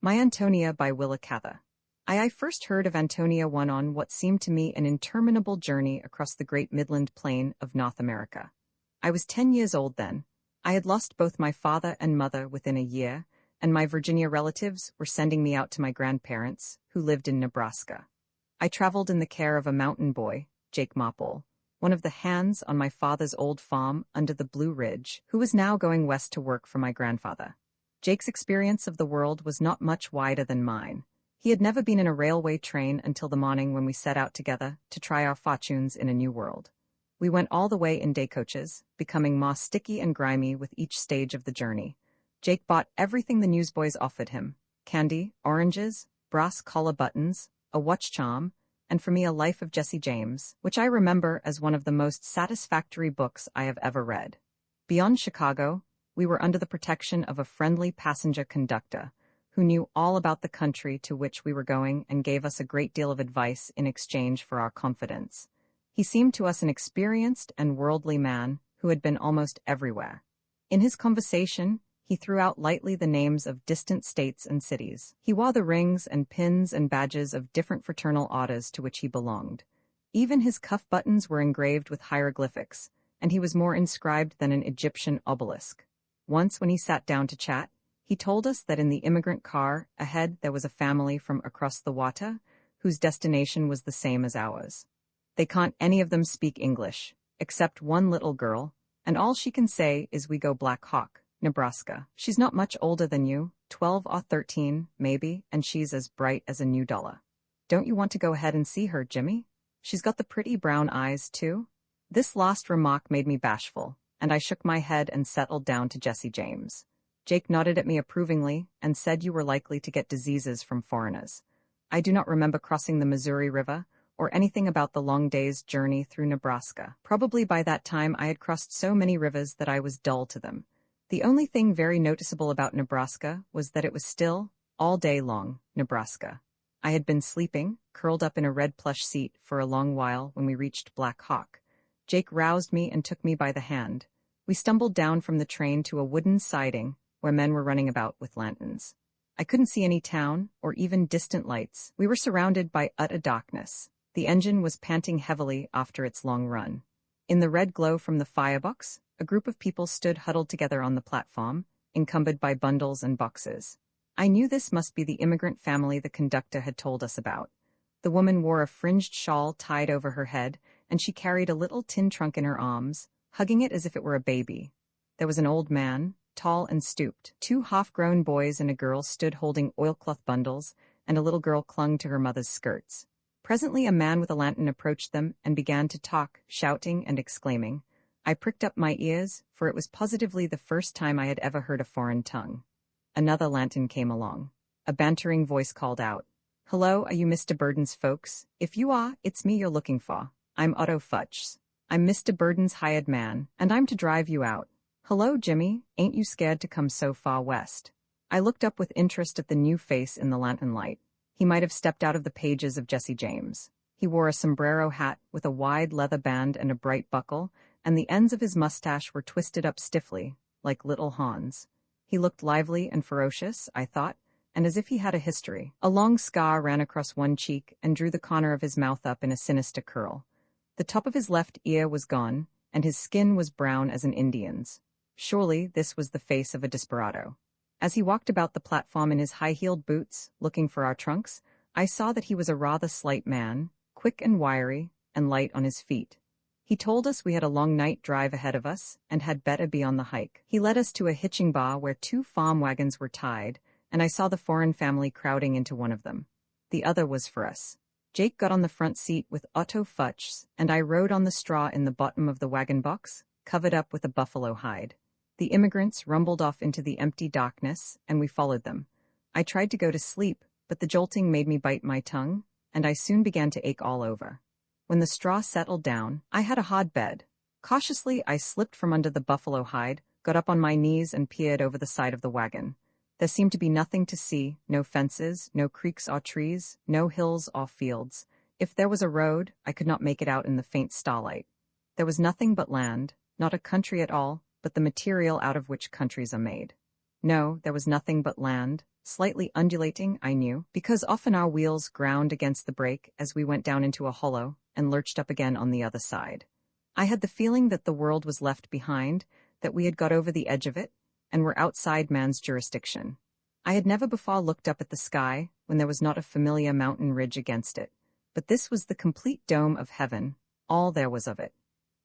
My Ántonia by Willa Cather. I first heard of Ántonia on what seemed to me an interminable journey across the great Midland Plain of North America. I was 10 years old then. I had lost both my father and mother within a year, and my Virginia relatives were sending me out to my grandparents, who lived in Nebraska. I traveled in the care of a mountain boy, Jake Mopple, one of the hands on my father's old farm under the Blue Ridge, who was now going west to work for my grandfather. Jake's experience of the world was not much wider than mine. He had never been in a railway train until the morning when we set out together to try our fortunes in a new world. We went all the way in day coaches, becoming more sticky and grimy with each stage of the journey. Jake bought everything the newsboys offered him: candy, oranges, brass collar buttons, a watch charm, and for me a Life of Jesse James, which I remember as one of the most satisfactory books I have ever read. Beyond Chicago, we were under the protection of a friendly passenger conductor who knew all about the country to which we were going and gave us a great deal of advice in exchange for our confidence. He seemed to us an experienced and worldly man who had been almost everywhere. In his conversation, he threw out lightly the names of distant states and cities. He wore the rings and pins and badges of different fraternal orders to which he belonged. Even his cuff buttons were engraved with hieroglyphics, and he was more inscribed than an Egyptian obelisk. Once when he sat down to chat, he told us that in the immigrant car ahead there was a family from across the water whose destination was the same as ours. They can't any of them speak English, except one little girl, and all she can say is "We go Black Hawk, Nebraska." She's not much older than you, 12 or 13, maybe, and she's as bright as a new dollar. Don't you want to go ahead and see her, Jimmy? She's got the pretty brown eyes, too. This last remark made me bashful, and I shook my head and settled down to Jesse James. Jake nodded at me approvingly and said you were likely to get diseases from foreigners. I do not remember crossing the Missouri River or anything about the long day's journey through Nebraska. Probably by that time I had crossed so many rivers that I was dull to them. The only thing very noticeable about Nebraska was that it was still, all day long, Nebraska. I had been sleeping, curled up in a red plush seat, for a long while when we reached Black Hawk. Jake roused me and took me by the hand. We stumbled down from the train to a wooden siding where men were running about with lanterns. I couldn't see any town or even distant lights. We were surrounded by utter darkness. The engine was panting heavily after its long run. In the red glow from the firebox, a group of people stood huddled together on the platform, encumbered by bundles and boxes. I knew this must be the immigrant family the conductor had told us about. The woman wore a fringed shawl tied over her head, and she carried a little tin trunk in her arms, hugging it as if it were a baby. There was an old man, tall and stooped. 2 half-grown boys and a girl stood holding oilcloth bundles, and a little girl clung to her mother's skirts. Presently a man with a lantern approached them and began to talk, shouting and exclaiming. I pricked up my ears, for it was positively the first time I had ever heard a foreign tongue. Another lantern came along. A bantering voice called out, "Hello, are you Mr. Burden's folks? If you are, it's me you're looking for. I'm Otto Futchs. I'm Mr. Burden's hired man, and I'm to drive you out. Hello, Jimmy, ain't you scared to come so far west?" I looked up with interest at the new face in the lantern light. He might have stepped out of the pages of Jesse James. He wore a sombrero hat with a wide leather band and a bright buckle, and the ends of his mustache were twisted up stiffly, like little horns. He looked lively and ferocious, I thought, and as if he had a history. A long scar ran across one cheek and drew the corner of his mouth up in a sinister curl. The top of his left ear was gone, and his skin was brown as an Indian's. Surely this was the face of a desperado. As he walked about the platform in his high-heeled boots, looking for our trunks, I saw that he was a rather slight man, quick and wiry, and light on his feet. He told us we had a long night drive ahead of us, and had better be on the hike. He led us to a hitching bar where 2 farm wagons were tied, and I saw the foreign family crowding into one of them. The other was for us. Jake got on the front seat with Otto Futchs, and I rode on the straw in the bottom of the wagon box, covered up with a buffalo hide. The immigrants rumbled off into the empty darkness, and we followed them. I tried to go to sleep, but the jolting made me bite my tongue, and I soon began to ache all over. When the straw settled down, I had a hard bed. Cautiously, I slipped from under the buffalo hide, got up on my knees and peered over the side of the wagon. There seemed to be nothing to see, no fences, no creeks or trees, no hills or fields. If there was a road, I could not make it out in the faint starlight. There was nothing but land, not a country at all, but the material out of which countries are made. No, there was nothing but land, slightly undulating, I knew, because often our wheels ground against the brake as we went down into a hollow and lurched up again on the other side. I had the feeling that the world was left behind, that we had got over the edge of it, and were outside man's jurisdiction. I had never before looked up at the sky when there was not a familiar mountain ridge against it, but this was the complete dome of heaven, all there was of it.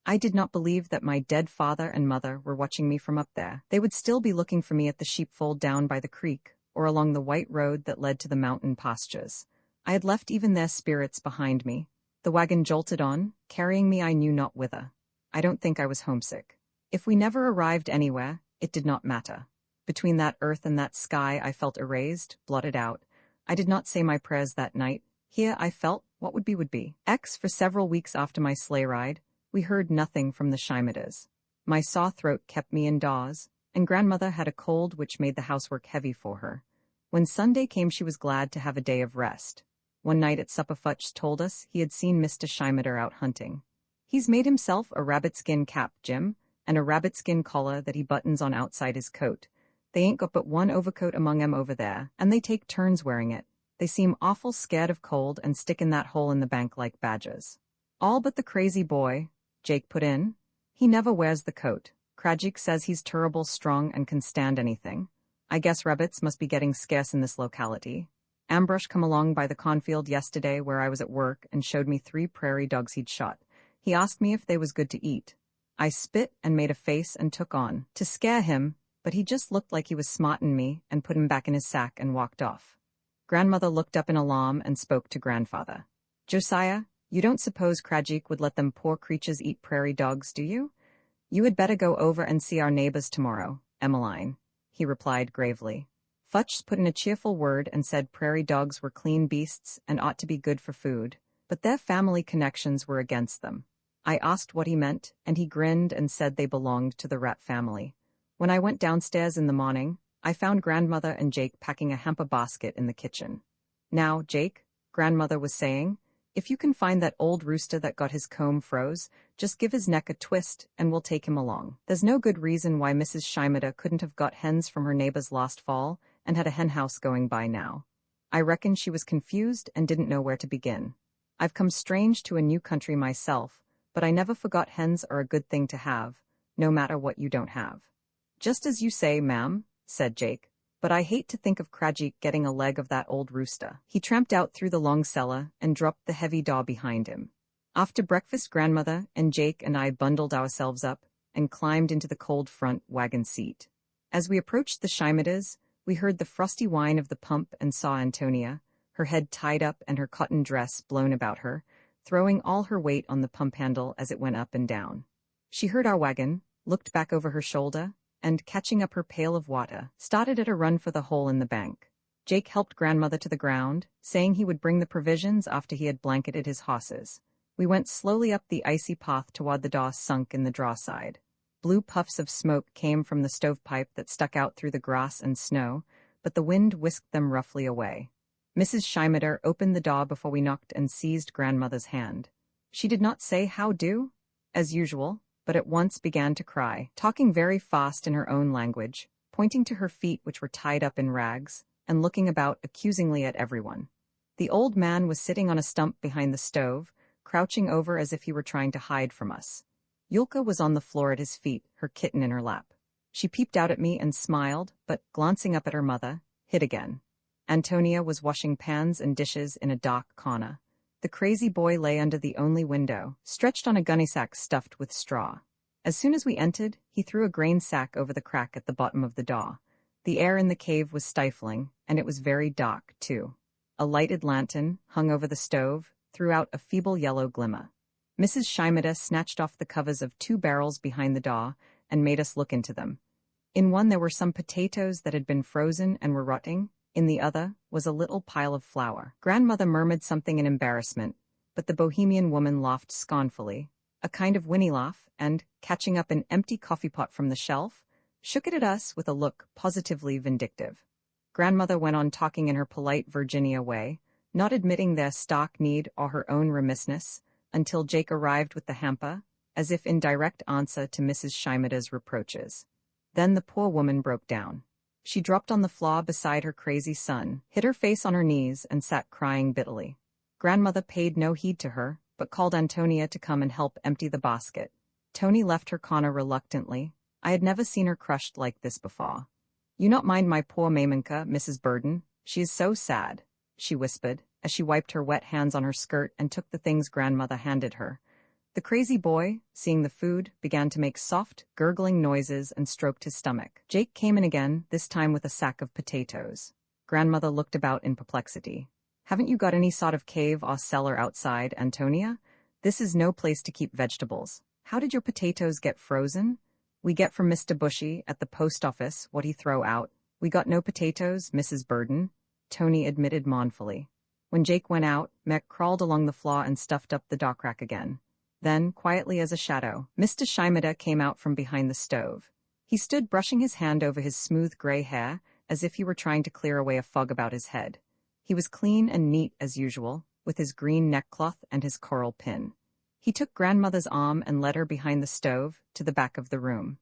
I did not believe that my dead father and mother were watching me from up there. They would still be looking for me at the sheepfold down by the creek, or along the white road that led to the mountain pastures. I had left even their spirits behind me. The wagon jolted on, carrying me I knew not whither. I don't think I was homesick. If we never arrived anywhere, it did not matter. Between that earth and that sky I felt erased, blotted out. I did not say my prayers that night. Here I felt what would be would be. For several weeks after my sleigh ride, we heard nothing from the Scheimiters. My sore throat kept me indoors, and grandmother had a cold which made the housework heavy for her. When Sunday came she was glad to have a day of rest. One night at supper Futch told us he had seen Mr. Scheimiter out hunting. He's made himself a rabbit-skin cap, Jim, and a rabbit-skin collar that he buttons on outside his coat. They ain't got but one overcoat among 'em over there, and they take turns wearing it. They seem awful scared of cold and stick in that hole in the bank like badgers. All but the crazy boy, Jake put in. He never wears the coat. Krajik says he's terrible strong and can stand anything. I guess rabbits must be getting scarce in this locality. Ambrosch come along by the cornfield yesterday where I was at work and showed me 3 prairie dogs he'd shot. He asked me if they was good to eat. I spit and made a face and took on, to scare him, but he just looked like he was smarting me and put him back in his sack and walked off. Grandmother looked up in alarm and spoke to grandfather. Josiah, you don't suppose Krajik would let them poor creatures eat prairie dogs, do you? You had better go over and see our neighbors tomorrow, Emmeline, he replied gravely. Futch put in a cheerful word and said prairie dogs were clean beasts and ought to be good for food, but their family connections were against them. I asked what he meant, and he grinned and said they belonged to the rat family. When I went downstairs in the morning, I found grandmother and Jake packing a hamper basket in the kitchen. Now, Jake, grandmother was saying, if you can find that old rooster that got his comb froze, just give his neck a twist and we'll take him along. There's no good reason why Mrs. Scheimiter couldn't have got hens from her neighbors last fall and had a hen house going by now. I reckon she was confused and didn't know where to begin. I've come strange to a new country myself, but I never forgot hens are a good thing to have, no matter what you don't have. Just as you say, ma'am, said Jake. But I hate to think of Krajik getting a leg of that old rooster. He tramped out through the long cellar and dropped the heavy door behind him. After breakfast, grandmother and Jake and I bundled ourselves up and climbed into the cold front wagon seat. As we approached the Scheimiters, we heard the frosty whine of the pump and saw Ántonia, her head tied up and her cotton dress blown about her, throwing all her weight on the pump handle as it went up and down. She heard our wagon, looked back over her shoulder, and, catching up her pail of water, started at a run for the hole in the bank. Jake helped grandmother to the ground, saying he would bring the provisions after he had blanketed his horses. We went slowly up the icy path toward the door sunk in the draw side. Blue puffs of smoke came from the stovepipe that stuck out through the grass and snow, but the wind whisked them roughly away. Mrs. Scheimiter opened the door before we knocked and seized grandmother's hand. She did not say how do, as usual, but at once began to cry, talking very fast in her own language, pointing to her feet which were tied up in rags, and looking about accusingly at everyone. The old man was sitting on a stump behind the stove, crouching over as if he were trying to hide from us. Yulka was on the floor at his feet, her kitten in her lap. She peeped out at me and smiled, but, glancing up at her mother, hid again. Ántonia was washing pans and dishes in a dark corner. The crazy boy lay under the only window, stretched on a gunny sack stuffed with straw. As soon as we entered, he threw a grain sack over the crack at the bottom of the door. The air in the cave was stifling, and it was very dark, too. A lighted lantern, hung over the stove, threw out a feeble yellow glimmer. Mrs. Scheimiter snatched off the covers of 2 barrels behind the door and made us look into them. In one there were some potatoes that had been frozen and were rotting. In the other was a little pile of flour. Grandmother murmured something in embarrassment, but the Bohemian woman laughed scornfully, a kind of whinny laugh, and, catching up an empty coffee pot from the shelf, shook it at us with a look positively vindictive. Grandmother went on talking in her polite Virginia way, not admitting their stock need or her own remissness, until Jake arrived with the hamper, as if in direct answer to Mrs. Scheimiter's reproaches. Then the poor woman broke down. She dropped on the floor beside her crazy son, hid her face on her knees, and sat crying bitterly. Grandmother paid no heed to her, but called Ántonia to come and help empty the basket. Tony left her corner reluctantly. I had never seen her crushed like this before. "You not mind my poor Mamenka, Mrs. Burden? She is so sad," she whispered, as she wiped her wet hands on her skirt and took the things grandmother handed her. The crazy boy, seeing the food, began to make soft, gurgling noises and stroked his stomach. Jake came in again, this time with a sack of potatoes. Grandmother looked about in perplexity. "Haven't you got any sort of cave or cellar outside, Ántonia? This is no place to keep vegetables. How did your potatoes get frozen?" "We get from Mr. Bushy at the post office what he throw out. We got no potatoes, Mrs. Burden," Tony admitted mournfully. When Jake went out, Meg crawled along the floor and stuffed up the dock rack again. Then, quietly as a shadow, Mr. Shimada came out from behind the stove. He stood brushing his hand over his smooth gray hair, as if he were trying to clear away a fog about his head. He was clean and neat as usual, with his green neckcloth and his coral pin. He took grandmother's arm and led her behind the stove, to the back of the room.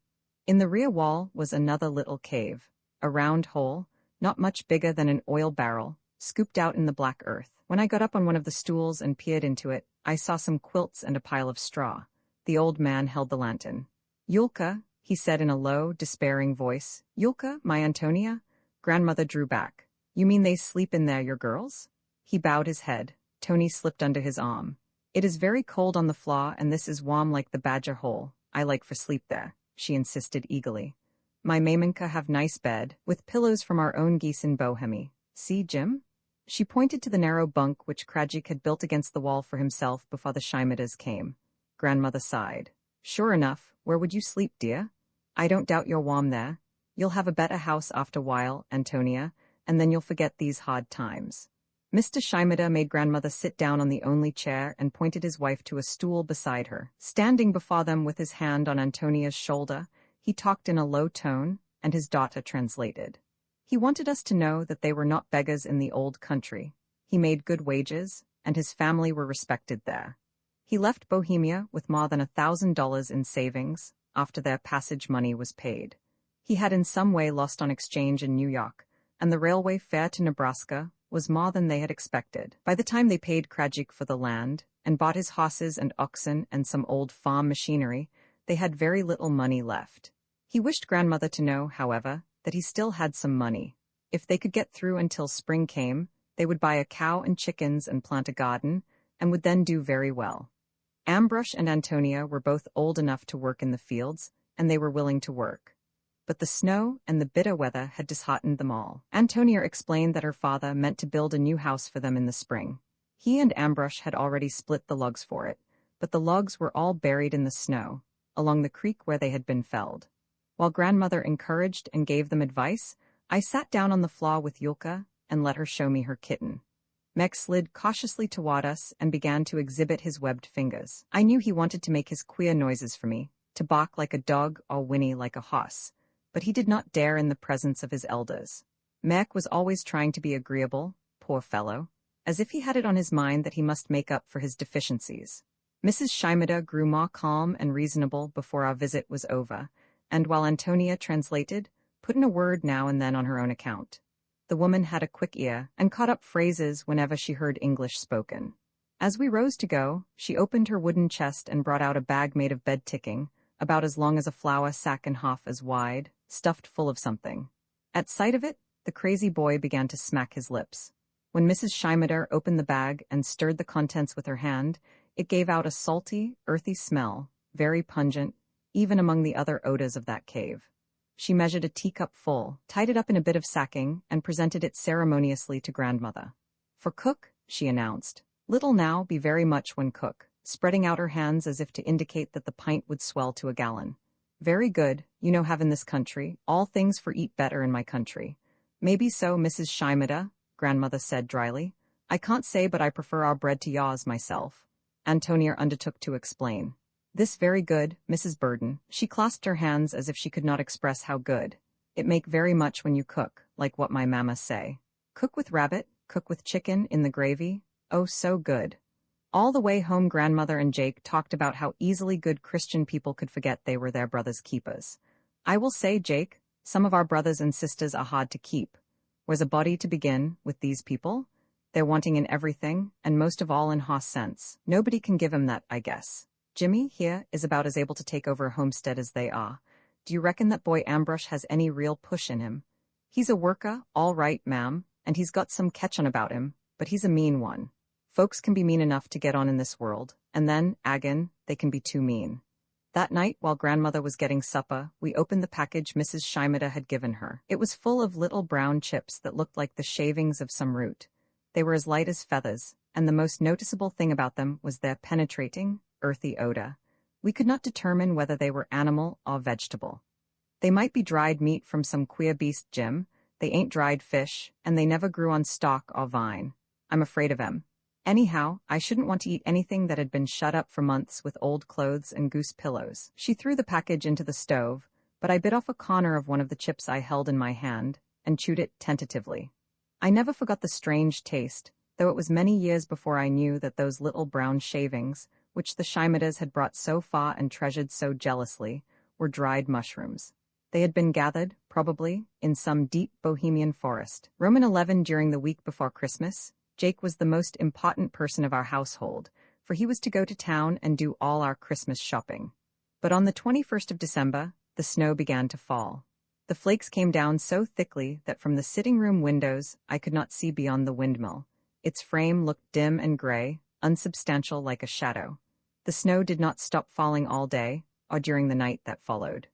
In the rear wall was another little cave, a round hole, not much bigger than an oil barrel, scooped out in the black earth. When I got up on one of the stools and peered into it, I saw some quilts and a pile of straw. The old man held the lantern. "Yulka," he said in a low, despairing voice. "Yulka, my Ántonia?" Grandmother drew back. "You mean they sleep in there, your girls?" He bowed his head. Tony slipped under his arm. "It is very cold on the floor, and this is warm like the badger hole. I like for sleep there," she insisted eagerly. "My Mamenka have nice bed, with pillows from our own geese in Bohemy. See, Jim?" She pointed to the narrow bunk which Krajik had built against the wall for himself before the Shimadas came. Grandmother sighed. "Sure enough, where would you sleep, dear? I don't doubt you're warm there. You'll have a better house after a while, Ántonia, and then you'll forget these hard times." Mr. Shimada made grandmother sit down on the only chair and pointed his wife to a stool beside her. Standing before them with his hand on Antonia's shoulder, he talked in a low tone, and his daughter translated. He wanted us to know that they were not beggars in the old country. He made good wages, and his family were respected there. He left Bohemia with more than $1,000 in savings after their passage money was paid. He had in some way lost on exchange in New York, and the railway fare to Nebraska was more than they had expected. By the time they paid Krajik for the land and bought his horses and oxen and some old farm machinery, they had very little money left. He wished grandmother to know, however, that he still had some money. If they could get through until spring came, they would buy a cow and chickens and plant a garden, and would then do very well. Ambrosch and Ántonia were both old enough to work in the fields, and they were willing to work. But the snow and the bitter weather had disheartened them all. Ántonia explained that her father meant to build a new house for them in the spring. He and Ambrosch had already split the logs for it, but the logs were all buried in the snow, along the creek where they had been felled. While grandmother encouraged and gave them advice, I sat down on the floor with Yulka and let her show me her kitten. Mek slid cautiously toward us and began to exhibit his webbed fingers. I knew he wanted to make his queer noises for me, to bark like a dog or whinny like a horse, but he did not dare in the presence of his elders. Mek was always trying to be agreeable, poor fellow, as if he had it on his mind that he must make up for his deficiencies. Mrs. Shimada grew more calm and reasonable before our visit was over, and while Ántonia translated, put in a word now and then on her own account. The woman had a quick ear and caught up phrases whenever she heard English spoken. As we rose to go, she opened her wooden chest and brought out a bag made of bed ticking, about as long as a flour sack and half as wide, stuffed full of something. At sight of it, the crazy boy began to smack his lips. When Mrs. Shimada opened the bag and stirred the contents with her hand, it gave out a salty, earthy smell, very pungent, even among the other odors of that cave. She measured a teacup full, tied it up in a bit of sacking, and presented it ceremoniously to grandmother. "For cook," she announced. "Little now be very much when cook," spreading out her hands as if to indicate that the pint would swell to a gallon. "Very good, you know have in this country, all things for eat better in my country." "Maybe so, Mrs. Shimada," grandmother said dryly. "I can't say but I prefer our bread to yours myself." Ántonia undertook to explain. "This very good, Mrs. Burden." She clasped her hands as if she could not express how good. "It make very much when you cook, like what my mamma say. Cook with rabbit, cook with chicken, in the gravy. Oh, so good." All the way home grandmother and Jake talked about how easily good Christian people could forget they were their brother's keepers. "I will say, Jake, Some of our brothers and sisters are hard to keep. Where's a body to begin with these people? They're wanting in everything, and most of all in hoss sense. Nobody can give him that, I guess. Jimmy, here, is about as able to take over a homestead as they are. Do you reckon that boy Ambrosch has any real push in him? He's a worker, all right, ma'am, and he's got some catch on about him, but he's a mean one. Folks can be mean enough to get on in this world, and then, again, they can be too mean. That night, while grandmother was getting supper, we opened the package Mrs. Scheimeter had given her. It was full of little brown chips that looked like the shavings of some root. They were as light as feathers, and the most noticeable thing about them was their penetrating, earthy odor. We could not determine whether they were animal or vegetable. They might be dried meat from some queer beast, Jim. They ain't dried fish, and they never grew on stalk or vine. I'm afraid of 'em. Anyhow, I shouldn't want to eat anything that had been shut up for months with old clothes and goose pillows. She threw the package into the stove, but I bit off a corner of one of the chips I held in my hand and chewed it tentatively. I never forgot the strange taste, though it was many years before I knew that those little brown shavings, which the Scheimeters had brought so far and treasured so jealously, were dried mushrooms. They had been gathered, probably, in some deep Bohemian forest. Roman 11 during the week before Christmas, Jake was the most important person of our household, for he was to go to town and do all our Christmas shopping. But on the 21st of December, the snow began to fall. The flakes came down so thickly that from the sitting-room windows I could not see beyond the windmill. Its frame looked dim and gray, unsubstantial like a shadow. The snow did not stop falling all day, or during the night that followed.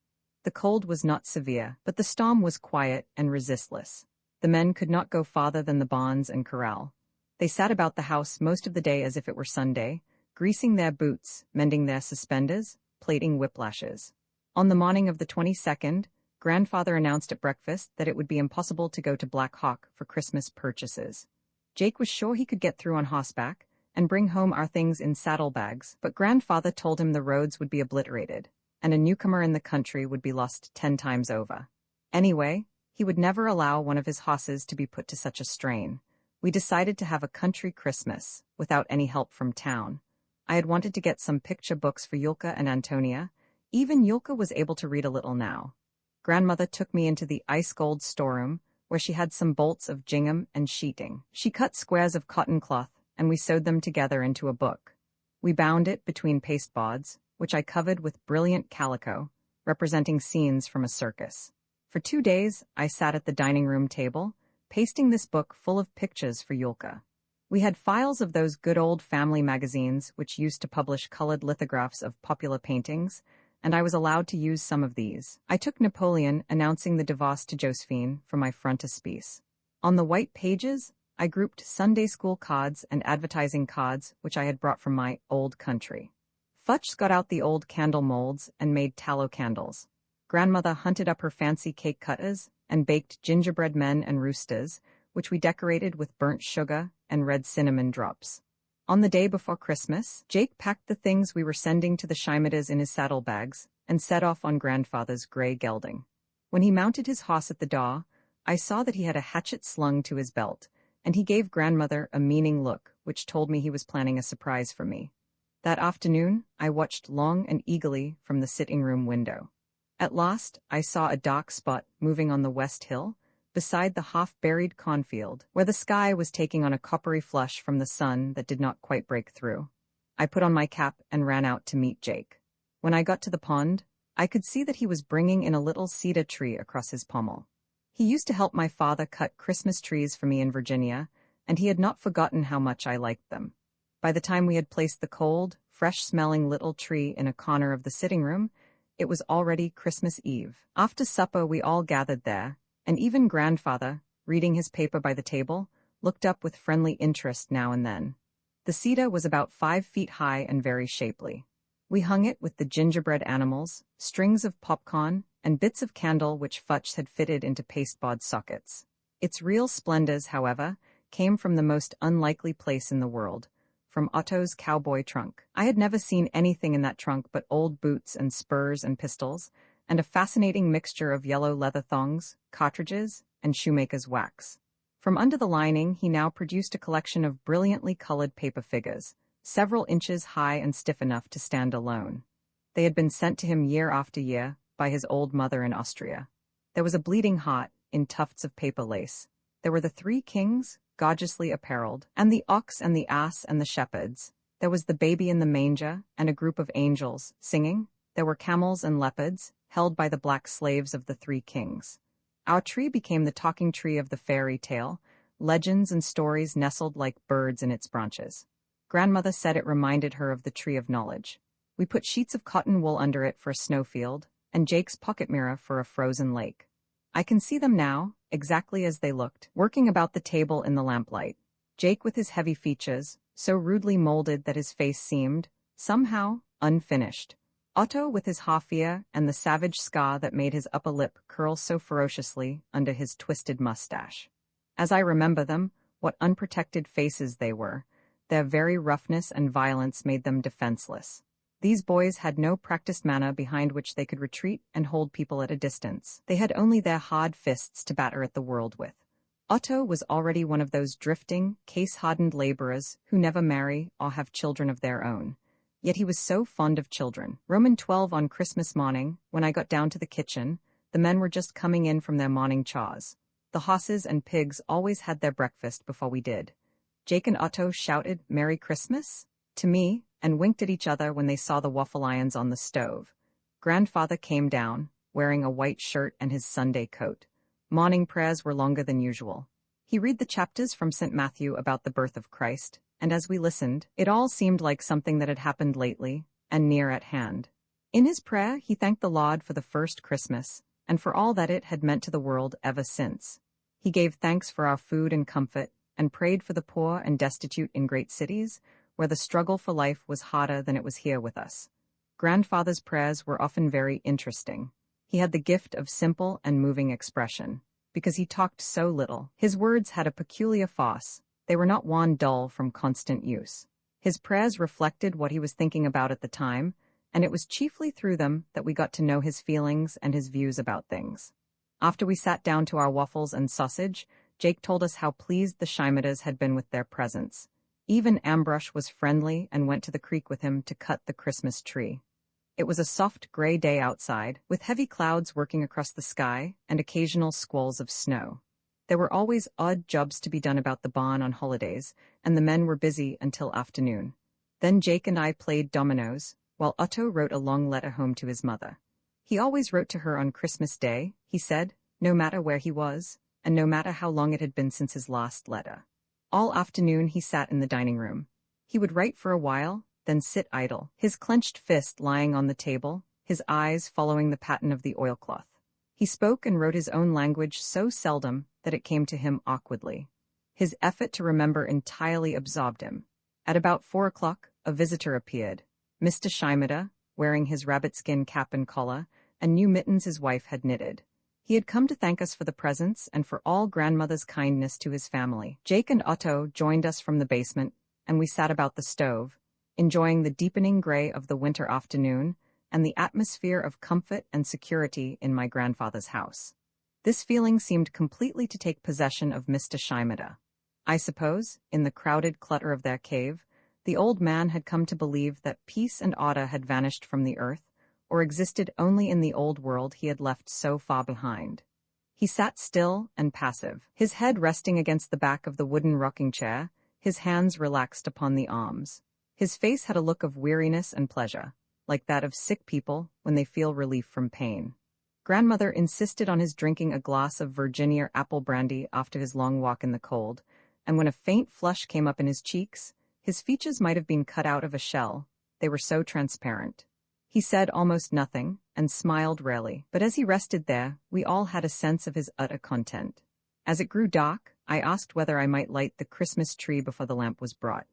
The cold was not severe, but the storm was quiet and resistless. The men could not go farther than the barns and corral. They sat about the house most of the day as if it were Sunday, greasing their boots, mending their suspenders, plaiting whiplashes. On the morning of the 22nd, grandfather announced at breakfast that it would be impossible to go to Black Hawk for Christmas purchases. Jake was sure he could get through on horseback and bring home our things in saddlebags, but grandfather told him the roads would be obliterated, and a newcomer in the country would be lost 10 times over. Anyway, he would never allow one of his horses to be put to such a strain. We decided to have a country Christmas, without any help from town. I had wanted to get some picture books for Yulka and Ántonia. Even Yulka was able to read a little now. Grandmother took me into the ice-gold storeroom, where she had some bolts of gingham and sheeting. She cut squares of cotton cloth, and we sewed them together into a book. We bound it between pasteboards, which I covered with brilliant calico, representing scenes from a circus. For 2 days, I sat at the dining-room table, pasting this book full of pictures for Yulka. We had files of those good old family magazines which used to publish colored lithographs of popular paintings, and I was allowed to use some of these. I took Napoleon announcing the divorce to Josephine for my frontispiece. On the white pages, I grouped Sunday school cards and advertising cards which I had brought from my old country. Futch got out the old candle molds and made tallow candles. Grandmother hunted up her fancy cake cutters and baked gingerbread men and roosters, which we decorated with burnt sugar and red cinnamon drops. On the day before Christmas, Jake packed the things we were sending to the Scheimeters in his saddlebags and set off on grandfather's gray gelding. When he mounted his horse at the door, I saw that he had a hatchet slung to his belt, and he gave grandmother a meaning look, which told me he was planning a surprise for me. That afternoon, I watched long and eagerly from the sitting-room window. At last, I saw a dark spot moving on the west hill, beside the half-buried cornfield, where the sky was taking on a coppery flush from the sun that did not quite break through. I put on my cap and ran out to meet Jake. When I got to the pond, I could see that he was bringing in a little cedar tree across his pommel. He used to help my father cut Christmas trees for me in Virginia, and he had not forgotten how much I liked them. By the time we had placed the cold, fresh-smelling little tree in a corner of the sitting room, it was already Christmas Eve. After supper, we all gathered there, and even grandfather, reading his paper by the table, looked up with friendly interest now and then. The cedar was about 5 feet high and very shapely. We hung it with the gingerbread animals, strings of popcorn, and bits of candle which Futch had fitted into pasteboard sockets. Its real splendors, however, came from the most unlikely place in the world, from Otto's cowboy trunk. I had never seen anything in that trunk but old boots and spurs and pistols, and a fascinating mixture of yellow leather thongs, cartridges, and shoemaker's wax. From under the lining he now produced a collection of brilliantly colored paper figures, several inches high and stiff enough to stand alone. They had been sent to him year after year by his old mother in Austria. There was a bleeding heart in tufts of paper lace. There were the 3 kings, gorgeously apparelled, and the ox and the ass and the shepherds. There was the baby in the manger, and a group of angels, singing. There were camels and leopards, held by the black slaves of the 3 kings. Our tree became the talking tree of the fairy tale. Legends and stories nestled like birds in its branches. Grandmother said it reminded her of the tree of knowledge. We put sheets of cotton wool under it for a snowfield, and Jake's pocket mirror for a frozen lake. I can see them now, exactly as they looked, working about the table in the lamplight. Jake with his heavy features, so rudely molded that his face seemed, somehow, unfinished. Otto with his half ear and the savage scar that made his upper lip curl so ferociously under his twisted mustache. As I remember them, what unprotected faces they were. Their very roughness and violence made them defenseless. These boys had no practiced manner behind which they could retreat and hold people at a distance. They had only their hard fists to batter at the world with. Otto was already one of those drifting, case-hardened laborers who never marry or have children of their own. Yet he was so fond of children. Roman 12 on Christmas morning, when I got down to the kitchen, the men were just coming in from their morning chores. The horses and pigs always had their breakfast before we did. Jake and Otto shouted, "Merry Christmas?" to me, and winked at each other when they saw the waffle irons on the stove. Grandfather came down, wearing a white shirt and his Sunday coat. Morning prayers were longer than usual. He read the chapters from St. Matthew about the birth of Christ, and as we listened, it all seemed like something that had happened lately, and near at hand. In his prayer, he thanked the Lord for the first Christmas, and for all that it had meant to the world ever since. He gave thanks for our food and comfort, and prayed for the poor and destitute in great cities, where the struggle for life was harder than it was here with us. Grandfather's prayers were often very interesting. He had the gift of simple and moving expression. Because he talked so little, his words had a peculiar force. They were not worn dull from constant use. His prayers reflected what he was thinking about at the time, and it was chiefly through them that we got to know his feelings and his views about things. After we sat down to our waffles and sausage, Jake told us how pleased the Scheimedas had been with their presents. Even Ambrosch was friendly and went to the creek with him to cut the Christmas tree. It was a soft gray day outside, with heavy clouds working across the sky and occasional squalls of snow. There were always odd jobs to be done about the barn on holidays, and the men were busy until afternoon. Then Jake and I played dominoes, while Otto wrote a long letter home to his mother. He always wrote to her on Christmas Day, he said, no matter where he was, and no matter how long it had been since his last letter. All afternoon he sat in the dining room. He would write for a while, then sit idle, his clenched fist lying on the table, his eyes following the pattern of the oilcloth. He spoke and wrote his own language so seldom that it came to him awkwardly. His effort to remember entirely absorbed him. At about 4 o'clock, a visitor appeared. Mr. Scheimeda, wearing his rabbit-skin cap and collar, and new mittens his wife had knitted. He had come to thank us for the presents and for all grandmother's kindness to his family. Jake and Otto joined us from the basement, and we sat about the stove, enjoying the deepening gray of the winter afternoon and the atmosphere of comfort and security in my grandfather's house. This feeling seemed completely to take possession of Mr. Scheimeda. I suppose, in the crowded clutter of their cave, the old man had come to believe that peace and order had vanished from the earth, or existed only in the old world he had left so far behind. He sat still and passive, his head resting against the back of the wooden rocking chair, his hands relaxed upon the arms. His face had a look of weariness and pleasure, like that of sick people when they feel relief from pain. Grandmother insisted on his drinking a glass of Virginia apple brandy after his long walk in the cold, and when a faint flush came up in his cheeks, his features might have been cut out of a shell, they were so transparent. He said almost nothing, and smiled rarely, but as he rested there, we all had a sense of his utter content. As it grew dark, I asked whether I might light the Christmas tree before the lamp was brought.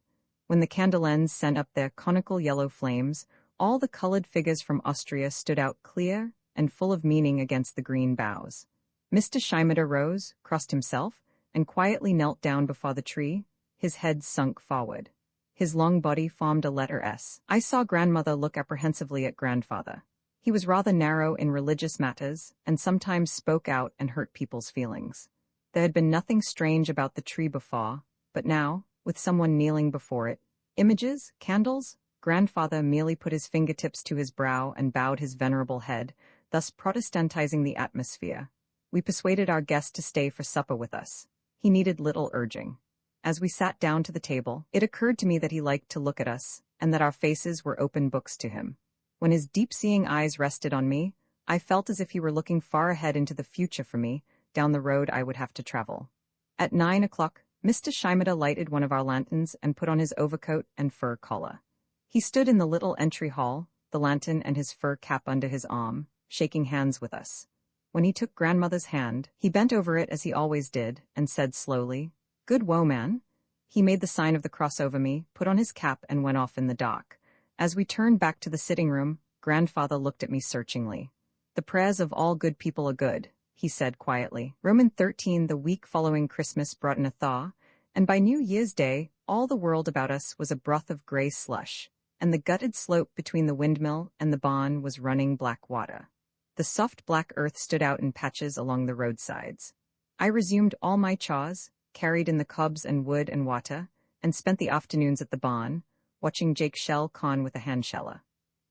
When the candle ends sent up their conical yellow flames, all the colored figures from Austria stood out clear and full of meaning against the green boughs. Mr. Scheimeda rose, crossed himself, and quietly knelt down before the tree, his head sunk forward. His long body formed a letter S. I saw grandmother look apprehensively at grandfather. He was rather narrow in religious matters, and sometimes spoke out and hurt people's feelings. There had been nothing strange about the tree before, but now, with someone kneeling before it, images, candles, grandfather merely put his fingertips to his brow and bowed his venerable head, thus Protestantizing the atmosphere. We persuaded our guest to stay for supper with us. He needed little urging. As we sat down to the table, it occurred to me that he liked to look at us, and that our faces were open books to him. When his deep-seeing eyes rested on me, I felt as if he were looking far ahead into the future for me, down the road I would have to travel. At 9 o'clock, Mr. Shimada lighted one of our lanterns and put on his overcoat and fur collar. He stood in the little entry hall, the lantern and his fur cap under his arm, shaking hands with us. When he took grandmother's hand, he bent over it as he always did, and said slowly, "Good woe, man." He made the sign of the cross over me, put on his cap, and went off in the dark. As we turned back to the sitting room, grandfather looked at me searchingly. "The prayers of all good people are good," he said quietly. Roman 13, the week following Christmas brought in a thaw, and by New Year's Day, all the world about us was a broth of gray slush, and the gutted slope between the windmill and the barn was running black water. The soft black earth stood out in patches along the roadsides. I resumed all my chores, carried in the cobs and wood and water, and spent the afternoons at the barn, watching Jake shell corn with a handsheller.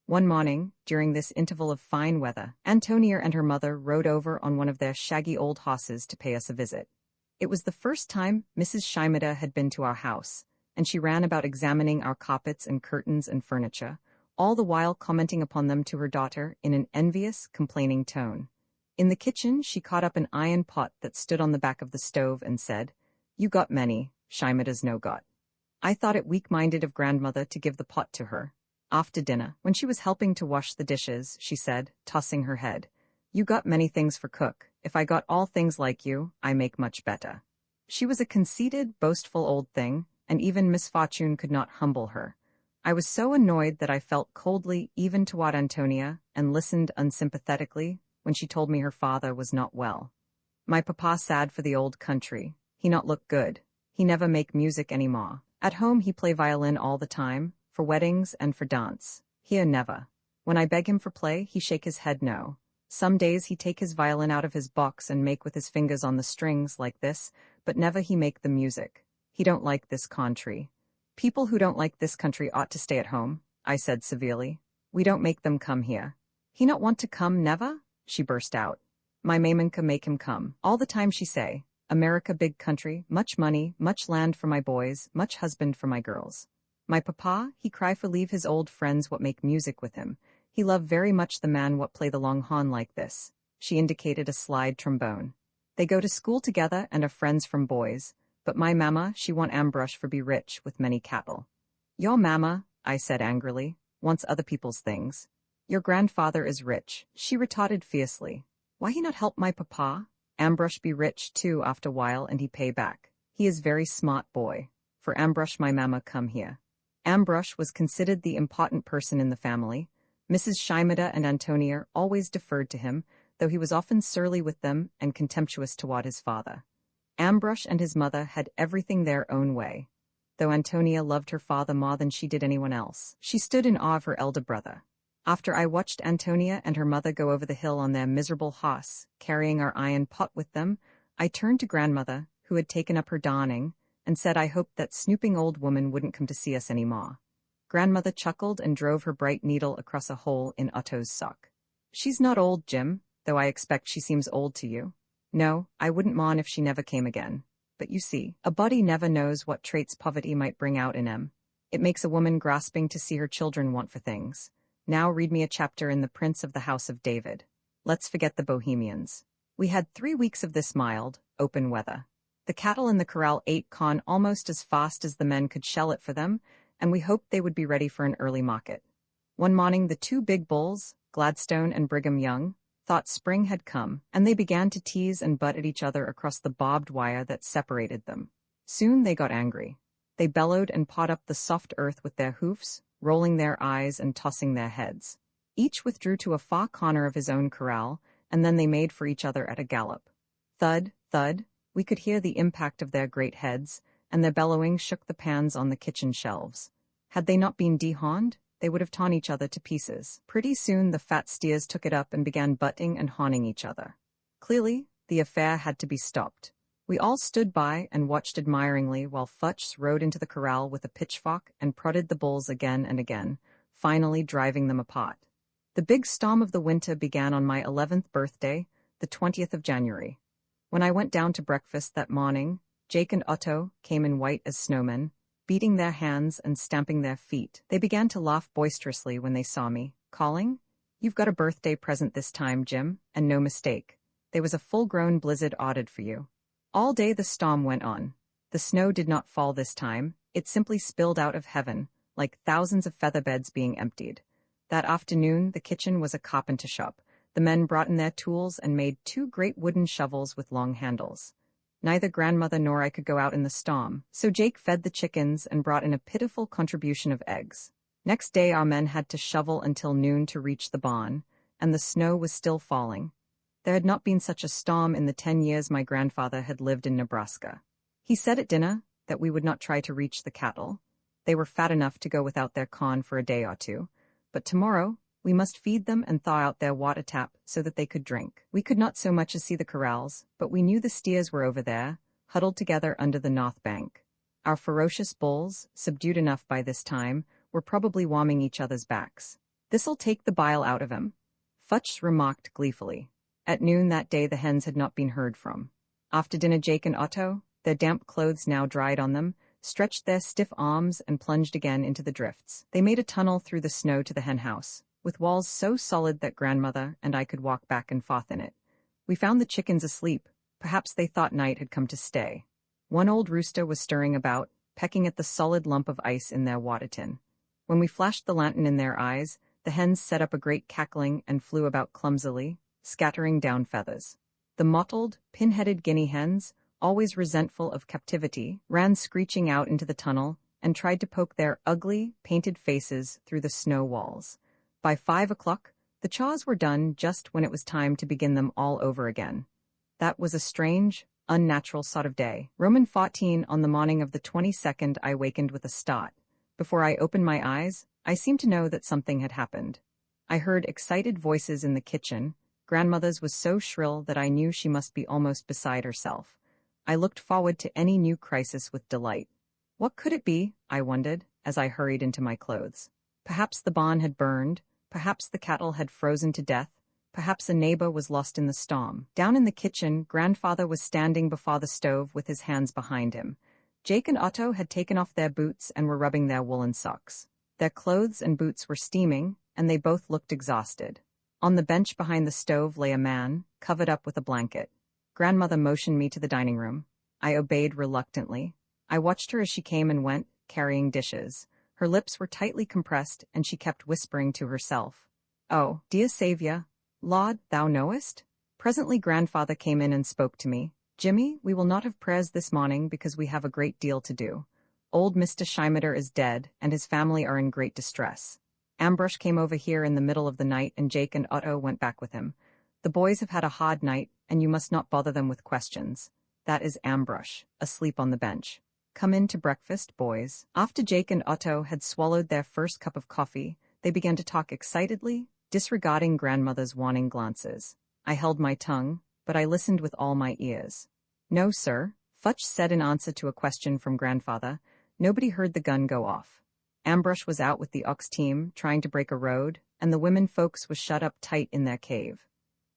One morning, during this interval of fine weather, Ántonia and her mother rode over on one of their shaggy old horses to pay us a visit. It was the first time Mrs. Shimada had been to our house, and she ran about examining our carpets and curtains and furniture, all the while commenting upon them to her daughter in an envious, complaining tone. In the kitchen, she caught up an iron pot that stood on the back of the stove and said, "You got many, Shimada's no got." I thought it weak-minded of grandmother to give the pot to her. After dinner, when she was helping to wash the dishes, she said, tossing her head, "You got many things for cook. If I got all things like you, I make much better." She was a conceited, boastful old thing, and even misfortune could not humble her. I was so annoyed that I felt coldly even toward Ántonia, and listened unsympathetically when she told me her father was not well. My papa sad for the old country. He not look good. He never make music any more. At home he play violin all the time, for weddings and for dance. Here never. When I beg him for play, he shake his head no. Some days he take his violin out of his box and make with his fingers on the strings like this, but never he make the music. He don't like this country. People who don't like this country ought to stay at home, I said severely. We don't make them come here. He not want to come never? She burst out. My mamenka make him come. All the time she say, America big country, much money, much land for my boys, much husband for my girls. My papa, he cry for leave his old friends what make music with him. He love very much the man what play the long horn like this. She indicated a slide trombone. They go to school together and are friends from boys. But my mamma, she want Ambrush for be rich with many cattle. Your mamma, I said angrily, wants other people's things. Your grandfather is rich, she retorted fiercely. Why he not help my papa? Ambrush be rich too after while and he pay back. He is very smart boy. For Ambrush my mamma come here. Ambrush was considered the important person in the family. Mrs. Shimada and Ántonia always deferred to him, though he was often surly with them and contemptuous toward his father. Ambrush and his mother had everything their own way. Though Ántonia loved her father more than she did anyone else, she stood in awe of her elder brother. After I watched Ántonia and her mother go over the hill on their miserable horse, carrying our iron pot with them, I turned to grandmother, who had taken up her darning, and said I hoped that snooping old woman wouldn't come to see us any more. Grandmother chuckled and drove her bright needle across a hole in Otto's sock. She's not old, Jim, though I expect she seems old to you. No, I wouldn't mourn if she never came again. But you see, a body never knows what traits poverty might bring out in him. It makes a woman grasping to see her children want for things. Now read me a chapter in The Prince of the House of David. Let's forget the Bohemians. We had 3 weeks of this mild, open weather. The cattle in the corral ate corn almost as fast as the men could shell it for them, and we hoped they would be ready for an early market. One morning the 2 big bulls, Gladstone and Brigham Young, thought spring had come, and they began to tease and butt at each other across the barbed wire that separated them. Soon they got angry. They bellowed and pawed up the soft earth with their hoofs, rolling their eyes and tossing their heads. Each withdrew to a far corner of his own corral, and then they made for each other at a gallop. Thud, thud, we could hear the impact of their great heads, and their bellowing shook the pans on the kitchen shelves. Had they not been dehorned, they would have torn each other to pieces. Pretty soon the fat steers took it up and began butting and hawning each other. Clearly, the affair had to be stopped. We all stood by and watched admiringly while Futch rode into the corral with a pitchfork and prodded the bulls again and again, finally driving them apart. The big storm of the winter began on my 11th birthday, the 20th of January. When I went down to breakfast that morning, Jake and Otto came in white as snowmen, beating their hands and stamping their feet. They began to laugh boisterously when they saw me, calling, "You've got a birthday present this time, Jim, and no mistake. There was a full-grown blizzard ordered for you." All day the storm went on. The snow did not fall this time, it simply spilled out of heaven, like thousands of feather beds being emptied. That afternoon the kitchen was a carpenter shop. The men brought in their tools and made 2 great wooden shovels with long handles. Neither grandmother nor I could go out in the storm, so Jake fed the chickens and brought in a pitiful contribution of eggs. Next day our men had to shovel until noon to reach the barn, and the snow was still falling. There had not been such a storm in the 10 years my grandfather had lived in Nebraska. He said at dinner that we would not try to reach the cattle. They were fat enough to go without their corn for a day or two, but tomorrow we must feed them and thaw out their water tap so that they could drink. We could not so much as see the corrals, but we knew the steers were over there, huddled together under the north bank. Our ferocious bulls, subdued enough by this time, were probably warming each other's backs. "This'll take the bile out of 'em," Futch remarked gleefully. At noon that day the hens had not been heard from. After dinner Jake and Otto, their damp clothes now dried on them, stretched their stiff arms and plunged again into the drifts. They made a tunnel through the snow to the hen house, with walls so solid that grandmother and I could walk back and forth in it. We found the chickens asleep. Perhaps they thought night had come to stay. One old rooster was stirring about, pecking at the solid lump of ice in their water tin. When we flashed the lantern in their eyes, the hens set up a great cackling and flew about clumsily, scattering down feathers. The mottled, pin-headed guinea hens, always resentful of captivity, ran screeching out into the tunnel and tried to poke their ugly, painted faces through the snow walls. By 5 o'clock, the chores were done just when it was time to begin them all over again. That was a strange, unnatural sort of day. Roman 14 on the morning of the 22nd I wakened with a start. Before I opened my eyes, I seemed to know that something had happened. I heard excited voices in the kitchen. Grandmother's was so shrill that I knew she must be almost beside herself. I looked forward to any new crisis with delight. What could it be, I wondered, as I hurried into my clothes. Perhaps the barn had burned, perhaps the cattle had frozen to death, perhaps a neighbor was lost in the storm. Down in the kitchen, grandfather was standing before the stove with his hands behind him. Jake and Otto had taken off their boots and were rubbing their woolen socks. Their clothes and boots were steaming, and they both looked exhausted. On the bench behind the stove lay a man, covered up with a blanket. Grandmother motioned me to the dining room. I obeyed reluctantly. I watched her as she came and went, carrying dishes. Her lips were tightly compressed, and she kept whispering to herself. "Oh, dear Saviour, Lord, thou knowest?" Presently grandfather came in and spoke to me. "Jimmy, we will not have prayers this morning because we have a great deal to do. Old Mr. Scheimeter is dead, and his family are in great distress. Ambrosch came over here in the middle of the night, and Jake and Otto went back with him. The boys have had a hard night, and you must not bother them with questions. That is Ambrosch, asleep on the bench. Come in to breakfast, boys." After Jake and Otto had swallowed their first cup of coffee, they began to talk excitedly, disregarding grandmother's warning glances. I held my tongue, but I listened with all my ears. "No, sir," Futch said in answer to a question from grandfather. "Nobody heard the gun go off. Ambrosch was out with the ox team, trying to break a road, and the women folks was shut up tight in their cave.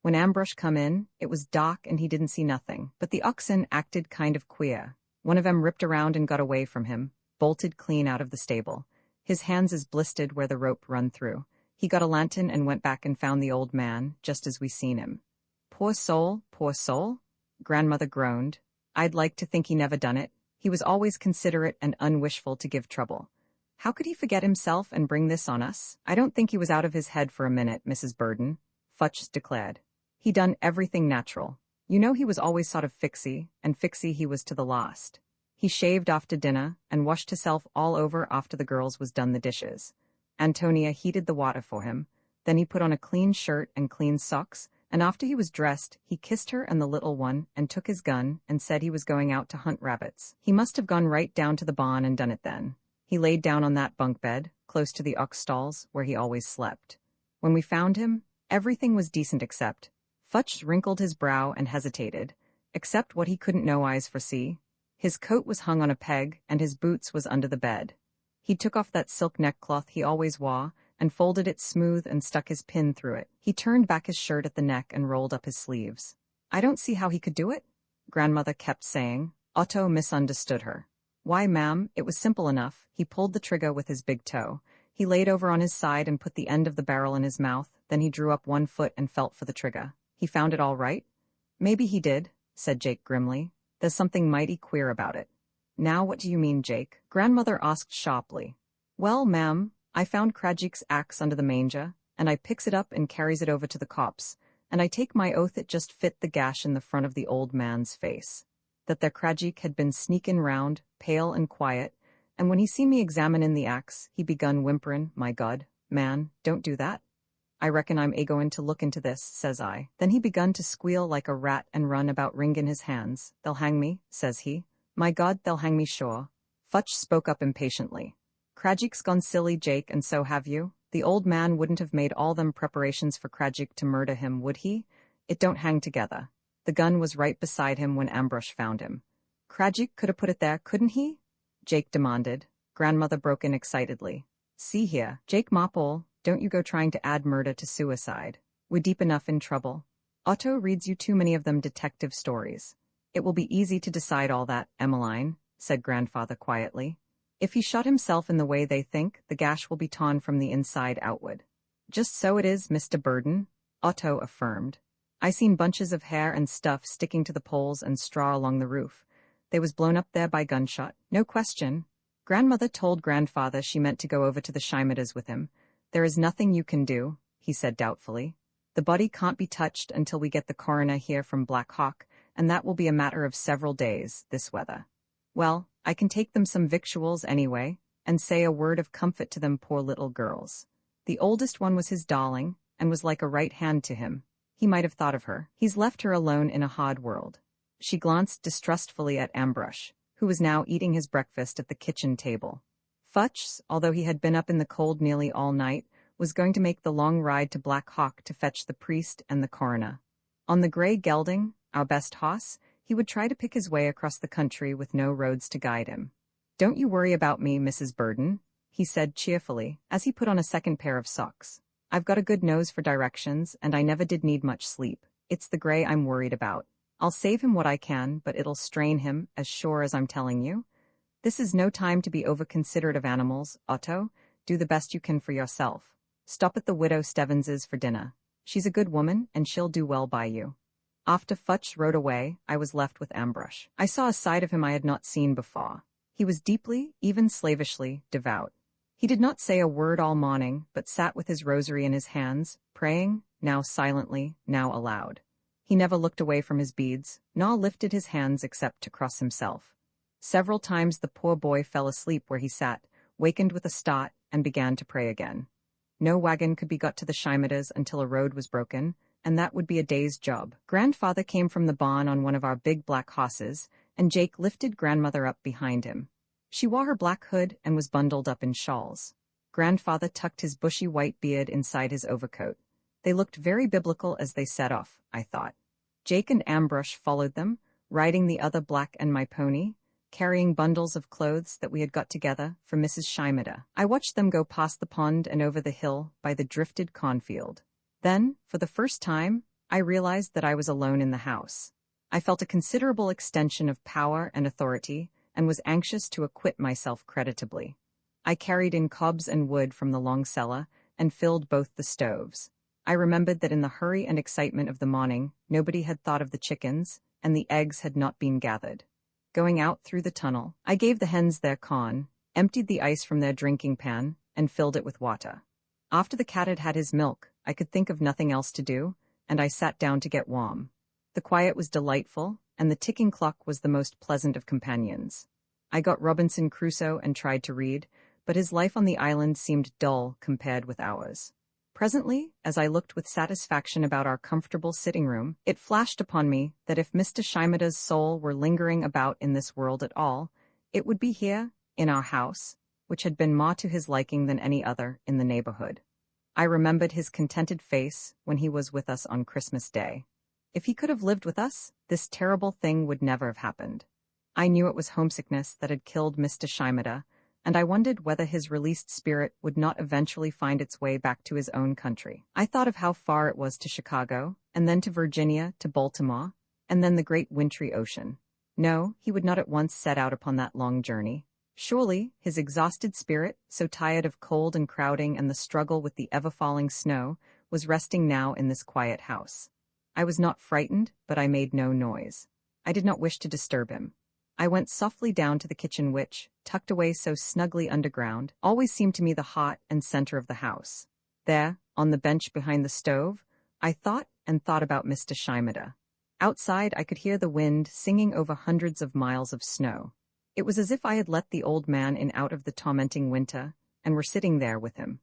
When Ambrosch come in, it was dark and he didn't see nothing, but the oxen acted kind of queer. One of 'em ripped around and got away from him, bolted clean out of the stable. His hands is blistered where the rope run through. He got a lantern and went back and found the old man, just as we seen him." Poor soul, grandmother groaned. "I'd like to think he never done it. He was always considerate and unwishful to give trouble. How could he forget himself and bring this on us?" "I don't think he was out of his head for a minute, Mrs. Burden," Futch declared. "He done everything natural. You know he was always sort of fixie, and fixie he was to the last. He shaved after dinner, and washed himself all over after the girls was done the dishes. Ántonia heated the water for him. Then he put on a clean shirt and clean socks, and after he was dressed, he kissed her and the little one, and took his gun, and said he was going out to hunt rabbits. He must have gone right down to the barn and done it then. He laid down on that bunk bed, close to the ox stalls, where he always slept. When we found him, everything was decent except—" Futch wrinkled his brow and hesitated. "Except what he couldn't no eyes foresee. His coat was hung on a peg, and his boots was under the bed. He took off that silk neckcloth he always wore, and folded it smooth and stuck his pin through it. He turned back his shirt at the neck and rolled up his sleeves. I don't see how he could do it, grandmother kept saying. Otto misunderstood her. Why, ma'am, it was simple enough. He pulled the trigger with his big toe. He laid over on his side and put the end of the barrel in his mouth, then he drew up one foot and felt for the trigger. He found it all right? Maybe he did, said Jake grimly. There's something mighty queer about it. Now what do you mean, Jake? Grandmother asked sharply. Well, ma'am, I found Krajik's axe under the manger, and I picks it up and carries it over to the cops, and I take my oath it just fit the gash in the front of the old man's face. That their Krajik had been sneakin' round, pale and quiet, and when he seen me examinin' the axe, he begun whimperin', my God, man, don't do that. I reckon I'm a-goin' to look into this, says I. Then he begun to squeal like a rat and run about wringin' his hands. They'll hang me, says he. My God, they'll hang me sure. Futch spoke up impatiently. Krajik's gone silly, Jake, and so have you. The old man wouldn't have made all them preparations for Krajik to murder him, would he? It don't hang together. The gun was right beside him when Ambrosch found him. Krajik could have put it there, couldn't he? Jake demanded. Grandmother broke in excitedly. See here, Jake Mopple, don't you go trying to add murder to suicide. We're deep enough in trouble. Otto reads you too many of them detective stories. It will be easy to decide all that, Emmeline, said grandfather quietly. If he shot himself in the way they think, the gash will be torn from the inside outward. Just so it is, Mr. Burden, Otto affirmed. I seen bunches of hair and stuff sticking to the poles and straw along the roof. They was blown up there by gunshot, no question. Grandmother told grandfather she meant to go over to the Scheimedas with him. There is nothing you can do, he said doubtfully. The body can't be touched until we get the coroner here from Black Hawk, and that will be a matter of several days, this weather. Well, I can take them some victuals anyway, and say a word of comfort to them poor little girls. The oldest one was his darling, and was like a right hand to him. He might have thought of her. He's left her alone in a hard world. She glanced distrustfully at Ambrosch, who was now eating his breakfast at the kitchen table. Futch, although he had been up in the cold nearly all night, was going to make the long ride to Black Hawk to fetch the priest and the coroner. On the grey gelding, our best hoss, he would try to pick his way across the country with no roads to guide him. Don't you worry about me, Mrs. Burden, he said cheerfully, as he put on a second pair of socks. I've got a good nose for directions, and I never did need much sleep. It's the grey I'm worried about. I'll save him what I can, but it'll strain him, as sure as I'm telling you. This is no time to be over-considerate of animals, Otto. Do the best you can for yourself. Stop at the widow Stevens's for dinner. She's a good woman, and she'll do well by you. After Futch rode away, I was left with Ambrosch. I saw a side of him I had not seen before. He was deeply, even slavishly, devout. He did not say a word all morning, but sat with his rosary in his hands, praying, now silently, now aloud. He never looked away from his beads, nor lifted his hands except to cross himself. Several times the poor boy fell asleep where he sat, wakened with a start, and began to pray again. No wagon could be got to the Scheimedas until a road was broken, and that would be a day's job. Grandfather came from the barn on one of our big black hosses, and Jake lifted grandmother up behind him. She wore her black hood and was bundled up in shawls. Grandfather tucked his bushy white beard inside his overcoat. They looked very biblical as they set off, I thought. Jake and Ambrosch followed them, riding the other black and my pony, carrying bundles of clothes that we had got together for Mrs. Scheimeda. I watched them go past the pond and over the hill by the drifted cornfield. Then, for the first time, I realized that I was alone in the house. I felt a considerable extension of power and authority, and was anxious to acquit myself creditably. I carried in cobs and wood from the long cellar, and filled both the stoves. I remembered that in the hurry and excitement of the morning, nobody had thought of the chickens, and the eggs had not been gathered. Going out through the tunnel, I gave the hens their corn, emptied the ice from their drinking pan, and filled it with water. After the cat had had his milk, I could think of nothing else to do, and I sat down to get warm. The quiet was delightful, and the ticking clock was the most pleasant of companions. I got Robinson Crusoe and tried to read, but his life on the island seemed dull compared with ours. Presently, as I looked with satisfaction about our comfortable sitting room, it flashed upon me that if Mr. Scheimeda's soul were lingering about in this world at all, it would be here, in our house, which had been more to his liking than any other in the neighborhood. I remembered his contented face when he was with us on Christmas Day. If he could have lived with us, this terrible thing would never have happened. I knew it was homesickness that had killed Mr. Scheimeda, and I wondered whether his released spirit would not eventually find its way back to his own country. I thought of how far it was to Chicago, and then to Virginia, to Baltimore, and then the great wintry ocean. No, he would not at once set out upon that long journey. Surely, his exhausted spirit, so tired of cold and crowding and the struggle with the ever-falling snow, was resting now in this quiet house. I was not frightened, but I made no noise. I did not wish to disturb him. I went softly down to the kitchen which, tucked away so snugly underground, always seemed to me the heart and center of the house. There, on the bench behind the stove, I thought and thought about Mr. Shimada. Outside I could hear the wind singing over hundreds of miles of snow. It was as if I had let the old man in out of the tormenting winter, and were sitting there with him.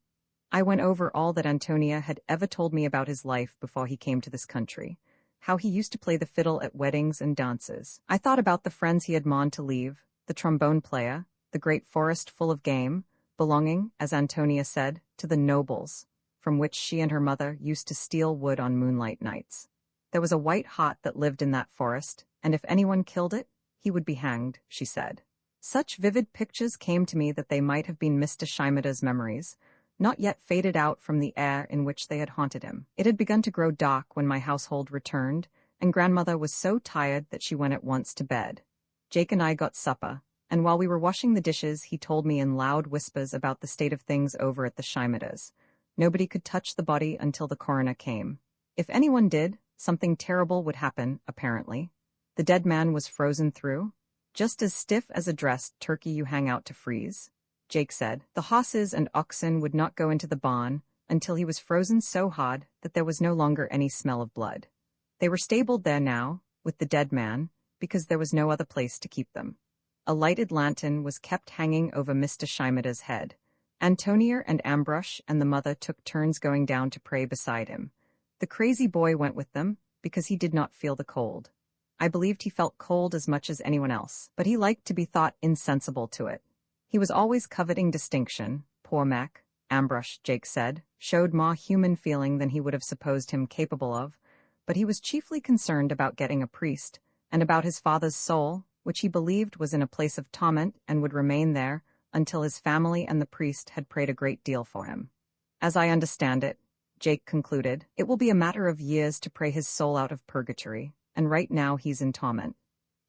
I went over all that Ántonia had ever told me about his life before he came to this country, how he used to play the fiddle at weddings and dances. I thought about the friends he had mourned to leave, the trombone player, the great forest full of game, belonging, as Ántonia said, to the nobles, from which she and her mother used to steal wood on moonlight nights. There was a white hart that lived in that forest, and if anyone killed it, he would be hanged, she said. Such vivid pictures came to me that they might have been Mr. Shimada's memories, not yet faded out from the air in which they had haunted him. It had begun to grow dark when my household returned, and grandmother was so tired that she went at once to bed. Jake and I got supper, and while we were washing the dishes he told me in loud whispers about the state of things over at the Shimadas. Nobody could touch the body until the coroner came. If anyone did, something terrible would happen, apparently. The dead man was frozen through, just as stiff as a dressed turkey you hang out to freeze. Jake said the horses and oxen would not go into the barn until he was frozen so hard that there was no longer any smell of blood. They were stabled there now, with the dead man, because there was no other place to keep them. A lighted lantern was kept hanging over Mr. Shimada's head. Ántonia and Ambrosch and the mother took turns going down to pray beside him. The crazy boy went with them, because he did not feel the cold. I believed he felt cold as much as anyone else, but he liked to be thought insensible to it. He was always coveting distinction. Poor Mac, Ambrosch, Jake said, showed more human feeling than he would have supposed him capable of, but he was chiefly concerned about getting a priest, and about his father's soul, which he believed was in a place of torment and would remain there until his family and the priest had prayed a great deal for him. As I understand it, Jake concluded, it will be a matter of years to pray his soul out of purgatory, and right now he's in torment.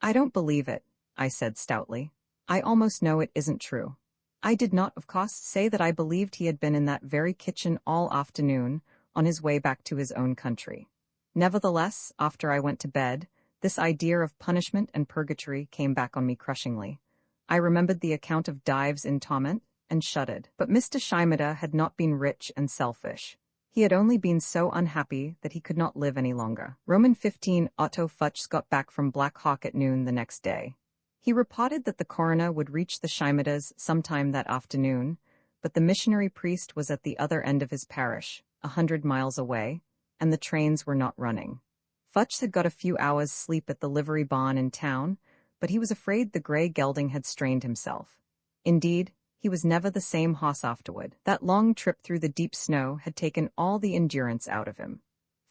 I don't believe it, I said stoutly. I almost know it isn't true. I did not, of course, say that I believed he had been in that very kitchen all afternoon, on his way back to his own country. Nevertheless, after I went to bed, this idea of punishment and purgatory came back on me crushingly. I remembered the account of Dives in torment, and shuddered. But Mr. Shimada had not been rich and selfish. He had only been so unhappy that he could not live any longer. Roman 15 Otto Futsch got back from Black Hawk at noon the next day. He reported that the coroner would reach the Shimadas sometime that afternoon, but the missionary priest was at the other end of his parish, 100 miles away, and the trains were not running. Futsch had got a few hours' sleep at the livery barn in town, but he was afraid the gray gelding had strained himself. Indeed, he was never the same horse afterward. That long trip through the deep snow had taken all the endurance out of him.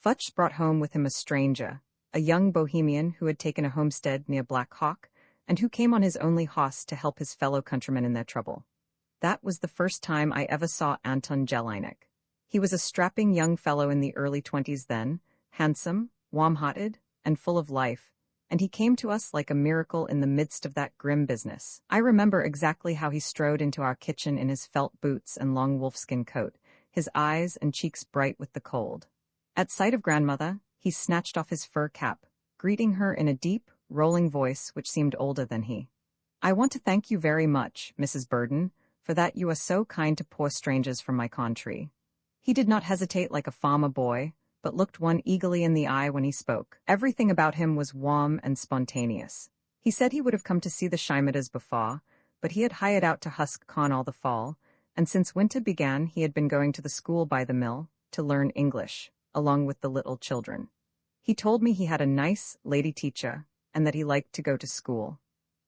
Futsch brought home with him a stranger, a young bohemian who had taken a homestead near Black Hawk, and who came on his only horse to help his fellow countrymen in their trouble. That was the first time I ever saw Anton Jelinek. He was a strapping young fellow in the early 20s then, handsome, warm-hearted, and full of life, and he came to us like a miracle in the midst of that grim business. I remember exactly how he strode into our kitchen in his felt boots and long wolfskin coat, his eyes and cheeks bright with the cold. At sight of grandmother, he snatched off his fur cap, greeting her in a deep, rolling voice which seemed older than he. I want to thank you very much, Mrs. Burden, for that you are so kind to poor strangers from my country. He did not hesitate like a farmer boy, but looked one eagerly in the eye when he spoke. Everything about him was warm and spontaneous. He said he would have come to see the Shimadas before, but he had hired out to husk corn all the fall, and since winter began he had been going to the school by the mill to learn English, along with the little children. He told me he had a nice lady teacher, and that he liked to go to school.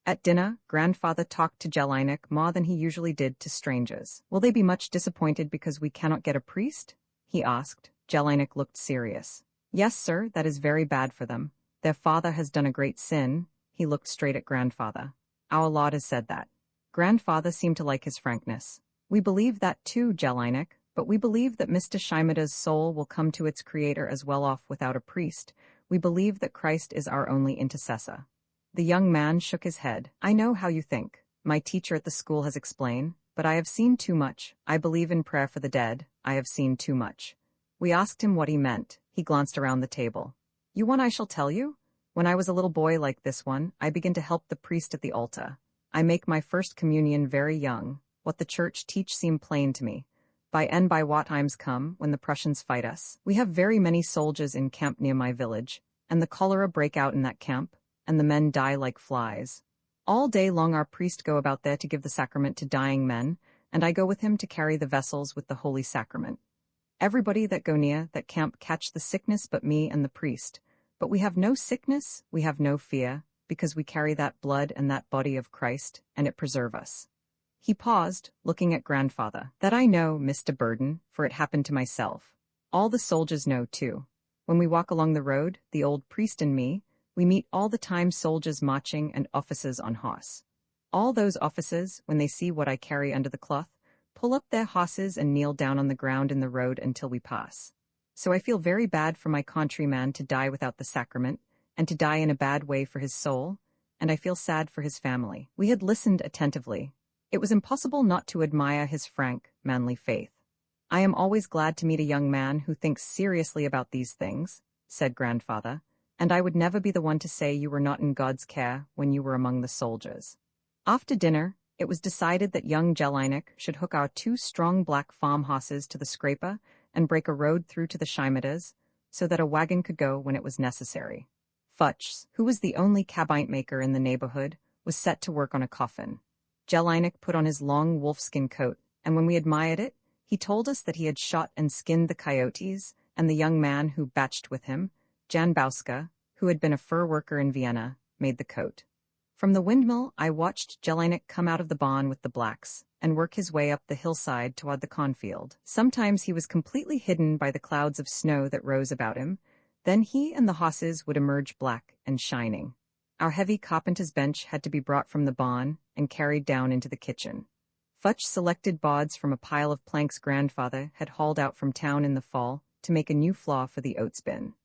At dinner, grandfather talked to Jelinek more than he usually did to strangers. Will they be much disappointed because we cannot get a priest? He asked. Jelinek looked serious. Yes, sir, that is very bad for them. Their father has done a great sin. He looked straight at grandfather. Our Lord has said that. Grandfather seemed to like his frankness. We believe that too, Jelinek, but we believe that Mr. Shimada's soul will come to its creator as well off without a priest. We believe that Christ is our only intercessor. The young man shook his head. I know how you think. My teacher at the school has explained, but I have seen too much. I believe in prayer for the dead. I have seen too much. We asked him what he meant. He glanced around the table. You want I shall tell you? When I was a little boy like this one, I began to help the priest at the altar. I make my first communion very young. What the church teach seem plain to me. By what times come, when the Prussians fight us, we have very many soldiers in camp near my village, and the cholera break out in that camp, and the men die like flies. All day long our priest go about there to give the sacrament to dying men, and I go with him to carry the vessels with the holy sacrament. Everybody that go near that camp catch the sickness but me and the priest. But we have no sickness, we have no fear, because we carry that blood and that body of Christ, and it preserve us. He paused, looking at Grandfather. That I know, Mr. Burden, for it happened to myself. All the soldiers know, too. When we walk along the road, the old priest and me, we meet all the time soldiers marching and officers on horse. All those officers, when they see what I carry under the cloth, pull up their horses and kneel down on the ground in the road until we pass. So I feel very bad for my countryman to die without the sacrament, and to die in a bad way for his soul, and I feel sad for his family. We had listened attentively. It was impossible not to admire his frank, manly faith. I am always glad to meet a young man who thinks seriously about these things, said Grandfather, and I would never be the one to say you were not in God's care when you were among the soldiers. After dinner, it was decided that young Jelinek should hook our 2 strong black farm horses to the scraper and break a road through to the Shimadas, so that a wagon could go when it was necessary. Futch, who was the only cabinet maker in the neighborhood, was set to work on a coffin. Jelinek put on his long wolfskin coat, and when we admired it, he told us that he had shot and skinned the coyotes, and the young man who batched with him, Jan Bauska, who had been a fur worker in Vienna, made the coat. From the windmill, I watched Jelinek come out of the barn with the blacks and work his way up the hillside toward the cornfield. Sometimes he was completely hidden by the clouds of snow that rose about him. Then he and the horses would emerge black and shining. Our heavy carpenter's bench had to be brought from the barn and carried down into the kitchen. Futch selected boards from a pile of planks Grandfather had hauled out from town in the fall to make a new floor for the oats bin.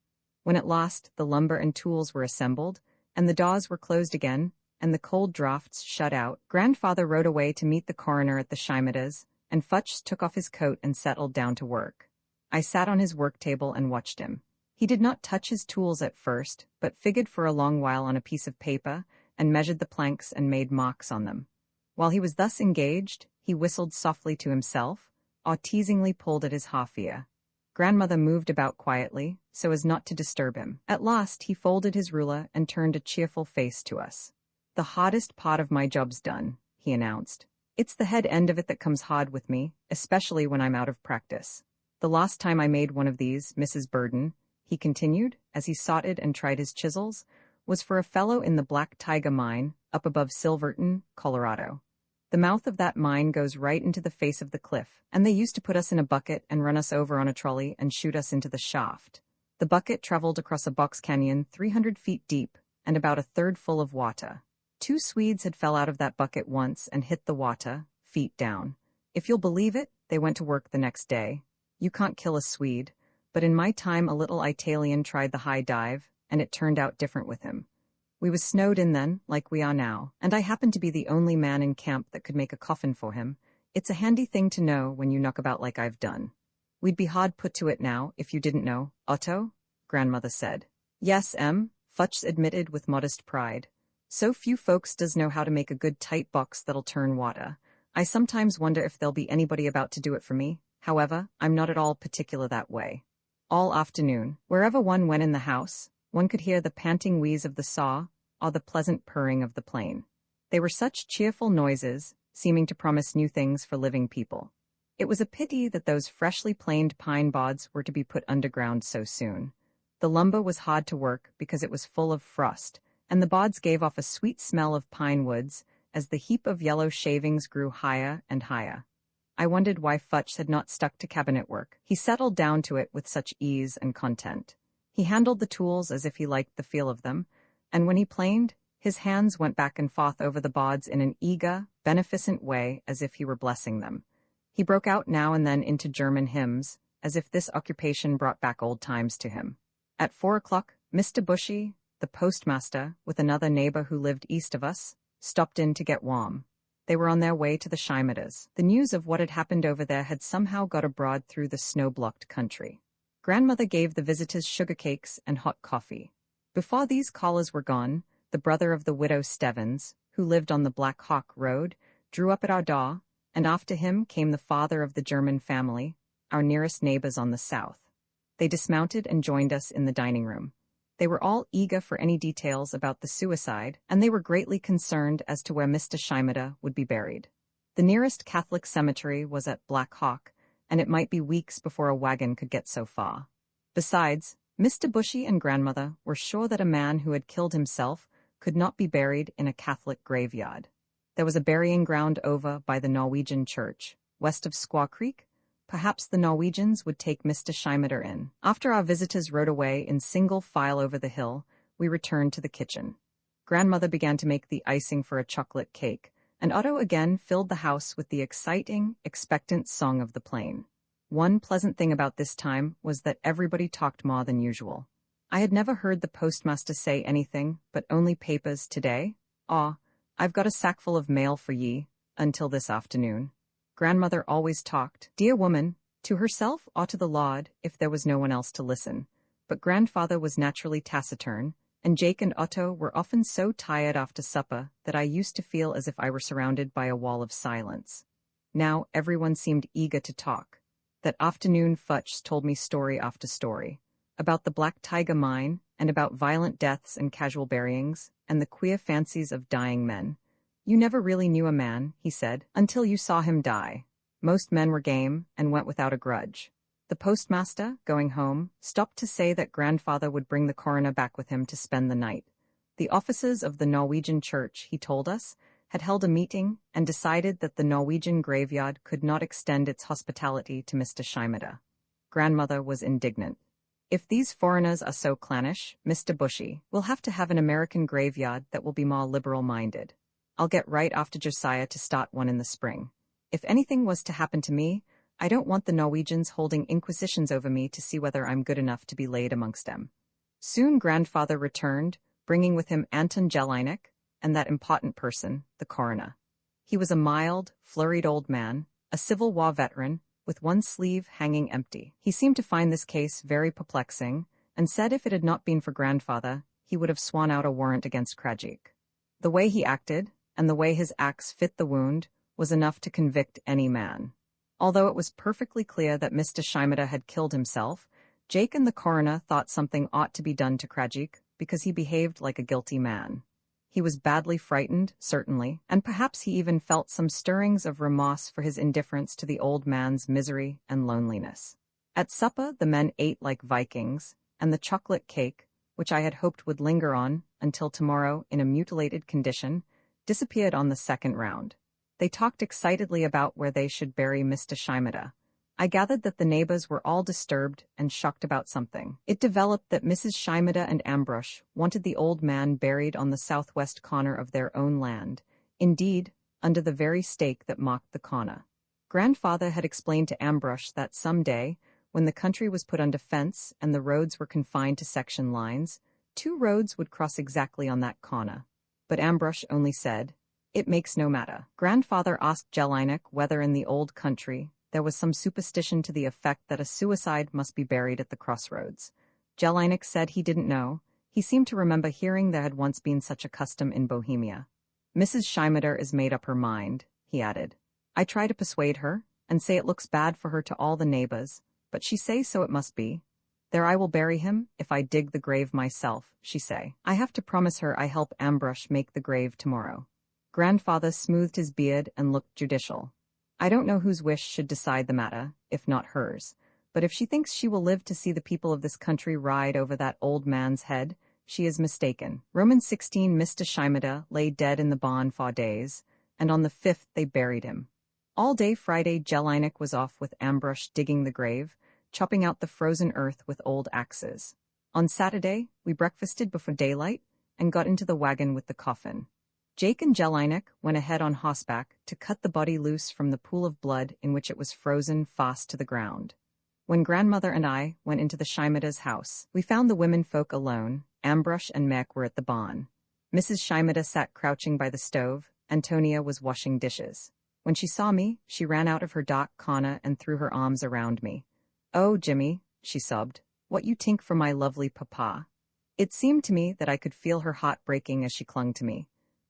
When at last the lumber and tools were assembled, and the doors were closed again, and the cold draughts shut out, Grandfather rode away to meet the coroner at the Shimadas, and Futch took off his coat and settled down to work. I sat on his work table and watched him. He did not touch his tools at first, but figured for a long while on a piece of paper, and measured the planks and made marks on them. While he was thus engaged, he whistled softly to himself, or teasingly pulled at his half-ear. Grandmother moved about quietly, so as not to disturb him. At last he folded his ruler and turned a cheerful face to us. The hardest part of my job's done, he announced. It's the head end of it that comes hard with me, especially when I'm out of practice. The last time I made one of these, Mrs. Burden, he continued, as he sorted and tried his chisels, was for a fellow in the Black Tiger mine, up above Silverton, Colorado. The mouth of that mine goes right into the face of the cliff, and they used to put us in a bucket and run us over on a trolley and shoot us into the shaft. The bucket traveled across a box canyon 300 feet deep and about a third full of water. 2 Swedes had fell out of that bucket once and hit the water, feet down. If you'll believe it, they went to work the next day. You can't kill a Swede, but in my time a little Italian tried the high dive, and it turned out different with him. We was snowed in then, like we are now, and I happened to be the only man in camp that could make a coffin for him. It's a handy thing to know when you knock about like I've done. We'd be hard put to it now, if you didn't know, Otto? Grandmother said. Yes, Futch admitted with modest pride. So few folks does know how to make a good tight box that'll turn water. I sometimes wonder if there'll be anybody about to do it for me. However, I'm not at all particular that way. All afternoon, wherever one went in the house, one could hear the panting wheeze of the saw or the pleasant purring of the plane. They were such cheerful noises, seeming to promise new things for living people. It was a pity that those freshly planed pine boards were to be put underground so soon. The lumber was hard to work because it was full of frost, and the boards gave off a sweet smell of pine woods as the heap of yellow shavings grew higher and higher. I wondered why Futch had not stuck to cabinet work. He settled down to it with such ease and content. He handled the tools as if he liked the feel of them, and when he planed, His hands went back and forth over the boards in an eager, beneficent way as if he were blessing them. He broke out now and then into German hymns, as if this occupation brought back old times to him. At 4 o'clock, Mr. Bushy, the postmaster, with another neighbor who lived east of us, stopped in to get warm. They were on their way to the Scheimedas. The news of what had happened over there had somehow got abroad through the snow-blocked country. Grandmother gave the visitors sugar cakes and hot coffee. Before these callers were gone, the brother of the widow Stevens, who lived on the Black Hawk Road, drew up at our door, and after him came the father of the German family, our nearest neighbors on the south. They dismounted and joined us in the dining room. They were all eager for any details about the suicide, and they were greatly concerned as to where Mr. Scheimeda would be buried. The nearest Catholic cemetery was at Black Hawk, and it might be weeks before a wagon could get so far. Besides, Mr. Bushy and Grandmother were sure that a man who had killed himself could not be buried in a Catholic graveyard. There was a burying ground over by the Norwegian church, west of Squaw Creek. Perhaps the Norwegians would take Mr. Scheimeda in. After our visitors rode away in single file over the hill, we returned to the kitchen. Grandmother began to make the icing for a chocolate cake, and Otto again filled the house with the exciting, expectant song of the plain. One pleasant thing about this time was that everybody talked more than usual. I had never heard the postmaster say anything but only papers today. "Aw, I've got a sackful of mail for ye," until this afternoon. Grandmother always talked, dear woman, to herself or to the Lord if there was no one else to listen. But grandfather was naturally taciturn, and Jake and Otto were often so tired after supper that I used to feel as if I were surrounded by a wall of silence. Now everyone seemed eager to talk. That afternoon Futch told me story after story, about the Black Tiger mine, and about violent deaths and casual buryings, and the queer fancies of dying men. You never really knew a man, he said, until you saw him die. Most men were game, and went without a grudge. The postmaster, going home, stopped to say that grandfather would bring the coroner back with him to spend the night. The officers of the Norwegian church, he told us, had held a meeting and decided that the Norwegian graveyard could not extend its hospitality to Mr. Scheimeda. Grandmother was indignant. If these foreigners are so clannish, Mr. Bushy, we'll have to have an American graveyard that will be more liberal-minded. I'll get right after Josiah to start one in the spring. If anything was to happen to me, I don't want the Norwegians holding inquisitions over me to see whether I'm good enough to be laid amongst them. Soon grandfather returned, bringing with him Anton Jelinek, and that important person, the coroner. He was a mild, flurried old man, a Civil War veteran, with one sleeve hanging empty. He seemed to find this case very perplexing, and said if it had not been for grandfather, he would have sworn out a warrant against Krajik. The way he acted, and the way his axe fit the wound, was enough to convict any man. Although it was perfectly clear that Mr. Scheimeda had killed himself, Jake and the coroner thought something ought to be done to Krajik because he behaved like a guilty man. He was badly frightened, certainly, and perhaps he even felt some stirrings of remorse for his indifference to the old man's misery and loneliness. At supper the men ate like Vikings, and the chocolate cake, which I had hoped would linger on until tomorrow in a mutilated condition, disappeared on the second round. They talked excitedly about where they should bury Mr. Scheimeda. I gathered that the neighbors were all disturbed and shocked about something. It developed that Mrs. Scheimeda and Ambrosch wanted the old man buried on the southwest corner of their own land, indeed, under the very stake that marked the corner. Grandfather had explained to Ambrosch that some day, when the country was put under fence and the roads were confined to section lines, 2 roads would cross exactly on that corner. But Ambrosch only said, "It makes no matter." Grandfather asked Jelinek whether in the old country there was some superstition to the effect that a suicide must be buried at the crossroads. Jelinek said he didn't know. He seemed to remember hearing there had once been such a custom in Bohemia. "Mrs. Scheimeda is made up her mind," he added. "I try to persuade her, and say it looks bad for her to all the neighbors, but she say so it must be. There I will bury him, if I dig the grave myself," she say. I have to promise her I help Ambrosch make the grave tomorrow. Grandfather smoothed his beard and looked judicial. I don't know whose wish should decide the matter, if not hers, but if she thinks she will live to see the people of this country ride over that old man's head, she is mistaken. Roman 16 Mr. Scheimeda lay dead in the barn 4 days, and on the 5th they buried him. All day Friday Jelinek was off with Ambrosch digging the grave, chopping out the frozen earth with old axes. On Saturday, we breakfasted before daylight, and got into the wagon with the coffin. Jake and Jelinek went ahead on horseback to cut the body loose from the pool of blood in which it was frozen fast to the ground. When grandmother and I went into the Shimeda's house, we found the women folk alone. Ambrush and Mek were at the barn. Mrs. Shimeda sat crouching by the stove. Ántonia was washing dishes. When she saw me, she ran out of her dark corner and threw her arms around me. "Oh, Jimmy," she sobbed, "what you tink for my lovely papa?" It seemed to me that I could feel her heart breaking as she clung to me.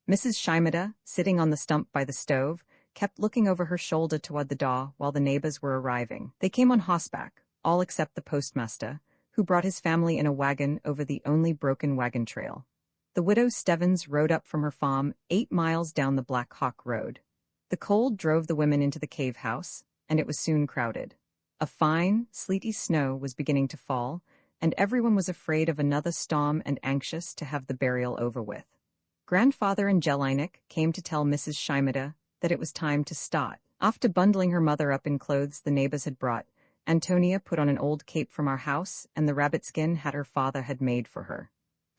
Mrs. Shimeda, sitting on the stump by the stove, kept looking over her shoulder toward the door while the neighbors were arriving. They came on horseback, all except the postmaster, who brought his family in a wagon over the only broken wagon trail. The widow Stevens rode up from her farm 8 miles down the Black Hawk Road. The cold drove the women into the cave house, and it was soon crowded. A fine, sleety snow was beginning to fall, and everyone was afraid of another storm and anxious to have the burial over with. Grandfather and Jelinek came to tell Mrs. Shimeda that it was time to start. After bundling her mother up in clothes the neighbors had brought, Ántonia put on an old cape from our house and the rabbit skin her father had made for her.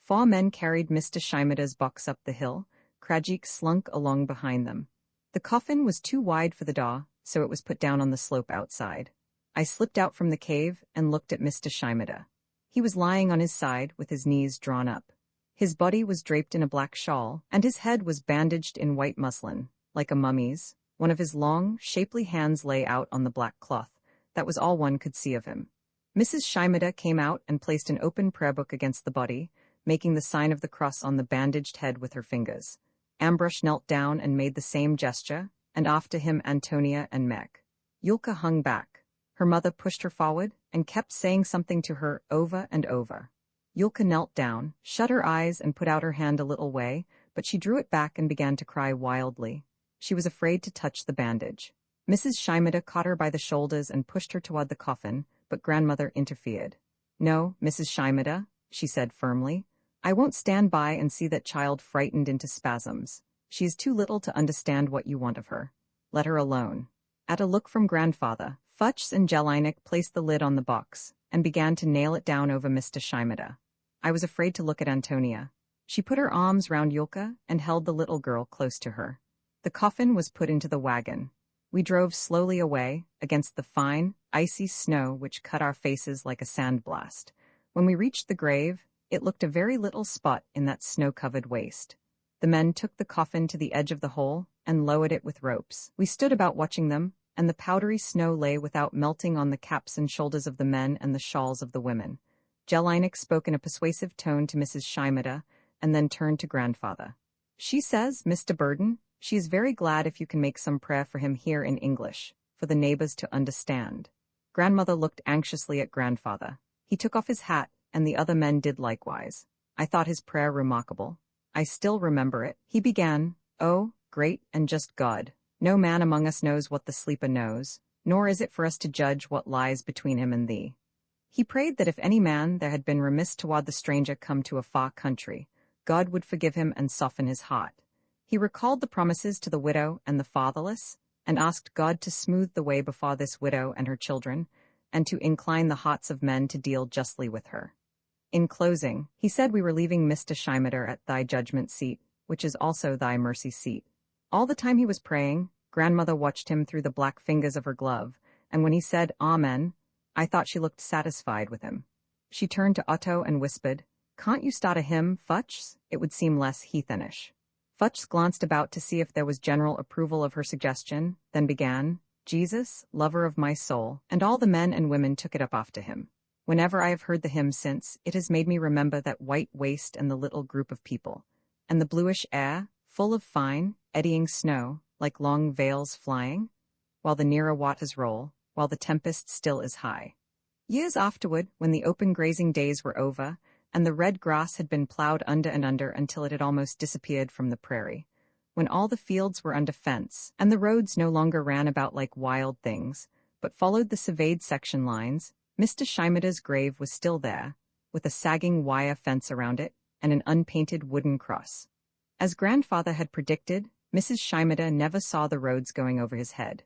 4 men carried Mr. Shimeda's box up the hill. Krajik slunk along behind them. The coffin was too wide for the door, so it was put down on the slope outside. I slipped out from the cave and looked at Mr. Shimeda. He was lying on his side with his knees drawn up. His body was draped in a black shawl, and his head was bandaged in white muslin, like a mummy's. One of his long, shapely hands lay out on the black cloth. That was all one could see of him. Mrs. Shimeda came out and placed an open prayer book against the body, making the sign of the cross on the bandaged head with her fingers. Ambrush knelt down and made the same gesture, and after him Ántonia and Mek. Yulka hung back. Her mother pushed her forward and kept saying something to her over and over. Yulka knelt down, shut her eyes and put out her hand a little way, but she drew it back and began to cry wildly. She was afraid to touch the bandage. Mrs. Shimeda caught her by the shoulders and pushed her toward the coffin, but grandmother interfered. "No, Mrs. Shimeda," she said firmly. "I won't stand by and see that child frightened into spasms. She is too little to understand what you want of her. Let her alone." At a look from grandfather, Futch and Jelinek placed the lid on the box and began to nail it down over Mr. Shimeda. I was afraid to look at Ántonia. She put her arms round Yulka and held the little girl close to her. The coffin was put into the wagon. We drove slowly away, against the fine, icy snow which cut our faces like a sandblast. When we reached the grave, it looked a very little spot in that snow-covered waste. The men took the coffin to the edge of the hole and lowered it with ropes. We stood about watching them, and the powdery snow lay without melting on the caps and shoulders of the men and the shawls of the women. Jelinek spoke in a persuasive tone to Mrs. Shimeda, and then turned to grandfather. "She says, Mr. Burden, she is very glad if you can make some prayer for him here in English, for the neighbors to understand." Grandmother looked anxiously at grandfather. He took off his hat, and the other men did likewise. I thought his prayer remarkable. I still remember it. He began, "Oh, great and just God, no man among us knows what the sleeper knows, nor is it for us to judge what lies between him and thee." He prayed that if any man there had been remiss toward the stranger come to a far country, God would forgive him and soften his heart. He recalled the promises to the widow and the fatherless, and asked God to smooth the way before this widow and her children, and to incline the hearts of men to deal justly with her. In closing, he said we were leaving Mr. Shimeda at thy judgment seat, which is also thy mercy seat. All the time he was praying, grandmother watched him through the black fingers of her glove, and when he said Amen, I thought she looked satisfied with him. She turned to Otto and whispered, "Can't you start a hymn, Futch? It would seem less heathenish." Futch glanced about to see if there was general approval of her suggestion, then began, "Jesus, lover of my soul," and all the men and women took it up after him. Whenever I have heard the hymn since, it has made me remember that white waste and the little group of people, and the bluish air, full of fine, eddying snow, like long veils flying, while the nearer waters roll, while the tempest still is high. Years afterward, when the open grazing days were over, and the red grass had been plowed under and under until it had almost disappeared from the prairie, when all the fields were under fence, and the roads no longer ran about like wild things, but followed the surveyed section lines, Mr. Shimeda's grave was still there, with a sagging wire fence around it, and an unpainted wooden cross. As grandfather had predicted, Mrs. Shimeda never saw the roads going over his head.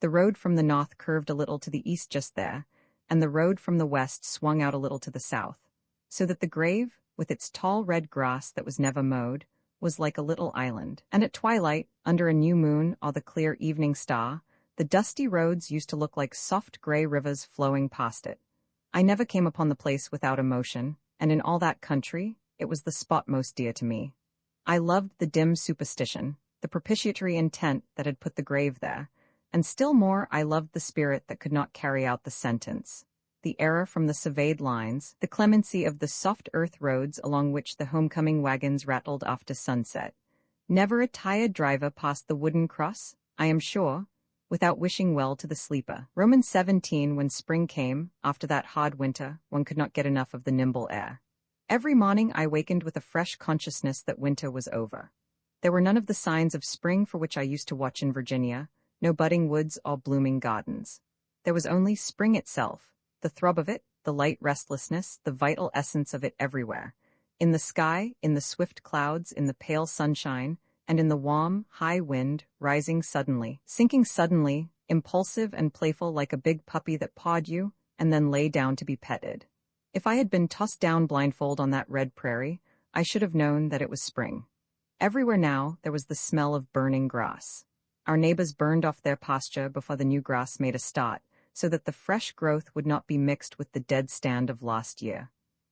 The road from the north curved a little to the east just there, and the road from the west swung out a little to the south, so that the grave, with its tall red grass that was never mowed, was like a little island. And at twilight, under a new moon or the clear evening star, the dusty roads used to look like soft gray rivers flowing past it. I never came upon the place without emotion, and in all that country, it was the spot most dear to me. I loved the dim superstition, the propitiatory intent that had put the grave there, and still more I loved the spirit that could not carry out the sentence. The error from the surveyed lines, the clemency of the soft earth roads along which the homecoming wagons rattled after sunset. Never a tired driver passed the wooden cross, I am sure, without wishing well to the sleeper. Romans 17. When spring came, after that hard winter, one could not get enough of the nimble air. Every morning I wakened with a fresh consciousness that winter was over. There were none of the signs of spring for which I used to watch in Virginia, no budding woods or blooming gardens. There was only spring itself, the throb of it, the light restlessness, the vital essence of it everywhere. In the sky, in the swift clouds, in the pale sunshine, and in the warm, high wind, rising suddenly, sinking suddenly, impulsive and playful like a big puppy that pawed you, and then lay down to be petted. If I had been tossed down blindfold on that red prairie, I should have known that it was spring. Everywhere now there was the smell of burning grass. Our neighbors burned off their pasture before the new grass made a start, so that the fresh growth would not be mixed with the dead stand of last year.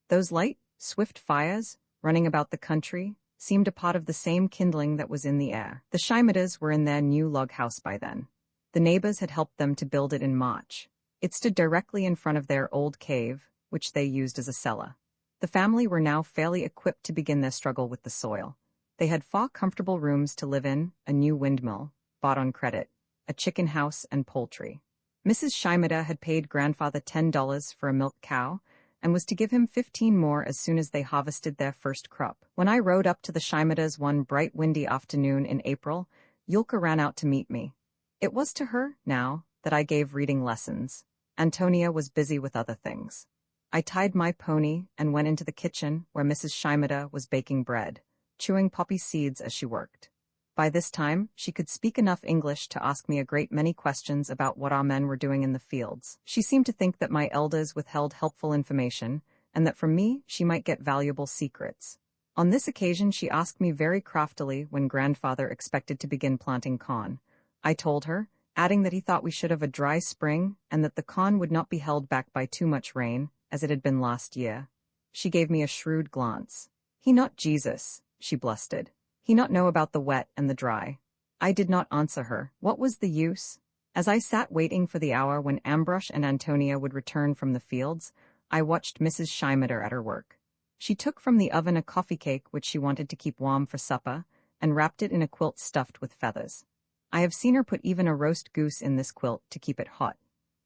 Those light, swift fires, running about the country, seemed a part of the same kindling that was in the air. The Scheimedes were in their new log house by then. The neighbors had helped them to build it in March. It stood directly in front of their old cave, which they used as a cellar. The family were now fairly equipped to begin their struggle with the soil. They had 4 comfortable rooms to live in, a new windmill, bought on credit, a chicken house and poultry. Mrs. Scheimede had paid grandfather $10 for a milk cow, and was to give him 15 more as soon as they harvested their first crop. When I rode up to the Scheimedes one bright windy afternoon in April, Yulka ran out to meet me. It was to her, now, that I gave reading lessons. Ántonia was busy with other things. I tied my pony and went into the kitchen where Mrs. Scheimede was baking bread, chewing poppy seeds as she worked. By this time, she could speak enough English to ask me a great many questions about what our men were doing in the fields. She seemed to think that my elders withheld helpful information, and that from me she might get valuable secrets. On this occasion she asked me very craftily when grandfather expected to begin planting corn. I told her, adding that he thought we should have a dry spring, and that the corn would not be held back by too much rain, as it had been last year. She gave me a shrewd glance. "He not Jesus," she blustered. "He not know about the wet and the dry." I did not answer her. What was the use? As I sat waiting for the hour when Ambrosch and Ántonia would return from the fields, I watched Mrs. Scheimede at her work. She took from the oven a coffee cake which she wanted to keep warm for supper, and wrapped it in a quilt stuffed with feathers. I have seen her put even a roast goose in this quilt to keep it hot.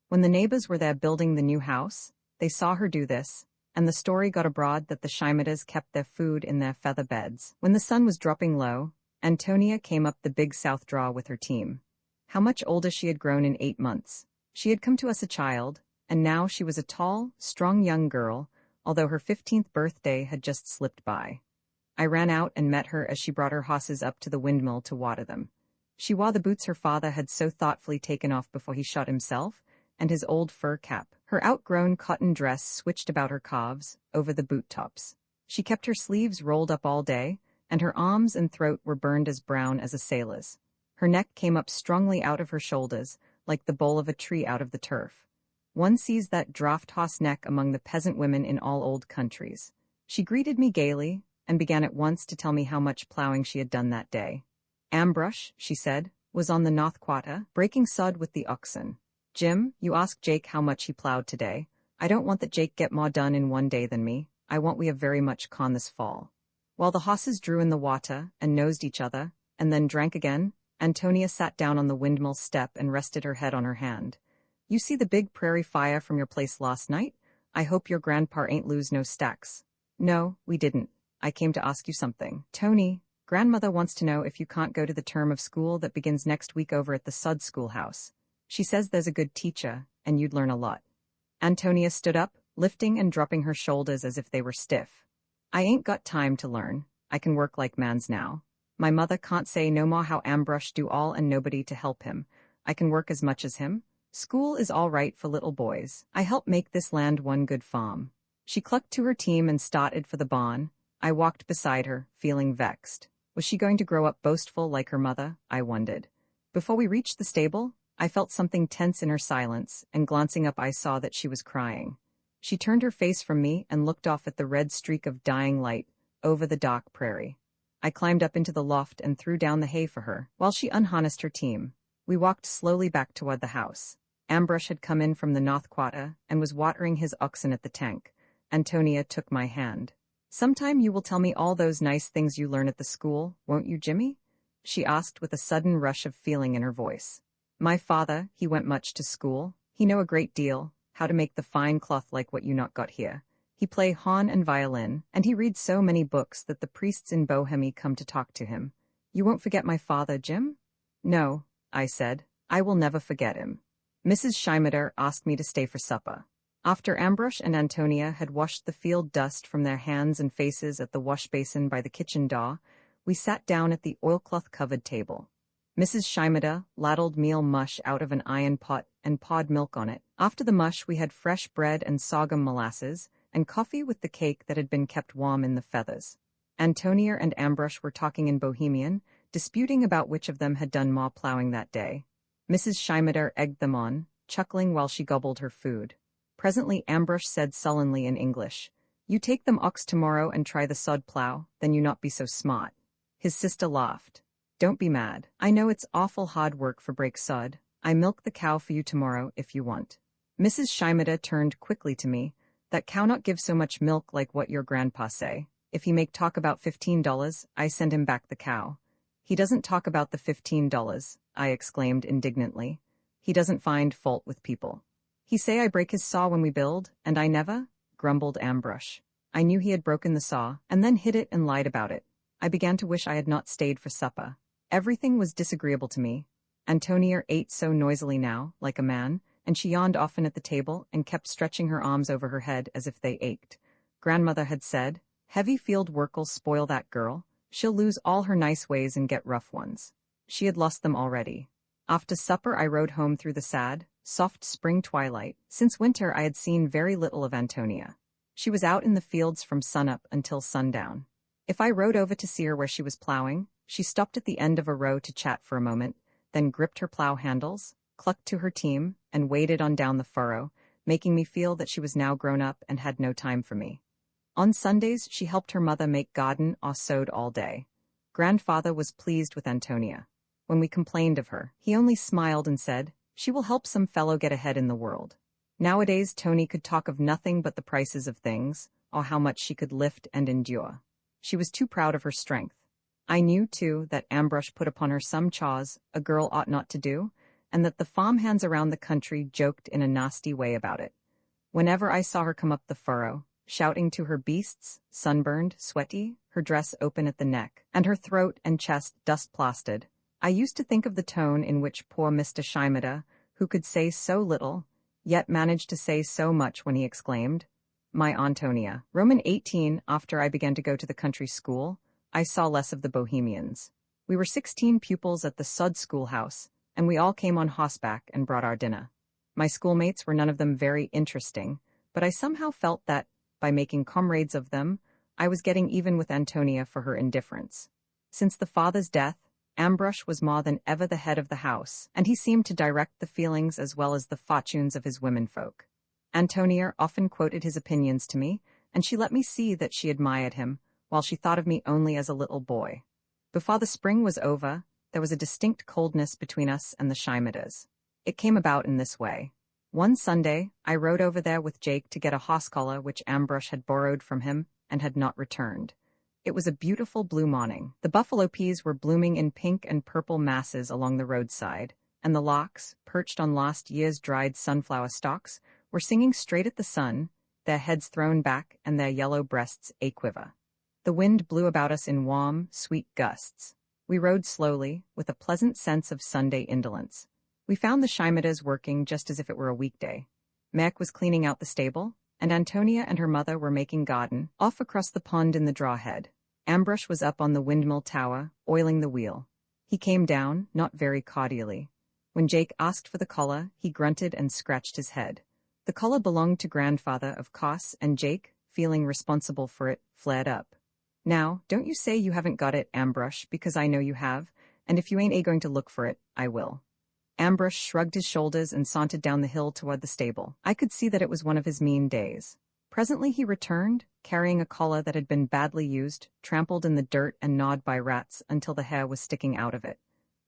When the neighbors were there building the new house, they saw her do this, and the story got abroad that the Scheimedes kept their food in their feather beds. When the sun was dropping low, Ántonia came up the big south draw with her team. How much older she had grown in 8 months. She had come to us a child, and now she was a tall, strong young girl, although her 15th birthday had just slipped by. I ran out and met her as she brought her horses up to the windmill to water them. She wore the boots her father had so thoughtfully taken off before he shot himself, and his old fur cap. Her outgrown cotton dress switched about her calves, over the boot tops. She kept her sleeves rolled up all day, and her arms and throat were burned as brown as a sailor's. Her neck came up strongly out of her shoulders, like the bole of a tree out of the turf. One sees that draft-horse neck among the peasant women in all old countries. She greeted me gaily, and began at once to tell me how much plowing she had done that day. Ambrosch, she said, was on the north quarter, breaking sod with the oxen. "Jim, you ask Jake how much he plowed today. I don't want that Jake get more done in one day than me. I want we have very much corn this fall." While the horses drew in the water and nosed each other, and then drank again, Ántonia sat down on the windmill step and rested her head on her hand. "You see the big prairie fire from your place last night? I hope your grandpa ain't lose no stacks." "No, we didn't. I came to ask you something." "Tony, grandmother wants to know if you can't go to the term of school that begins next week over at the Sud schoolhouse. She says there's a good teacher, and you'd learn a lot." Ántonia stood up, lifting and dropping her shoulders as if they were stiff. "I ain't got time to learn. I can work like mans now. My mother can't say no more how Ambrosch do all and nobody to help him. I can work as much as him. School is all right for little boys. I help make this land one good farm." She clucked to her team and started for the barn. I walked beside her, feeling vexed. Was she going to grow up boastful like her mother? I wondered. Before we reached the stable, I felt something tense in her silence, and glancing up I saw that she was crying. She turned her face from me and looked off at the red streak of dying light over the dark prairie. I climbed up into the loft and threw down the hay for her, while she unharnessed her team. We walked slowly back toward the house. Ambrosch had come in from the north quarter and was watering his oxen at the tank. Ántonia took my hand. "Sometime you will tell me all those nice things you learn at the school, won't you, Jimmy?" she asked with a sudden rush of feeling in her voice. "My father, he went much to school. He know a great deal, how to make the fine cloth like what you not got here. He play horn and violin, and he read so many books that the priests in Bohemia come to talk to him. You won't forget my father, Jim?" "No," I said. "I will never forget him." Mrs. Scheimeter asked me to stay for supper. After Ambrosch and Ántonia had washed the field dust from their hands and faces at the wash basin by the kitchen door, we sat down at the oilcloth-covered table. Mrs. Scheimeter ladled meal mush out of an iron pot and poured milk on it. After the mush we had fresh bread and sorghum molasses, and coffee with the cake that had been kept warm in the feathers. Ántonia and Ambrosch were talking in Bohemian, disputing about which of them had done more plowing that day. Mrs. Scheimeter egged them on, chuckling while she gobbled her food. Presently Ambrosch said sullenly in English, "You take them ox tomorrow and try the sod plow, then you not be so smart." His sister laughed. "Don't be mad. I know it's awful hard work for break sod. I milk the cow for you tomorrow if you want." Mrs. Scheimeter turned quickly to me. "That cow not give so much milk like what your grandpa say. If he make talk about $15, I send him back the cow." "He doesn't talk about the $15, I exclaimed indignantly. "He doesn't find fault with people." "He say I break his saw when we build, and I never," grumbled Ambrosch. I knew he had broken the saw, and then hid it and lied about it. I began to wish I had not stayed for supper. Everything was disagreeable to me. Ántonia ate so noisily now, like a man, and she yawned often at the table and kept stretching her arms over her head as if they ached. Grandmother had said, "Heavy field work'll spoil that girl. She'll lose all her nice ways and get rough ones." She had lost them already. After supper I rode home through the sad, soft spring twilight. Since winter I had seen very little of Ántonia. She was out in the fields from sunup until sundown. If I rode over to see her where she was plowing, she stopped at the end of a row to chat for a moment, then gripped her plow handles, clucked to her team, and waded on down the furrow, making me feel that she was now grown up and had no time for me. On Sundays she helped her mother make garden or sewed all day. Grandfather was pleased with Ántonia. When we complained of her, he only smiled and said, "She will help some fellow get ahead in the world." Nowadays Tony could talk of nothing but the prices of things, or how much she could lift and endure. She was too proud of her strength. I knew, too, that Ambrosch put upon her some chores a girl ought not to do, and that the farmhands around the country joked in a nasty way about it. Whenever I saw her come up the furrow, shouting to her beasts, sunburned, sweaty, her dress open at the neck, and her throat and chest dust-plastered, I used to think of the tone in which poor Mr. Scheimeter, who could say so little, yet managed to say so much when he exclaimed, "My Ántonia." Roman 18, after I began to go to the country school, I saw less of the Bohemians. We were 16 pupils at the Sod schoolhouse, and we all came on horseback and brought our dinner. My schoolmates were none of them very interesting, but I somehow felt that, by making comrades of them, I was getting even with Ántonia for her indifference. Since the father's death, Ambrosch was more than ever the head of the house, and he seemed to direct the feelings as well as the fortunes of his womenfolk. Ántonia often quoted his opinions to me, and she let me see that she admired him, while she thought of me only as a little boy. Before the spring was over, there was a distinct coldness between us and the Scheimeters. It came about in this way. One Sunday, I rode over there with Jake to get a horse collar which Ambrosch had borrowed from him and had not returned. It was a beautiful blue morning. The buffalo peas were blooming in pink and purple masses along the roadside, and the larks, perched on last year's dried sunflower stalks, were singing straight at the sun, their heads thrown back and their yellow breasts a-quiver. The wind blew about us in warm, sweet gusts. We rode slowly, with a pleasant sense of Sunday indolence. We found the Scheimeters working just as if it were a weekday. Mac was cleaning out the stable, and Ántonia and her mother were making garden, off across the pond in the drawhead. Ambrosch was up on the windmill tower, oiling the wheel. He came down, not very cordially. When Jake asked for the collar, he grunted and scratched his head. The collar belonged to grandfather, of course, and Jake, feeling responsible for it, flared up. Now, don't you say you haven't got it, Ambrush, because I know you have, and if you ain't going to look for it, I will. Ambrush shrugged his shoulders and sauntered down the hill toward the stable. I could see that it was one of his mean days. Presently he returned, carrying a collar that had been badly used, trampled in the dirt and gnawed by rats until the hair was sticking out of it.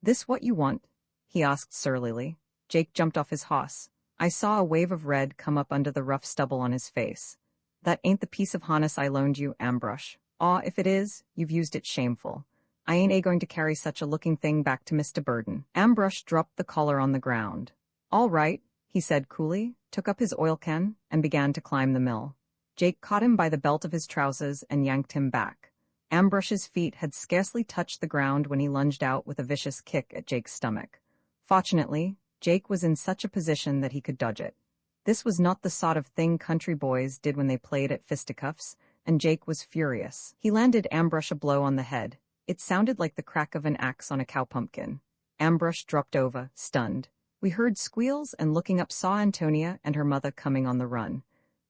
"This what you want?" he asked surlily. Jake jumped off his hoss. I saw a wave of red come up under the rough stubble on his face. "That ain't the piece of harness I loaned you, Ambrush. Aw, if it is, you've used it shameful. I ain't going to carry such a looking thing back to Mr. Burden." Ambrush dropped the collar on the ground. "All right," he said coolly, took up his oil can, and began to climb the mill. Jake caught him by the belt of his trousers and yanked him back. Ambrush's feet had scarcely touched the ground when he lunged out with a vicious kick at Jake's stomach. Fortunately, Jake was in such a position that he could dodge it. This was not the sort of thing country boys did when they played at fisticuffs, and Jake was furious. He landed Ambrush a blow on the head. It sounded like the crack of an axe on a cow pumpkin. Ambrush dropped over, stunned. We heard squeals and looking up saw Ántonia and her mother coming on the run.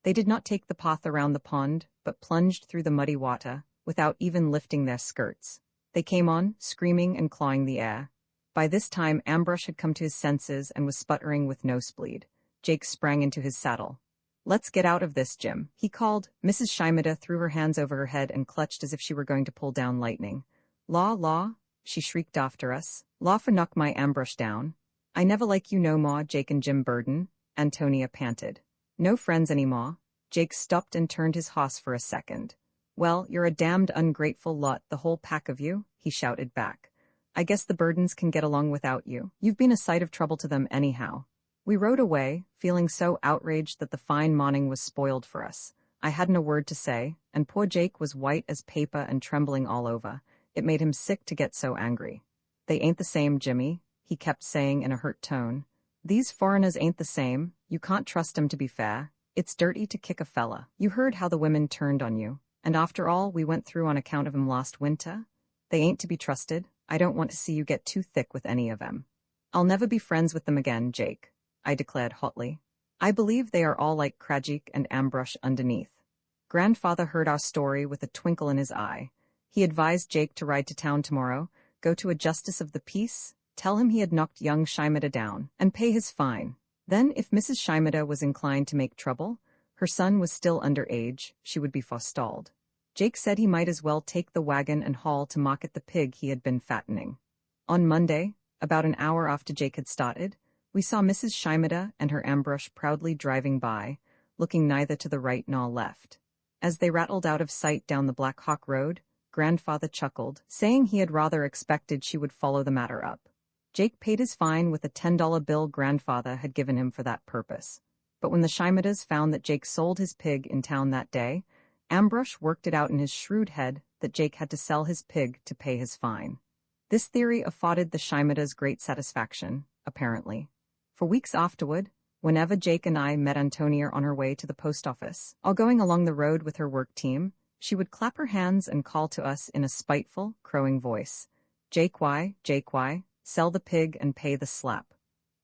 They did not take the path around the pond, but plunged through the muddy water, without even lifting their skirts. They came on, screaming and clawing the air. By this time Ambrush had come to his senses and was sputtering with nosebleed. Jake sprang into his saddle. "Let's get out of this, Jim," he called. Mrs. Shimada threw her hands over her head and clutched as if she were going to pull down lightning. Law," she shrieked after us. "Law for knock my Ambrush down. I never like you no more, Jake and Jim Burden," Ántonia panted. "No friends any more." Jake stopped and turned his hoss for a second. "Well, you're a damned ungrateful lot, the whole pack of you," he shouted back. "I guess the Burdens can get along without you. You've been a sight of trouble to them anyhow." We rode away, feeling so outraged that the fine morning was spoiled for us. I hadn't a word to say, and poor Jake was white as paper and trembling all over. It made him sick to get so angry. "They ain't the same, Jimmy," he kept saying in a hurt tone. "These foreigners ain't the same. You can't trust 'em to be fair. It's dirty to kick a fella. You heard how the women turned on you, and after all we went through on account of 'em last winter. They ain't to be trusted. I don't want to see you get too thick with any of 'em." "I'll never be friends with them again, Jake," I declared hotly. "I believe they are all like Krajik and Ambrush underneath." Grandfather heard our story with a twinkle in his eye. He advised Jake to ride to town tomorrow, go to a justice of the peace, tell him he had knocked young Shimada down, and pay his fine. Then, if Mrs. Shimada was inclined to make trouble, her son was still under age, she would be forestalled. Jake said he might as well take the wagon and haul to market the pig he had been fattening. On Monday, about an hour after Jake had started, we saw Mrs. Shimada and her Ambrush proudly driving by, looking neither to the right nor left. As they rattled out of sight down the Black Hawk Road, Grandfather chuckled, saying he had rather expected she would follow the matter up. Jake paid his fine with a $10 bill Grandfather had given him for that purpose. But when the Shimadas found that Jake sold his pig in town that day, Ambrush worked it out in his shrewd head that Jake had to sell his pig to pay his fine. This theory afforded the Shimadas great satisfaction, apparently. For weeks afterward, whenever Jake and I met Ántonia on her way to the post office, or going along the road with her work team, she would clap her hands and call to us in a spiteful, crowing voice, Jake, why, sell the pig and pay the slap."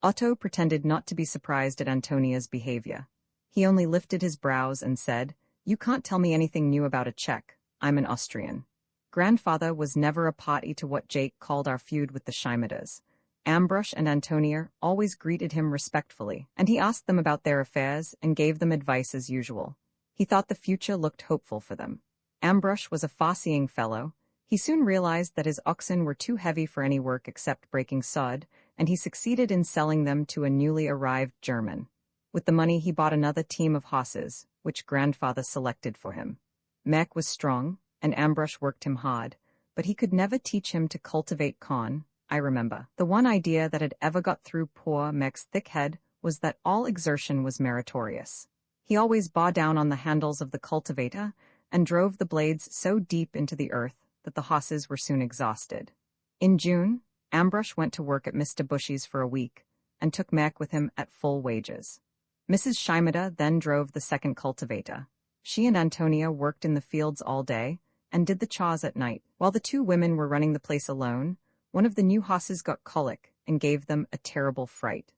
Otto pretended not to be surprised at Antonia's behavior. He only lifted his brows and said, "You can't tell me anything new about a Czech. I'm an Austrian." Grandfather was never a party to what Jake called our feud with the Shimadas. Ambrush and Ántonia always greeted him respectfully, and he asked them about their affairs and gave them advice as usual. He thought the future looked hopeful for them. Ambrush was a far-seeing fellow. He soon realized that his oxen were too heavy for any work except breaking sod, and he succeeded in selling them to a newly arrived German. With the money he bought another team of horses, which Grandfather selected for him. Mac was strong, and Ambrush worked him hard, but he could never teach him to cultivate corn, I remember. The one idea that had ever got through poor Mac's thick head was that all exertion was meritorious. He always bore down on the handles of the cultivator and drove the blades so deep into the earth that the horses were soon exhausted. In June, Ambrush went to work at Mr. Bushy's for a week, and took Mac with him at full wages. Mrs. Shimada then drove the second cultivator. She and Ántonia worked in the fields all day, and did the chores at night. While the two women were running the place alone, one of the new horses got colic and gave them a terrible fright.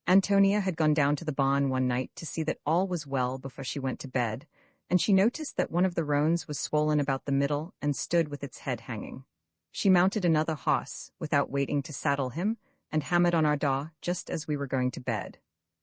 Ántonia had gone down to the barn one night to see that all was well before she went to bed, and she noticed that one of the roans was swollen about the middle and stood with its head hanging. She mounted another hoss, without waiting to saddle him, and hammered on our door just as we were going to bed.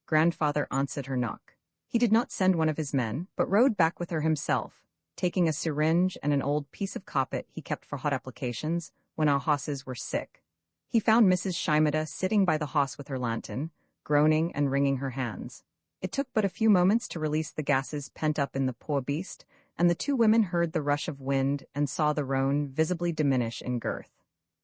Grandfather answered her knock. He did not send one of his men, but rode back with her himself, taking a syringe and an old piece of carpet he kept for hot applications when our hosses were sick. He found Mrs. Shimada sitting by the hoss with her lantern, groaning and wringing her hands. It took but a few moments to release the gases pent up in the poor beast, and the two women heard the rush of wind and saw the roan visibly diminish in girth.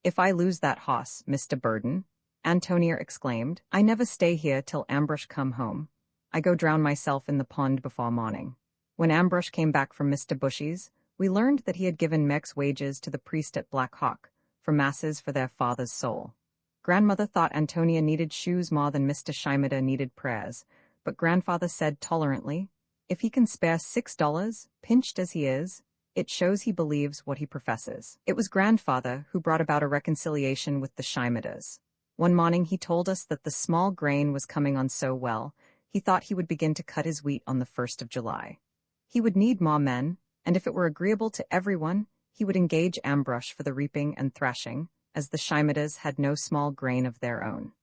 "If I lose that hoss, Mr. Burden," Ántonia exclaimed, "I never stay here till Ambrosch come home. I go drown myself in the pond before morning." When Ambrosch came back from Mr. Bushy's, we learned that he had given Meg's wages to the priest at Black Hawk, for masses for their father's soul. Grandmother thought Ántonia needed shoes more than Mr. Shimada needed prayers, but grandfather said tolerantly, "If he can spare $6, pinched as he is, it shows he believes what he professes." It was grandfather who brought about a reconciliation with the Shimadas. One morning he told us that the small grain was coming on so well, he thought he would begin to cut his wheat on the 1st of July. He would need more men, and if it were agreeable to everyone, he would engage Ambrosch for the reaping and thrashing, as the Shimadas had no small grain of their own.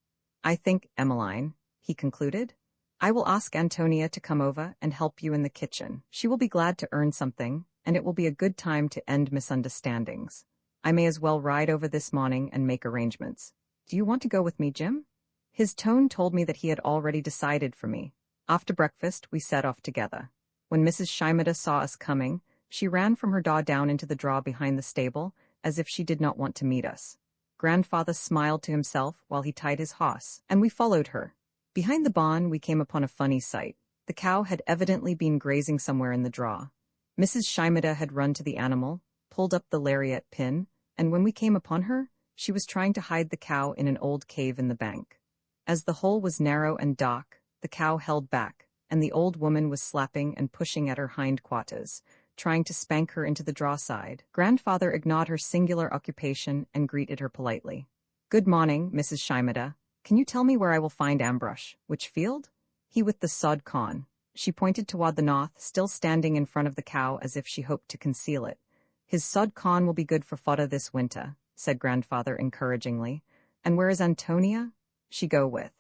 "I think, Emmeline," he concluded, "I will ask Ántonia to come over and help you in the kitchen. She will be glad to earn something, and it will be a good time to end misunderstandings. I may as well ride over this morning and make arrangements. Do you want to go with me, Jim?" His tone told me that he had already decided for me. After breakfast, we set off together. When Mrs. Shimada saw us coming, she ran from her door down into the draw behind the stable, as if she did not want to meet us. Grandfather smiled to himself while he tied his hoss, and we followed her. Behind the barn, we came upon a funny sight. The cow had evidently been grazing somewhere in the draw. Mrs. Shimada had run to the animal, pulled up the lariat pin, and when we came upon her, she was trying to hide the cow in an old cave in the bank. As the hole was narrow and dark, the cow held back, and the old woman was slapping and pushing at her hind quarters, trying to spank her into the draw side. Grandfather ignored her singular occupation and greeted her politely. "Good morning, Mrs. Shimada. Can you tell me where I will find Ambrosch? Which field?" "He with the sod corn." She pointed toward the north, still standing in front of the cow as if she hoped to conceal it. "His sod corn will be good for fodder this winter," said grandfather encouragingly. "And where is Ántonia?" "She go with."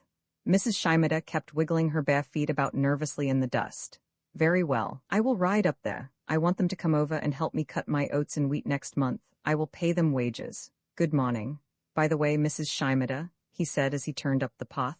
Mrs. Shimada kept wiggling her bare feet about nervously in the dust. "Very well. I will ride up there. I want them to come over and help me cut my oats and wheat next month. I will pay them wages. Good morning. By the way, Mrs. Shimada," he said as he turned up the path,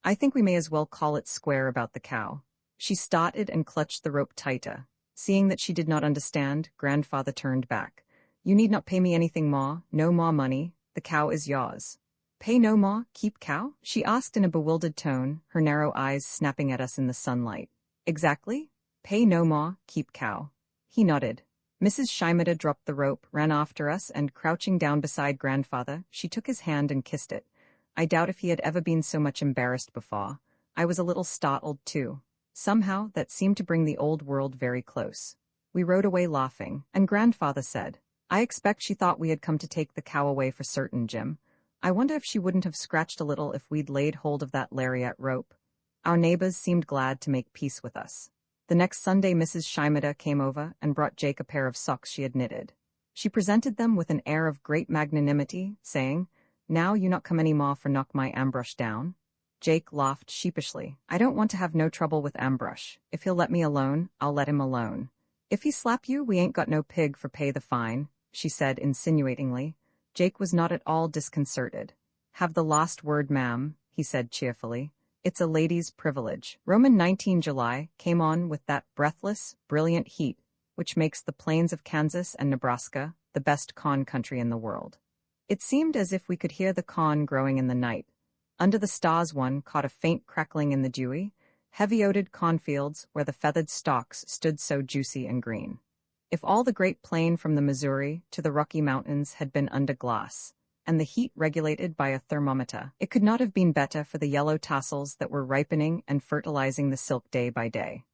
"I think we may as well call it square about the cow." She started and clutched the rope tighter. Seeing that she did not understand, grandfather turned back. "You need not pay me anything more, no more money. The cow is yours." "Pay no more, keep cow?" she asked in a bewildered tone, her narrow eyes snapping at us in the sunlight. "Exactly. Pay no more, keep cow." He nodded. Mrs. Shimada dropped the rope, ran after us, and, crouching down beside grandfather, she took his hand and kissed it. I doubt if he had ever been so much embarrassed before. I was a little startled, too. Somehow, that seemed to bring the old world very close. We rode away laughing, and grandfather said, "I expect she thought we had come to take the cow away for certain, Jim. I wonder if she wouldn't have scratched a little if we'd laid hold of that lariat rope." Our neighbors seemed glad to make peace with us. The next Sunday Mrs. Shimada came over and brought Jake a pair of socks she had knitted. She presented them with an air of great magnanimity, saying, "Now you not come any more for knock my Ambrosch down." Jake laughed sheepishly. "I don't want to have no trouble with Ambrosch. If he'll let me alone, I'll let him alone." "If he slap you, we ain't got no pig for pay the fine," she said insinuatingly. Jake was not at all disconcerted. "Have the last word, ma'am," he said cheerfully. "It's a lady's privilege." Roman 19 July came on with that breathless, brilliant heat which makes the plains of Kansas and Nebraska the best corn country in the world. It seemed as if we could hear the corn growing in the night. Under the stars one caught a faint crackling in the dewy, heavy-oated cornfields where the feathered stalks stood so juicy and green. If all the great plain from the Missouri to the Rocky Mountains had been under glass, and the heat regulated by a thermometer, it could not have been better for the yellow tassels that were ripening and fertilizing the silk day by day.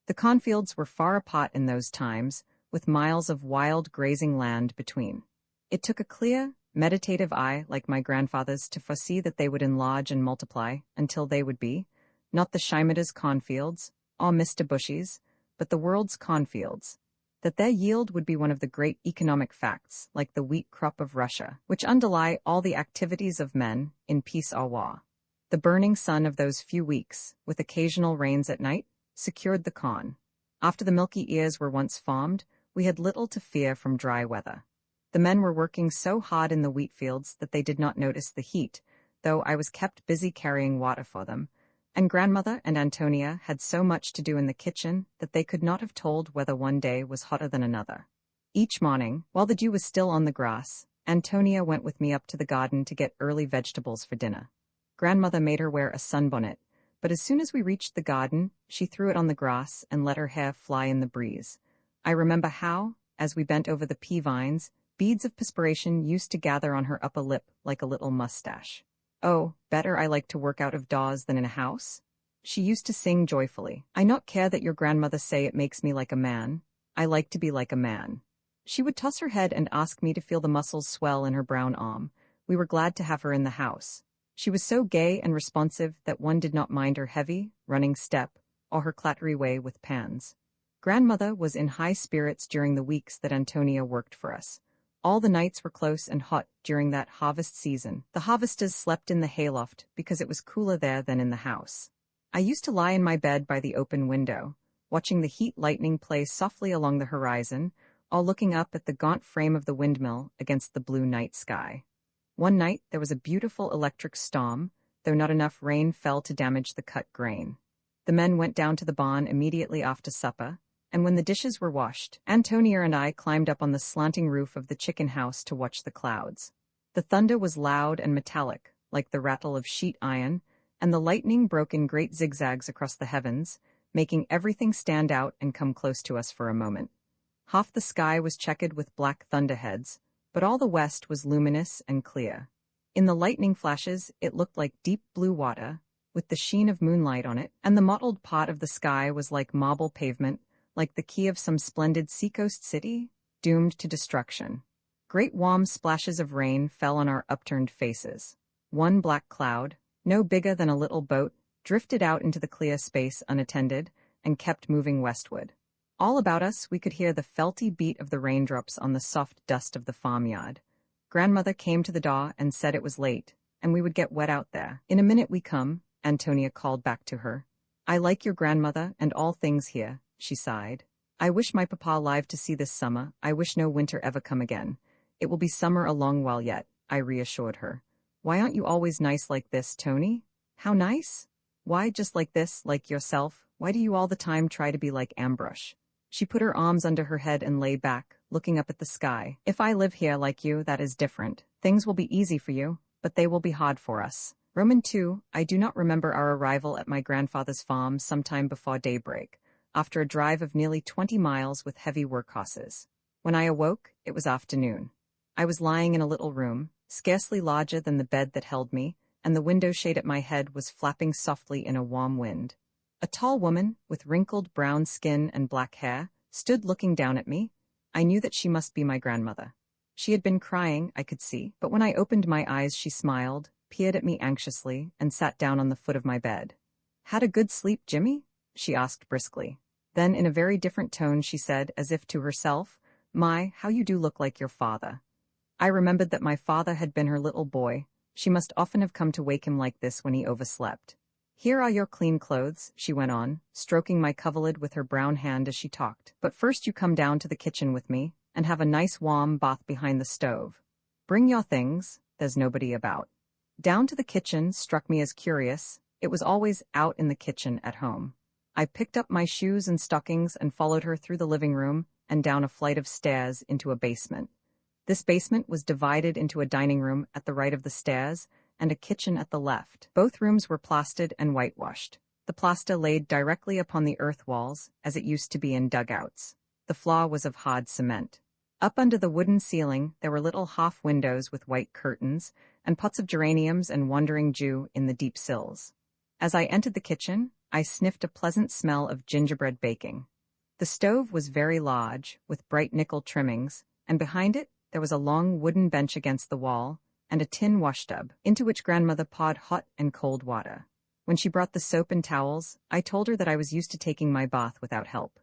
The cornfields were far apart in those times, with miles of wild grazing land between. It took a clear, meditative eye like my grandfather's to foresee that they would enlarge and multiply until they would be, not the Shimada's cornfields, or Mr. Bushy's, but the world's cornfields. That their yield would be one of the great economic facts, like the wheat crop of Russia, which underlie all the activities of men, in peace or war. The burning sun of those few weeks, with occasional rains at night, secured the corn. After the milky ears were once formed, we had little to fear from dry weather. The men were working so hard in the wheat fields that they did not notice the heat, though I was kept busy carrying water for them, and Grandmother and Ántonia had so much to do in the kitchen that they could not have told whether one day was hotter than another. Each morning, while the dew was still on the grass, Ántonia went with me up to the garden to get early vegetables for dinner. Grandmother made her wear a sunbonnet, but as soon as we reached the garden, she threw it on the grass and let her hair fly in the breeze. I remember how, as we bent over the pea vines, beads of perspiration used to gather on her upper lip like a little mustache. Oh, better I like to work out of doors than in a house? She used to sing joyfully. I not care that your grandmother say it makes me like a man. I like to be like a man. She would toss her head and ask me to feel the muscles swell in her brown arm. We were glad to have her in the house. She was so gay and responsive that one did not mind her heavy, running step, or her clattery way with pans. Grandmother was in high spirits during the weeks that Ántonia worked for us. All the nights were close and hot during that harvest season. The harvesters slept in the hayloft because it was cooler there than in the house. I used to lie in my bed by the open window, watching the heat lightning play softly along the horizon, or looking up at the gaunt frame of the windmill against the blue night sky. One night there was a beautiful electric storm, though not enough rain fell to damage the cut grain. The men went down to the barn immediately after supper, and when the dishes were washed, Ántonia and I climbed up on the slanting roof of the chicken house to watch the clouds. The thunder was loud and metallic, like the rattle of sheet iron, and the lightning broke in great zigzags across the heavens, making everything stand out and come close to us for a moment. Half the sky was checkered with black thunderheads, but all the west was luminous and clear. In the lightning flashes, it looked like deep blue water, with the sheen of moonlight on it, and the mottled pot of the sky was like marble pavement, like the key of some splendid seacoast city, doomed to destruction. Great warm splashes of rain fell on our upturned faces. One black cloud, no bigger than a little boat, drifted out into the clear space unattended and kept moving westward. All about us we could hear the felty beat of the raindrops on the soft dust of the farmyard. Grandmother came to the door and said it was late, and we would get wet out there. In a minute we come, Ántonia called back to her. I like your grandmother and all things here, she sighed. I wish my papa lived to see this summer. I wish no winter ever come again. It will be summer a long while yet, I reassured her. Why aren't you always nice like this, Tony? How nice? Why just like this, like yourself? Why do you all the time try to be like Ambrosch? She put her arms under her head and lay back, looking up at the sky. If I live here like you, that is different. Things will be easy for you, but they will be hard for us. Roman 2, I do not remember our arrival at my grandfather's farm sometime before daybreak, after a drive of nearly 20 miles with heavy work horses. When I awoke, it was afternoon. I was lying in a little room, scarcely larger than the bed that held me, and the window shade at my head was flapping softly in a warm wind. A tall woman, with wrinkled brown skin and black hair, stood looking down at me. I knew that she must be my grandmother. She had been crying, I could see, but when I opened my eyes she smiled, peered at me anxiously, and sat down on the foot of my bed. Had a good sleep, Jimmy? She asked briskly. Then in a very different tone she said, as if to herself, My, how you do look like your father. I remembered that my father had been her little boy. She must often have come to wake him like this when he overslept. Here are your clean clothes, she went on, stroking my coverlid with her brown hand as she talked. But first you come down to the kitchen with me, and have a nice warm bath behind the stove. Bring your things, there's nobody about. Down to the kitchen struck me as curious. It was always out in the kitchen at home. I picked up my shoes and stockings and followed her through the living room and down a flight of stairs into a basement. This basement was divided into a dining room at the right of the stairs and a kitchen at the left. Both rooms were plastered and whitewashed, the plaster laid directly upon the earth walls, as it used to be in dugouts. The floor was of hard cement. Up under the wooden ceiling there were little half windows with white curtains, and pots of geraniums and wandering Jew in the deep sills. As I entered the kitchen, I sniffed a pleasant smell of gingerbread baking. The stove was very large, with bright nickel trimmings, and behind it there was a long wooden bench against the wall, and a tin washtub, into which grandmother poured hot and cold water. When she brought the soap and towels, I told her that I was used to taking my bath without help.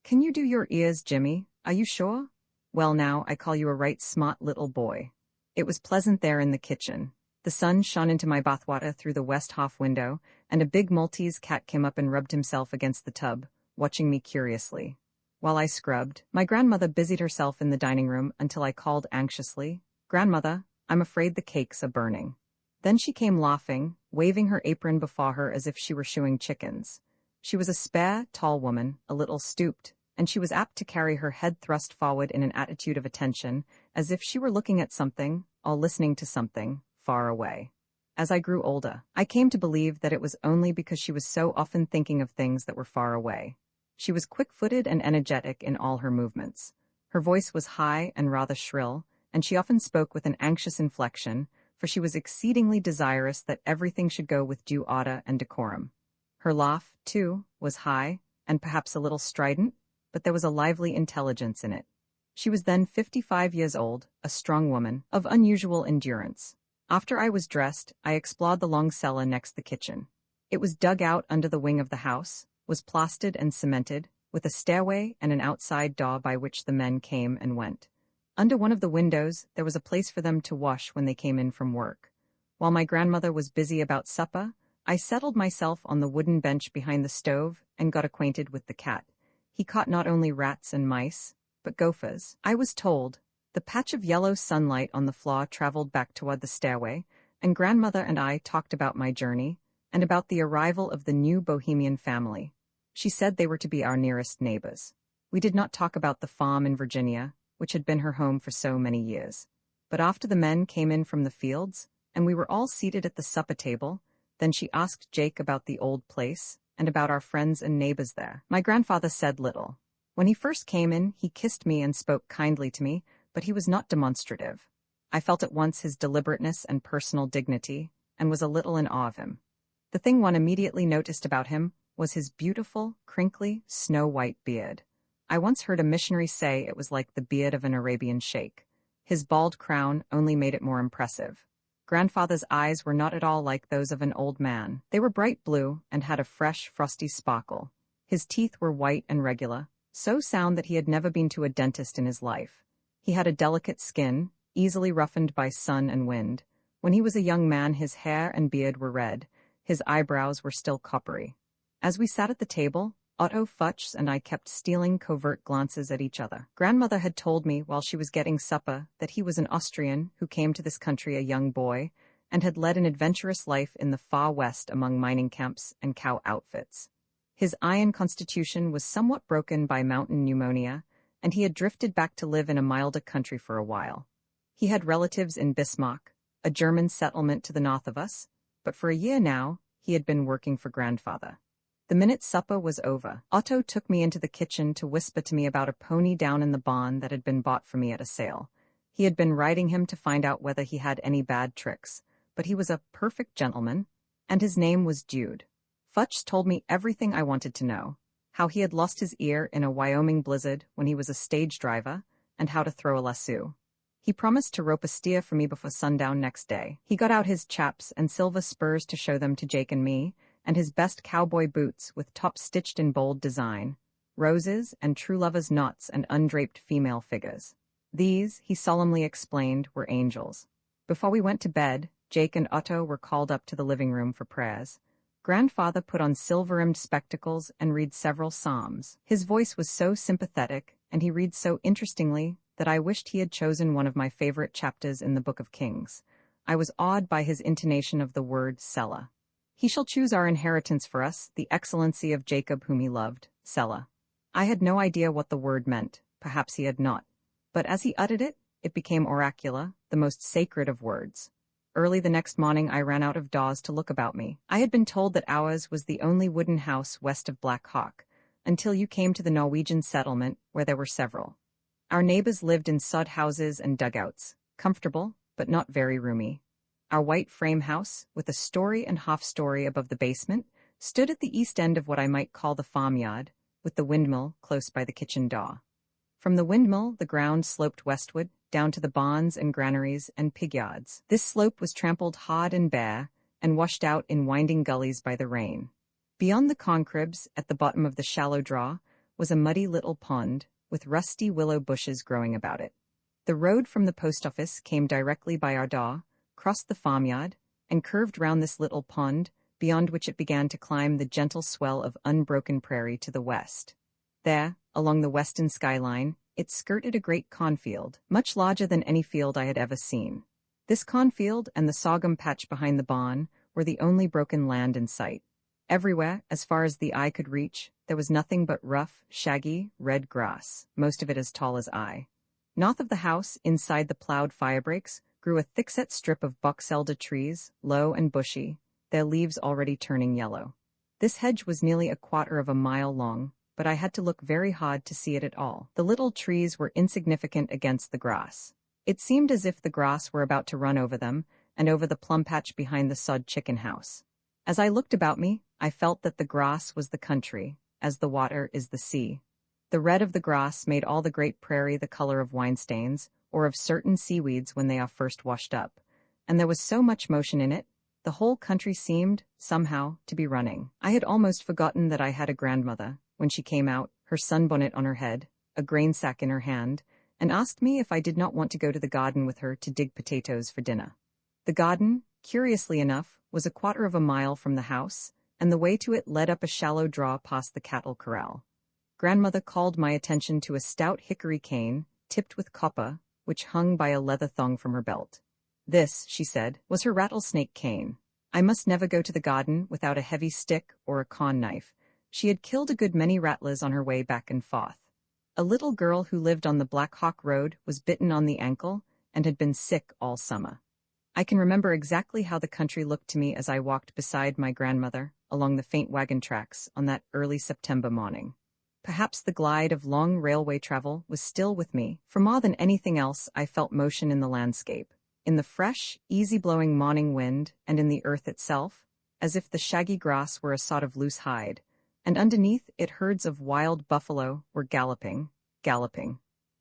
Can you do your ears, Jimmy? Are you sure? Well now, I call you a right smart little boy. It was pleasant there in the kitchen. The sun shone into my bathwater through the west half window, and a big Maltese cat came up and rubbed himself against the tub, watching me curiously. While I scrubbed, my grandmother busied herself in the dining room until I called anxiously, "Grandmother, I'm afraid the cakes are burning." Then she came laughing, waving her apron before her as if she were shoeing chickens. She was a spare, tall woman, a little stooped, and she was apt to carry her head thrust forward in an attitude of attention, as if she were looking at something, or listening to something, far away. As I grew older, I came to believe that it was only because she was so often thinking of things that were far away. She was quick-footed and energetic in all her movements. Her voice was high and rather shrill, and she often spoke with an anxious inflection, for she was exceedingly desirous that everything should go with due order and decorum. Her laugh, too, was high, and perhaps a little strident, but there was a lively intelligence in it. She was then 55 years old, a strong woman, of unusual endurance. After I was dressed, I explored the long cellar next the kitchen. It was dug out under the wing of the house, was plastered and cemented, with a stairway and an outside door by which the men came and went. Under one of the windows, there was a place for them to wash when they came in from work. While my grandmother was busy about supper, I settled myself on the wooden bench behind the stove and got acquainted with the cat. He caught not only rats and mice, but gophers. I was told. The patch of yellow sunlight on the floor traveled back toward the stairway, and grandmother and I talked about my journey, and about the arrival of the new Bohemian family. She said they were to be our nearest neighbors. We did not talk about the farm in Virginia, which had been her home for so many years. But after the men came in from the fields, and we were all seated at the supper table, then she asked Jake about the old place, and about our friends and neighbors there. My grandfather said little. When he first came in, he kissed me and spoke kindly to me, but he was not demonstrative. I felt at once his deliberateness and personal dignity, and was a little in awe of him. The thing one immediately noticed about him was his beautiful, crinkly, snow-white beard. I once heard a missionary say it was like the beard of an Arabian sheikh. His bald crown only made it more impressive. Grandfather's eyes were not at all like those of an old man. They were bright blue and had a fresh, frosty sparkle. His teeth were white and regular, so sound that he had never been to a dentist in his life. He had a delicate skin, easily roughened by sun and wind. When he was a young man, his hair and beard were red. His eyebrows were still coppery. As we sat at the table, Otto Futz and I kept stealing covert glances at each other. Grandmother had told me while she was getting supper that he was an Austrian who came to this country a young boy and had led an adventurous life in the far west among mining camps and cow outfits. His iron constitution was somewhat broken by mountain pneumonia, and he had drifted back to live in a milder country for a while. He had relatives in Bismarck, a German settlement to the north of us, but for a year now, he had been working for grandfather. The minute supper was over, Otto took me into the kitchen to whisper to me about a pony down in the barn that had been bought for me at a sale. He had been riding him to find out whether he had any bad tricks, but he was a perfect gentleman, and his name was Jude. Futz told me everything I wanted to know, how he had lost his ear in a Wyoming blizzard when he was a stage driver, and how to throw a lasso. He promised to rope a steer for me before sundown next day. He got out his chaps and silver spurs to show them to Jake and me, and his best cowboy boots with tops stitched in bold design, roses and true lovers' knots and undraped female figures. These, he solemnly explained, were angels. Before we went to bed, Jake and Otto were called up to the living room for prayers. Grandfather put on silver-rimmed spectacles and read several psalms. His voice was so sympathetic, and he read so interestingly, that I wished he had chosen one of my favorite chapters in the Book of Kings. I was awed by his intonation of the word Selah. He shall choose our inheritance for us, the excellency of Jacob whom he loved, Selah. I had no idea what the word meant, perhaps he had not. But as he uttered it, it became oracular, the most sacred of words. Early the next morning I ran out of doors to look about me. I had been told that ours was the only wooden house west of Black Hawk, until you came to the Norwegian settlement, where there were several. Our neighbors lived in sod houses and dugouts, comfortable, but not very roomy. Our white frame house, with a story and half-story above the basement, stood at the east end of what I might call the farmyard, with the windmill close by the kitchen door. From the windmill, the ground sloped westward, down to the barns and granaries and pig yards. This slope was trampled hard and bare, and washed out in winding gullies by the rain. Beyond the corn cribs, at the bottom of the shallow draw, was a muddy little pond, with rusty willow bushes growing about it. The road from the post office came directly by our door, crossed the farmyard, and curved round this little pond, beyond which it began to climb the gentle swell of unbroken prairie to the west. There, along the western skyline, it skirted a great cornfield, much larger than any field I had ever seen. This cornfield and the sorghum patch behind the barn were the only broken land in sight. Everywhere, as far as the eye could reach, there was nothing but rough, shaggy, red grass, most of it as tall as I. North of the house, inside the plowed firebreaks, grew a thick-set strip of box elder trees, low and bushy, their leaves already turning yellow. This hedge was nearly 1/4 of a mile long, but I had to look very hard to see it at all. The little trees were insignificant against the grass. It seemed as if the grass were about to run over them, and over the plum patch behind the sod chicken house. As I looked about me, I felt that the grass was the country, as the water is the sea. The red of the grass made all the great prairie the color of wine stains, or of certain seaweeds when they are first washed up. And there was so much motion in it, the whole country seemed, somehow, to be running. I had almost forgotten that I had a grandmother, when she came out, her sunbonnet on her head, a grain sack in her hand, and asked me if I did not want to go to the garden with her to dig potatoes for dinner. The garden, curiously enough, was 1/4 of a mile from the house, and the way to it led up a shallow draw past the cattle corral. Grandmother called my attention to a stout hickory cane, tipped with copper, which hung by a leather thong from her belt. This, she said, was her rattlesnake cane. I must never go to the garden without a heavy stick or a corn knife. She had killed a good many rattlers on her way back and forth. A little girl who lived on the Black Hawk Road was bitten on the ankle and had been sick all summer. I can remember exactly how the country looked to me as I walked beside my grandmother along the faint wagon tracks on that early September morning. Perhaps the glide of long railway travel was still with me, for more than anything else I felt motion in the landscape, in the fresh, easy-blowing morning wind and in the earth itself, as if the shaggy grass were a sort of loose hide, and underneath it herds of wild buffalo were galloping.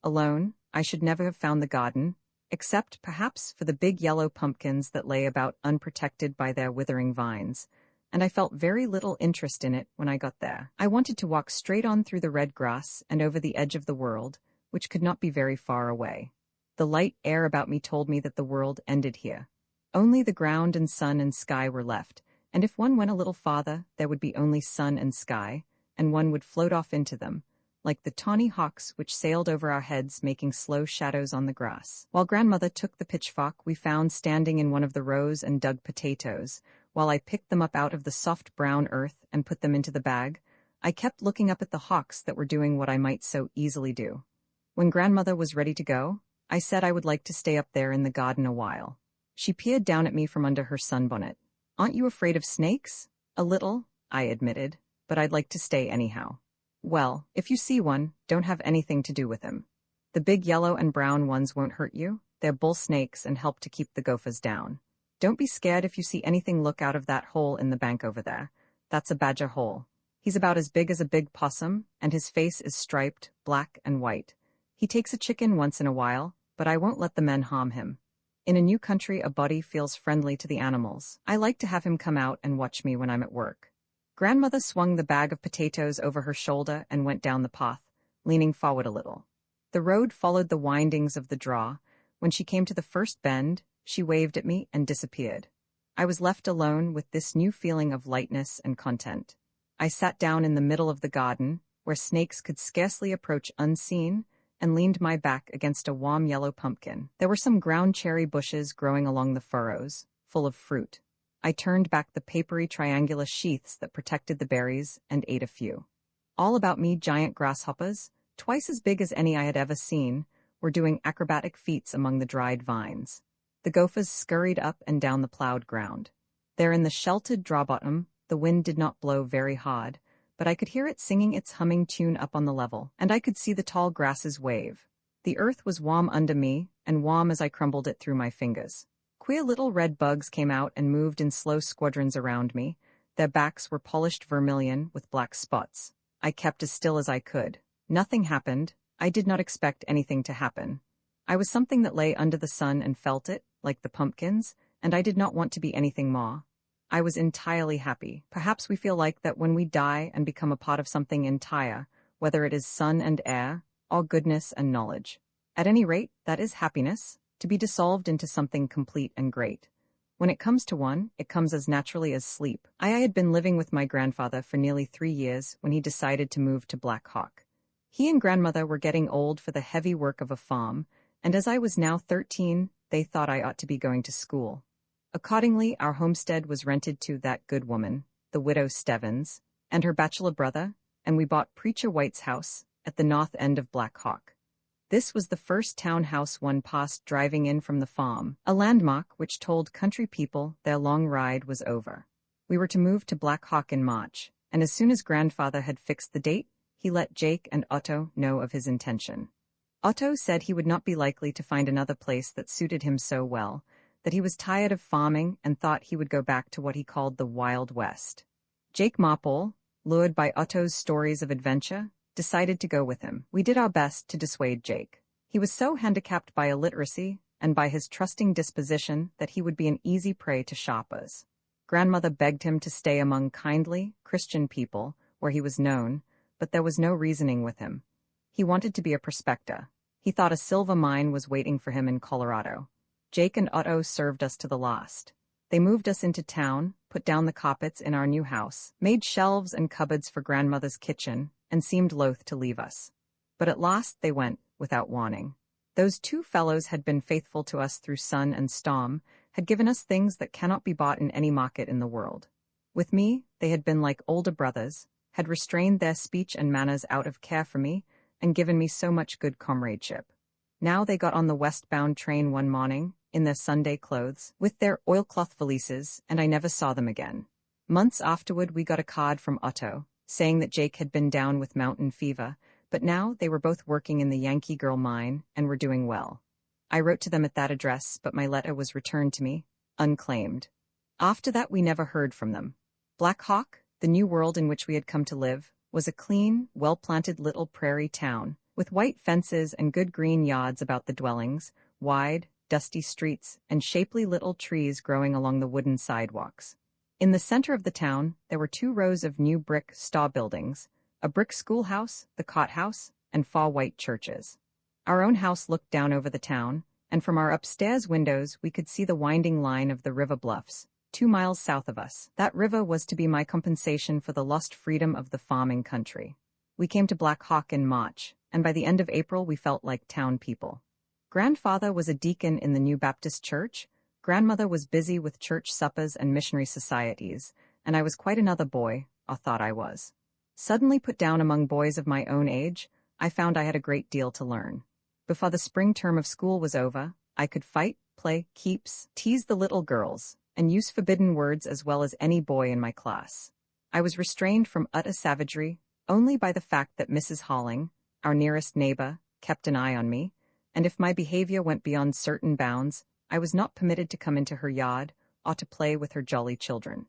Alone, I should never have found the garden, except perhaps for the big yellow pumpkins that lay about unprotected by their withering vines, and I felt very little interest in it when I got there. I wanted to walk straight on through the red grass and over the edge of the world, which could not be very far away. The light air about me told me that the world ended here. Only the ground and sun and sky were left, and if one went a little farther, there would be only sun and sky, and one would float off into them, like the tawny hawks which sailed over our heads making slow shadows on the grass. While grandmother took the pitchfork we found standing in one of the rows and dug potatoes, while I picked them up out of the soft brown earth and put them into the bag, I kept looking up at the hawks that were doing what I might so easily do. When grandmother was ready to go, I said I would like to stay up there in the garden a while. She peered down at me from under her sunbonnet. "Aren't you afraid of snakes?" "A little," I admitted, "but I'd like to stay anyhow." "Well, if you see one, don't have anything to do with him. The big yellow and brown ones won't hurt you. They're bull snakes and help to keep the gophers down. Don't be scared if you see anything look out of that hole in the bank over there. That's a badger hole. He's about as big as a big possum, and his face is striped, black and white. He takes a chicken once in a while, but I won't let the men harm him. In a new country, a body feels friendly to the animals. I like to have him come out and watch me when I'm at work." Grandmother swung the bag of potatoes over her shoulder and went down the path, leaning forward a little. The road followed the windings of the draw. When she came to the first bend, she waved at me and disappeared. I was left alone with this new feeling of lightness and content. I sat down in the middle of the garden, where snakes could scarcely approach unseen, and leaned my back against a warm yellow pumpkin. There were some ground cherry bushes growing along the furrows, full of fruit. I turned back the papery triangular sheaths that protected the berries and ate a few. All about me giant grasshoppers, twice as big as any I had ever seen, were doing acrobatic feats among the dried vines. The gophers scurried up and down the plowed ground. There in the sheltered draw bottom, the wind did not blow very hard, but I could hear it singing its humming tune up on the level, and I could see the tall grasses wave. The earth was warm under me, and warm as I crumbled it through my fingers. Queer little red bugs came out and moved in slow squadrons around me. Their backs were polished vermilion with black spots. I kept as still as I could. Nothing happened. I did not expect anything to happen. I was something that lay under the sun and felt it, like the pumpkins, and I did not want to be anything more. I was entirely happy. Perhaps we feel like that when we die and become a part of something entire, whether it is sun and air, or goodness and knowledge. At any rate, that is happiness, to be dissolved into something complete and great. When it comes to one, it comes as naturally as sleep. I had been living with my grandfather for nearly 3 years when he decided to move to Black Hawk. He and grandmother were getting old for the heavy work of a farm, and as I was now 13, they thought I ought to be going to school. Accordingly, our homestead was rented to that good woman, the widow Stevens, and her bachelor brother, and we bought Preacher White's house at the north end of Black Hawk. This was the first townhouse one passed driving in from the farm, a landmark which told country people their long ride was over. We were to move to Black Hawk in March, and as soon as grandfather had fixed the date, he let Jake and Otto know of his intention. Otto said he would not be likely to find another place that suited him so well, that he was tired of farming and thought he would go back to what he called the Wild West. Jake Marpole, lured by Otto's stories of adventure, decided to go with him. We did our best to dissuade Jake. He was so handicapped by illiteracy and by his trusting disposition that he would be an easy prey to shoppers. Grandmother begged him to stay among kindly, Christian people, where he was known, but there was no reasoning with him. He wanted to be a prospector. He thought a silver mine was waiting for him in Colorado. Jake and Otto served us to the last. They moved us into town, put down the carpets in our new house, made shelves and cupboards for grandmother's kitchen, and seemed loath to leave us. But at last they went, without warning. Those two fellows had been faithful to us through sun and storm, had given us things that cannot be bought in any market in the world. With me, they had been like older brothers, had restrained their speech and manners out of care for me, and given me so much good comradeship. Now they got on the westbound train one morning, in their Sunday clothes, with their oilcloth valises, and I never saw them again. Months afterward we got a card from Otto, saying that Jake had been down with mountain fever, but now they were both working in the Yankee Girl mine and were doing well. I wrote to them at that address, but my letter was returned to me, unclaimed. After that we never heard from them. Black Hawk, the new world in which we had come to live, was a clean, well-planted little prairie town, with white fences and good green yards about the dwellings, wide, dusty streets, and shapely little trees growing along the wooden sidewalks. In the center of the town, there were 2 rows of new brick store buildings, a brick schoolhouse, the cot house, and 4 white churches. Our own house looked down over the town, and from our upstairs windows we could see the winding line of the river bluffs, 2 miles south of us. That river was to be my compensation for the lost freedom of the farming country. We came to Black Hawk in March, and by the end of April we felt like town people. Grandfather was a deacon in the New Baptist Church, grandmother was busy with church suppers and missionary societies, and I was quite another boy, or thought I was. Suddenly put down among boys of my own age, I found I had a great deal to learn. Before the spring term of school was over, I could fight, play, keeps, tease the little girls, and use forbidden words as well as any boy in my class. I was restrained from utter savagery only by the fact that Mrs. Halling, our nearest neighbor, kept an eye on me, and if my behavior went beyond certain bounds, I was not permitted to come into her yard or to play with her jolly children.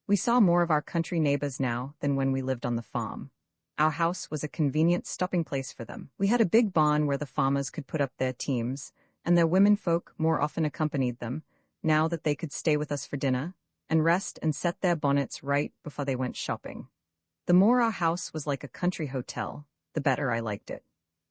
We saw more of our country neighbors now than when we lived on the farm. Our house was a convenient stopping place for them. We had a big barn where the farmers could put up their teams, and their women folk more often accompanied them, now that they could stay with us for dinner, and rest and set their bonnets right before they went shopping. The more our house was like a country hotel, the better I liked it.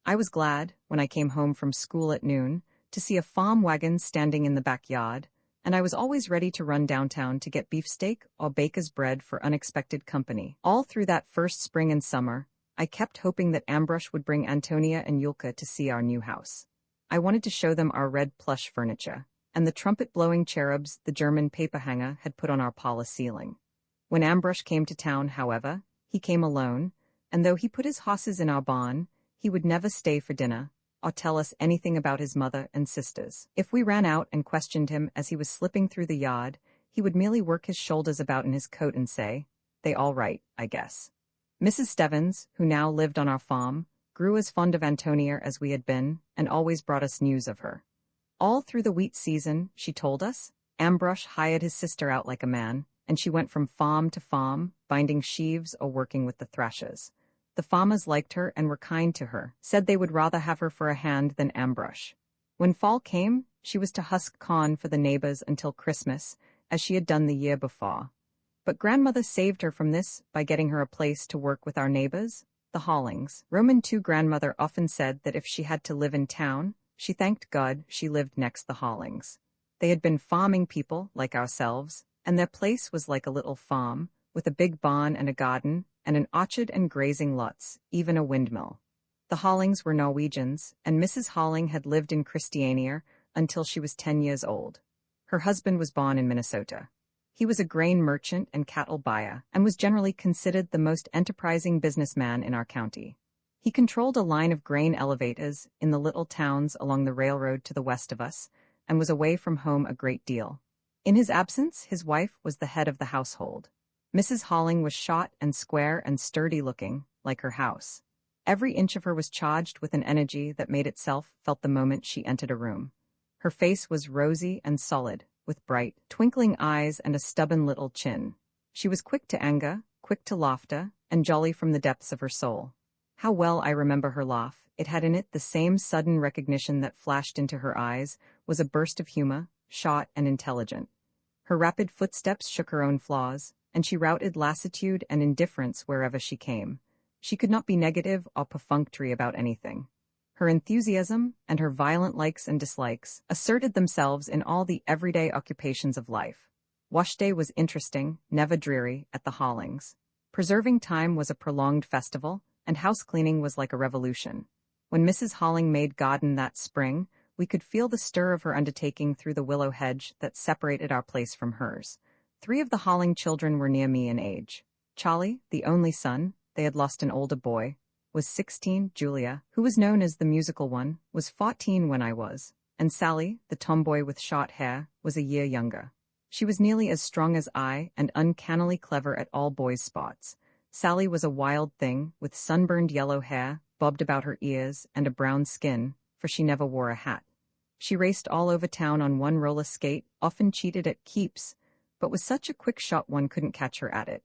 I was glad, when I came home from school at noon, to see a farm wagon standing in the backyard, and I was always ready to run downtown to get beefsteak or baker's bread for unexpected company. All through that first spring and summer, I kept hoping that Ambrosch would bring Ántonia and Willa to see our new house. I wanted to show them our red plush furniture, and the trumpet-blowing cherubs the German paperhanger had put on our parlor ceiling. When Ambrosch came to town, however, he came alone, and though he put his horses in our barn, he would never stay for dinner, or tell us anything about his mother and sisters. If we ran out and questioned him as he was slipping through the yard, he would merely work his shoulders about in his coat and say, "They all right, I guess." Mrs. Stevens, who now lived on our farm, grew as fond of Ántonia as we had been, and always brought us news of her. All through the wheat season, she told us, Ambrosch hired his sister out like a man, and she went from farm to farm, binding sheaves or working with the thrashers. The farmers liked her and were kind to her, said they would rather have her for a hand than Ambrosch. When fall came, she was to husk corn for the neighbors until Christmas, as she had done the year before. But grandmother saved her from this by getting her a place to work with our neighbors, the Hollings. Roman II grandmother often said that if she had to live in town, she thanked God she lived next the Hollings. They had been farming people like ourselves, and their place was like a little farm, with a big barn and a garden, and an orchard and grazing lots, even a windmill. The Hollings were Norwegians, and Mrs. Holling had lived in Christiania until she was 10 years old. Her husband was born in Minnesota. He was a grain merchant and cattle buyer, and was generally considered the most enterprising businessman in our county. He controlled a line of grain elevators in the little towns along the railroad to the west of us, and was away from home a great deal. In his absence, his wife was the head of the household. Mrs. Holling was short and square and sturdy-looking, like her house. Every inch of her was charged with an energy that made itself felt the moment she entered a room. Her face was rosy and solid, with bright, twinkling eyes and a stubborn little chin. She was quick to anger, quick to laughter, and jolly from the depths of her soul. How well I remember her laugh. It had in it the same sudden recognition that flashed into her eyes, was a burst of humor, short and intelligent. Her rapid footsteps shook her own flaws, and she routed lassitude and indifference wherever she came. She could not be negative or perfunctory about anything. Her enthusiasm and her violent likes and dislikes asserted themselves in all the everyday occupations of life. Wash day was interesting, never dreary, at the Hollings. Preserving time was a prolonged festival, and house cleaning was like a revolution. When Mrs. Holling made garden that spring, we could feel the stir of her undertaking through the willow hedge that separated our place from hers. 3 of the Holling children were near me in age. Charlie, the only son, they had lost an older boy, was 16, Julia, who was known as the musical one, was 14 when I was, and Sally, the tomboy with short hair, was a year younger. She was nearly as strong as I and uncannily clever at all boys' spots. Sally was a wild thing, with sunburned yellow hair, bobbed about her ears, and a brown skin, for she never wore a hat. She raced all over town on one roller skate, often cheated at keeps, but was such a quick shot one couldn't catch her at it.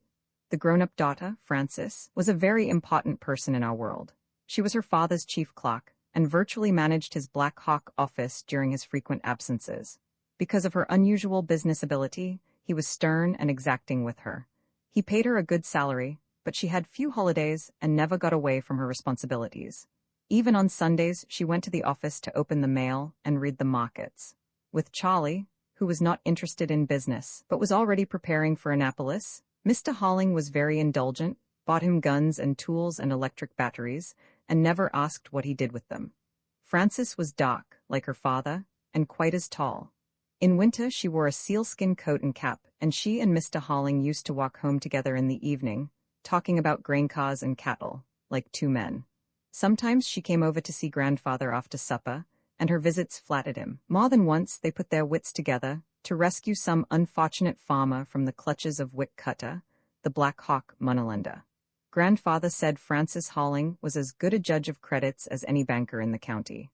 The grown-up daughter, Frances, was a very important person in our world. She was her father's chief clerk, and virtually managed his Black Hawk office during his frequent absences. Because of her unusual business ability, he was stern and exacting with her. He paid her a good salary, but she had few holidays and never got away from her responsibilities. Even on Sundays, she went to the office to open the mail and read the markets. With Charlie, who was not interested in business, but was already preparing for Annapolis, Mr. Holling was very indulgent, bought him guns and tools and electric batteries, and never asked what he did with them. Frances was dark, like her father, and quite as tall. In winter she wore a sealskin coat and cap, and she and Mr. Holling used to walk home together in the evening, talking about grain cars and cattle, like 2 men. Sometimes she came over to see grandfather after supper, and her visits flattered him. More than once they put their wits together to rescue some unfortunate farmer from the clutches of Cather, the Black Hawk moneylender. Grandfather said Frances Holling was as good a judge of credits as any banker in the county.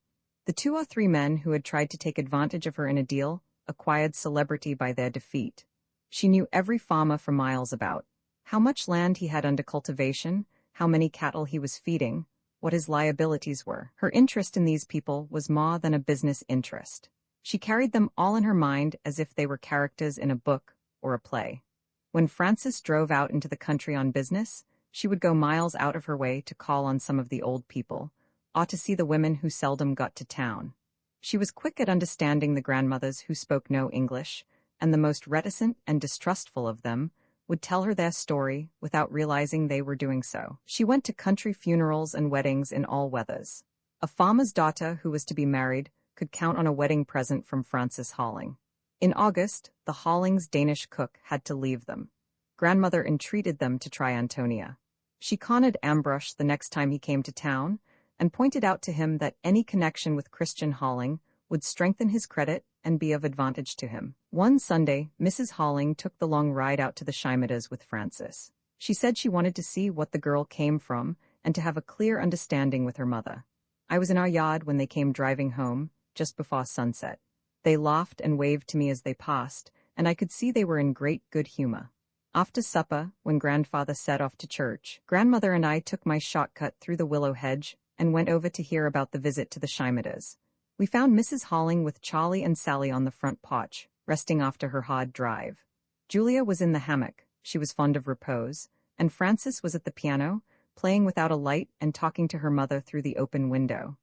The 2 or 3 men who had tried to take advantage of her in a deal acquired celebrity by their defeat. She knew every farmer for miles about, how much land he had under cultivation, how many cattle he was feeding, what his liabilities were. Her interest in these people was more than a business interest. She carried them all in her mind as if they were characters in a book or a play. When Frances drove out into the country on business, she would go miles out of her way to call on some of the old people, or to see the women who seldom got to town. She was quick at understanding the grandmothers who spoke no English, and the most reticent and distrustful of them would tell her their story without realizing they were doing so. She went to country funerals and weddings in all weathers. A farmer's daughter who was to be married could count on a wedding present from Frances Holling. In August, the Hollings' Danish cook had to leave them. Grandmother entreated them to try Ántonia. She connored Ambrosch the next time he came to town, and pointed out to him that any connection with Christian Holling would strengthen his credit and be of advantage to him. One Sunday, Mrs. Holling took the long ride out to the Scheimedas with Frances. She said she wanted to see what the girl came from and to have a clear understanding with her mother. I was in our yard when they came driving home, just before sunset. They laughed and waved to me as they passed, and I could see they were in great good humor. After supper, when grandfather set off to church, grandmother and I took my shortcut through the willow hedge and went over to hear about the visit to the Scheimedas. We found Mrs. Holling with Charlie and Sally on the front porch, resting after her hard drive. Julia was in the hammock. She was fond of repose, and Frances was at the piano, playing without a light and talking to her mother through the open window.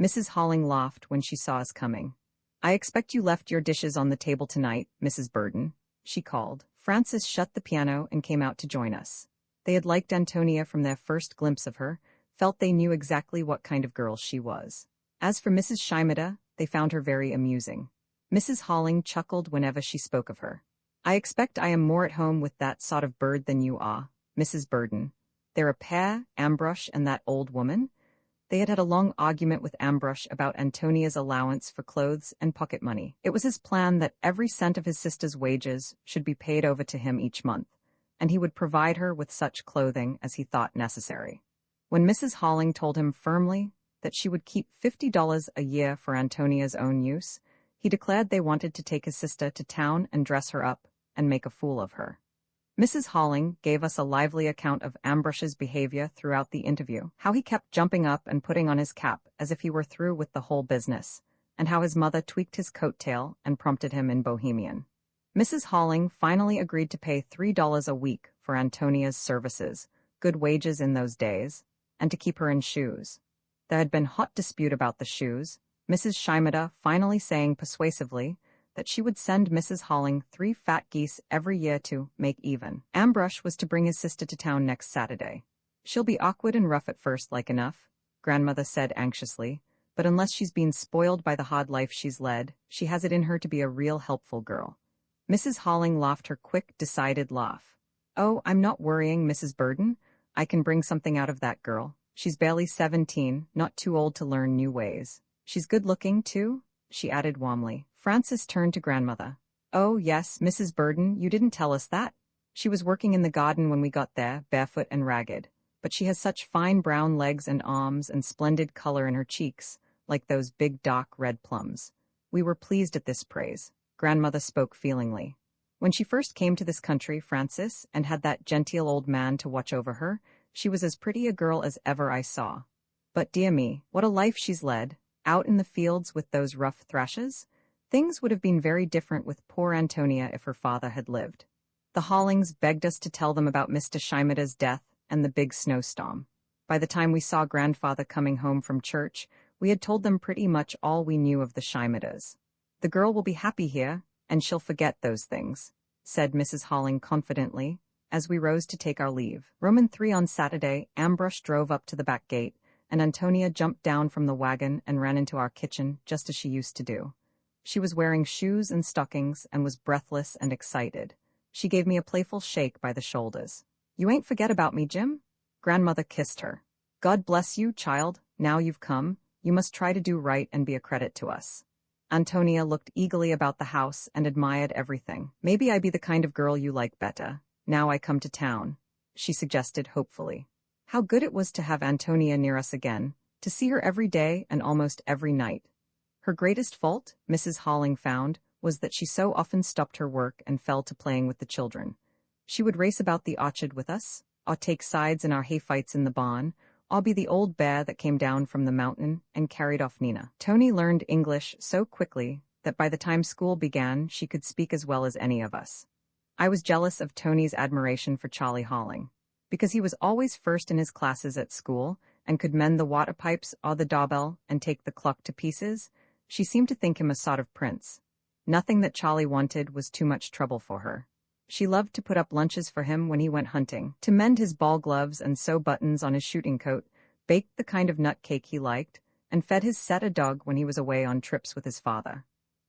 Mrs. Halling laughed when she saw us coming. "I expect you left your dishes on the table tonight, Mrs. Burden," she called. Frances shut the piano and came out to join us. They had liked Ántonia from their first glimpse of her, felt they knew exactly what kind of girl she was. As for Mrs. Shimada, they found her very amusing. Mrs. Halling chuckled whenever she spoke of her. "I expect I am more at home with that sort of bird than you are, Mrs. Burden. They're a pair, Ambrosch and that old woman." They had had a long argument with Ambrosch about Antonia's allowance for clothes and pocket money. It was his plan that every cent of his sister's wages should be paid over to him each month, and he would provide her with such clothing as he thought necessary. When Mrs. Halling told him firmly that she would keep $50 a year for Antonia's own use, he declared they wanted to take his sister to town and dress her up and make a fool of her. Mrs. Halling gave us a lively account of Ambrosch's behavior throughout the interview, how he kept jumping up and putting on his cap as if he were through with the whole business, and how his mother tweaked his coat-tail and prompted him in Bohemian. Mrs. Halling finally agreed to pay $3 a week for Antonia's services, good wages in those days, and to keep her in shoes. There had been hot dispute about the shoes, Mrs. Shimada finally saying persuasively that she would send Mrs. Halling 3 fat geese every year to make even. Ambrosch was to bring his sister to town next Saturday. "She'll be awkward and rough at first, like enough," grandmother said anxiously, "but unless she's been spoiled by the hard life she's led, she has it in her to be a real helpful girl." Mrs. Halling laughed her quick, decided laugh. "Oh, I'm not worrying, Mrs. Burden. I can bring something out of that girl. She's barely 17, not too old to learn new ways. She's good-looking, too," she added warmly. Frances turned to grandmother. "Oh, yes, Mrs. Burden, you didn't tell us that. She was working in the garden when we got there, barefoot and ragged. But she has such fine brown legs and arms and splendid color in her cheeks, like those big dark red plums." We were pleased at this praise. Grandmother spoke feelingly. "When she first came to this country, Frances, and had that genteel old man to watch over her, she was as pretty a girl as ever I saw. But dear me, what a life she's led, out in the fields with those rough thrashes. Things would have been very different with poor Ántonia if her father had lived." The Hallings begged us to tell them about Mr. Shimada's death and the big snowstorm. By the time we saw grandfather coming home from church, we had told them pretty much all we knew of the Shimadas. "The girl will be happy here, and she'll forget those things," said Mrs. Halling confidently, as we rose to take our leave. Roman 3 on Saturday, Ambrosch drove up to the back gate, and Ántonia jumped down from the wagon and ran into our kitchen just as she used to do. She was wearing shoes and stockings and was breathless and excited. She gave me a playful shake by the shoulders. "You ain't forget about me, Jim?" Grandmother kissed her. "God bless you, child. Now you've come, you must try to do right and be a credit to us." Ántonia looked eagerly about the house and admired everything. "Maybe I be the kind of girl you like better, now I come to town," she suggested hopefully. How good it was to have Ántonia near us again, to see her every day and almost every night. Her greatest fault, Mrs. Halling found, was that she so often stopped her work and fell to playing with the children. She would race about the orchard with us, or take sides in our hay fights in the barn, or be the old bear that came down from the mountain and carried off Nina. Tony learned English so quickly that by the time school began, she could speak as well as any of us. I was jealous of Tony's admiration for Charlie Halling, because he was always first in his classes at school and could mend the water pipes or the doorbell and take the clock to pieces. She seemed to think him a sort of prince. Nothing that Charlie wanted was too much trouble for her. She loved to put up lunches for him when he went hunting, to mend his ball gloves and sew buttons on his shooting coat, baked the kind of nut cake he liked, and fed his setter dog when he was away on trips with his father.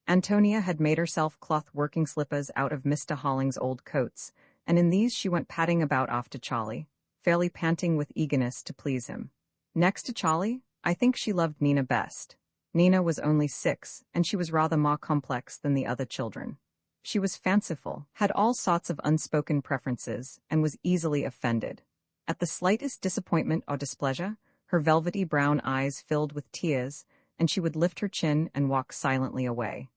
Ántonia had made herself cloth working slippers out of Mr. Halling's old coats, and in these she went padding about after Charlie, fairly panting with eagerness to please him. Next to Charlie, I think she loved Nina best. Nina was only 6, and she was rather more complex than the other children. She was fanciful, had all sorts of unspoken preferences, and was easily offended. At the slightest disappointment or displeasure, her velvety brown eyes filled with tears, and she would lift her chin and walk silently away.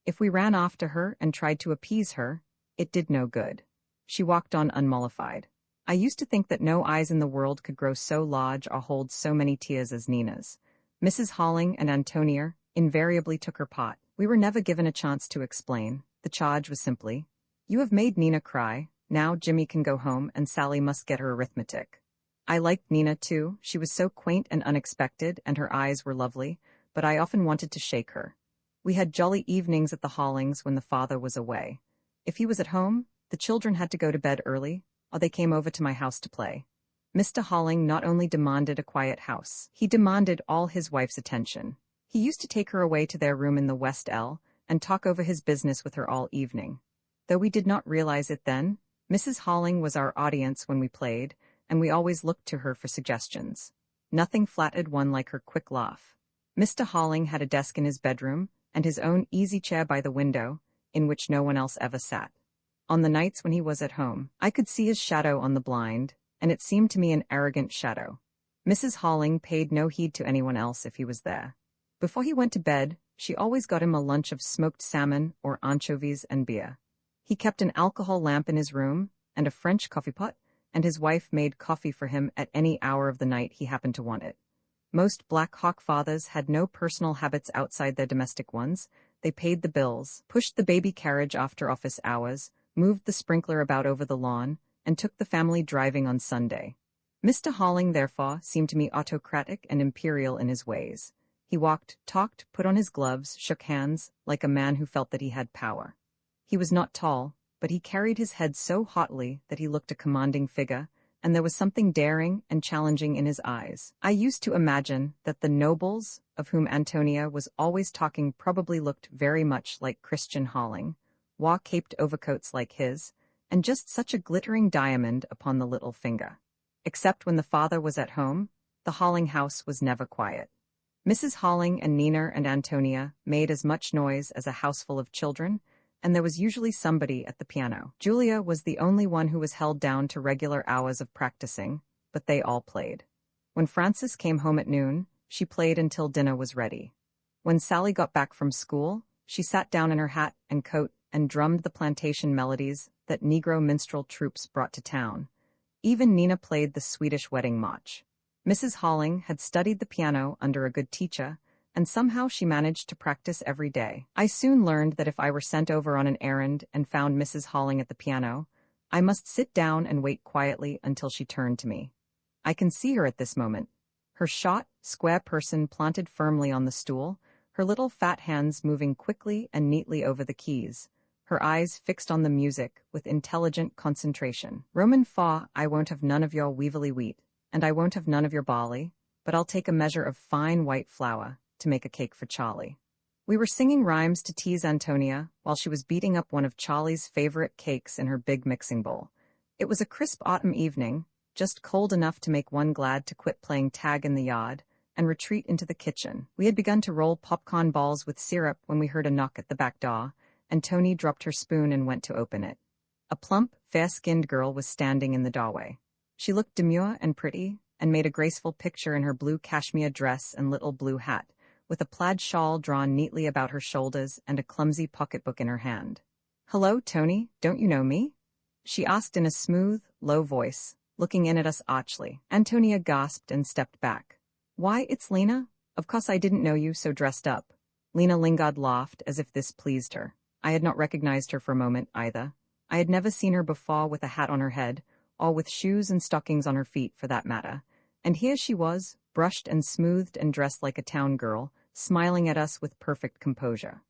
If we ran after her and tried to appease her, it did no good. She walked on unmollified. I used to think that no eyes in the world could grow so large or hold so many tears as Nina's. Mrs. Halling and Ántonia invariably took her part. We were never given a chance to explain. The charge was simply, "You have made Nina cry. Now Jimmy can go home and Sally must get her arithmetic." I liked Nina too. She was so quaint and unexpected, and her eyes were lovely, but I often wanted to shake her. We had jolly evenings at the Hollings when the father was away. If he was at home, the children had to go to bed early, or they came over to my house to play. Mr. Holling not only demanded a quiet house, he demanded all his wife's attention. He used to take her away to their room in the West L and talk over his business with her all evening. Though we did not realize it then, Mrs. Holling was our audience when we played, and we always looked to her for suggestions. Nothing flattered one like her quick laugh. Mr. Holling had a desk in his bedroom and his own easy chair by the window, in which no one else ever sat. On the nights when he was at home, I could see his shadow on the blind, and it seemed to me an arrogant shadow. Mrs. Holling paid no heed to anyone else if he was there. Before he went to bed, she always got him a lunch of smoked salmon or anchovies and beer. He kept an alcohol lamp in his room and a French coffee pot, and his wife made coffee for him at any hour of the night he happened to want it. Most Black Hawk fathers had no personal habits outside their domestic ones. They paid the bills, pushed the baby carriage after office hours, moved the sprinkler about over the lawn, and took the family driving on Sunday. Mr. Holling, therefore, seemed to me autocratic and imperial in his ways. He walked, talked, put on his gloves, shook hands, like a man who felt that he had power. He was not tall, but he carried his head so haughtily that he looked a commanding figure, and there was something daring and challenging in his eyes. I used to imagine that the nobles, of whom Ántonia was always talking, probably looked very much like Christian Holling, wore caped overcoats like his, and just such a glittering diamond upon the little finger. Except when the father was at home, the Holling house was never quiet. Mrs. Holling and Nina and Ántonia made as much noise as a house full of children, and there was usually somebody at the piano. Julia was the only one who was held down to regular hours of practicing, but they all played. When Frances came home at noon, she played until dinner was ready. When Sally got back from school, she sat down in her hat and coat and drummed the plantation melodies that Negro minstrel troops brought to town. Even Nina played the Swedish wedding march. Mrs. Holling had studied the piano under a good teacher, and somehow she managed to practice every day. I soon learned that if I were sent over on an errand and found Mrs. Holling at the piano, I must sit down and wait quietly until she turned to me. I can see her at this moment, her short, square person planted firmly on the stool, her little fat hands moving quickly and neatly over the keys, her eyes fixed on the music with intelligent concentration. Roman fa, I won't have none of your weevily wheat, and I won't have none of your barley, but I'll take a measure of fine white flour to make a cake for Charlie. We were singing rhymes to tease Ántonia while she was beating up one of Charlie's favorite cakes in her big mixing bowl. It was a crisp autumn evening, just cold enough to make one glad to quit playing tag in the yard and retreat into the kitchen. We had begun to roll popcorn balls with syrup when we heard a knock at the back door, and Tony dropped her spoon and went to open it. A plump, fair-skinned girl was standing in the doorway. She looked demure and pretty, and made a graceful picture in her blue cashmere dress and little blue hat, with a plaid shawl drawn neatly about her shoulders and a clumsy pocketbook in her hand. "Hello, Tony, don't you know me?" she asked in a smooth, low voice, looking in at us archly. Ántonia gasped and stepped back. "Why, it's Lena. Of course I didn't know you so dressed up." Lena Lingard laughed as if this pleased her. I had not recognized her for a moment, either. I had never seen her before with a hat on her head, or with shoes and stockings on her feet, for that matter. And here she was, brushed and smoothed and dressed like a town girl, smiling at us with perfect composure.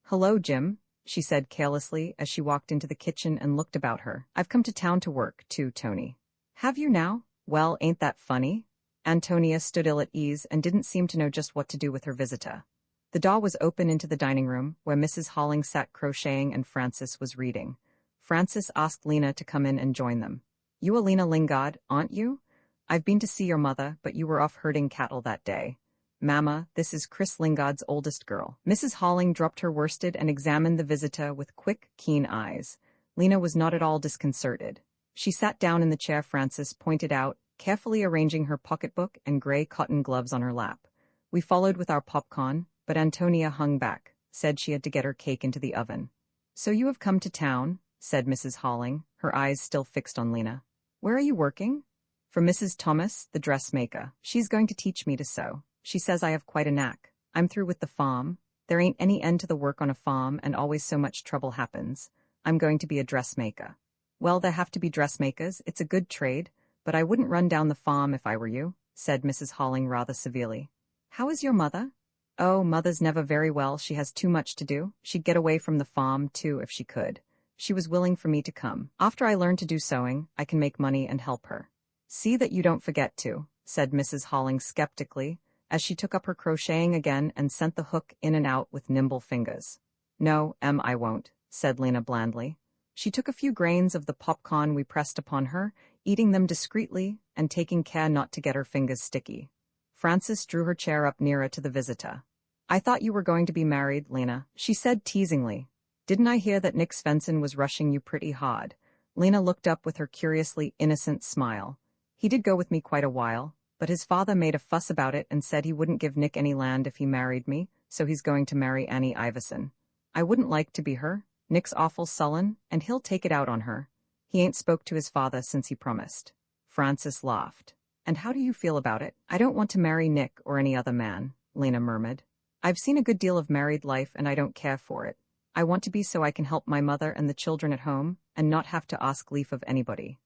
"Hello, Jim," she said carelessly as she walked into the kitchen and looked about her. "I've come to town to work, too, Tony." "Have you now? Well, ain't that funny?" Ántonia stood ill at ease and didn't seem to know just what to do with her visitor. The door was open into the dining room, where Mrs. Holling sat crocheting and Frances was reading. Frances asked Lena to come in and join them. "You are Lena Lingard, aren't you? I've been to see your mother, but you were off herding cattle that day. Mamma, this is Chris Lingard's oldest girl." Mrs. Holling dropped her worsted and examined the visitor with quick, keen eyes. Lena was not at all disconcerted. She sat down in the chair Frances pointed out, carefully arranging her pocketbook and gray cotton gloves on her lap. We followed with our popcorn, but Ántonia hung back, said she had to get her cake into the oven. "So you have come to town," said Mrs. Holling, her eyes still fixed on Lena. "Where are you working?" "For Mrs. Thomas, the dressmaker. She's going to teach me to sew. She says I have quite a knack. I'm through with the farm. There ain't any end to the work on a farm, and always so much trouble happens. I'm going to be a dressmaker." "Well, there have to be dressmakers. It's a good trade. but I wouldn't run down the farm if I were you, said Mrs. Holling rather severely. How is your mother? Oh, mother's never very well, she has too much to do. She'd get away from the farm, too, if she could. She was willing for me to come. After I learn to do sewing, I can make money and help her. See that you don't forget to, said Mrs. Holling skeptically, as she took up her crocheting again and sent the hook in and out with nimble fingers. No, I won't, said Lena blandly. She took a few grains of the popcorn we pressed upon her, eating them discreetly and taking care not to get her fingers sticky. Frances drew her chair up nearer to the visitor. I thought you were going to be married, Lena, she said teasingly. Didn't I hear that Nick Svensson was rushing you pretty hard? Lena looked up with her curiously innocent smile. He did go with me quite a while, but his father made a fuss about it and said he wouldn't give Nick any land if he married me, so he's going to marry Annie Iverson. I wouldn't like to be her. Nick's awful sullen, and he'll take it out on her. He ain't spoke to his father since he promised. Frances laughed. And how do you feel about it? I don't want to marry Nick or any other man, Lena murmured. I've seen a good deal of married life and I don't care for it. I want to be so I can help my mother and the children at home and not have to ask leave of anybody.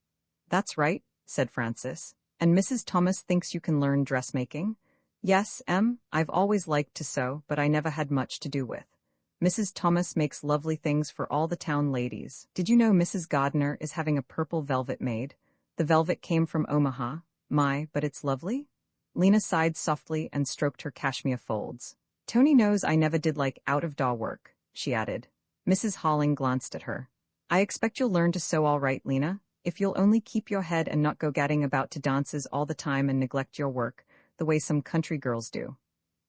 That's right, said Frances. And Mrs. Thomas thinks you can learn dressmaking? Yes, I've always liked to sew, but I never had much to do with. Mrs. Thomas makes lovely things for all the town ladies. Did you know Mrs. Gardner is having a purple velvet made? The velvet came from Omaha. My, but it's lovely? Lena sighed softly and stroked her cashmere folds. Tony knows I never did like out-of-door work, she added. Mrs. Holling glanced at her. I expect you'll learn to sew all right, Lena, if you'll only keep your head and not go gadding about to dances all the time and neglect your work, the way some country girls do.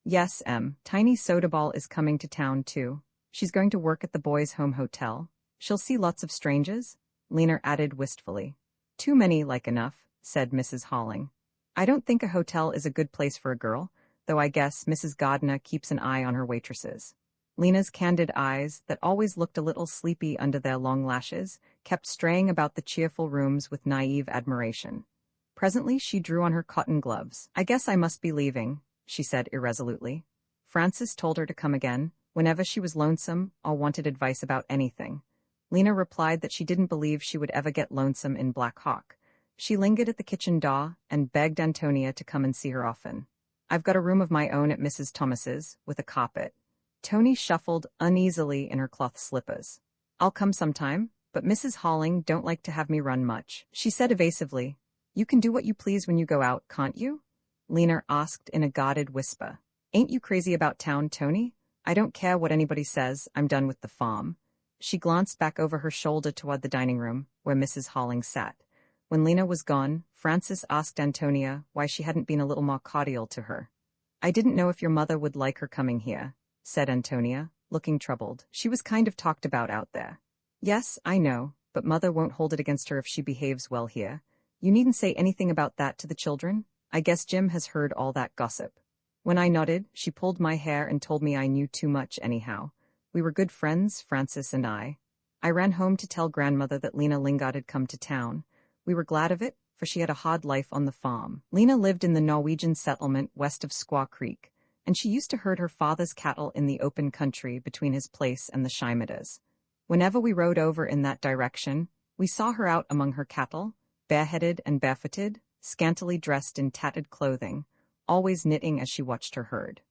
Yes, Tiny Soda Ball is coming to town, too. She's going to work at the Boys' Home Hotel. She'll see lots of strangers, Lena added wistfully. Too many, like enough, said Mrs. Holling. I don't think a hotel is a good place for a girl, though I guess Mrs. Gardner keeps an eye on her waitresses. Lena's candid eyes, that always looked a little sleepy under their long lashes, kept straying about the cheerful rooms with naive admiration. Presently she drew on her cotton gloves. I guess I must be leaving, she said irresolutely. Frances told her to come again, whenever she was lonesome or wanted advice about anything. Lena replied that she didn't believe she would ever get lonesome in Black Hawk. She lingered at the kitchen door and begged Ántonia to come and see her often. I've got a room of my own at Mrs. Thomas's, with a carpet. Tony shuffled uneasily in her cloth slippers. I'll come sometime, but Mrs. Holling don't like to have me run much, she said evasively. You can do what you please when you go out, can't you? Lena asked in a guarded whisper. Ain't you crazy about town, Tony? I don't care what anybody says, I'm done with the farm. She glanced back over her shoulder toward the dining room, where Mrs. Holling sat. When Lena was gone, Frances asked Ántonia why she hadn't been a little more cordial to her. I didn't know if your mother would like her coming here, said Ántonia, looking troubled. She was kind of talked about out there. Yes, I know, but mother won't hold it against her if she behaves well here. You needn't say anything about that to the children. I guess Jim has heard all that gossip. When I nodded, she pulled my hair and told me I knew too much anyhow. We were good friends, Frances and I. I ran home to tell grandmother that Lena Lingard had come to town. We were glad of it, for she had a hard life on the farm. Lena lived in the Norwegian settlement west of Squaw Creek, and she used to herd her father's cattle in the open country between his place and the Shimedas. Whenever we rode over in that direction, we saw her out among her cattle, bareheaded and barefooted, scantily dressed in tattered clothing, always knitting as she watched her herd.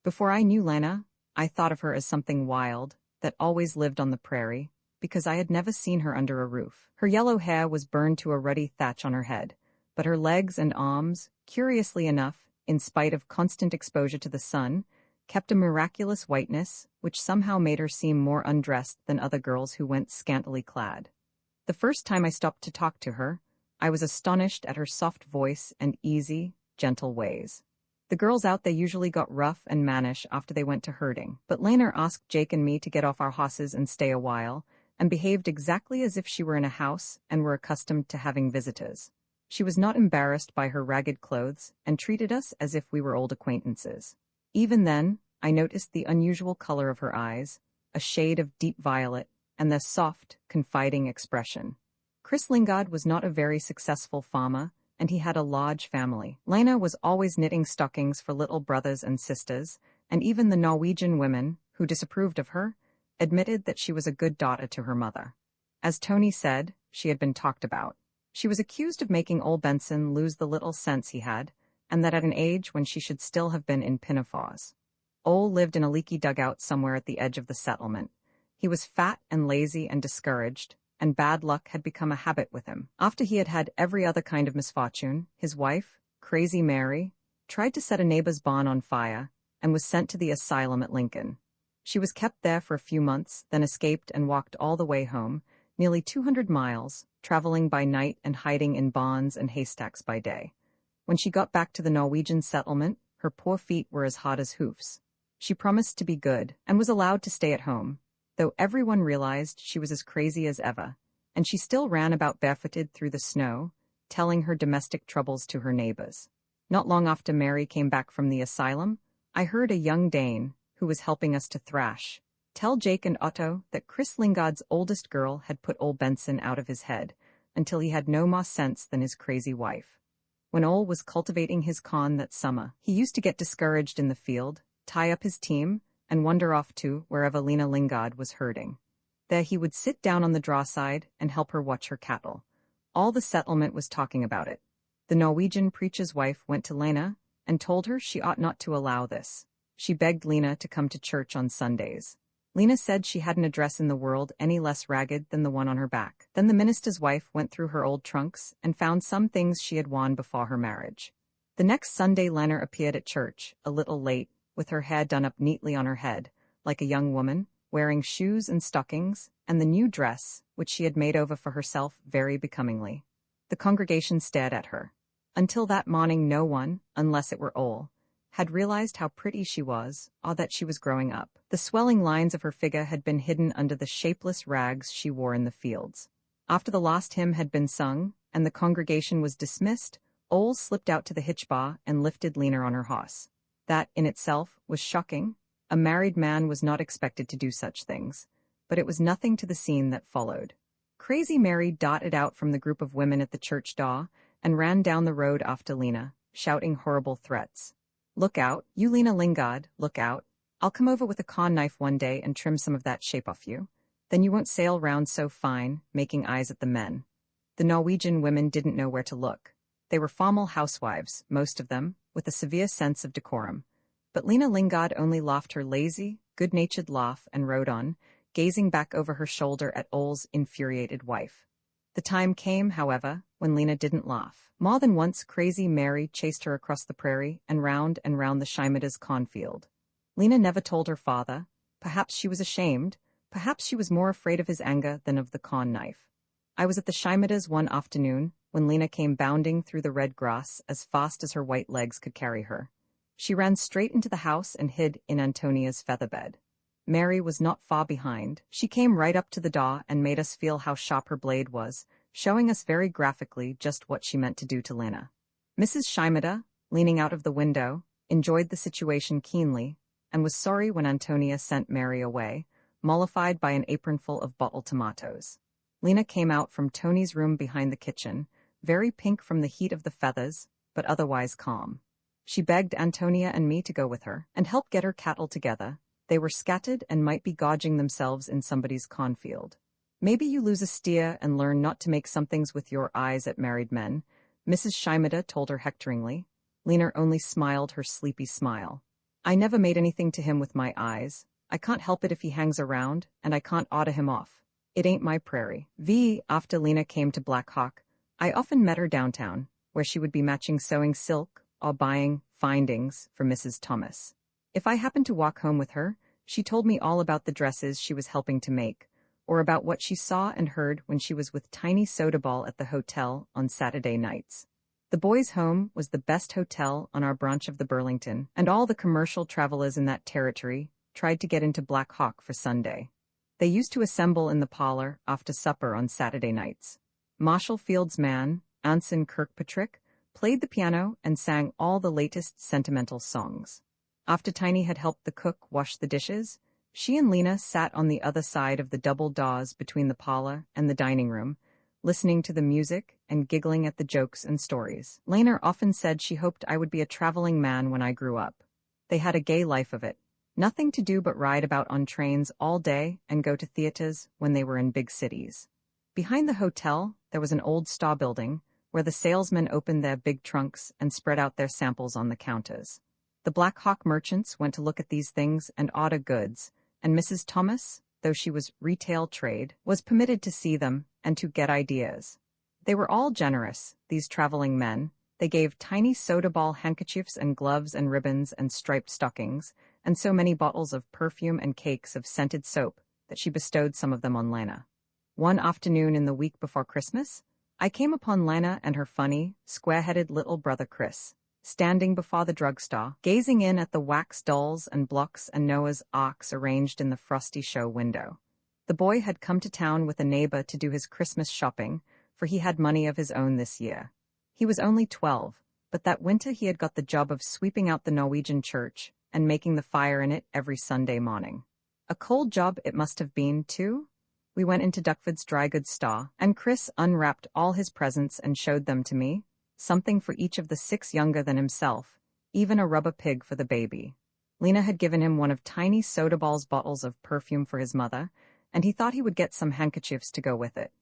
Before I knew Lena, I thought of her as something wild, that always lived on the prairie, because I had never seen her under a roof. Her yellow hair was burned to a ruddy thatch on her head, but her legs and arms, curiously enough, in spite of constant exposure to the sun, kept a miraculous whiteness, which somehow made her seem more undressed than other girls who went scantily clad. The first time I stopped to talk to her, I was astonished at her soft voice and easy, gentle ways. The girls out there usually got rough and mannish after they went to herding, but Lena asked Jake and me to get off our horses and stay a while, and behaved exactly as if she were in a house and were accustomed to having visitors. She was not embarrassed by her ragged clothes and treated us as if we were old acquaintances. Even then, I noticed the unusual color of her eyes, a shade of deep violet, and their soft, confiding expression. Chris Lingard was not a very successful farmer, and he had a large family. Lena was always knitting stockings for little brothers and sisters, and even the Norwegian women, who disapproved of her, admitted that she was a good daughter to her mother. As Tony said, she had been talked about. She was accused of making Ole Benson lose the little sense he had, and that at an age when she should still have been in pinafores. Ole lived in a leaky dugout somewhere at the edge of the settlement. He was fat and lazy and discouraged, and bad luck had become a habit with him. After he had had every other kind of misfortune, his wife, Crazy Mary, tried to set a neighbor's barn on fire, and was sent to the asylum at Lincoln. She was kept there for a few months, then escaped and walked all the way home, nearly 200 miles, traveling by night and hiding in barns and haystacks by day. When she got back to the Norwegian settlement, her poor feet were as hard as hoofs. She promised to be good, and was allowed to stay at home, though everyone realized she was as crazy as ever, and she still ran about barefooted through the snow, telling her domestic troubles to her neighbors. Not long after Mary came back from the asylum, I heard a young Dane, who was helping us to thrash, tell Jake and Otto that Chris Lingard's oldest girl had put Ole Benson out of his head, until he had no more sense than his crazy wife. When Ole was cultivating his corn that summer, he used to get discouraged in the field, tie up his team, and wander off to wherever Lena Lingard was herding. There he would sit down on the draw side and help her watch her cattle. All the settlement was talking about it. The Norwegian preacher's wife went to Lena and told her she ought not to allow this. She begged Lena to come to church on Sundays. Lena said she hadn't a dress in the world any less ragged than the one on her back. Then the minister's wife went through her old trunks and found some things she had worn before her marriage. The next Sunday Lena appeared at church, a little late, with her hair done up neatly on her head, like a young woman, wearing shoes and stockings, and the new dress, which she had made over for herself very becomingly. The congregation stared at her. Until that morning no one, unless it were Ole, had realized how pretty she was, or that she was growing up. The swelling lines of her figure had been hidden under the shapeless rags she wore in the fields. After the last hymn had been sung, and the congregation was dismissed, Ole slipped out to the hitch bar and lifted Lena on her horse. That, in itself, was shocking. A married man was not expected to do such things, but it was nothing to the scene that followed. Crazy Mary darted out from the group of women at the church door and ran down the road after Lena, shouting horrible threats. "Look out, you Lena Lingard, look out. I'll come over with a corn knife one day and trim some of that shape off you. Then you won't sail round so fine, making eyes at the men." The Norwegian women didn't know where to look. They were formal housewives, most of them, with a severe sense of decorum. But Lena Lingard only laughed her lazy, good-natured laugh and rode on, gazing back over her shoulder at Ole's infuriated wife. The time came, however, when Lena didn't laugh. More than once Crazy Mary chased her across the prairie and round the Scheimedas cornfield. Lena never told her father. Perhaps she was ashamed. Perhaps she was more afraid of his anger than of the corn knife. I was at the Scheimedas one afternoon when Lena came bounding through the red grass as fast as her white legs could carry her. She ran straight into the house and hid in Antonia's featherbed. Mary was not far behind. She came right up to the door and made us feel how sharp her blade was, showing us very graphically just what she meant to do to Lena. Mrs. Scheimeda, leaning out of the window, enjoyed the situation keenly, and was sorry when Antonia sent Mary away, mollified by an apronful of bottled tomatoes. Lena came out from Tony's room behind the kitchen, very pink from the heat of the feathers, but otherwise calm. She begged Antonia and me to go with her and help get her cattle together. They were scattered and might be gorging themselves in somebody's cornfield. "Maybe you lose a steer and learn not to make somethings with your eyes at married men," Mrs. Scheimeda told her hectoringly. Lena only smiled her sleepy smile. "I never made anything to him with my eyes. I can't help it if he hangs around, and I can't order him off. It ain't my prairie." After Lena came to Black Hawk, I often met her downtown, where she would be matching sewing silk or buying findings for Mrs. Thomas. If I happened to walk home with her, she told me all about the dresses she was helping to make, or about what she saw and heard when she was with Tiny Soda Ball at the hotel on Saturday nights. The boys' home was the best hotel on our branch of the Burlington, and all the commercial travelers in that territory tried to get into Black Hawk for Sunday. They used to assemble in the parlor after supper on Saturday nights. Marshall Field's man, Anson Kirkpatrick, played the piano and sang all the latest sentimental songs. After Tiny had helped the cook wash the dishes, she and Lena sat on the other side of the double doors between the parlor and the dining room, listening to the music and giggling at the jokes and stories. Lena often said she hoped I would be a traveling man when I grew up. They had a gay life of it. Nothing to do but ride about on trains all day and go to theaters when they were in big cities. Behind the hotel, there was an old store building, where the salesmen opened their big trunks and spread out their samples on the counters. The Black Hawk merchants went to look at these things and order goods, and Mrs. Thomas, though she was retail trade, was permitted to see them and to get ideas. They were all generous, these traveling men. They gave tiny soda ball handkerchiefs and gloves and ribbons and striped stockings, and so many bottles of perfume and cakes of scented soap that she bestowed some of them on Lana. One afternoon in the week before Christmas, I came upon Lana and her funny, square-headed little brother Chris, standing before the drugstore, gazing in at the wax dolls and blocks and Noah's arks arranged in the frosty show window. The boy had come to town with a neighbor to do his Christmas shopping, for he had money of his own this year. He was only 12, but that winter he had got the job of sweeping out the Norwegian church and making the fire in it every Sunday morning. A cold job it must have been, too. We went into Duckford's dry goods store, and Chris unwrapped all his presents and showed them to me, something for each of the 6 younger than himself, even a rubber pig for the baby. Lena had given him one of Tiny Soda Ball's bottles of perfume for his mother, and he thought he would get some handkerchiefs to go with it.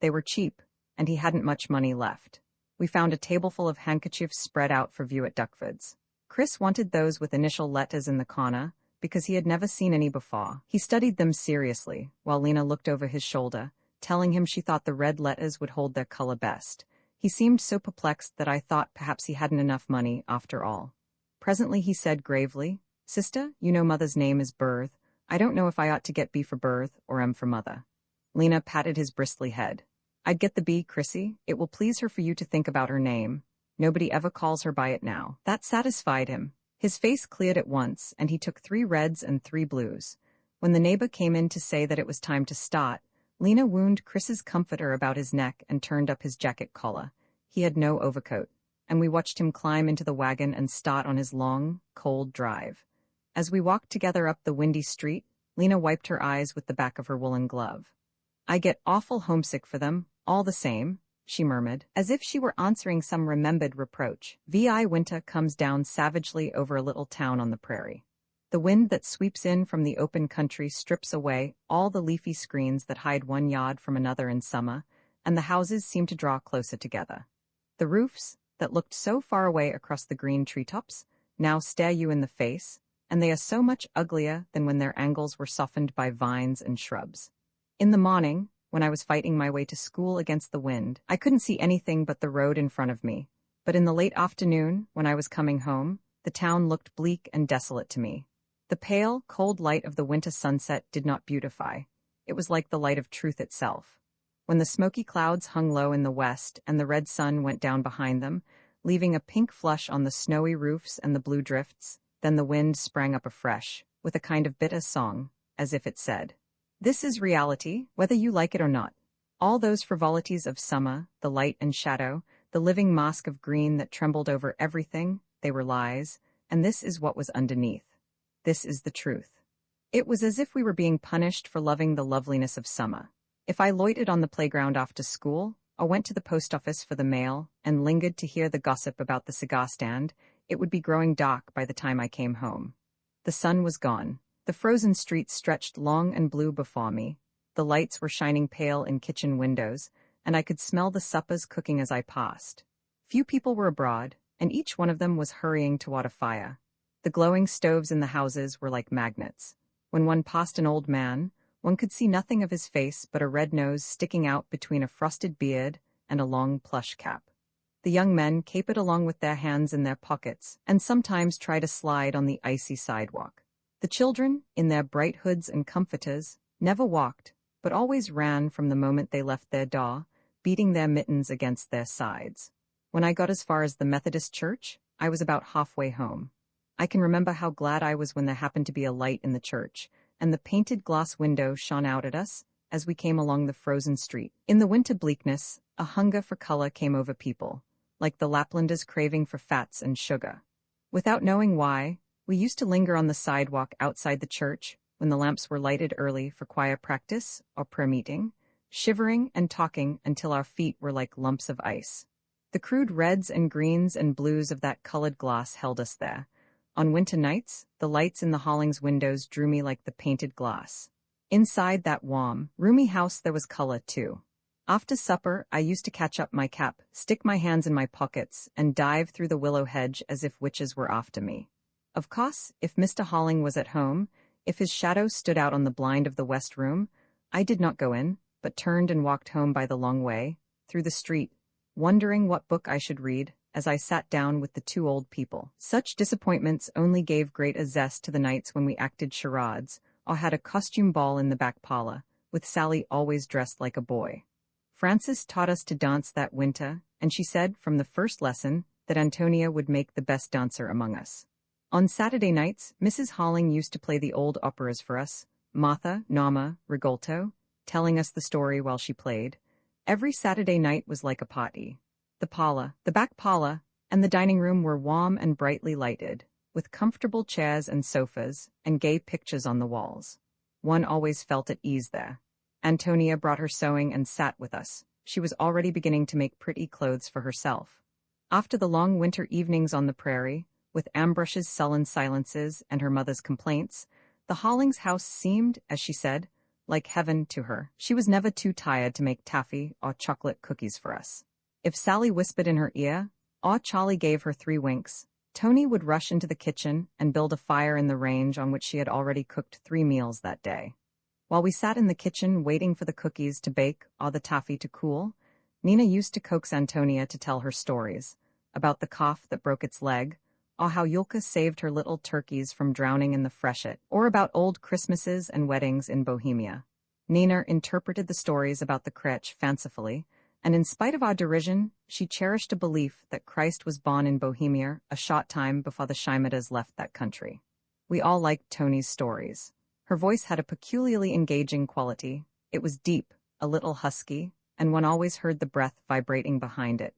They were cheap, and he hadn't much money left. We found a tableful of handkerchiefs spread out for view at Duckford's. Chris wanted those with initial letters in the corner, because he had never seen any before. He studied them seriously, while Lena looked over his shoulder, telling him she thought the red letters would hold their color best. He seemed so perplexed that I thought perhaps he hadn't enough money after all. Presently he said gravely, "Sister, you know Mother's name is Berth. I don't know if I ought to get B for Berth or M for Mother." Lena patted his bristly head. "I'd get the B, Chrissy. It will please her for you to think about her name. Nobody ever calls her by it now." That satisfied him. His face cleared at once, and he took 3 reds and 3 blues. When the neighbor came in to say that it was time to start, Lena wound Chris's comforter about his neck and turned up his jacket collar. He had no overcoat, and we watched him climb into the wagon and start on his long, cold drive. As we walked together up the windy street, Lena wiped her eyes with the back of her woolen glove. "I get awful homesick for them, all the same," she murmured, as if she were answering some remembered reproach. Winter comes down savagely over a little town on the prairie. The wind that sweeps in from the open country strips away all the leafy screens that hide one yard from another in summer, and the houses seem to draw closer together. The roofs, that looked so far away across the green treetops, now stare you in the face, and they are so much uglier than when their angles were softened by vines and shrubs. In the morning, when I was fighting my way to school against the wind, I couldn't see anything but the road in front of me, but in the late afternoon, when I was coming home, the town looked bleak and desolate to me. The pale, cold light of the winter sunset did not beautify. It was like the light of truth itself. When the smoky clouds hung low in the west and the red sun went down behind them, leaving a pink flush on the snowy roofs and the blue drifts, then the wind sprang up afresh, with a kind of bitter song, as if it said, "This is reality, whether you like it or not. All those frivolities of summer, the light and shadow, the living mask of green that trembled over everything, they were lies, and this is what was underneath. This is the truth." It was as if we were being punished for loving the loveliness of summer. If I loitered on the playground after school, or went to the post office for the mail, and lingered to hear the gossip about the cigar stand, it would be growing dark by the time I came home. The sun was gone. The frozen streets stretched long and blue before me. The lights were shining pale in kitchen windows, and I could smell the suppers cooking as I passed. Few people were abroad, and each one of them was hurrying toward a fire. The glowing stoves in the houses were like magnets. When one passed an old man, one could see nothing of his face but a red nose sticking out between a frosted beard and a long plush cap. The young men capered along with their hands in their pockets, and sometimes tried a slide on the icy sidewalk. The children, in their bright hoods and comforters, never walked, but always ran from the moment they left their door, beating their mittens against their sides. When I got as far as the Methodist church, I was about halfway home. I can remember how glad I was when there happened to be a light in the church, and the painted glass window shone out at us as we came along the frozen street. In the winter bleakness, a hunger for color came over people, like the Laplanders' craving for fats and sugar. Without knowing why, we used to linger on the sidewalk outside the church when the lamps were lighted early for choir practice or prayer meeting, shivering and talking until our feet were like lumps of ice. The crude reds and greens and blues of that colored glass held us there. On winter nights, the lights in the Hollings windows drew me like the painted glass. Inside that warm, roomy house there was color too. After supper, I used to catch up my cap, stick my hands in my pockets, and dive through the willow hedge as if witches were after me. Of course, if Mr. Halling was at home, if his shadow stood out on the blind of the west room, I did not go in, but turned and walked home by the long way, through the street, wondering what book I should read, as I sat down with the two old people. Such disappointments only gave great a zest to the nights when we acted charades, or had a costume ball in the back parlor, with Sally always dressed like a boy. Frances taught us to dance that winter, and she said from the first lesson that Ántonia would make the best dancer among us. On Saturday nights, Mrs. Halling used to play the old operas for us, Martha, Norma, Rigoletto, telling us the story while she played. Every Saturday night was like a party. The parlor, the back parlor, and the dining room were warm and brightly lighted, with comfortable chairs and sofas, and gay pictures on the walls. One always felt at ease there. Ántonia brought her sewing and sat with us. She was already beginning to make pretty clothes for herself. After the long winter evenings on the prairie, with Ambrush's sullen silences and her mother's complaints, the Hallings' house seemed, as she said, like heaven to her. She was never too tired to make taffy or chocolate cookies for us. If Sally whispered in her ear, or Charlie gave her 3 winks, Tony would rush into the kitchen and build a fire in the range on which she had already cooked 3 meals that day. While we sat in the kitchen waiting for the cookies to bake or the taffy to cool, Nina used to coax Ántonia to tell her stories, about the calf that broke its leg, or how Yulka saved her little turkeys from drowning in the freshet, or about old Christmases and weddings in Bohemia. Nina interpreted the stories about the crèche fancifully, and in spite of our derision, she cherished a belief that Christ was born in Bohemia a short time before the Scheimedas left that country. We all liked Tony's stories. Her voice had a peculiarly engaging quality. It was deep, a little husky, and one always heard the breath vibrating behind it.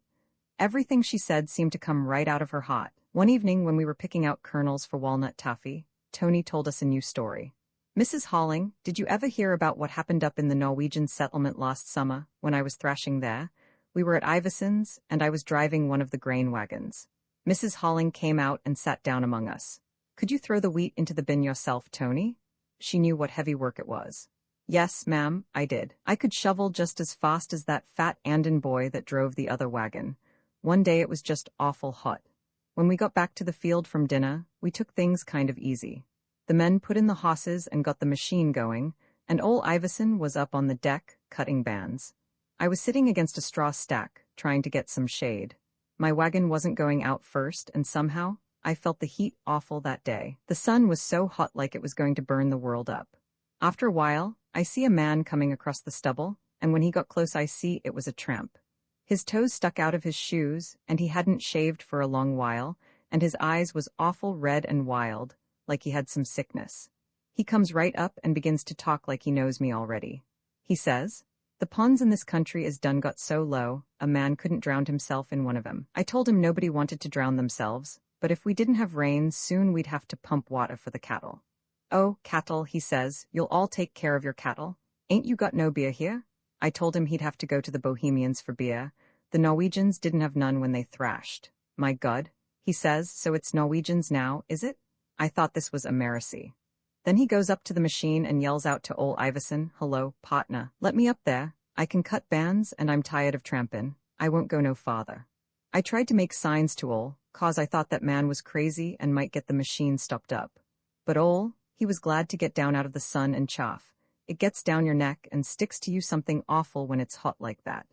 Everything she said seemed to come right out of her heart. One evening when we were picking out kernels for walnut taffy, Tony told us a new story. "Mrs. Halling, did you ever hear about what happened up in the Norwegian settlement last summer when I was thrashing there? We were at Iverson's, and I was driving one of the grain wagons. Mrs. Halling came out and sat down among us. Could you throw the wheat into the bin yourself, Tony?" She knew what heavy work it was. "Yes, ma'am, I did. I could shovel just as fast as that fat Andon boy that drove the other wagon. One day it was just awful hot. When we got back to the field from dinner, we took things kind of easy. The men put in the hosses and got the machine going, and old Iverson was up on the deck, cutting bands. I was sitting against a straw stack, trying to get some shade. My wagon wasn't going out first, and somehow, I felt the heat awful that day. The sun was so hot like it was going to burn the world up. After a while, I see a man coming across the stubble, and when he got close I see it was a tramp. His toes stuck out of his shoes, and he hadn't shaved for a long while, and his eyes was awful red and wild, like he had some sickness. He comes right up and begins to talk like he knows me already. He says, "The ponds in this country is done got so low, a man couldn't drown himself in one of 'em." I told him nobody wanted to drown themselves, but if we didn't have rain, soon we'd have to pump water for the cattle. "Oh, cattle," he says, "you'll all take care of your cattle. Ain't you got no beer here?" I told him he'd have to go to the Bohemians for beer. The Norwegians didn't have none when they thrashed. "My God," he says, "so it's Norwegians now, is it?" I thought this was a mercy. Then he goes up to the machine and yells out to old Iverson, "Hello, partner, let me up there. I can cut bands and I'm tired of trampin'. I won't go no farther." I tried to make signs to Ole, 'cause I thought that man was crazy and might get the machine stopped up. But Ole, he was glad to get down out of the sun and chaff. It gets down your neck and sticks to you something awful when it's hot like that.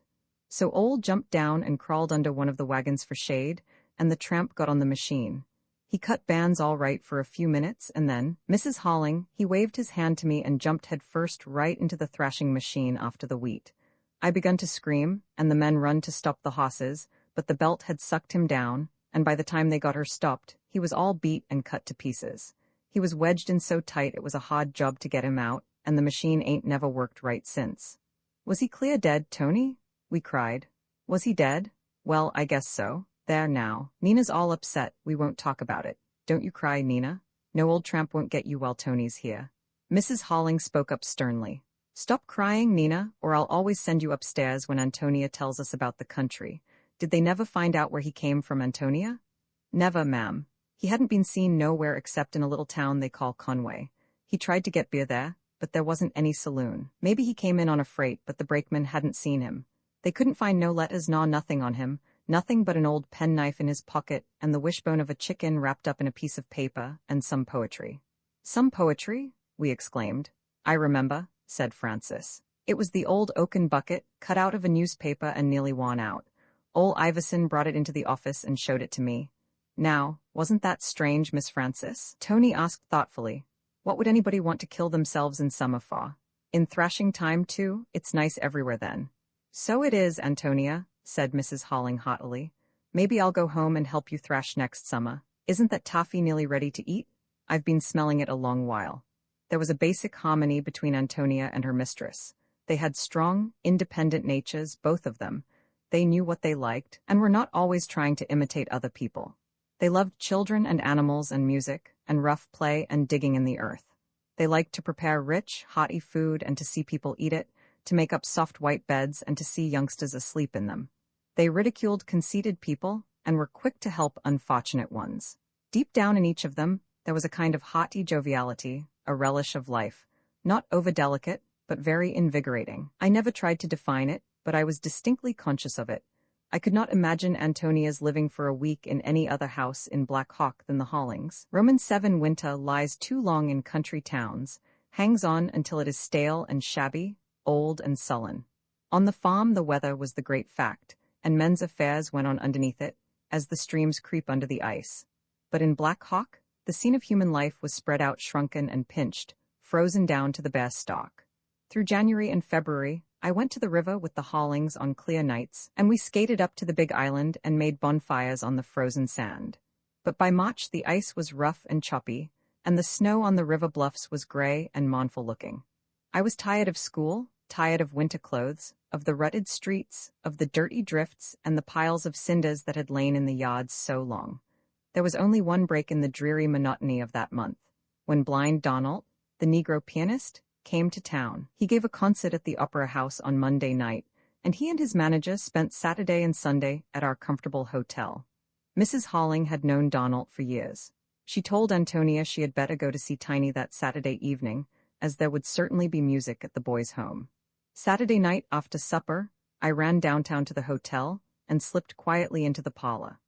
So Ole jumped down and crawled under one of the wagons for shade, and the tramp got on the machine. He cut bands all right for a few minutes, and then, "Mrs. Halling," he waved his hand to me and jumped headfirst right into the thrashing machine after the wheat. I begun to scream, and the men run to stop the hosses, but the belt had sucked him down, and by the time they got her stopped, he was all beat and cut to pieces. He was wedged in so tight it was a hard job to get him out, and the machine ain't never worked right since. "Was he clear dead, Tony?" we cried. "Was he dead? Well, I guess so. There now. Nina's all upset. We won't talk about it. Don't you cry, Nina. No old tramp won't get you while Tony's here." Mrs. Halling spoke up sternly. "Stop crying, Nina, or I'll always send you upstairs when Ántonia tells us about the country. Did they never find out where he came from, Ántonia?" "Never, ma'am. He hadn't been seen nowhere except in a little town they call Conway. He tried to get beer there, but there wasn't any saloon. Maybe he came in on a freight, but the brakeman hadn't seen him. They couldn't find no letters nor nothing on him, nothing but an old penknife in his pocket and the wishbone of a chicken wrapped up in a piece of paper and some poetry. Some poetry? We exclaimed. I remember, said Francis. It was the old oaken bucket, cut out of a newspaper and nearly worn out. Ol Iverson brought it into the office and showed it to me. Now, wasn't that strange, Miss Francis? Tony asked thoughtfully. What would anybody want to kill themselves in summer for? In thrashing time, too, it's nice everywhere then. So it is, Ántonia, said Mrs. Halling haughtily. Maybe I'll go home and help you thrash next summer. Isn't that toffee nearly ready to eat? I've been smelling it a long while. There was a basic harmony between Ántonia and her mistress. They had strong, independent natures, both of them. They knew what they liked, and were not always trying to imitate other people. They loved children and animals and music, and rough play and digging in the earth. They liked to prepare rich, hearty food and to see people eat it, to make up soft white beds and to see youngsters asleep in them. They ridiculed conceited people and were quick to help unfortunate ones. Deep down in each of them, there was a kind of haughty joviality, a relish of life, not over-delicate, but very invigorating. I never tried to define it, but I was distinctly conscious of it. I could not imagine Antonia's living for a week in any other house in Black Hawk than the Hallings. Roman 7 winter lies too long in country towns, hangs on until it is stale and shabby, old and sullen. On the farm the weather was the great fact, and men's affairs went on underneath it, as the streams creep under the ice. But in Black Hawk, the scene of human life was spread out, shrunken and pinched, frozen down to the bare stalk. Through January and February, I went to the river with the Hallings on clear nights, and we skated up to the big island and made bonfires on the frozen sand. But by March the ice was rough and choppy, and the snow on the river bluffs was gray and mournful looking. I was tired of school, tired of winter clothes, of the rutted streets, of the dirty drifts and the piles of cinders that had lain in the yards so long. There was only one break in the dreary monotony of that month, when blind Donald, the Negro pianist, came to town. He gave a concert at the Opera House on Monday night, and he and his manager spent Saturday and Sunday at our comfortable hotel. Mrs. Halling had known Donald for years. She told Ántonia she had better go to see Tiny that Saturday evening, as there would certainly be music at the boys' home. Saturday night after supper, I ran downtown to the hotel and slipped quietly into the parlor.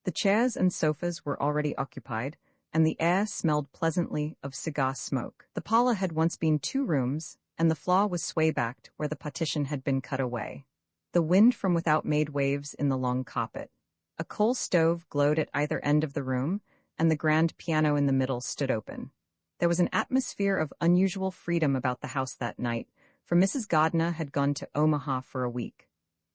The chairs and sofas were already occupied, and the air smelled pleasantly of cigar smoke. The parlor had once been 2 rooms, and the floor was sway-backed where the partition had been cut away. The wind from without made waves in the long carpet. A coal stove glowed at either end of the room, and the grand piano in the middle stood open. There was an atmosphere of unusual freedom about the house that night, for Mrs. Gardner had gone to Omaha for a week.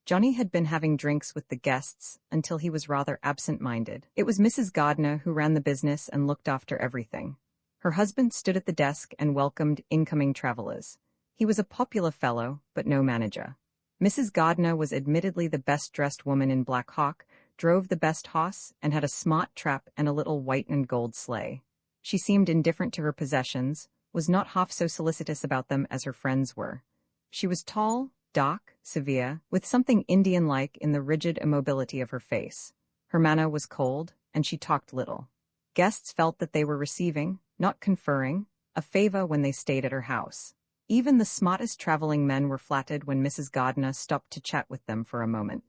Johnny had been having drinks with the guests until he was rather absent-minded. It was Mrs. Gardner who ran the business and looked after everything. Her husband stood at the desk and welcomed incoming travelers. He was a popular fellow, but no manager. Mrs. Gardner was admittedly the best-dressed woman in Black Hawk, drove the best horse, and had a smart trap and a little white and gold sleigh. She seemed indifferent to her possessions, was not half so solicitous about them as her friends were. She was tall, dark, severe, with something Indian-like in the rigid immobility of her face. Her manner was cold, and she talked little. Guests felt that they were receiving, not conferring, a favor when they stayed at her house. Even the smartest traveling men were flattered when Mrs. Gardner stopped to chat with them for a moment.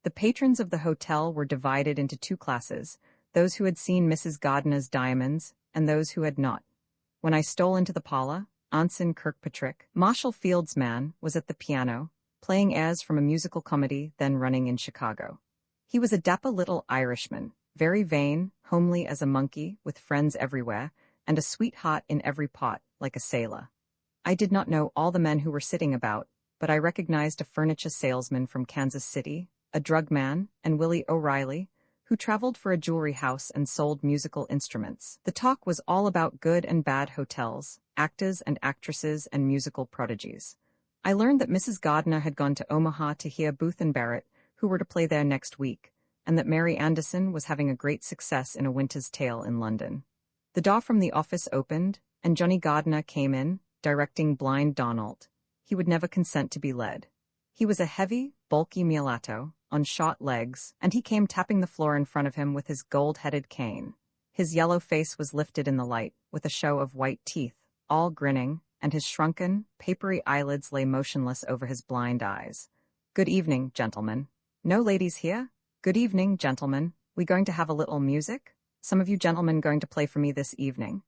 The patrons of the hotel were divided into 2 classes, those who had seen Mrs. Gardner's diamonds and those who had not. When I stole into the parlor, Anson Kirkpatrick, Marshall Field's man, was at the piano, playing airs from a musical comedy then running in Chicago. He was a dapper little Irishman, very vain, homely as a monkey, with friends everywhere, and a sweetheart in every pot, like a sailor. I did not know all the men who were sitting about, but I recognized a furniture salesman from Kansas City, a drug man, and Willie O'Reilly, who traveled for a jewelry house and sold musical instruments. The talk was all about good and bad hotels, actors and actresses and musical prodigies. I learned that Mrs. Gardner had gone to Omaha to hear Booth and Barrett, who were to play there next week, and that Mary Anderson was having a great success in A Winter's Tale in London. The door from the office opened, and Johnny Gardner came in, directing blind Donald. He would never consent to be led. He was a heavy, bulky mulatto, on short legs, and he came tapping the floor in front of him with his gold-headed cane. His yellow face was lifted in the light, with a show of white teeth, all grinning, and his shrunken, papery eyelids lay motionless over his blind eyes. "Good evening, gentlemen. No ladies here? Good evening, gentlemen. We going to have a little music? Some of you gentlemen going to play for me this evening?"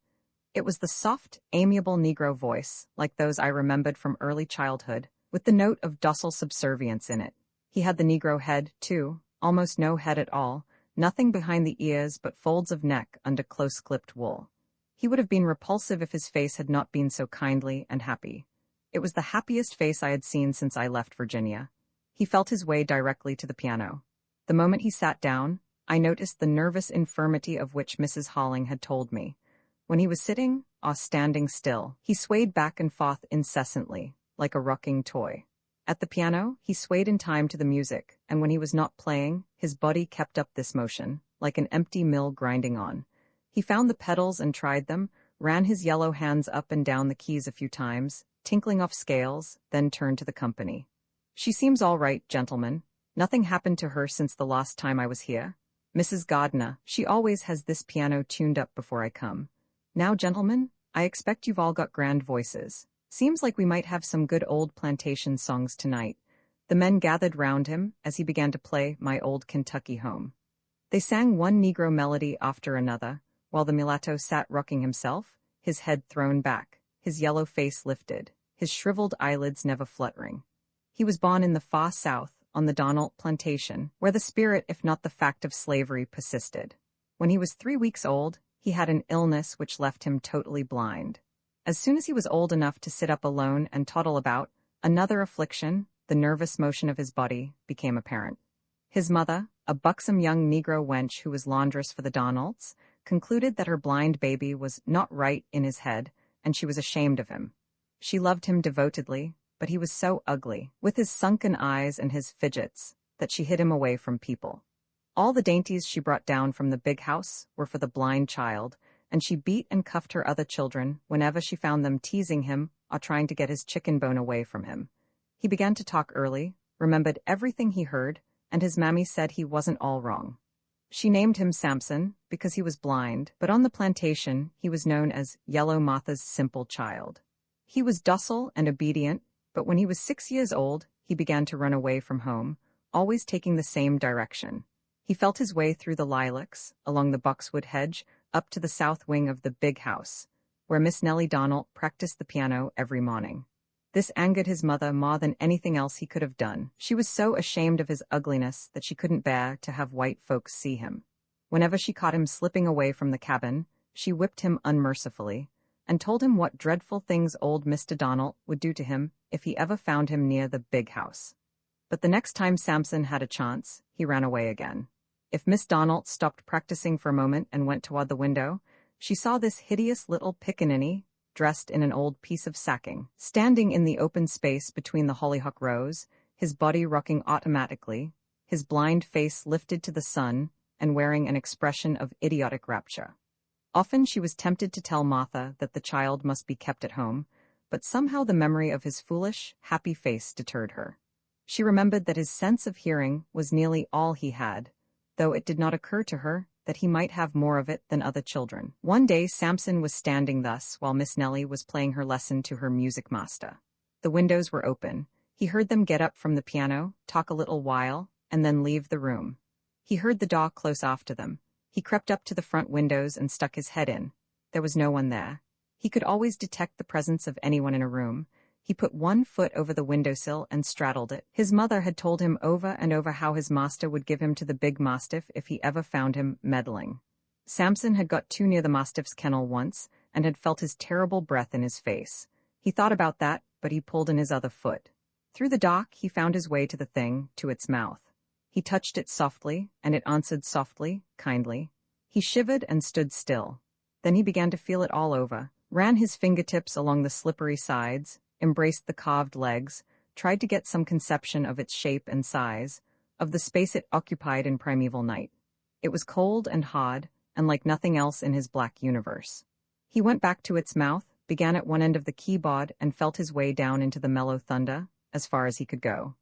It was the soft, amiable Negro voice, like those I remembered from early childhood, with the note of docile subservience in it. He had the Negro head, too, almost no head at all, nothing behind the ears but folds of neck under close-clipped wool. He would have been repulsive if his face had not been so kindly and happy. It was the happiest face I had seen since I left Virginia. He felt his way directly to the piano. The moment he sat down, I noticed the nervous infirmity of which Mrs. Halling had told me. When he was sitting, or standing still, he swayed back and forth incessantly, like a rocking toy. At the piano, he swayed in time to the music, and when he was not playing, his body kept up this motion, like an empty mill grinding on. He found the pedals and tried them, ran his yellow hands up and down the keys a few times, tinkling off scales, then turned to the company. "She seems all right, gentlemen. Nothing happened to her since the last time I was here. Mrs. Gardner, she always has this piano tuned up before I come. Now, gentlemen, I expect you've all got grand voices. Seems like we might have some good old plantation songs tonight." The men gathered round him as he began to play "My Old Kentucky Home." They sang one Negro melody after another, while the mulatto sat rocking himself, his head thrown back, his yellow face lifted, his shriveled eyelids never fluttering. He was born in the far South, on the Donald plantation, where the spirit if not the fact of slavery persisted. When he was 3 weeks old, he had an illness which left him totally blind. As soon as he was old enough to sit up alone and toddle about, another affliction, the nervous motion of his body, became apparent. His mother, a buxom young Negro wench who was laundress for the Donalds, concluded that her blind baby was not right in his head, and she was ashamed of him. She loved him devotedly, but he was so ugly, with his sunken eyes and his fidgets, that she hid him away from people. All the dainties she brought down from the big house were for the blind child, and she beat and cuffed her other children whenever she found them teasing him or trying to get his chicken bone away from him. He began to talk early, remembered everything he heard, and his mammy said he wasn't all wrong. She named him Samson because he was blind, but on the plantation he was known as Yellow Martha's simple child. He was docile and obedient, but when he was 6 years old, he began to run away from home, always taking the same direction. He felt his way through the lilacs, along the boxwood hedge, up to the south wing of the big house, where Miss Nellie Donald practiced the piano every morning. This angered his mother more than anything else he could have done. She was so ashamed of his ugliness that she couldn't bear to have white folks see him. Whenever she caught him slipping away from the cabin, she whipped him unmercifully, and told him what dreadful things old Mr. Donald would do to him if he ever found him near the big house. But the next time Samson had a chance, he ran away again. If Miss Donald stopped practicing for a moment and went toward the window, she saw this hideous little pickaninny, dressed in an old piece of sacking, standing in the open space between the hollyhock rows, his body rocking automatically, his blind face lifted to the sun, and wearing an expression of idiotic rapture. Often she was tempted to tell Martha that the child must be kept at home, but somehow the memory of his foolish, happy face deterred her. She remembered that his sense of hearing was nearly all he had, though it did not occur to her that he might have more of it than other children. One day Samson was standing thus while Miss Nellie was playing her lesson to her music master. The windows were open. He heard them get up from the piano, talk a little while, and then leave the room. He heard the door close after them. He crept up to the front windows and stuck his head in. There was no one there. He could always detect the presence of anyone in a room. He put one foot over the windowsill and straddled it. His mother had told him over and over how his master would give him to the big mastiff if he ever found him meddling. Samson had got too near the mastiff's kennel once and had felt his terrible breath in his face. He thought about that, but he pulled in his other foot. Through the dark, he found his way to the thing, to its mouth. He touched it softly, and it answered softly, kindly. He shivered and stood still. Then he began to feel it all over, ran his fingertips along the slippery sides, embraced the carved legs, tried to get some conception of its shape and size, of the space it occupied in primeval night. It was cold and hard, and like nothing else in his black universe. He went back to its mouth, began at one end of the keyboard, and felt his way down into the mellow thunder, as far as he could go.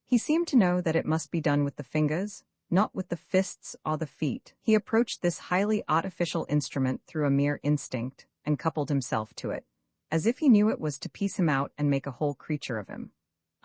He seemed to know that it must be done with the fingers, not with the fists or the feet. He approached this highly artificial instrument through a mere instinct, and coupled himself to it. as if he knew it was to piece him out and make a whole creature of him.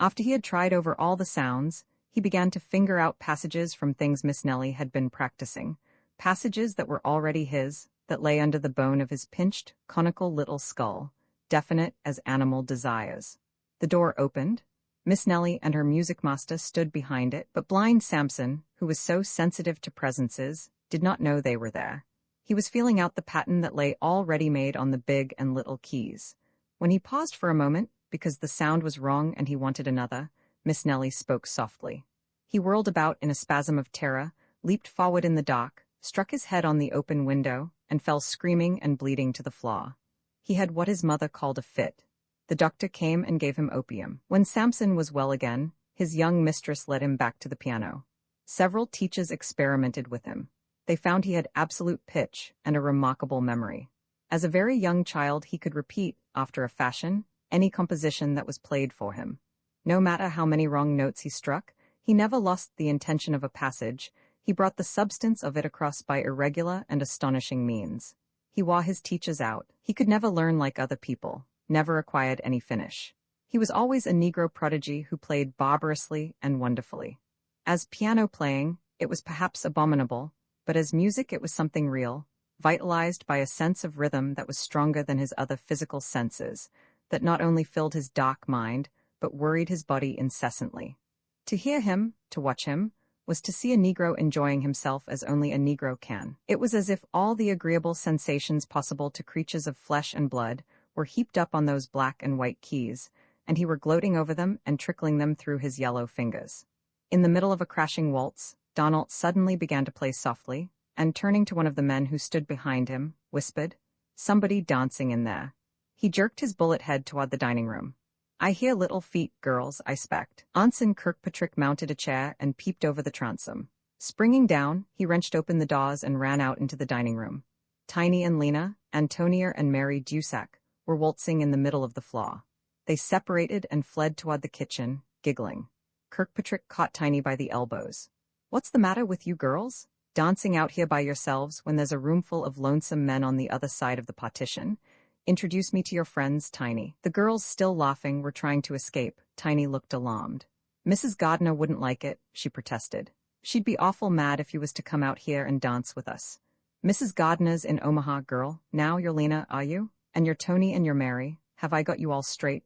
After he had tried over all the sounds, he began to finger out passages from things Miss Nellie had been practicing, passages that were already his, that lay under the bone of his pinched, conical little skull, definite as animal desires. The door opened. Miss Nellie and her music master stood behind it, but blind Samson, who was so sensitive to presences, did not know they were there. He was feeling out the pattern that lay all ready-made on the big and little keys. When he paused for a moment, because the sound was wrong and he wanted another, Miss Nellie spoke softly. He whirled about in a spasm of terror, leaped forward in the dark, struck his head on the open window, and fell screaming and bleeding to the floor. He had what his mother called a fit. The doctor came and gave him opium. When Samson was well again, his young mistress led him back to the piano. Several teachers experimented with him. They found he had absolute pitch and a remarkable memory. As a very young child, he could repeat, after a fashion, any composition that was played for him. No matter how many wrong notes he struck, he never lost the intention of a passage. He brought the substance of it across by irregular and astonishing means. He wore his teachers out. He could never learn like other people, never acquired any finish. He was always a Negro prodigy who played barbarously and wonderfully. As piano playing, it was perhaps abominable, but as music it was something real, vitalized by a sense of rhythm that was stronger than his other physical senses, that not only filled his dark mind, but worried his body incessantly. To hear him, to watch him, was to see a Negro enjoying himself as only a Negro can. It was as if all the agreeable sensations possible to creatures of flesh and blood were heaped up on those black and white keys, and he were gloating over them and trickling them through his yellow fingers. In the middle of a crashing waltz, Donald suddenly began to play softly, and turning to one of the men who stood behind him, whispered, "Somebody dancing in there." He jerked his bullet head toward the dining room. "I hear little feet, girls, I spect." Anson Kirkpatrick mounted a chair and peeped over the transom. Springing down, he wrenched open the doors and ran out into the dining room. Tiny and Lena, Ántonia and Mary Dusac, were waltzing in the middle of the floor. They separated and fled toward the kitchen, giggling. Kirkpatrick caught Tiny by the elbows. "What's the matter with you girls? Dancing out here by yourselves when there's a roomful of lonesome men on the other side of the partition? Introduce me to your friends, Tiny." The girls, still laughing, were trying to escape. Tiny looked alarmed. "Mrs. Gardner wouldn't like it," she protested. "She'd be awful mad if you was to come out here and dance with us. Mrs. Gardner's in Omaha, girl. Now you're Lena, are you? And you're Tony and you're Mary. Have I got you all straight?"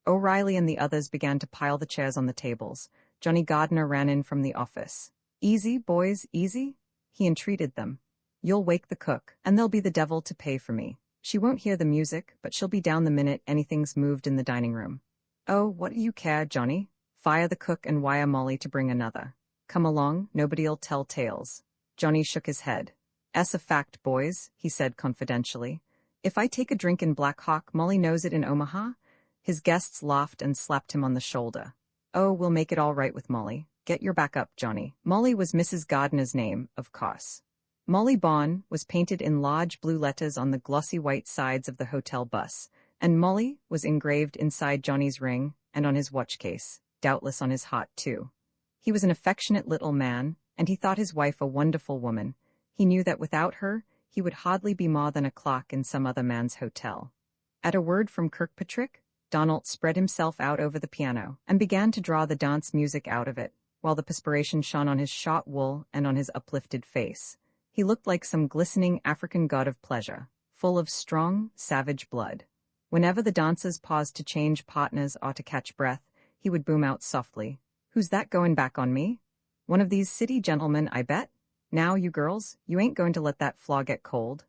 O'Reilly and the others began to pile the chairs on the tables. Johnny Gardner ran in from the office. "Easy, boys, easy," he entreated them. "You'll wake the cook, and there'll be the devil to pay for me. She won't hear the music, but she'll be down the minute anything's moved in the dining room." "Oh, what do you care, Johnny? Fire the cook and wire Molly to bring another. Come along, nobody'll tell tales." Johnny shook his head. "'S a fact, boys," he said confidentially. "If I take a drink in Black Hawk, Molly knows it in Omaha." His guests laughed and slapped him on the shoulder. "Oh, we'll make it all right with Molly. Get your back up, Johnny." Molly was Mrs. Gardner's name, of course. Molly Bond was painted in large blue letters on the glossy white sides of the hotel bus, and Molly was engraved inside Johnny's ring and on his watch case, doubtless on his heart too. He was an affectionate little man, and he thought his wife a wonderful woman. He knew that without her, he would hardly be more than a clock in some other man's hotel. At a word from Kirkpatrick, Donald spread himself out over the piano and began to draw the dance music out of it, while the perspiration shone on his shot wool and on his uplifted face. He looked like some glistening African god of pleasure, full of strong, savage blood. Whenever the dancers paused to change partners or to catch breath, he would boom out softly, "Who's that going back on me? One of these city gentlemen, I bet. Now, you girls, you ain't going to let that flaw get cold."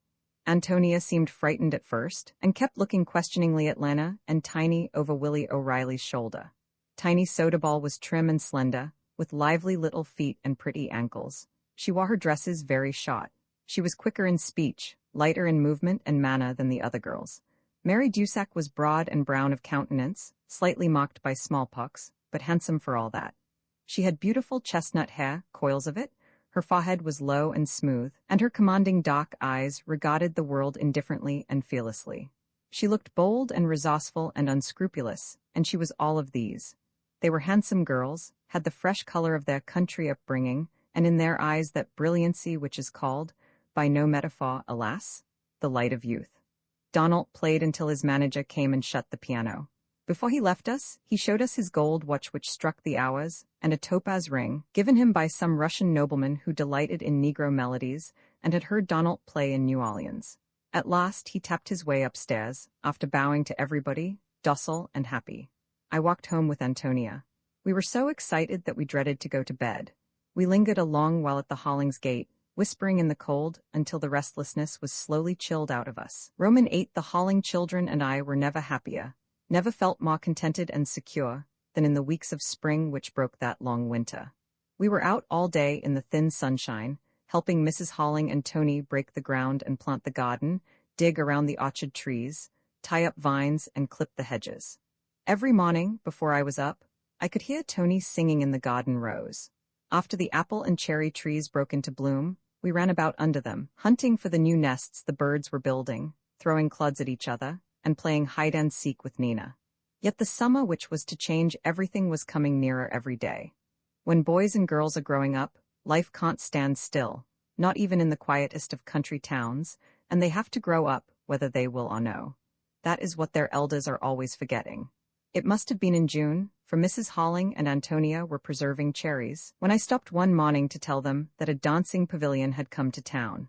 Ántonia seemed frightened at first, and kept looking questioningly at Lena and Tiny over Willie O'Reilly's shoulder. Tiny Sodaball was trim and slender, with lively little feet and pretty ankles. She wore her dresses very short. She was quicker in speech, lighter in movement and manner than the other girls. Mary Dusac was broad and brown of countenance, slightly marked by smallpox, but handsome for all that. She had beautiful chestnut hair, coils of it. Her forehead was low and smooth, and her commanding dark eyes regarded the world indifferently and fearlessly. She looked bold and resourceful and unscrupulous, and she was all of these. They were handsome girls, had the fresh color of their country upbringing, and in their eyes that brilliancy which is called, by no metaphor, alas, the light of youth. Donald played until his manager came and shut the piano. Before he left us, he showed us his gold watch which struck the hours, and a topaz ring, given him by some Russian nobleman who delighted in Negro melodies and had heard Donald play in New Orleans. At last he tapped his way upstairs, after bowing to everybody, docile and happy. I walked home with Ántonia. We were so excited that we dreaded to go to bed. We lingered a long while at the Hollings gate, whispering in the cold until the restlessness was slowly chilled out of us. Roman 8. The Holling children and I were never happier, never felt more contented and secure than in the weeks of spring which broke that long winter. We were out all day in the thin sunshine, helping Mrs. Holling and Tony break the ground and plant the garden, dig around the orchard trees, tie up vines and clip the hedges. Every morning, before I was up, I could hear Tony singing in the garden rows. After the apple and cherry trees broke into bloom, we ran about under them, hunting for the new nests the birds were building, throwing clods at each other, and playing hide-and-seek with Nina. Yet the summer which was to change everything was coming nearer every day. When boys and girls are growing up, life can't stand still, not even in the quietest of country towns, and they have to grow up, whether they will or no. That is what their elders are always forgetting. It must have been in June, for Mrs. Holling and Ántonia were preserving cherries, when I stopped one morning to tell them that a dancing pavilion had come to town.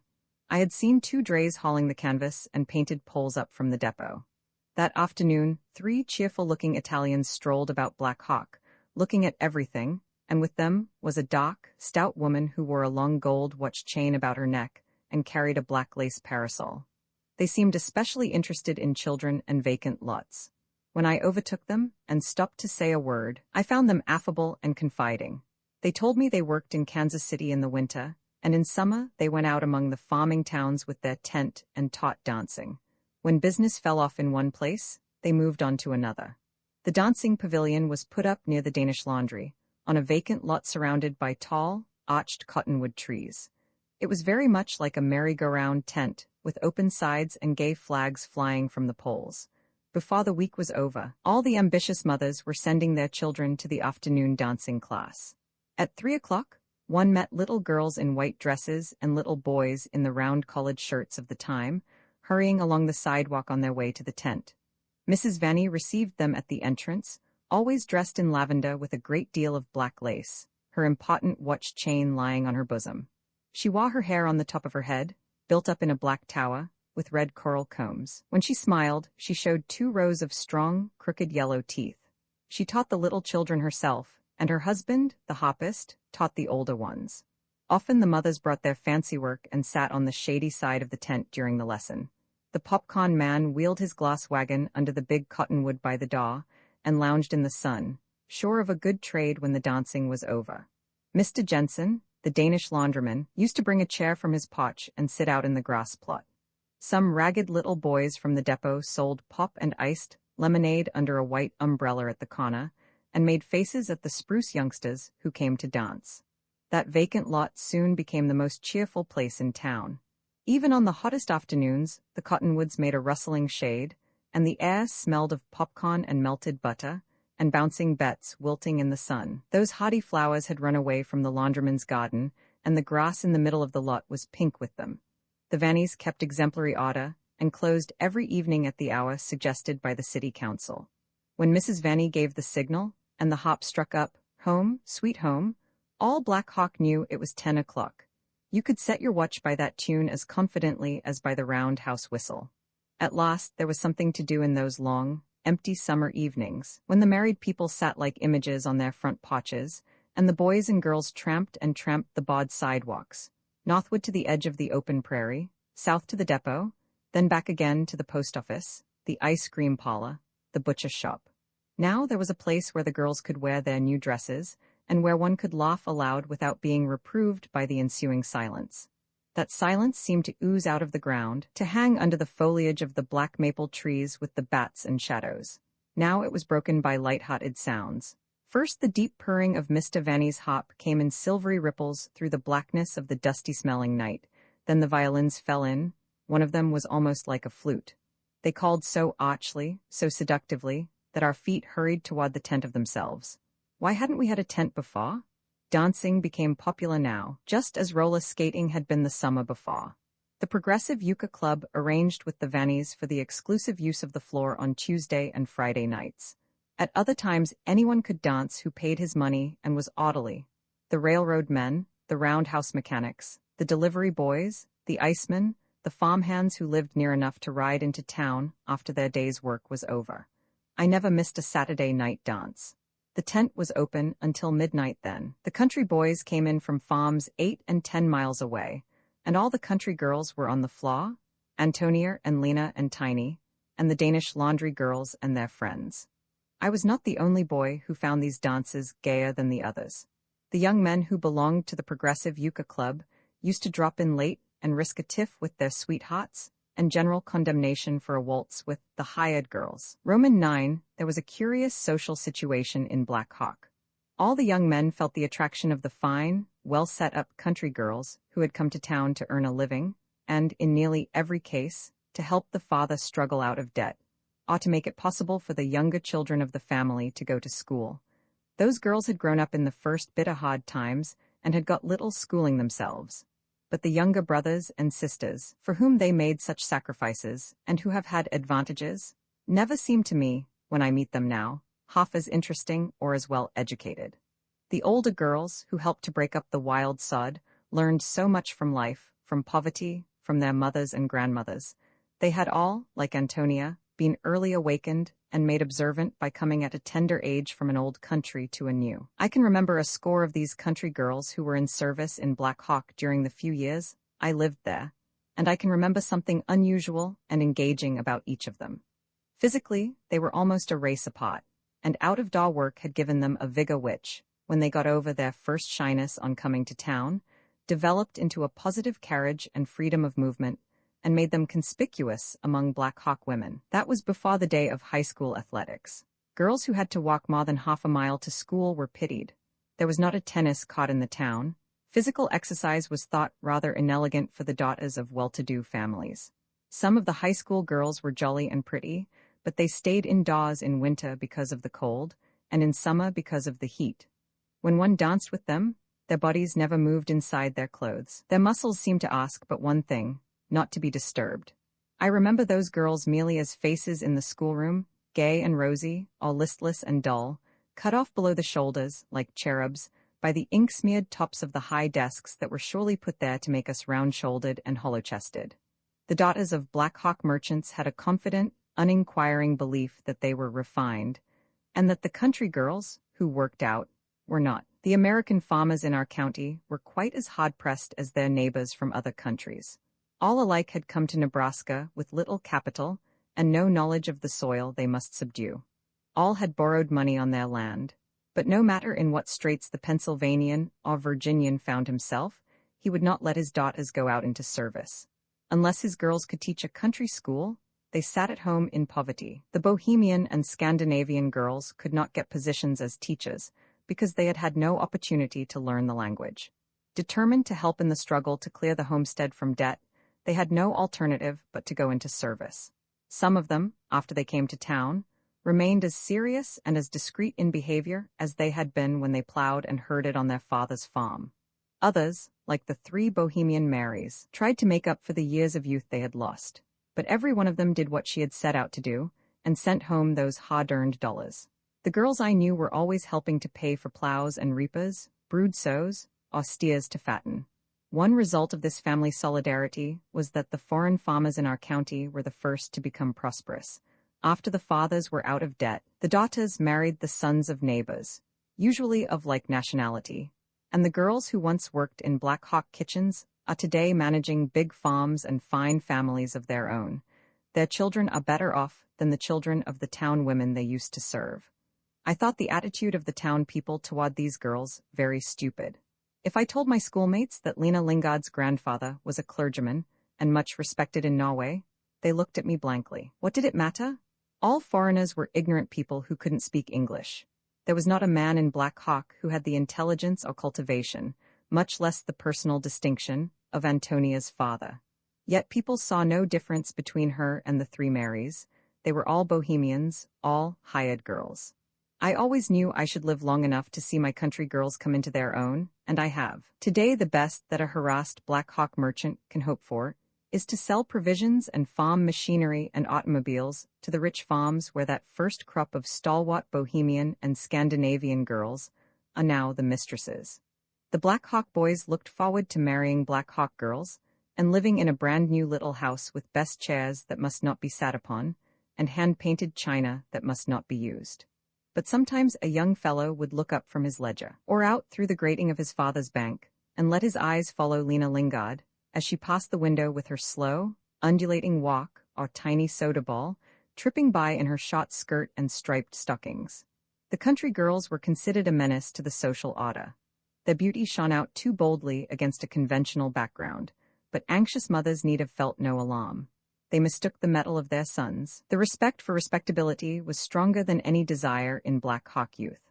I had seen 2 drays hauling the canvas and painted poles up from the depot. That afternoon, 3 cheerful-looking Italians strolled about Black Hawk, looking at everything, and with them was a dark, stout woman who wore a long gold watch chain about her neck and carried a black lace parasol. They seemed especially interested in children and vacant lots. When I overtook them and stopped to say a word, I found them affable and confiding. They told me they worked in Kansas City in the winter, and in summer they went out among the farming towns with their tent and taught dancing. When business fell off in one place, they moved on to another. The dancing pavilion was put up near the Danish laundry, on a vacant lot surrounded by tall, arched cottonwood trees. It was very much like a merry-go-round tent, with open sides and gay flags flying from the poles. Before the week was over, all the ambitious mothers were sending their children to the afternoon dancing class. At 3 o'clock, one met little girls in white dresses and little boys in the round collared shirts of the time, hurrying along the sidewalk on their way to the tent. Mrs. Vanny received them at the entrance, always dressed in lavender with a great deal of black lace, her important watch chain lying on her bosom. She wore her hair on the top of her head, built up in a black tower, with red coral combs. When she smiled, she showed 2 rows of strong, crooked yellow teeth. She taught the little children herself, and her husband, the harpist, taught the older ones. Often the mothers brought their fancy work and sat on the shady side of the tent during the lesson. The popcorn man wheeled his glass wagon under the big cottonwood by the door and lounged in the sun, sure of a good trade when the dancing was over. Mr. Jensen, the Danish laundryman, used to bring a chair from his porch and sit out in the grass plot. Some ragged little boys from the depot sold pop and iced lemonade under a white umbrella at the corner and made faces at the spruce youngsters who came to dance. That vacant lot soon became the most cheerful place in town. Even on the hottest afternoons, the cottonwoods made a rustling shade, and the air smelled of popcorn and melted butter, and bouncing bets wilting in the sun. Those hardy flowers had run away from the laundryman's garden, and the grass in the middle of the lot was pink with them. The Vannys kept exemplary order, and closed every evening at the hour suggested by the city council. When Mrs. Vanny gave the signal, and the hop struck up, "Home, sweet home," all Black Hawk knew it was 10 o'clock. You could set your watch by that tune as confidently as by the roundhouse whistle. At last there was something to do in those long, empty summer evenings, when the married people sat like images on their front porches, and the boys and girls tramped and tramped the bowed sidewalks, northward to the edge of the open prairie, south to the depot, then back again to the post office, the ice cream parlor, the butcher shop. Now there was a place where the girls could wear their new dresses, and where one could laugh aloud without being reproved by the ensuing silence. That silence seemed to ooze out of the ground, to hang under the foliage of the black maple trees with the bats and shadows. Now it was broken by light-hearted sounds. First the deep purring of Mr. Vanny's hop came in silvery ripples through the blackness of the dusty-smelling night. Then the violins fell in. One of them was almost like a flute. They called so archly, so seductively, that our feet hurried toward the tent of themselves. Why hadn't we had a tent before? Dancing became popular now, just as roller skating had been the summer before. The Progressive Euchre Club arranged with the Vannies for the exclusive use of the floor on Tuesday and Friday nights. At other times, anyone could dance who paid his money and was orderly. The railroad men, the roundhouse mechanics, the delivery boys, the icemen, the farmhands who lived near enough to ride into town after their day's work was over. I never missed a Saturday night dance. The tent was open until midnight then. The country boys came in from farms 8 and 10 miles away, and all the country girls were on the floor, Ántonia and Lena and Tiny, and the Danish laundry girls and their friends. I was not the only boy who found these dances gayer than the others. The young men who belonged to the Progressive Euchre Club used to drop in late and risk a tiff with their sweethearts, and general condemnation for a waltz with the hired girls. Roman 9, there was a curious social situation in Black Hawk. All the young men felt the attraction of the fine, well-set-up country girls who had come to town to earn a living, and, in nearly every case, to help the father struggle out of debt, or to make it possible for the younger children of the family to go to school. Those girls had grown up in the first bitter hard times and had got little schooling themselves. But the younger brothers and sisters, for whom they made such sacrifices and who have had advantages, never seem to me, when I meet them now, half as interesting or as well educated. The older girls, who helped to break up the wild sod, learned so much from life, from poverty, from their mothers and grandmothers. They had all, like Ántonia, been early awakened and made observant by coming at a tender age from an old country to a new. I can remember a score of these country girls who were in service in Black Hawk during the few years I lived there, and I can remember something unusual and engaging about each of them. Physically, they were almost a race apart, and out-of-door work had given them a vigor which, when they got over their first shyness on coming to town, developed into a positive carriage and freedom of movement, and made them conspicuous among Black Hawk women. That was before the day of high school athletics. Girls who had to walk more than half a mile to school were pitied. There was not a tennis court in the town. Physical exercise was thought rather inelegant for the daughters of well-to-do families. Some of the high school girls were jolly and pretty, but they stayed indoors in winter because of the cold, and in summer because of the heat. When one danced with them, their bodies never moved inside their clothes. Their muscles seemed to ask but one thing: not to be disturbed. I remember those girls merely as faces in the schoolroom, gay and rosy, all listless and dull, cut off below the shoulders, like cherubs, by the ink-smeared tops of the high desks that were surely put there to make us round-shouldered and hollow-chested. The daughters of Black Hawk merchants had a confident, uninquiring belief that they were refined, and that the country girls, who worked out, were not. The American farmers in our county were quite as hard-pressed as their neighbors from other countries. All alike had come to Nebraska with little capital and no knowledge of the soil they must subdue. All had borrowed money on their land, but no matter in what straits the Pennsylvanian or Virginian found himself, he would not let his daughters go out into service. Unless his girls could teach a country school, they sat at home in poverty. The Bohemian and Scandinavian girls could not get positions as teachers because they had had no opportunity to learn the language. Determined to help in the struggle to clear the homestead from debt, they had no alternative but to go into service. Some of them, after they came to town, remained as serious and as discreet in behavior as they had been when they plowed and herded on their father's farm. Others, like the 3 Bohemian Marys, tried to make up for the years of youth they had lost, but every one of them did what she had set out to do, and sent home those hard-earned dollars. The girls I knew were always helping to pay for plows and reapers, brood sows, or steers to fatten. One result of this family solidarity was that the foreign farmers in our county were the first to become prosperous. After the fathers were out of debt, the daughters married the sons of neighbors, usually of like nationality, and the girls who once worked in Black Hawk kitchens are today managing big farms and fine families of their own. Their children are better off than the children of the town women they used to serve. I thought the attitude of the town people toward these girls very stupid. If I told my schoolmates that Lena Lingard's grandfather was a clergyman and much respected in Norway, they looked at me blankly. What did it matter? All foreigners were ignorant people who couldn't speak English. There was not a man in Black Hawk who had the intelligence or cultivation, much less the personal distinction, of Antonia's father. Yet people saw no difference between her and the 3 Marys. They were all Bohemians, all hired girls. I always knew I should live long enough to see my country girls come into their own, and I have. Today the best that a harassed Black Hawk merchant can hope for is to sell provisions and farm machinery and automobiles to the rich farms where that first crop of stalwart Bohemian and Scandinavian girls are now the mistresses. The Black Hawk boys looked forward to marrying Black Hawk girls and living in a brand new little house with best chairs that must not be sat upon and hand-painted china that must not be used. But sometimes a young fellow would look up from his ledger or out through the grating of his father's bank and let his eyes follow Lena Lingard as she passed the window with her slow, undulating walk or tiny soda ball, tripping by in her short skirt and striped stockings. The country girls were considered a menace to the social order. Their beauty shone out too boldly against a conventional background, but anxious mothers need have felt no alarm. They mistook the mettle of their sons. The respect for respectability was stronger than any desire in Black Hawk youth.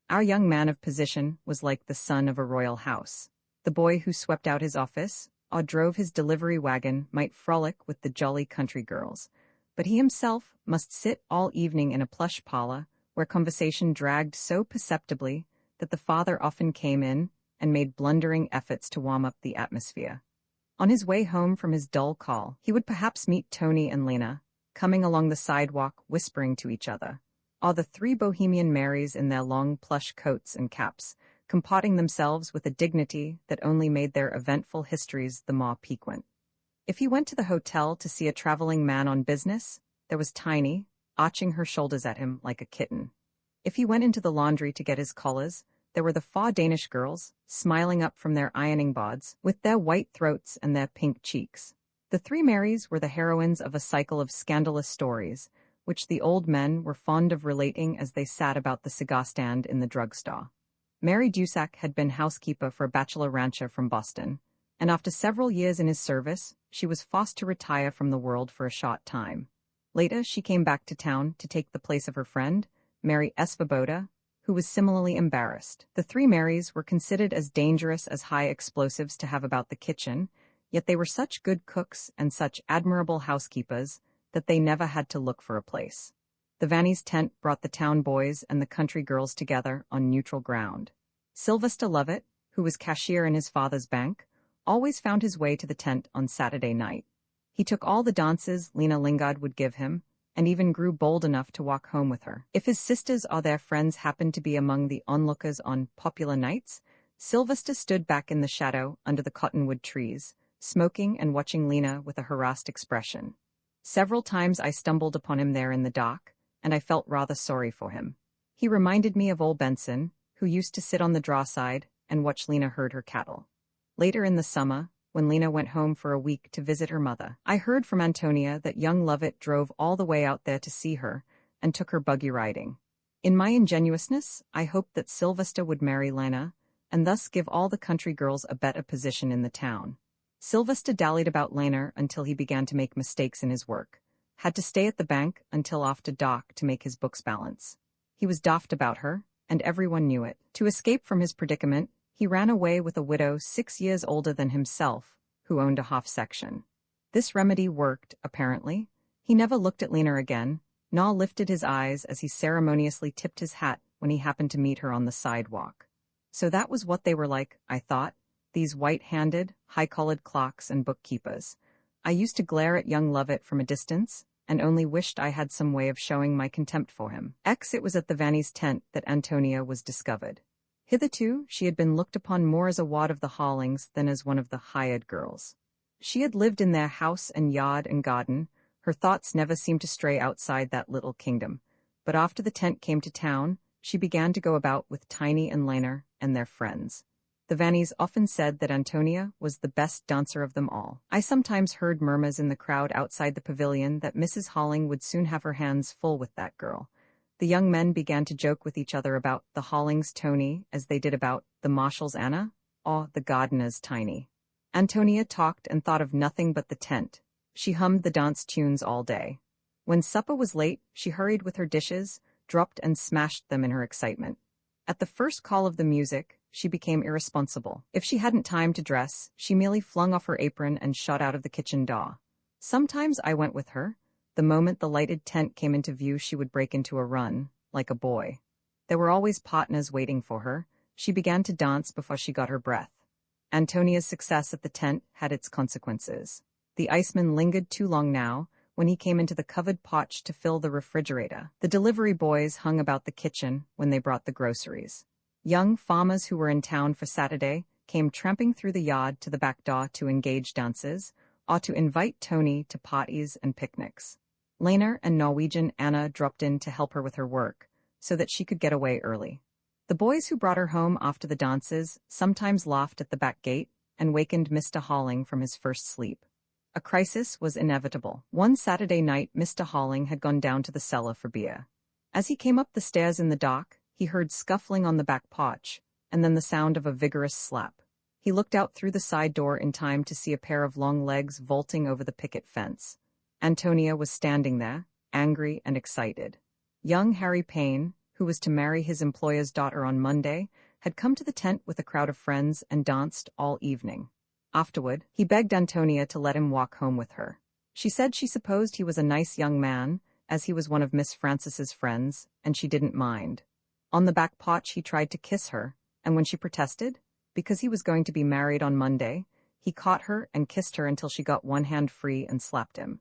Our young man of position was like the son of a royal house. The boy who swept out his office or drove his delivery wagon might frolic with the jolly country girls, but he himself must sit all evening in a plush parlor where conversation dragged so perceptibly that the father often came in and made blundering efforts to warm up the atmosphere. On his way home from his dull call, he would perhaps meet Tony and Lena, coming along the sidewalk whispering to each other, or the three Bohemian Marys in their long plush coats and caps, comporting themselves with a dignity that only made their eventful histories the more piquant. If he went to the hotel to see a traveling man on business, there was Tiny, arching her shoulders at him like a kitten. If he went into the laundry to get his collars, there were the 4 Danish girls, smiling up from their ironing boards, with their white throats and their pink cheeks. The 3 Marys were the heroines of a cycle of scandalous stories, which the old men were fond of relating as they sat about the cigar stand in the drugstore. Mary Dusac had been housekeeper for a bachelor rancher from Boston, and after several years in his service, she was forced to retire from the world for a short time. Later, she came back to town to take the place of her friend, Mary Svoboda, who was similarly embarrassed. The 3 Marys were considered as dangerous as high explosives to have about the kitchen, yet they were such good cooks and such admirable housekeepers that they never had to look for a place. The Vannies' tent brought the town boys and the country girls together on neutral ground. Sylvester Lovett, who was cashier in his father's bank, always found his way to the tent on Saturday night. He took all the dances Lena Lingard would give him, and even grew bold enough to walk home with her. If his sisters or their friends happened to be among the onlookers on popular nights, Sylvester stood back in the shadow under the cottonwood trees, smoking and watching Lena with a harassed expression. Several times I stumbled upon him there in the dark, and I felt rather sorry for him. He reminded me of old Benson, who used to sit on the draw side and watch Lena herd her cattle. Later in the summer, when Lena went home for a week to visit her mother, I heard from Ántonia that young Lovett drove all the way out there to see her and took her buggy riding. In my ingenuousness, I hoped that Sylvester would marry Lena and thus give all the country girls a better position in the town. Sylvester dallied about Lena until he began to make mistakes in his work, had to stay at the bank until after dark to make his books balance. He was daft about her, and everyone knew it. To escape from his predicament, he ran away with a widow 6 years older than himself, who owned a half section. This remedy worked, apparently. He never looked at Lena again, nor lifted his eyes as he ceremoniously tipped his hat when he happened to meet her on the sidewalk. So that was what they were like, I thought, these white-handed, high-collared clerks and bookkeepers. I used to glare at young Lovett from a distance, and only wished I had some way of showing my contempt for him. It was at the Vannies' tent that Ántonia was discovered. Hitherto, she had been looked upon more as a ward of the Hollings than as one of the hired girls. She had lived in their house and yard and garden. Her thoughts never seemed to stray outside that little kingdom. But after the tent came to town, she began to go about with Tiny and Lena and their friends. The Vannies often said that Ántonia was the best dancer of them all. I sometimes heard murmurs in the crowd outside the pavilion that Mrs. Holling would soon have her hands full with that girl. The young men began to joke with each other about the Hollings' Tony as they did about the Marshall's Anna or the gardener's Tiny. Ántonia talked and thought of nothing but the tent. She hummed the dance tunes all day. When supper was late, she hurried with her dishes, dropped and smashed them in her excitement. At the first call of the music, she became irresponsible. If she hadn't time to dress, she merely flung off her apron and shot out of the kitchen door. Sometimes I went with her. The moment the lighted tent came into view, she would break into a run, like a boy. There were always partners waiting for her. She began to dance before she got her breath. Antonia's success at the tent had its consequences. The iceman lingered too long now, when he came into the covered potch to fill the refrigerator. The delivery boys hung about the kitchen when they brought the groceries. Young farmers who were in town for Saturday came tramping through the yard to the back door to engage dances, or to invite Tony to parties and picnics. Lena and Norwegian Anna dropped in to help her with her work, so that she could get away early. The boys who brought her home after the dances sometimes laughed at the back gate and wakened Mr. Halling from his first sleep. A crisis was inevitable. One Saturday night, Mr. Halling had gone down to the cellar for beer. As he came up the stairs in the dock, he heard scuffling on the back porch, and then the sound of a vigorous slap. He looked out through the side door in time to see a pair of long legs vaulting over the picket fence. Ántonia was standing there, angry and excited. Young Harry Payne, who was to marry his employer's daughter on Monday, had come to the tent with a crowd of friends and danced all evening. Afterward, he begged Ántonia to let him walk home with her. She said she supposed he was a nice young man, as he was one of Miss Frances's friends, and she didn't mind. On the back porch he tried to kiss her, and when she protested, because he was going to be married on Monday, he caught her and kissed her until she got one hand free and slapped him.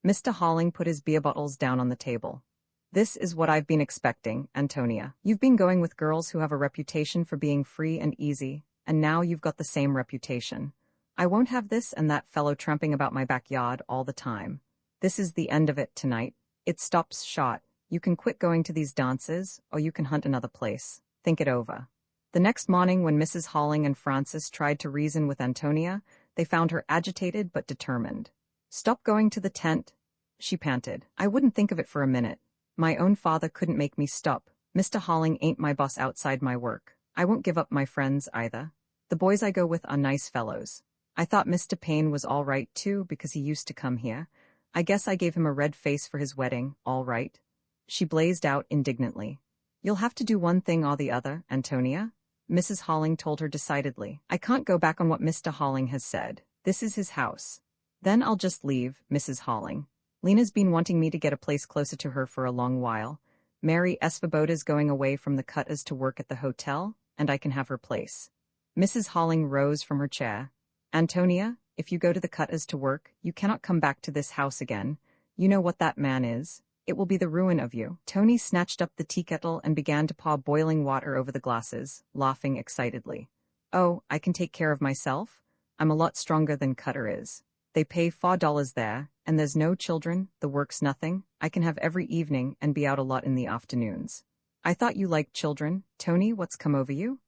Mr. Halling put his beer bottles down on the table. "This is what I've been expecting, Ántonia. You've been going with girls who have a reputation for being free and easy, and now you've got the same reputation. I won't have this and that fellow tramping about my backyard all the time. This is the end of it tonight. It stops short. You can quit going to these dances, or you can hunt another place. Think it over." The next morning, when Mrs. Halling and Frances tried to reason with Ántonia, they found her agitated but determined. "Stop going to the tent," she panted. "I wouldn't think of it for a minute. My own father couldn't make me stop. Mr. Halling ain't my boss outside my work. I won't give up my friends either. The boys I go with are nice fellows. I thought Mr. Payne was all right too because he used to come here. I guess I gave him a red face for his wedding, all right." She blazed out indignantly. "You'll have to do one thing or the other, Ántonia," Mrs. Halling told her decidedly. "I can't go back on what Mr. Halling has said. This is his house." "Then I'll just leave, Mrs. Halling. Lena's been wanting me to get a place closer to her for a long while. Mary Svoboda's going away from the Cutters to work at the hotel, and I can have her place." Mrs. Halling rose from her chair. "Ántonia, if you go to the Cutters to work, you cannot come back to this house again. You know what that man is. It will be the ruin of you." Tony snatched up the tea kettle and began to pour boiling water over the glasses, laughing excitedly. "Oh, I can take care of myself. I'm a lot stronger than Cutter is. They pay $4 there, and there's no children, the work's nothing. I can have every evening and be out a lot in the afternoons." "I thought you liked children. Tony, what's come over you?"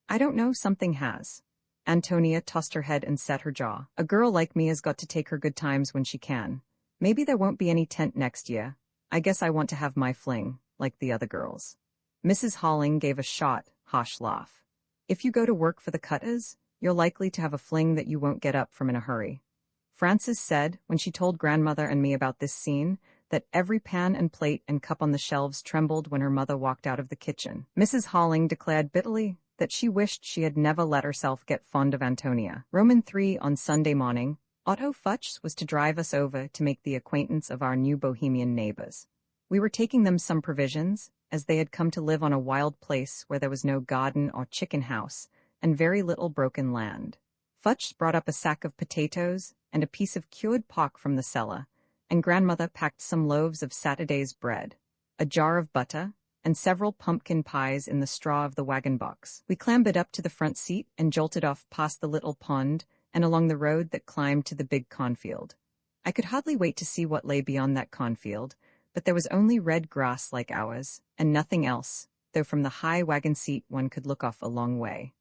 "I don't know, something has." Ántonia tossed her head and set her jaw. "A girl like me has got to take her good times when she can. Maybe there won't be any tent next year. I guess I want to have my fling, like the other girls." Mrs. Halling gave a short, harsh laugh. "If you go to work for the Cutters, you're likely to have a fling that you won't get up from in a hurry." Frances said, when she told grandmother and me about this scene, that every pan and plate and cup on the shelves trembled when her mother walked out of the kitchen. Mrs. Halling declared bitterly that she wished she had never let herself get fond of Ántonia. Roman 3 on Sunday morning, Otto Futch was to drive us over to make the acquaintance of our new Bohemian neighbors. We were taking them some provisions, as they had come to live on a wild place where there was no garden or chicken house, and very little broken land. Futch brought up a sack of potatoes and a piece of cured pork from the cellar, and grandmother packed some loaves of Saturday's bread, a jar of butter, and several pumpkin pies in the straw of the wagon box. We clambered up to the front seat and jolted off past the little pond and along the road that climbed to the big cornfield. I could hardly wait to see what lay beyond that cornfield, but there was only red grass like ours, and nothing else, though from the high wagon seat one could look off a long way.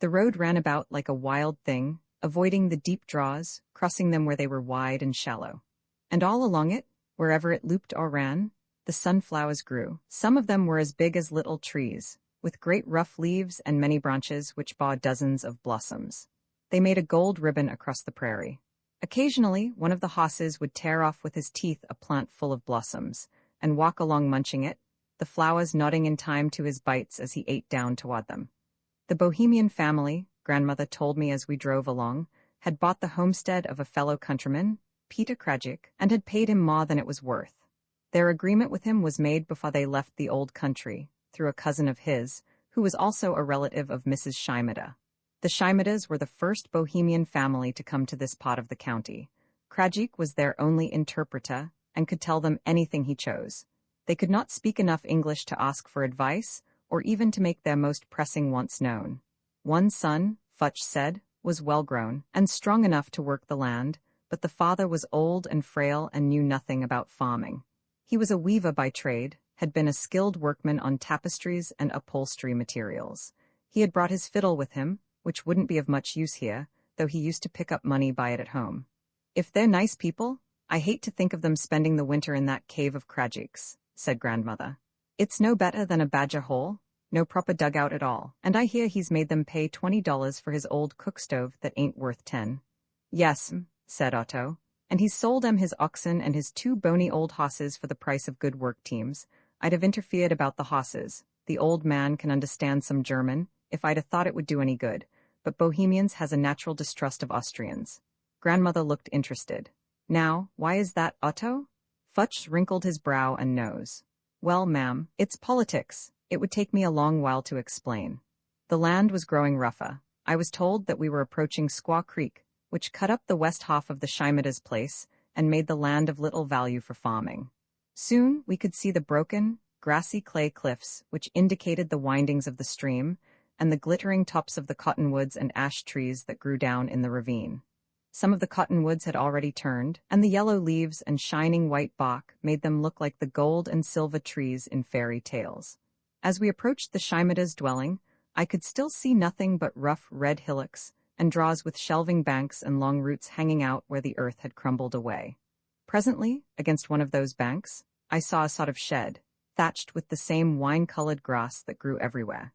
The road ran about like a wild thing, avoiding the deep draws, crossing them where they were wide and shallow. And all along it, wherever it looped or ran, the sunflowers grew. Some of them were as big as little trees, with great rough leaves and many branches which bore dozens of blossoms. They made a gold ribbon across the prairie. Occasionally, one of the hosses would tear off with his teeth a plant full of blossoms, and walk along munching it, the flowers nodding in time to his bites as he ate down toward them. The Bohemian family, grandmother told me as we drove along, had bought the homestead of a fellow countryman, Peter Krajic, and had paid him more than it was worth. Their agreement with him was made before they left the old country, through a cousin of his, who was also a relative of Mrs. Scheimada. The Scheimadas were the first Bohemian family to come to this part of the county. Krajiek was their only interpreter and could tell them anything he chose. They could not speak enough English to ask for advice or even to make their most pressing wants known. One son, Futch said, was well-grown and strong enough to work the land, but the father was old and frail and knew nothing about farming. He was a weaver by trade, had been a skilled workman on tapestries and upholstery materials. He had brought his fiddle with him, which wouldn't be of much use here, though he used to pick up money by it at home. If they're nice people, I hate to think of them spending the winter in that cave of Krajiek's, said grandmother. It's no better than a badger hole, no proper dugout at all, and I hear he's made them pay $20 for his old cook stove that ain't worth 10. Yes, said Otto, and he's sold his oxen and his 2 bony old hosses for the price of good work teams. I'd have interfered about the hosses. The old man can understand some German, if I'd have thought it would do any good, but Bohemians has a natural distrust of Austrians. Grandmother looked interested. Now, why is that, Otto? Futch wrinkled his brow and nose. Well, ma'am, it's politics. It would take me a long while to explain. The land was growing rougher. I was told that we were approaching Squaw Creek, which cut up the west half of the Shimeda's place and made the land of little value for farming. Soon we could see the broken, grassy clay cliffs which indicated the windings of the stream and the glittering tops of the cottonwoods and ash trees that grew down in the ravine. Some of the cottonwoods had already turned, and the yellow leaves and shining white bark made them look like the gold and silver trees in fairy tales. As we approached the Shimeda's dwelling, I could still see nothing but rough red hillocks and draws with shelving banks and long roots hanging out where the earth had crumbled away. Presently, against one of those banks, I saw a sort of shed, thatched with the same wine-colored grass that grew everywhere.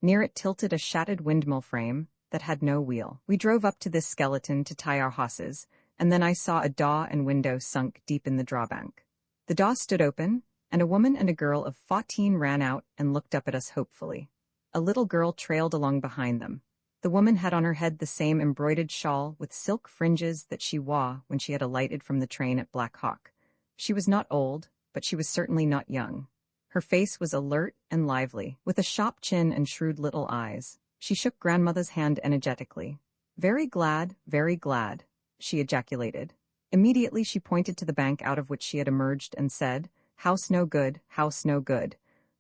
Near it tilted a shattered windmill frame that had no wheel. We drove up to this skeleton to tie our horses, and then I saw a door and window sunk deep in the drawbank. The door stood open, and a woman and a girl of 14 ran out and looked up at us hopefully. A little girl trailed along behind them. The woman had on her head the same embroidered shawl with silk fringes that she wore when she had alighted from the train at Black Hawk. She was not old, but she was certainly not young. Her face was alert and lively, with a sharp chin and shrewd little eyes. She shook grandmother's hand energetically. Very glad, she ejaculated. Immediately she pointed to the bank out of which she had emerged and said, House no good, house no good.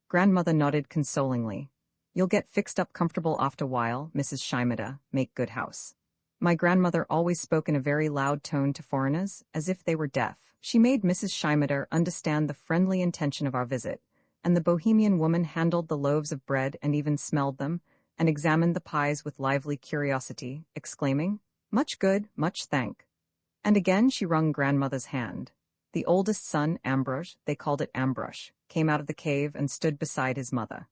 Grandmother nodded consolingly. You'll get fixed up comfortable after while, Mrs. Shimeda, make good house. My grandmother always spoke in a very loud tone to foreigners, as if they were deaf. She made Mrs. Shimeda understand the friendly intention of our visit, and the Bohemian woman handled the loaves of bread and even smelled them, and examined the pies with lively curiosity, exclaiming, Much good, much thank. And again she wrung grandmother's hand. The oldest son, Ambrosch, they called it Ambrosch, came out of the cave and stood beside his mother.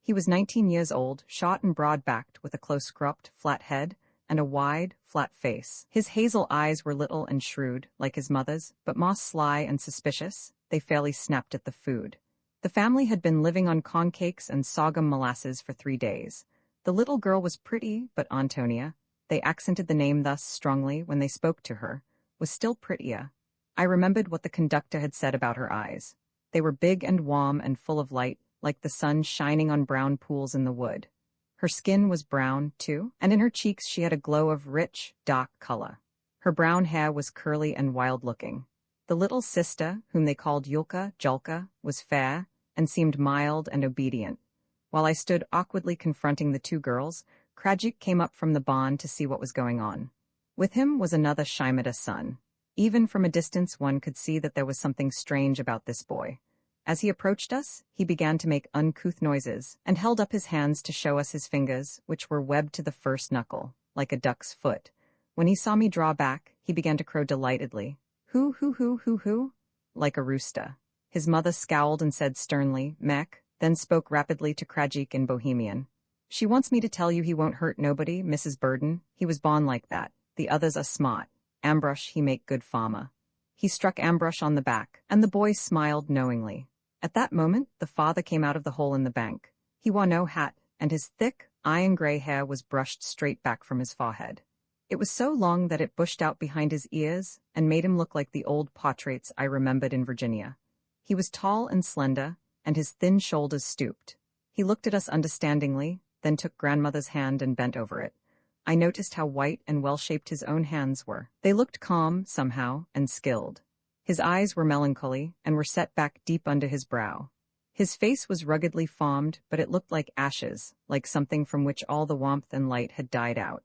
He was 19 years old, short and broad-backed, with a close-cropped, flat head, and a wide, flat face. His hazel eyes were little and shrewd, like his mother's, but more sly and suspicious. They fairly snapped at the food. The family had been living on corn cakes and sorghum molasses for 3 days. The little girl was pretty, but Ántonia, they accented the name thus strongly when they spoke to her, was still prettier. I remembered what the conductor had said about her eyes. They were big and warm and full of light, like the sun shining on brown pools in the wood. Her skin was brown, too, and in her cheeks she had a glow of rich, dark color. Her brown hair was curly and wild-looking. The little sister, whom they called Julka, was fair, and seemed mild and obedient. While I stood awkwardly confronting the 2 girls, Krajiek came up from the barn to see what was going on. With him was another Shimeda son. Even from a distance one could see that there was something strange about this boy. As he approached us, he began to make uncouth noises, and held up his hands to show us his fingers, which were webbed to the first knuckle, like a duck's foot. When he saw me draw back, he began to crow delightedly. Hoo, like a rooster. His mother scowled and said sternly, Mek, then spoke rapidly to Krajiek in Bohemian. She wants me to tell you he won't hurt nobody, Mrs. Burden. He was born like that. The others are smart. Ambrosch he make good farmer. He struck Ambrosch on the back, and the boy smiled knowingly. At that moment, the father came out of the hole in the bank. He wore no hat, and his thick, iron-gray hair was brushed straight back from his forehead. It was so long that it bushed out behind his ears and made him look like the old portraits I remembered in Virginia. He was tall and slender, and his thin shoulders stooped. He looked at us understandingly, then took grandmother's hand and bent over it. I noticed how white and well-shaped his own hands were. They looked calm, somehow, and skilled. His eyes were melancholy and were set back deep under his brow. His face was ruggedly formed, but it looked like ashes, like something from which all the warmth and light had died out.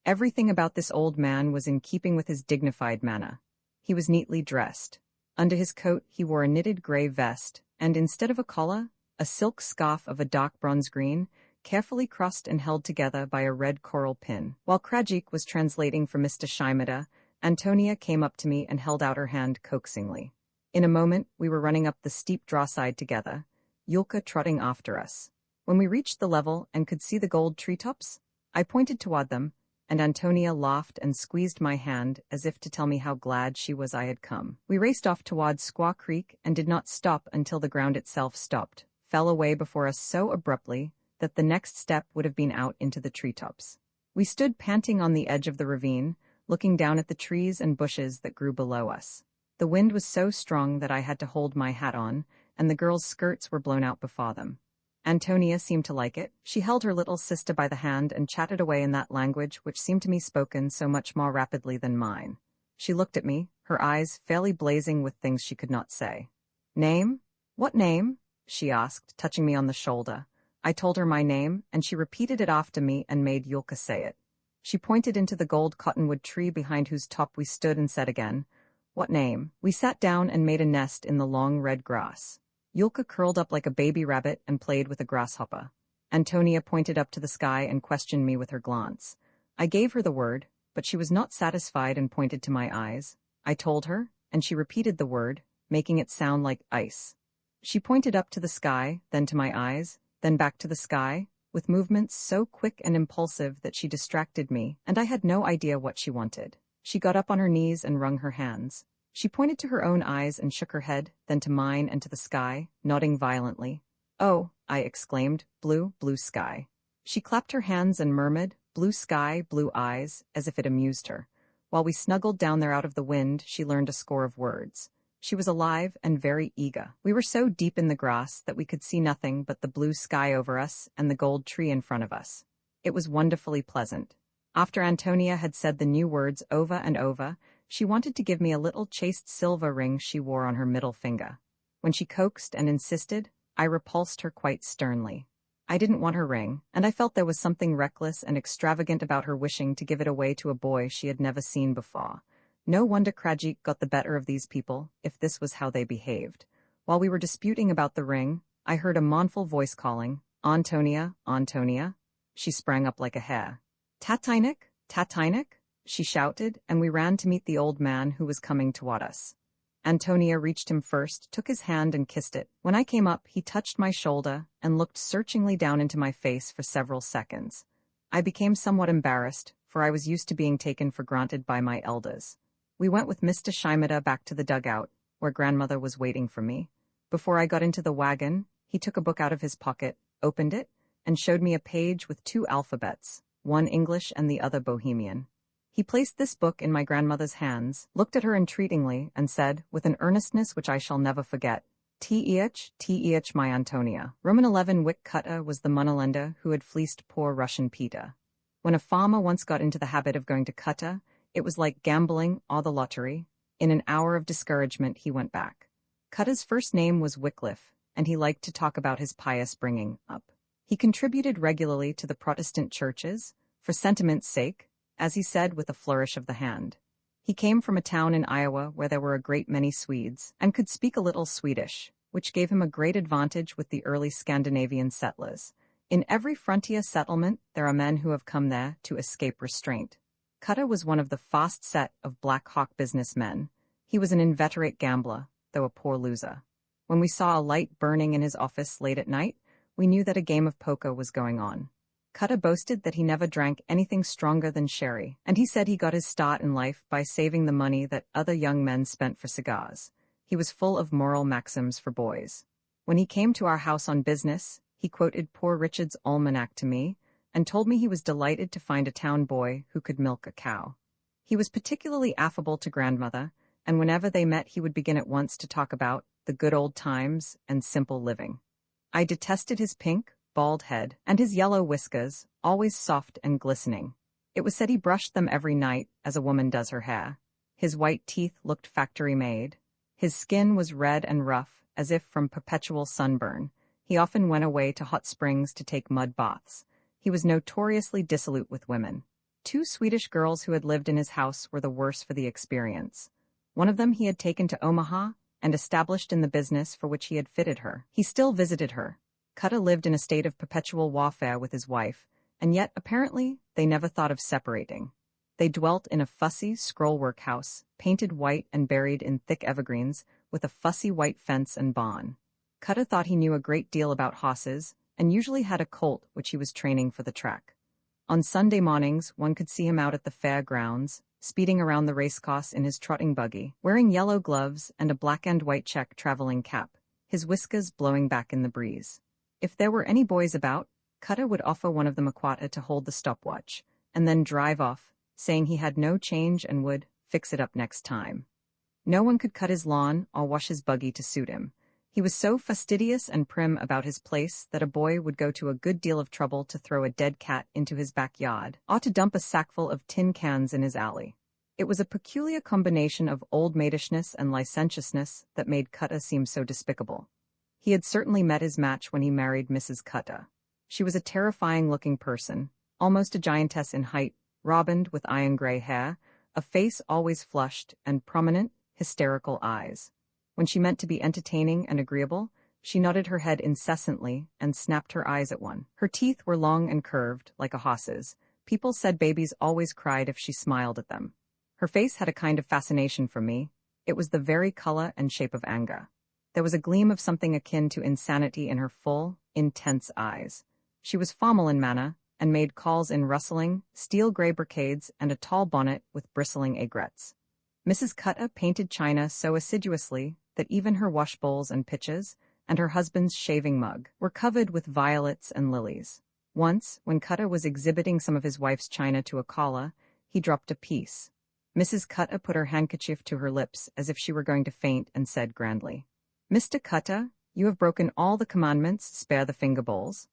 Everything about this old man was in keeping with his dignified manner. He was neatly dressed. Under his coat he wore a knitted gray vest, and instead of a collar, a silk scarf of a dark bronze green, carefully crossed and held together by a red coral pin. While Krajik was translating for Mr. Shimada, Ántonia came up to me and held out her hand coaxingly. In a moment we were running up the steep draw-side together, Yulka trotting after us. When we reached the level and could see the gold treetops, I pointed toward them, and Ántonia laughed and squeezed my hand as if to tell me how glad she was I had come. We raced off toward Squaw Creek and did not stop until the ground itself stopped, fell away before us so abruptly that the next step would have been out into the treetops. We stood panting on the edge of the ravine, looking down at the trees and bushes that grew below us. The wind was so strong that I had to hold my hat on, and the girls' skirts were blown out before them. Ántonia seemed to like it. She held her little sister by the hand and chatted away in that language which seemed to me spoken so much more rapidly than mine. She looked at me, her eyes fairly blazing with things she could not say. "Name? What name?" she asked, touching me on the shoulder. I told her my name, and she repeated it after me and made Yulka say it. She pointed into the gold cottonwood tree behind whose top we stood and said again, "What name?" We sat down and made a nest in the long red grass. Yulka curled up like a baby rabbit and played with a grasshopper. Ántonia pointed up to the sky and questioned me with her glance. I gave her the word, but she was not satisfied and pointed to my eyes. I told her, and she repeated the word, making it sound like ice. She pointed up to the sky, then to my eyes, then back to the sky, with movements so quick and impulsive that she distracted me, and I had no idea what she wanted. She got up on her knees and wrung her hands. She pointed to her own eyes and shook her head, then to mine and to the sky, nodding violently. "Oh," I exclaimed, "blue, blue sky." She clapped her hands and murmured, "Blue sky, blue eyes," as if it amused her. While we snuggled down there out of the wind, she learned a score of words. She was alive and very eager. We were so deep in the grass that we could see nothing but the blue sky over us and the gold tree in front of us. It was wonderfully pleasant. After Ántonia had said the new words over and over, she wanted to give me a little chased silver ring she wore on her middle finger. When she coaxed and insisted, I repulsed her quite sternly. I didn't want her ring, and I felt there was something reckless and extravagant about her wishing to give it away to a boy she had never seen before. No wonder Krajik got the better of these people, if this was how they behaved. While we were disputing about the ring, I heard a mournful voice calling, "Ántonia, Ántonia." She sprang up like a hare. "Tatinik, Tatinik," she shouted, and we ran to meet the old man who was coming toward us. Ántonia reached him first, took his hand and kissed it. When I came up, he touched my shoulder and looked searchingly down into my face for several seconds. I became somewhat embarrassed, for I was used to being taken for granted by my elders. We went with Mr. Shimada back to the dugout, where grandmother was waiting for me. Before I got into the wagon, he took a book out of his pocket, opened it, and showed me a page with 2 alphabets, one English and the other Bohemian. He placed this book in my grandmother's hands, looked at her entreatingly, and said, with an earnestness which I shall never forget, T-E-H, my Ántonia." Roman 11 Wick Cutter was the moneylender who had fleeced poor Russian Peter. When a farmer once got into the habit of going to Cutter, it was like gambling or the lottery. In an hour of discouragement he went back. Cutter's first name was Wycliffe, and he liked to talk about his pious bringing up. He contributed regularly to the Protestant churches, for sentiment's sake, as he said with a flourish of the hand. He came from a town in Iowa where there were a great many Swedes, and could speak a little Swedish, which gave him a great advantage with the early Scandinavian settlers. In every frontier settlement there are men who have come there to escape restraint. Cutter was one of the fast set of Black Hawk businessmen. He was an inveterate gambler, though a poor loser. When we saw a light burning in his office late at night, we knew that a game of poker was going on. Cutter boasted that he never drank anything stronger than sherry, and he said he got his start in life by saving the money that other young men spent for cigars. He was full of moral maxims for boys. When he came to our house on business, he quoted Poor Richard's Almanac to me, and told me he was delighted to find a town boy who could milk a cow. He was particularly affable to grandmother, and whenever they met he would begin at once to talk about the good old times and simple living. I detested his pink, bald head, and his yellow whiskers, always soft and glistening. It was said he brushed them every night, as a woman does her hair. His white teeth looked factory-made. His skin was red and rough, as if from perpetual sunburn. He often went away to hot springs to take mud baths. He was notoriously dissolute with women. 2 Swedish girls who had lived in his house were the worse for the experience. One of them he had taken to Omaha and established in the business for which he had fitted her. He still visited her. Cather lived in a state of perpetual warfare with his wife, and yet, apparently, they never thought of separating. They dwelt in a fussy scrollwork house, painted white and buried in thick evergreens, with a fussy white fence and barn. Cather thought he knew a great deal about horses, and usually had a colt which he was training for the track. On Sunday mornings, one could see him out at the fair grounds, speeding around the racecourse in his trotting buggy, wearing yellow gloves and a black and white check traveling cap, his whiskers blowing back in the breeze. If there were any boys about, Cather would offer one of them a quarter to hold the stopwatch, and then drive off, saying he had no change and would fix it up next time. No one could cut his lawn or wash his buggy to suit him. He was so fastidious and prim about his place that a boy would go to a good deal of trouble to throw a dead cat into his backyard, or to dump a sackful of tin cans in his alley. It was a peculiar combination of old-maidishness and licentiousness that made Cather seem so despicable. He had certainly met his match when he married Mrs. Cather. She was a terrifying-looking person, almost a giantess in height, robined with iron-gray hair, a face always flushed, and prominent, hysterical eyes. When she meant to be entertaining and agreeable, she nodded her head incessantly and snapped her eyes at one. Her teeth were long and curved, like a horse's. People said babies always cried if she smiled at them. Her face had a kind of fascination for me. It was the very color and shape of anger. There was a gleam of something akin to insanity in her full, intense eyes. She was formal in manner, and made calls in rustling, steel-gray brocades and a tall bonnet with bristling aigrettes. Mrs. Cather painted china so assiduously that even her washbowls and pitchers, and her husband's shaving mug, were covered with violets and lilies. Once, when Cather was exhibiting some of his wife's china to a caller, he dropped a piece. Mrs. Cather put her handkerchief to her lips as if she were going to faint and said grandly, "Mr. Cather, you have broken all the commandments, spare the finger bowls."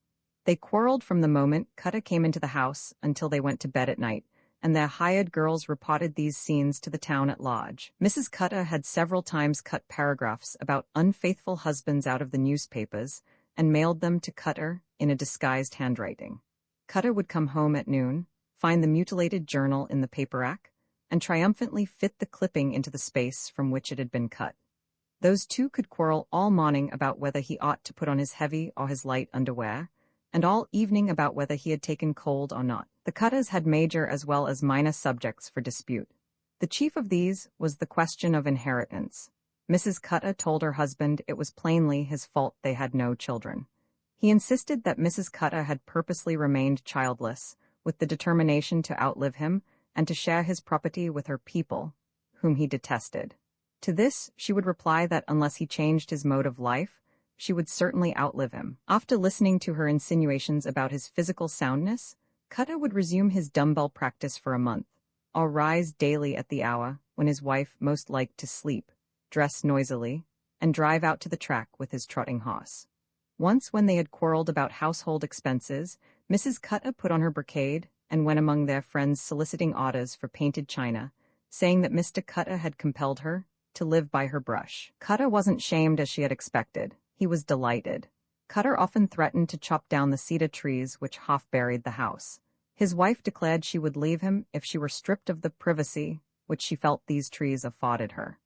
They quarreled from the moment Cather came into the house until they went to bed at night, and their hired girls reported these scenes to the town at large. Mrs. Cather had several times cut paragraphs about unfaithful husbands out of the newspapers and mailed them to Cather in a disguised handwriting. Cather would come home at noon, find the mutilated journal in the paper rack, and triumphantly fit the clipping into the space from which it had been cut. Those two could quarrel all morning about whether he ought to put on his heavy or his light underwear, and all evening about whether he had taken cold or not. The Cathers had major as well as minor subjects for dispute. The chief of these was the question of inheritance. Mrs. Cather told her husband it was plainly his fault they had no children. He insisted that Mrs. Cather had purposely remained childless, with the determination to outlive him and to share his property with her people, whom he detested. To this she would reply that unless he changed his mode of life, she would certainly outlive him. After listening to her insinuations about his physical soundness, Cather would resume his dumbbell practice for a month, or rise daily at the hour when his wife most liked to sleep, dress noisily, and drive out to the track with his trotting horse. Once, when they had quarreled about household expenses, Mrs. Cather put on her brocade and went among their friends soliciting orders for painted china, saying that Mr. Cather had compelled her to live by her brush. Cather wasn't shamed as she had expected. He was delighted. Cather often threatened to chop down the cedar trees which half-buried the house. His wife declared she would leave him if she were stripped of the privacy which she felt these trees afforded her.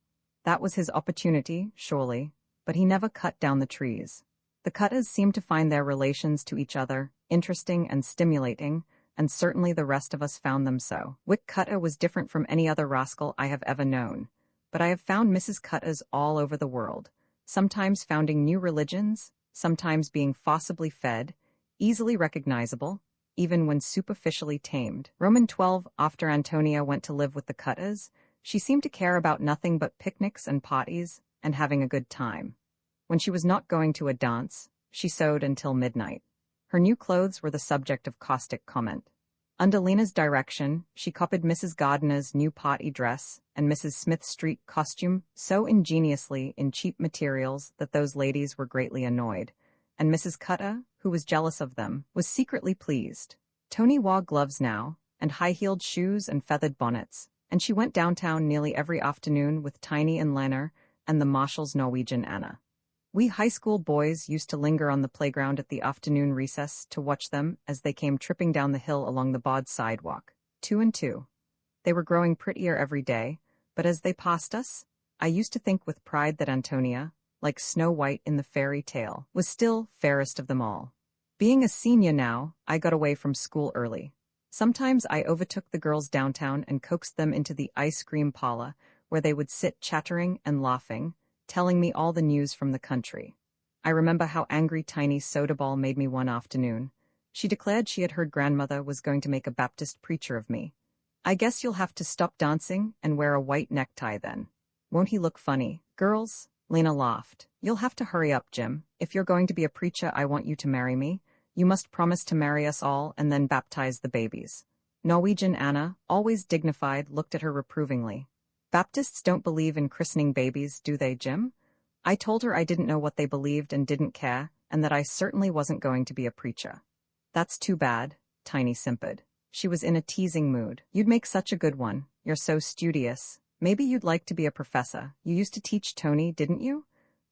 That was his opportunity, surely, but he never cut down the trees. The Cathers seemed to find their relations to each other interesting and stimulating, and certainly the rest of us found them so. Wick Cather was different from any other rascal I have ever known, but I have found Mrs. Cathers all over the world, sometimes founding new religions, sometimes being forcibly fed, easily recognizable, even when superficially tamed. Roman 12, after Ántonia went to live with the Cathers, she seemed to care about nothing but picnics and parties and having a good time. When she was not going to a dance, she sewed until midnight. Her new clothes were the subject of caustic comment. Under Lena's direction, she copied Mrs. Gardiner's new party dress and Mrs. Smith's street costume so ingeniously in cheap materials that those ladies were greatly annoyed, and Mrs. Cather, who was jealous of them, was secretly pleased. Tony wore gloves now, and high-heeled shoes and feathered bonnets, and she went downtown nearly every afternoon with Tiny and Lena and the Marshall's Norwegian Anna. We high school boys used to linger on the playground at the afternoon recess to watch them as they came tripping down the hill along the bowed sidewalk, 2 and 2. They were growing prettier every day, but as they passed us, I used to think with pride that Ántonia, like Snow White in the fairy tale, was still fairest of them all. Being a senior now, I got away from school early. Sometimes I overtook the girls downtown and coaxed them into the ice cream parlor, where they would sit chattering and laughing, telling me all the news from the country. I remember how angry Tiny Soda Ball made me one afternoon. She declared she had heard grandmother was going to make a Baptist preacher of me. I guess you'll have to stop dancing and wear a white necktie then. Won't he look funny? Girls? Lena laughed. You'll have to hurry up, Jim. If you're going to be a preacher, I want you to marry me. You must promise to marry us all and then baptize the babies. Norwegian Anna, always dignified, looked at her reprovingly. Baptists don't believe in christening babies, do they, Jim? I told her I didn't know what they believed and didn't care, and that I certainly wasn't going to be a preacher. That's too bad, Tiny simpered. She was in a teasing mood. You'd make such a good one. You're so studious. Maybe you'd like to be a professor. You used to teach Tony, didn't you?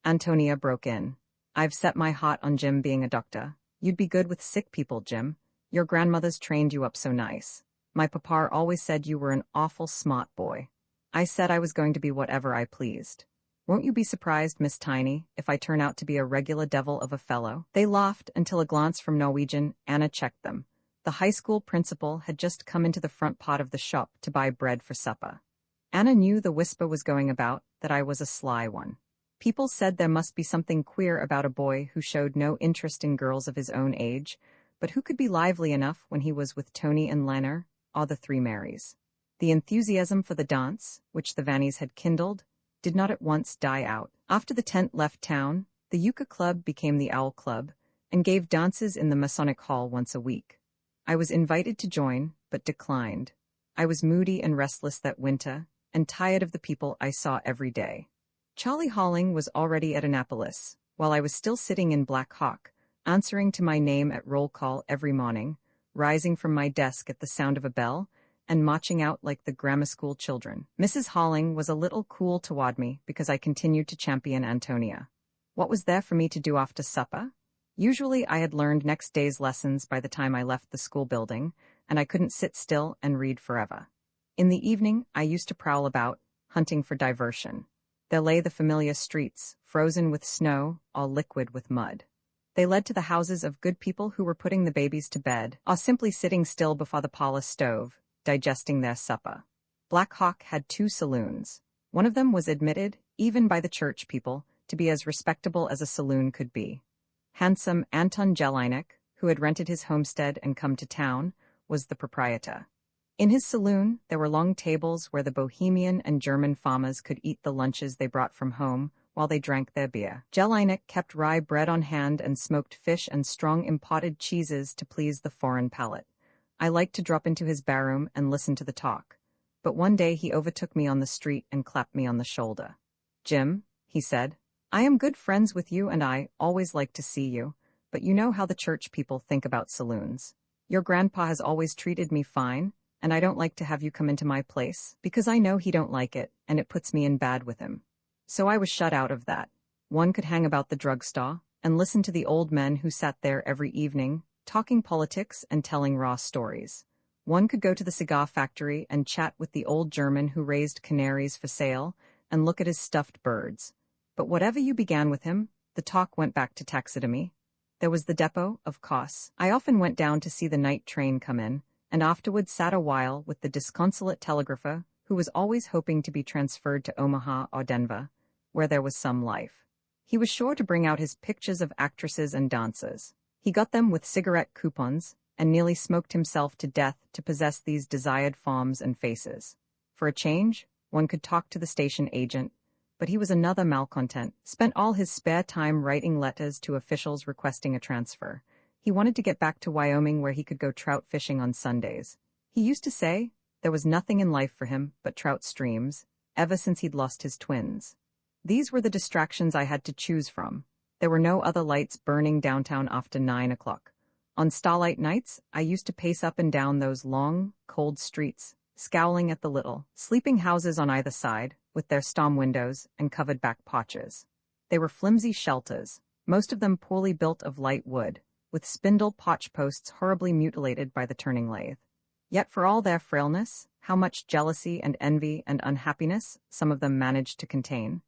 Ántonia broke in. I've set my heart on Jim being a doctor. You'd be good with sick people, Jim. Your grandmother's trained you up so nice. My papa always said you were an awful smart boy. I said I was going to be whatever I pleased. Won't you be surprised, Miss Tiny, if I turn out to be a regular devil of a fellow? They laughed until a glance from Norwegian Anna checked them. The high school principal had just come into the front part of the shop to buy bread for supper. Anna knew the whisper was going about that I was a sly one. People said there must be something queer about a boy who showed no interest in girls of his own age, but who could be lively enough when he was with Tony and Lena, or the three Marys. The enthusiasm for the dance, which the Vannies had kindled, did not at once die out. After the tent left town, the Yucca Club became the Owl Club, and gave dances in the Masonic Hall once a week. I was invited to join, but declined. I was moody and restless that winter, and tired of the people I saw every day. Charlie Halling was already at Annapolis, while I was still sitting in Black Hawk, answering to my name at roll call every morning, rising from my desk at the sound of a bell, and marching out like the grammar school children. Mrs. Halling was a little cool toward me because I continued to champion Ántonia. What was there for me to do after supper? Usually I had learned next day's lessons by the time I left the school building, and I couldn't sit still and read forever. In the evening, I used to prowl about, hunting for diversion. There lay the familiar streets, frozen with snow, all liquid with mud. They led to the houses of good people who were putting the babies to bed, or simply sitting still before the parlor stove, digesting their supper. Black Hawk had 2 saloons. One of them was admitted, even by the church people, to be as respectable as a saloon could be. Handsome Anton Jelinek, who had rented his homestead and come to town, was the proprietor. In his saloon, there were long tables where the Bohemian and German farmers could eat the lunches they brought from home while they drank their beer. Jelinek kept rye bread on hand and smoked fish and strong imported cheeses to please the foreign palate. I liked to drop into his barroom and listen to the talk. But one day he overtook me on the street and clapped me on the shoulder. "Jim," he said, "I am good friends with you and I always like to see you, but you know how the church people think about saloons. Your grandpa has always treated me fine, and I don't like to have you come into my place, because I know he don't like it, and it puts me in bad with him." So I was shut out of that. One could hang about the drugstore and listen to the old men who sat there every evening, talking politics and telling raw stories. One could go to the cigar factory and chat with the old German who raised canaries for sale and look at his stuffed birds. But whatever you began with him, the talk went back to taxidermy. There was the depot, of course. I often went down to see the night train come in, and afterward sat a while with the disconsolate telegrapher who was always hoping to be transferred to Omaha or Denver, where there was some life. He was sure to bring out his pictures of actresses and dancers. He got them with cigarette coupons, and nearly smoked himself to death to possess these desired forms and faces. For a change, one could talk to the station agent, but he was another malcontent, spent all his spare time writing letters to officials requesting a transfer. He wanted to get back to Wyoming where he could go trout fishing on Sundays. He used to say there was nothing in life for him but trout streams, ever since he'd lost his twins. These were the distractions I had to choose from. There were no other lights burning downtown after 9 o'clock. On starlight nights, I used to pace up and down those long, cold streets, scowling at the little, sleeping houses on either side, with their storm windows and covered back porches. They were flimsy shelters, most of them poorly built of light wood, with spindle potch posts horribly mutilated by the turning lathe. Yet for all their frailness, how much jealousy and envy and unhappiness some of them managed to contain.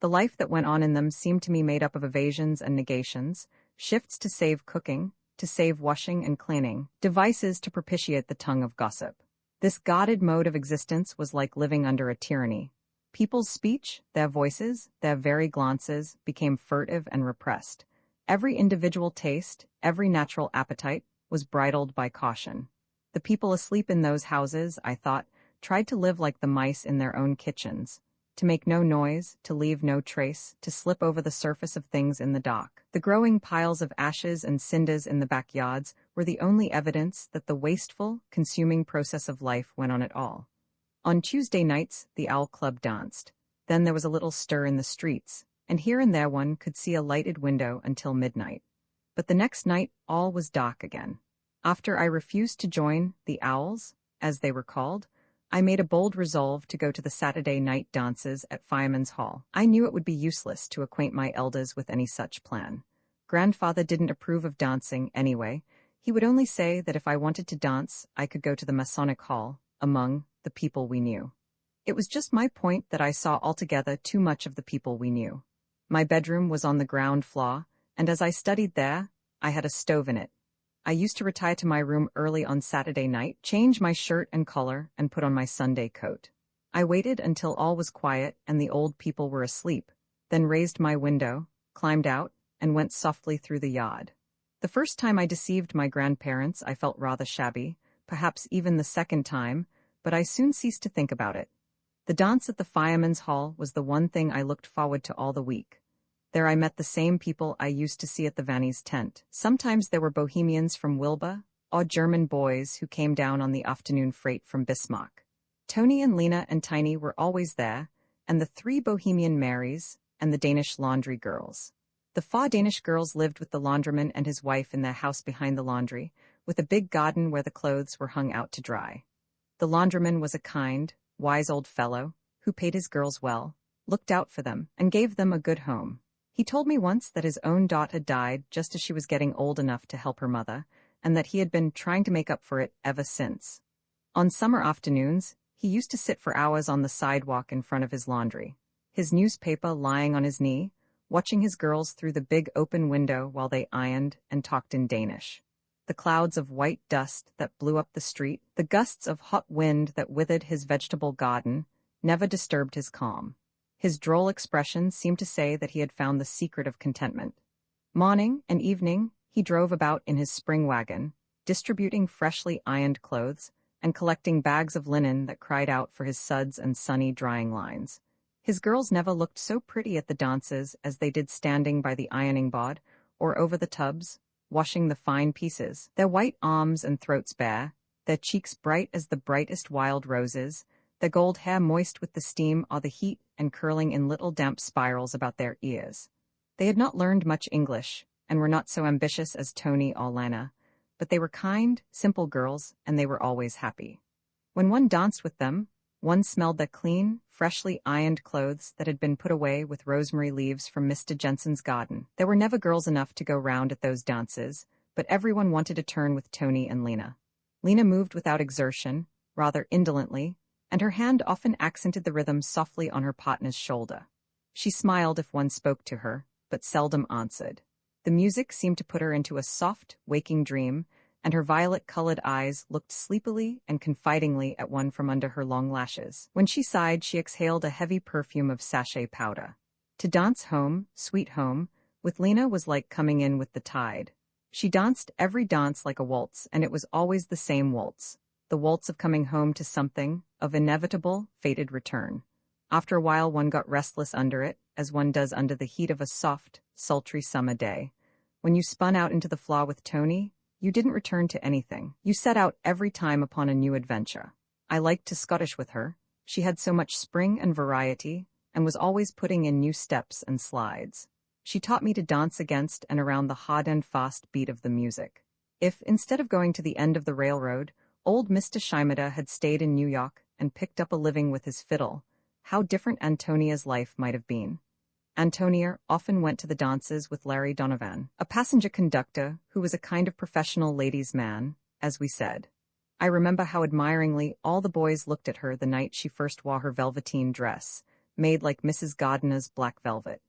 The life that went on in them seemed to me made up of evasions and negations, shifts to save cooking, to save washing and cleaning, devices to propitiate the tongue of gossip. This guarded mode of existence was like living under a tyranny. People's speech, their voices, their very glances became furtive and repressed. Every individual taste, every natural appetite, was bridled by caution. The people asleep in those houses, I thought, tried to live like the mice in their own kitchens, to make no noise, to leave no trace, to slip over the surface of things in the dark. The growing piles of ashes and cinders in the backyards were the only evidence that the wasteful, consuming process of life went on at all. On Tuesday nights, the Owl Club danced. Then there was a little stir in the streets, and here and there one could see a lighted window until midnight. But the next night, all was dark again. After I refused to join the Owls, as they were called, I made a bold resolve to go to the Saturday night dances at Fireman's Hall. I knew it would be useless to acquaint my elders with any such plan. Grandfather didn't approve of dancing anyway. He would only say that if I wanted to dance, I could go to the Masonic Hall, among the people we knew. It was just my point that I saw altogether too much of the people we knew. My bedroom was on the ground floor, and as I studied there, I had a stove in it. I used to retire to my room early on Saturday night, change my shirt and collar, and put on my Sunday coat. I waited until all was quiet and the old people were asleep, then raised my window, climbed out, and went softly through the yard. The first time I deceived my grandparents, I felt rather shabby, perhaps even the second time, but I soon ceased to think about it. The dance at the Fireman's Hall was the one thing I looked forward to all the week. There I met the same people I used to see at the Vanny's tent. Sometimes there were Bohemians from Willa, or German boys who came down on the afternoon freight from Bismarck. Tony and Lena and Tiny were always there, and the 3 Bohemian Marys, and the Danish laundry girls. The 4 Danish girls lived with the laundryman and his wife in their house behind the laundry, with a big garden where the clothes were hung out to dry. The laundryman was a kind, wise old fellow, who paid his girls well, looked out for them, and gave them a good home. He told me once that his own daughter had died just as she was getting old enough to help her mother, and that he had been trying to make up for it ever since. On summer afternoons, he used to sit for hours on the sidewalk in front of his laundry, his newspaper lying on his knee, watching his girls through the big open window while they ironed and talked in Danish. The clouds of white dust that blew up the street, the gusts of hot wind that withered his vegetable garden, never disturbed his calm. His droll expression seemed to say that he had found the secret of contentment. Morning and evening, he drove about in his spring wagon, distributing freshly ironed clothes and collecting bags of linen that cried out for his suds and sunny drying lines. His girls never looked so pretty at the dances as they did standing by the ironing board or over the tubs, washing the fine pieces, their white arms and throats bare, their cheeks bright as the brightest wild roses, their gold hair moist with the steam or the heat and curling in little damp spirals about their ears. They had not learned much English, and were not so ambitious as Tony or Lana, but they were kind, simple girls, and they were always happy. When one danced with them, one smelled the clean, freshly ironed clothes that had been put away with rosemary leaves from Mr. Jensen's garden. There were never girls enough to go round at those dances, but everyone wanted a turn with Tony and Lena. Lena moved without exertion, rather indolently, and her hand often accented the rhythm softly on her partner's shoulder. She smiled if one spoke to her, but seldom answered. The music seemed to put her into a soft, waking dream, and her violet-colored eyes looked sleepily and confidingly at one from under her long lashes. When she sighed, she exhaled a heavy perfume of sachet powder. To dance home, sweet home, with Lena was like coming in with the tide. She danced every dance like a waltz, and it was always the same waltz. The waltz of coming home to something, of inevitable, fated return. After a while one got restless under it, as one does under the heat of a soft, sultry summer day. When you spun out into the flaw with Tony, you didn't return to anything. You set out every time upon a new adventure. I liked to Scottish with her. She had so much spring and variety, and was always putting in new steps and slides. She taught me to dance against and around the hard and fast beat of the music. If, instead of going to the end of the railroad, old Mr. Shimada had stayed in New York and picked up a living with his fiddle, how different Antonia's life might have been. Antonia often went to the dances with Larry Donovan, a passenger conductor who was a kind of professional ladies' man, as we said. I remember how admiringly all the boys looked at her the night she first wore her velveteen dress, made like Mrs. Gardiner's black velvet.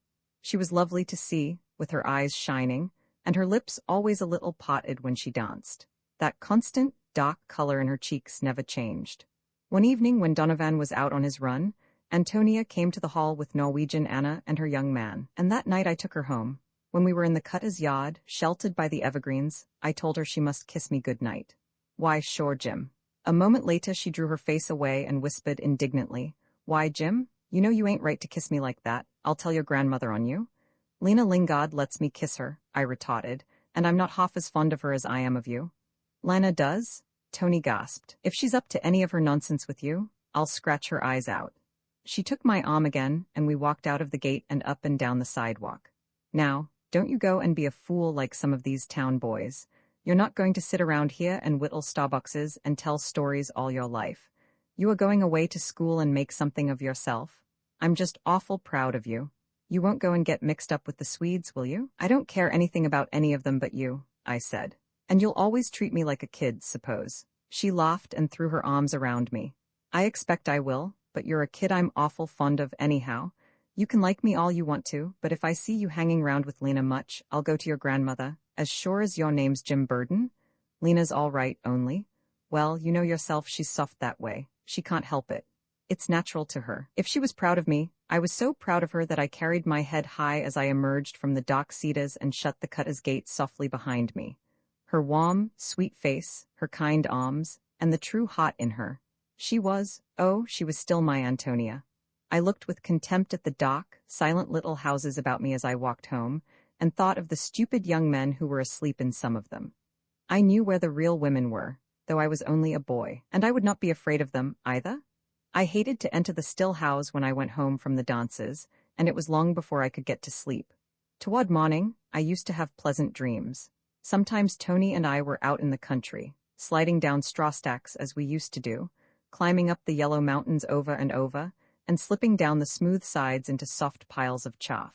She was lovely to see, with her eyes shining, and her lips always a little parted when she danced. That constant, dark color in her cheeks never changed. One evening when Donovan was out on his run, Antonia came to the hall with Norwegian Anna and her young man, and that night I took her home. When we were in the cutter's yard, sheltered by the evergreens, I told her she must kiss me good night. Why, sure, Jim. A moment later she drew her face away and whispered indignantly, Why, Jim, you know you ain't right to kiss me like that. I'll tell your grandmother on you. Lena Lingard lets me kiss her, I retorted, and I'm not half as fond of her as I am of you. Lana does? Tony gasped. If she's up to any of her nonsense with you, I'll scratch her eyes out. She took my arm again, and we walked out of the gate and up and down the sidewalk. Now, don't you go and be a fool like some of these town boys. You're not going to sit around here and whittle Starbuckses and tell stories all your life. You are going away to school and make something of yourself. I'm just awful proud of you. You won't go and get mixed up with the Swedes, will you? I don't care anything about any of them but you, I said. And you'll always treat me like a kid, suppose. She laughed and threw her arms around me. I expect I will, but you're a kid I'm awful fond of anyhow. You can like me all you want to, but if I see you hanging round with Lena much, I'll go to your grandmother, as sure as your name's Jim Burden. Lena's all right, only. Well, you know yourself she's soft that way. She can't help it. It's natural to her. If she was proud of me, I was so proud of her that I carried my head high as I emerged from the dark cedars and shut the cutter's gate softly behind me. Her warm, sweet face, her kind arms, and the true heart in her. She was still my Antonia. I looked with contempt at the dark, silent little houses about me as I walked home, and thought of the stupid young men who were asleep in some of them. I knew where the real women were, though I was only a boy, and I would not be afraid of them, either. I hated to enter the still house when I went home from the dances, and it was long before I could get to sleep. Toward morning, I used to have pleasant dreams. Sometimes Tony and I were out in the country, sliding down straw stacks as we used to do, climbing up the yellow mountains over and over, and slipping down the smooth sides into soft piles of chaff.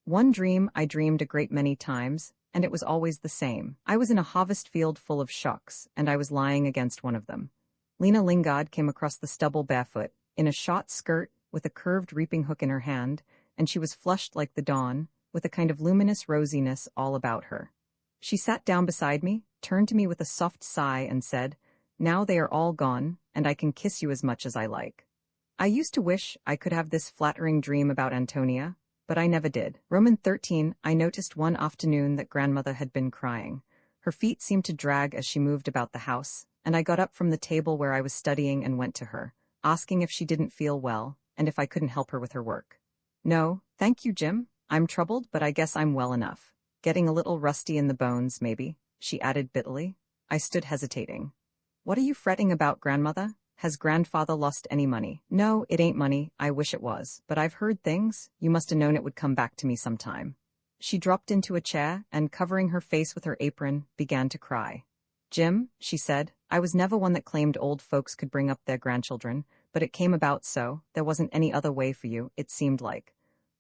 One dream I dreamed a great many times, and it was always the same. I was in a harvest field full of shocks, and I was lying against one of them. Lena Lingard came across the stubble barefoot, in a short skirt, with a curved reaping hook in her hand, and she was flushed like the dawn, with a kind of luminous rosiness all about her. She sat down beside me, turned to me with a soft sigh, and said, Now they are all gone, and I can kiss you as much as I like. I used to wish I could have this flattering dream about Antonia, but I never did. Roman 13, I noticed one afternoon that grandmother had been crying. Her feet seemed to drag as she moved about the house, and I got up from the table where I was studying and went to her, asking if she didn't feel well, and if I couldn't help her with her work. No, thank you, Jim. I'm troubled, but I guess I'm well enough. Getting a little rusty in the bones, maybe, she added bitterly. I stood hesitating. What are you fretting about, grandmother? Has grandfather lost any money? No, it ain't money, I wish it was, but I've heard things. You must have known it would come back to me sometime. She dropped into a chair and, covering her face with her apron, began to cry. Jim, she said, I was never one that claimed old folks could bring up their grandchildren, but it came about so. There wasn't any other way for you, it seemed like.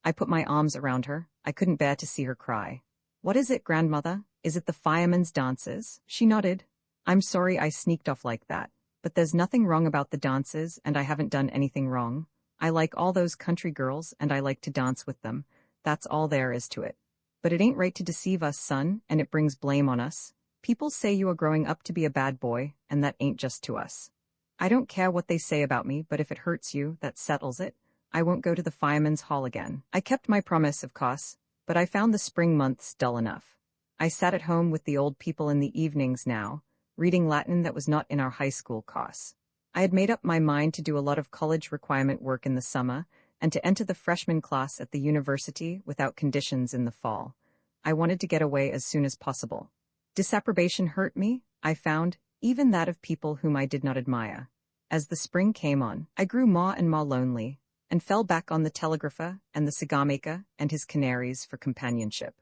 I put my arms around her. I couldn't bear to see her cry. What is it, grandmother? Is it the firemen's dances? She nodded. I'm sorry I sneaked off like that, but there's nothing wrong about the dances, and I haven't done anything wrong. I like all those country girls, and I like to dance with them. That's all there is to it. But it ain't right to deceive us, son, and it brings blame on us. People say you are growing up to be a bad boy, and that ain't just to us. I don't care what they say about me, but if it hurts you, that settles it. I won't go to the firemen's hall again. I kept my promise, of course, but I found the spring months dull enough. I sat at home with the old people in the evenings now, reading Latin that was not in our high school course. I had made up my mind to do a lot of college requirement work in the summer, and to enter the freshman class at the university without conditions in the fall. I wanted to get away as soon as possible. Disapprobation hurt me, I found, even that of people whom I did not admire. As the spring came on, I grew more and more lonely, and fell back on the telegrapher and the cigar-maker and his canaries for companionship.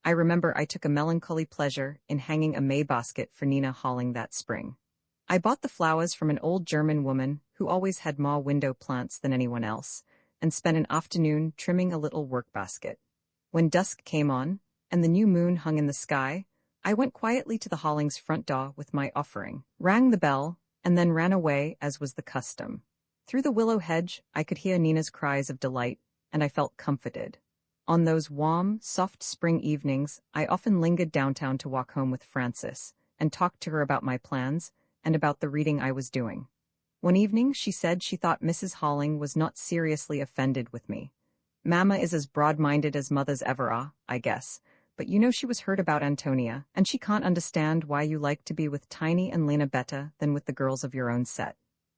I remember I took a melancholy pleasure in hanging a May basket for Nina Halling that spring. I bought the flowers from an old German woman who always had more window plants than anyone else, and spent an afternoon trimming a little workbasket. When dusk came on, and the new moon hung in the sky, I went quietly to the Hollings' front door with my offering, rang the bell, and then ran away as was the custom. Through the willow hedge, I could hear Nina's cries of delight, and I felt comforted. On those warm, soft spring evenings, I often lingered downtown to walk home with Frances, and talked to her about my plans, and about the reading I was doing. One evening she said she thought Mrs. Halling was not seriously offended with me. Mama is as broad-minded as mothers ever are, I guess, but you know she was hurt about Ántonia, and she can't understand why you like to be with Tiny and Lena better than with the girls of your own set.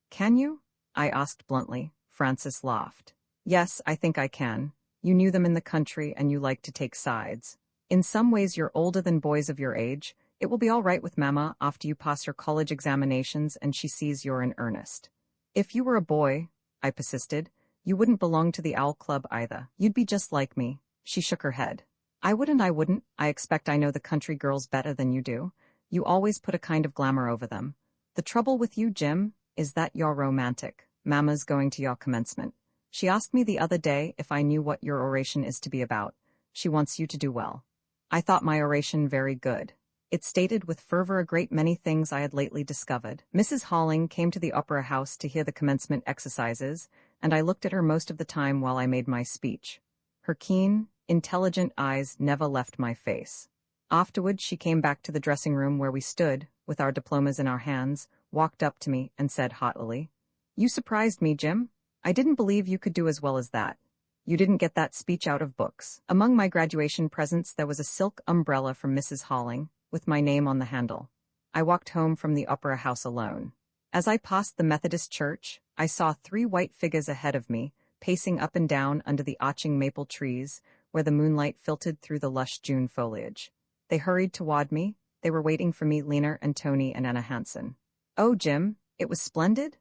Can you? I asked bluntly. Frances laughed. Yes, I think I can. You knew them in the country and you like to take sides. In some ways you're older than boys of your age. It will be all right with Mama after you pass your college examinations and she sees you're in earnest. If you were a boy, I persisted, you wouldn't belong to the Owl Club either. You'd be just like me. She shook her head. I wouldn't. I expect I know the country girls better than you do. You always put a kind of glamour over them. The trouble with you, Jim, is that you're romantic. Mama's going to your commencement. She asked me the other day if I knew what your oration is to be about. She wants you to do well. I thought my oration very good. It stated with fervor a great many things I had lately discovered. Mrs. Halling came to the opera house to hear the commencement exercises, and I looked at her most of the time while I made my speech. Her keen, intelligent eyes never left my face. Afterward she came back to the dressing room where we stood, with our diplomas in our hands, walked up to me and said haughtily, "You surprised me, Jim. I didn't believe you could do as well as that. You didn't get that speech out of books." Among my graduation presents there was a silk umbrella from Mrs. Halling, with my name on the handle. I walked home from the opera house alone. As I passed the Methodist church, I saw 3 white figures ahead of me, pacing up and down under the arching maple trees, where the moonlight filtered through the lush June foliage. They hurried toward me. They were waiting for me, Lena and Tony and Anna Hansen. Oh, Jim, it was splendid.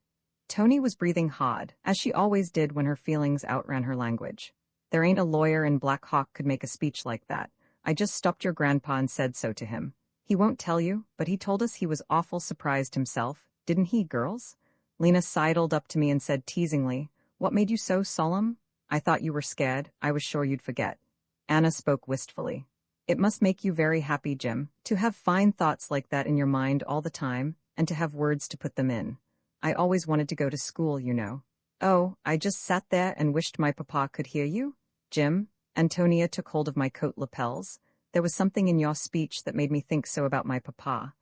Tony was breathing hard, as she always did when her feelings outran her language. There ain't a lawyer in Black Hawk could make a speech like that. I just stopped your grandpa and said so to him. He won't tell you, but he told us he was awful surprised himself, didn't he, girls? Lena sidled up to me and said teasingly, "What made you so solemn? I thought you were scared. I was sure you'd forget." Anna spoke wistfully. "It must make you very happy, Jim, to have fine thoughts like that in your mind all the time, and to have words to put them in. I always wanted to go to school, you know." "Oh, I just sat there and wished my papa could hear you, Jim." Ántonia took hold of my coat lapels. "There was something in your speech that made me think so about my papa."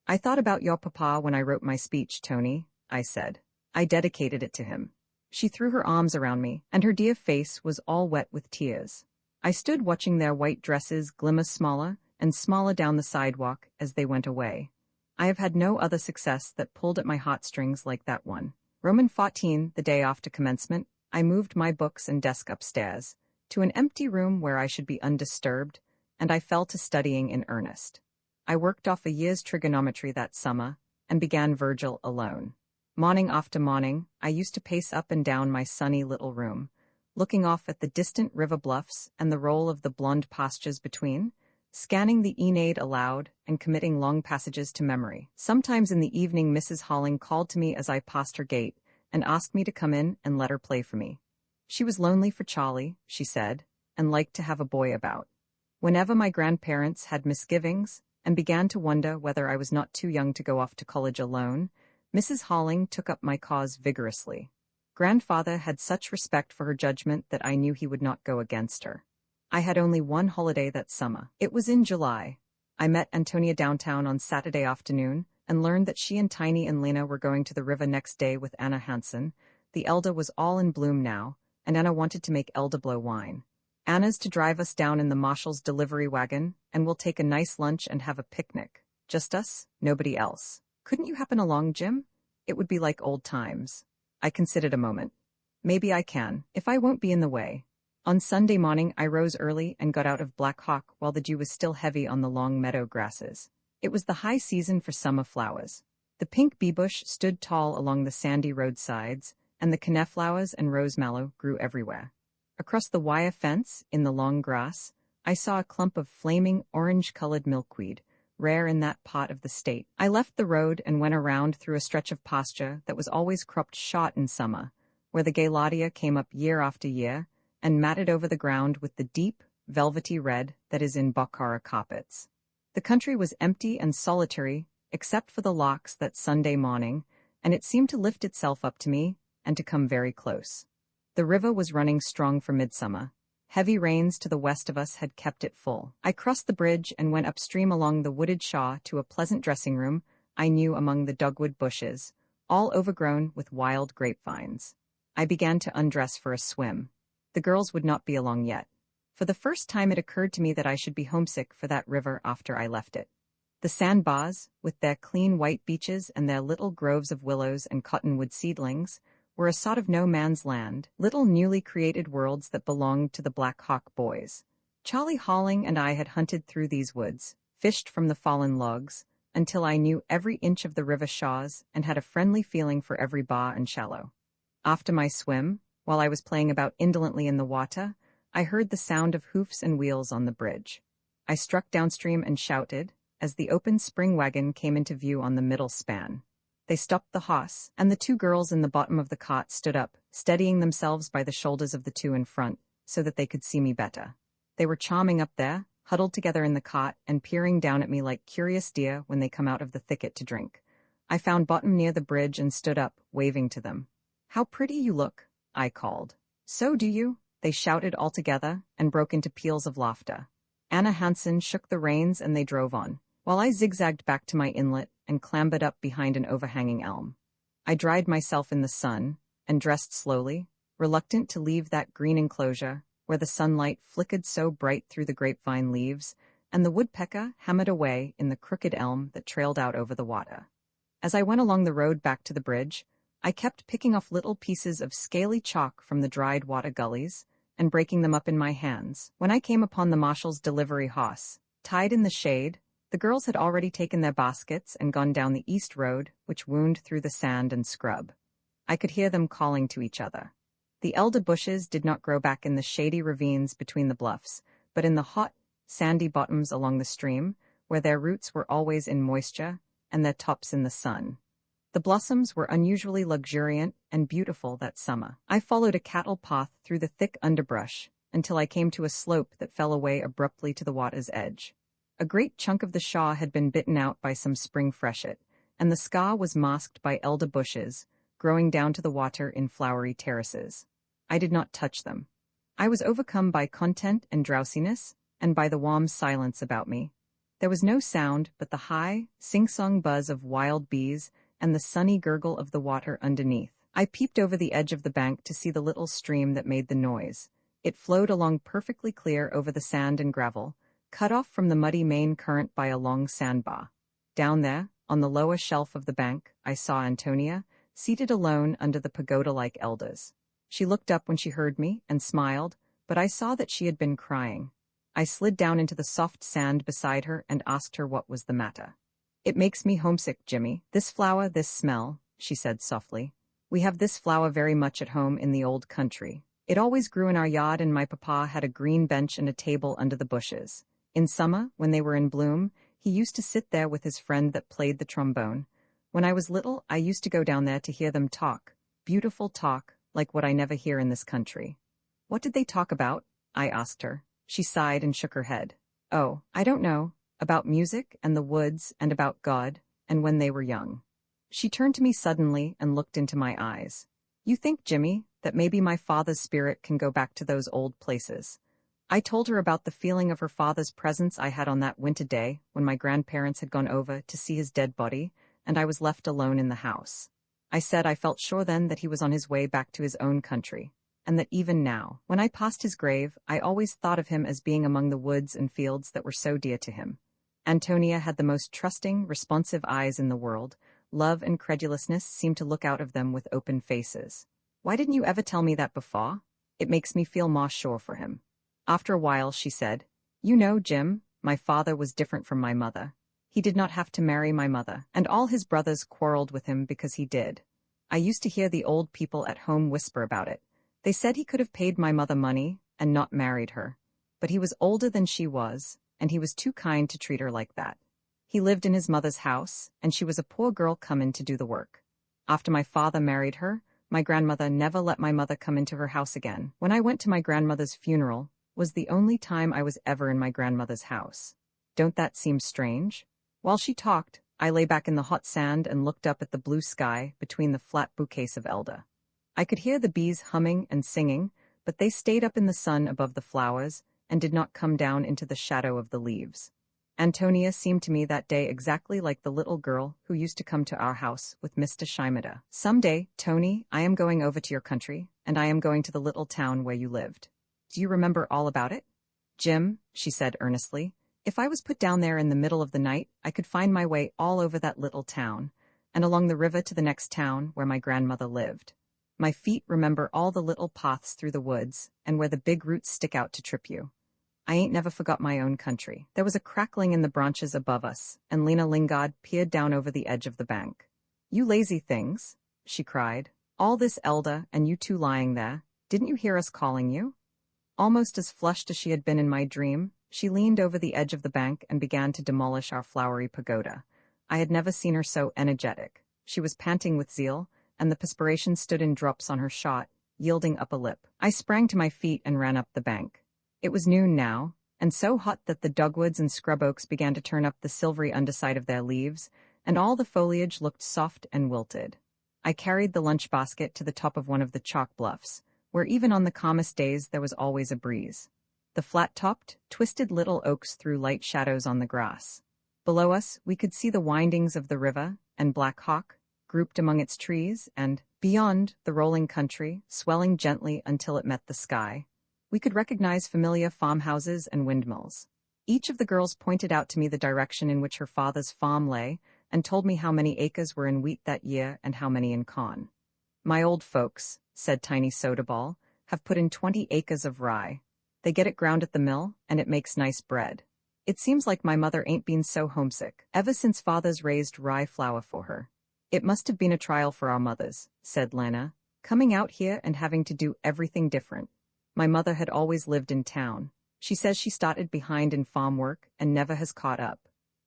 "I thought about your papa when I wrote my speech, Tony," I said. "I dedicated it to him." She threw her arms around me, and her dear face was all wet with tears. I stood watching their white dresses glimmer smaller and smaller down the sidewalk as they went away. I have had no other success that pulled at my heartstrings like that one. Roman 14, the day after commencement, I moved my books and desk upstairs, to an empty room where I should be undisturbed, and I fell to studying in earnest. I worked off a year's trigonometry that summer, and began Virgil alone. Morning after morning, I used to pace up and down my sunny little room, looking off at the distant river bluffs and the roll of the blonde pastures between, scanning the Aeneid aloud and committing long passages to memory. Sometimes in the evening Mrs. Halling called to me as I passed her gate and asked me to come in and let her play for me. She was lonely for Charlie, she said, and liked to have a boy about. Whenever my grandparents had misgivings and began to wonder whether I was not too young to go off to college alone, Mrs. Halling took up my cause vigorously. Grandfather had such respect for her judgment that I knew he would not go against her. I had only one holiday that summer. It was in July. I met Ántonia downtown on Saturday afternoon and learned that she and Tiny and Lena were going to the river next day with Anna Hansen. The elder was all in bloom now, and Anna wanted to make elderblow wine. Anna's to drive us down in the marshal's delivery wagon, and we'll take a nice lunch and have a picnic. Just us, nobody else. Couldn't you happen along, Jim? It would be like old times. I considered a moment. Maybe I can, if I won't be in the way. On Sunday morning I rose early and got out of Black Hawk while the dew was still heavy on the long meadow grasses. It was the high season for summer flowers. The pink bee-bush stood tall along the sandy roadsides, and the canneflowers and rose mallow grew everywhere. Across the wire fence, in the long grass, I saw a clump of flaming orange-colored milkweed, rare in that part of the state. I left the road and went around through a stretch of pasture that was always cropped short in summer, where the gaillardia came up year after year and matted over the ground with the deep, velvety red that is in Bokhara carpets. The country was empty and solitary, except for the larks that Sunday morning, and it seemed to lift itself up to me and to come very close. The river was running strong for midsummer. Heavy rains to the west of us had kept it full. I crossed the bridge and went upstream along the wooded shaw to a pleasant dressing room I knew among the dogwood bushes, all overgrown with wild grapevines. I began to undress for a swim. The girls would not be along yet. For the first time it occurred to me that I should be homesick for that river after I left it. The sandbars, with their clean white beaches and their little groves of willows and cottonwood seedlings, were a sort of no-man's land, little newly created worlds that belonged to the Black Hawk boys. Charlie Halling and I had hunted through these woods, fished from the fallen logs, until I knew every inch of the river shaws and had a friendly feeling for every bar and shallow. After my swim, while I was playing about indolently in the water, I heard the sound of hoofs and wheels on the bridge. I struck downstream and shouted, as the open spring wagon came into view on the middle span. They stopped the horse, and the two girls in the bottom of the cart stood up, steadying themselves by the shoulders of the two in front, so that they could see me better. They were charming up there, huddled together in the cot and peering down at me like curious deer when they come out of the thicket to drink. I found Bottom near the bridge and stood up, waving to them. "How pretty you look," I called. "So do you," they shouted all together and broke into peals of laughter. Anna Hansen shook the reins and they drove on, while I zigzagged back to my inlet and clambered up behind an overhanging elm. I dried myself in the sun and dressed slowly, reluctant to leave that green enclosure where the sunlight flickered so bright through the grapevine leaves and the woodpecker hammered away in the crooked elm that trailed out over the water. As I went along the road back to the bridge, I kept picking off little pieces of scaly chalk from the dried water gullies and breaking them up in my hands. When I came upon the marshal's delivery horse, tied in the shade, the girls had already taken their baskets and gone down the east road, which wound through the sand and scrub. I could hear them calling to each other. The elder bushes did not grow back in the shady ravines between the bluffs, but in the hot, sandy bottoms along the stream, where their roots were always in moisture and their tops in the sun. The blossoms were unusually luxuriant and beautiful that summer. I followed a cattle path through the thick underbrush until I came to a slope that fell away abruptly to the water's edge. A great chunk of the shaw had been bitten out by some spring freshet, and the scar was masked by elder bushes, growing down to the water in flowery terraces. I did not touch them. I was overcome by content and drowsiness, and by the warm silence about me. There was no sound but the high, sing-song buzz of wild bees and the sunny gurgle of the water underneath. I peeped over the edge of the bank to see the little stream that made the noise. It flowed along perfectly clear over the sand and gravel, cut off from the muddy main current by a long sandbar. Down there, on the lower shelf of the bank, I saw Ántonia, seated alone under the pagoda-like elders. She looked up when she heard me and smiled, but I saw that she had been crying. I slid down into the soft sand beside her and asked her what was the matter. "It makes me homesick, Jimmy. This flower, this smell," she said softly. "We have this flower very much at home in the old country. It always grew in our yard and my papa had a green bench and a table under the bushes. In summer, when they were in bloom, he used to sit there with his friend that played the trombone. When I was little, I used to go down there to hear them talk. Beautiful talk, like what I never hear in this country." "What did they talk about?" I asked her. She sighed and shook her head. "Oh, I don't know. About music and the woods and about God, and when they were young." She turned to me suddenly and looked into my eyes. "You think, Jimmy, that maybe my father's spirit can go back to those old places?" I told her about the feeling of her father's presence I had on that winter day when my grandparents had gone over to see his dead body, and I was left alone in the house. I said I felt sure then that he was on his way back to his own country, and that even now, when I passed his grave, I always thought of him as being among the woods and fields that were so dear to him. Ántonia had the most trusting, responsive eyes in the world. Love and credulousness seemed to look out of them with open faces. "Why didn't you ever tell me that before? It makes me feel more sure for him." After a while, she said, "You know, Jim, my father was different from my mother. He did not have to marry my mother, and all his brothers quarreled with him because he did. I used to hear the old people at home whisper about it. They said he could have paid my mother money and not married her. but he was older than she was, and he was too kind to treat her like that. He lived in his mother's house, and she was a poor girl come in to do the work. After my father married her, my grandmother never let my mother come into her house again. When I went to my grandmother's funeral, was the only time I was ever in my grandmother's house. Don't that seem strange? While she talked, I lay back in the hot sand and looked up at the blue sky between the flat bouquets of elder. I could hear the bees humming and singing, but they stayed up in the sun above the flowers and did not come down into the shadow of the leaves. Ántonia seemed to me that day exactly like the little girl who used to come to our house with Mr. Shimada. Someday, Tony, I am going over to your country, and I am going to the little town where you lived. Do you remember all about it? Jim, she said earnestly, if I was put down there in the middle of the night, I could find my way all over that little town, and along the river to the next town where my grandmother lived. My feet remember all the little paths through the woods, and where the big roots stick out to trip you. I ain't never forgot my own country. There was a crackling in the branches above us, and Lena Lingard peered down over the edge of the bank. You lazy things, she cried. All this elder, and you two lying there. Didn't you hear us calling you? Almost as flushed as she had been in my dream, she leaned over the edge of the bank and began to demolish our flowery pagoda. I had never seen her so energetic. She was panting with zeal, and the perspiration stood in drops on her shot, yielding up a lip. I sprang to my feet and ran up the bank. It was noon now, and so hot that the dogwoods and scrub oaks began to turn up the silvery underside of their leaves, and all the foliage looked soft and wilted. I carried the lunch basket to the top of one of the chalk bluffs, where even on the calmest days there was always a breeze. The flat-topped, twisted little oaks threw light shadows on the grass. Below us, we could see the windings of the river, and Black Hawk, grouped among its trees, and, beyond, the rolling country, swelling gently until it met the sky. We could recognize familiar farmhouses and windmills. Each of the girls pointed out to me the direction in which her father's farm lay, and told me how many acres were in wheat that year and how many in corn. My old folks, said Tiny Soda Ball, have put in 20 acres of rye. They get it ground at the mill, and it makes nice bread. It seems like my mother ain't been so homesick ever since father's raised rye flour for her. It must have been a trial for our mothers, said Lena, coming out here and having to do everything different. My mother had always lived in town. She says she started behind in farm work and never has caught up.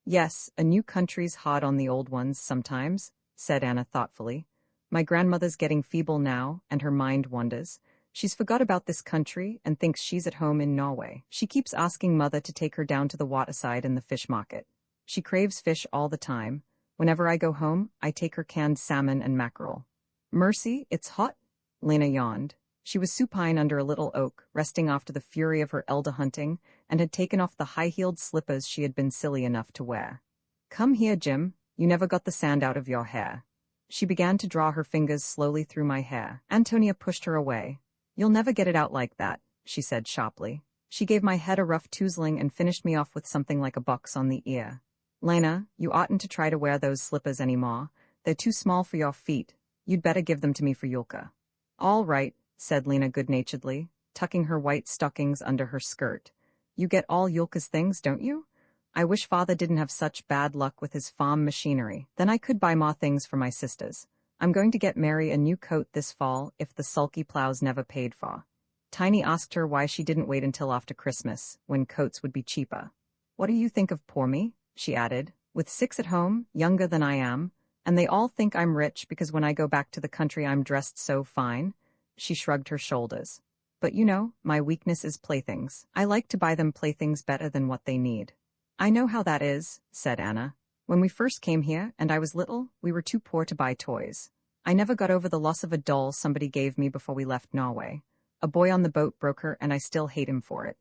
Yes, a new country's hard on the old ones sometimes, said Anna thoughtfully. My grandmother's getting feeble now, and her mind wanders. She's forgot about this country and thinks she's at home in Norway. She keeps asking Mother to take her down to the waterside in the fish market. She craves fish all the time. Whenever I go home, I take her canned salmon and mackerel. Mercy, it's hot? Lena yawned. She was supine under a little oak, resting after the fury of her elder hunting, and had taken off the high-heeled slippers she had been silly enough to wear. Come here, Jim. You never got the sand out of your hair. She began to draw her fingers slowly through my hair. Ántonia pushed her away. You'll never get it out like that, she said sharply. She gave my head a rough touzling and finished me off with something like a box on the ear. Lena, you oughtn't to try to wear those slippers anymore. They're too small for your feet. You'd better give them to me for Yulka. All right, said Lena good-naturedly, tucking her white stockings under her skirt. You get all Yulka's things, don't you? I wish father didn't have such bad luck with his farm machinery. Then I could buy more things for my sisters. I'm going to get Mary a new coat this fall if the sulky plows never paid for. Tiny asked her why she didn't wait until after Christmas, when coats would be cheaper. What do you think of poor me? She added. With 6 at home, younger than I am, and they all think I'm rich because when I go back to the country I'm dressed so fine. She shrugged her shoulders. But you know, my weakness is playthings. I like to buy them playthings better than what they need. I know how that is, said Anna. When we first came here, and I was little, we were too poor to buy toys. I never got over the loss of a doll somebody gave me before we left Norway. A boy on the boat broke her, and I still hate him for it.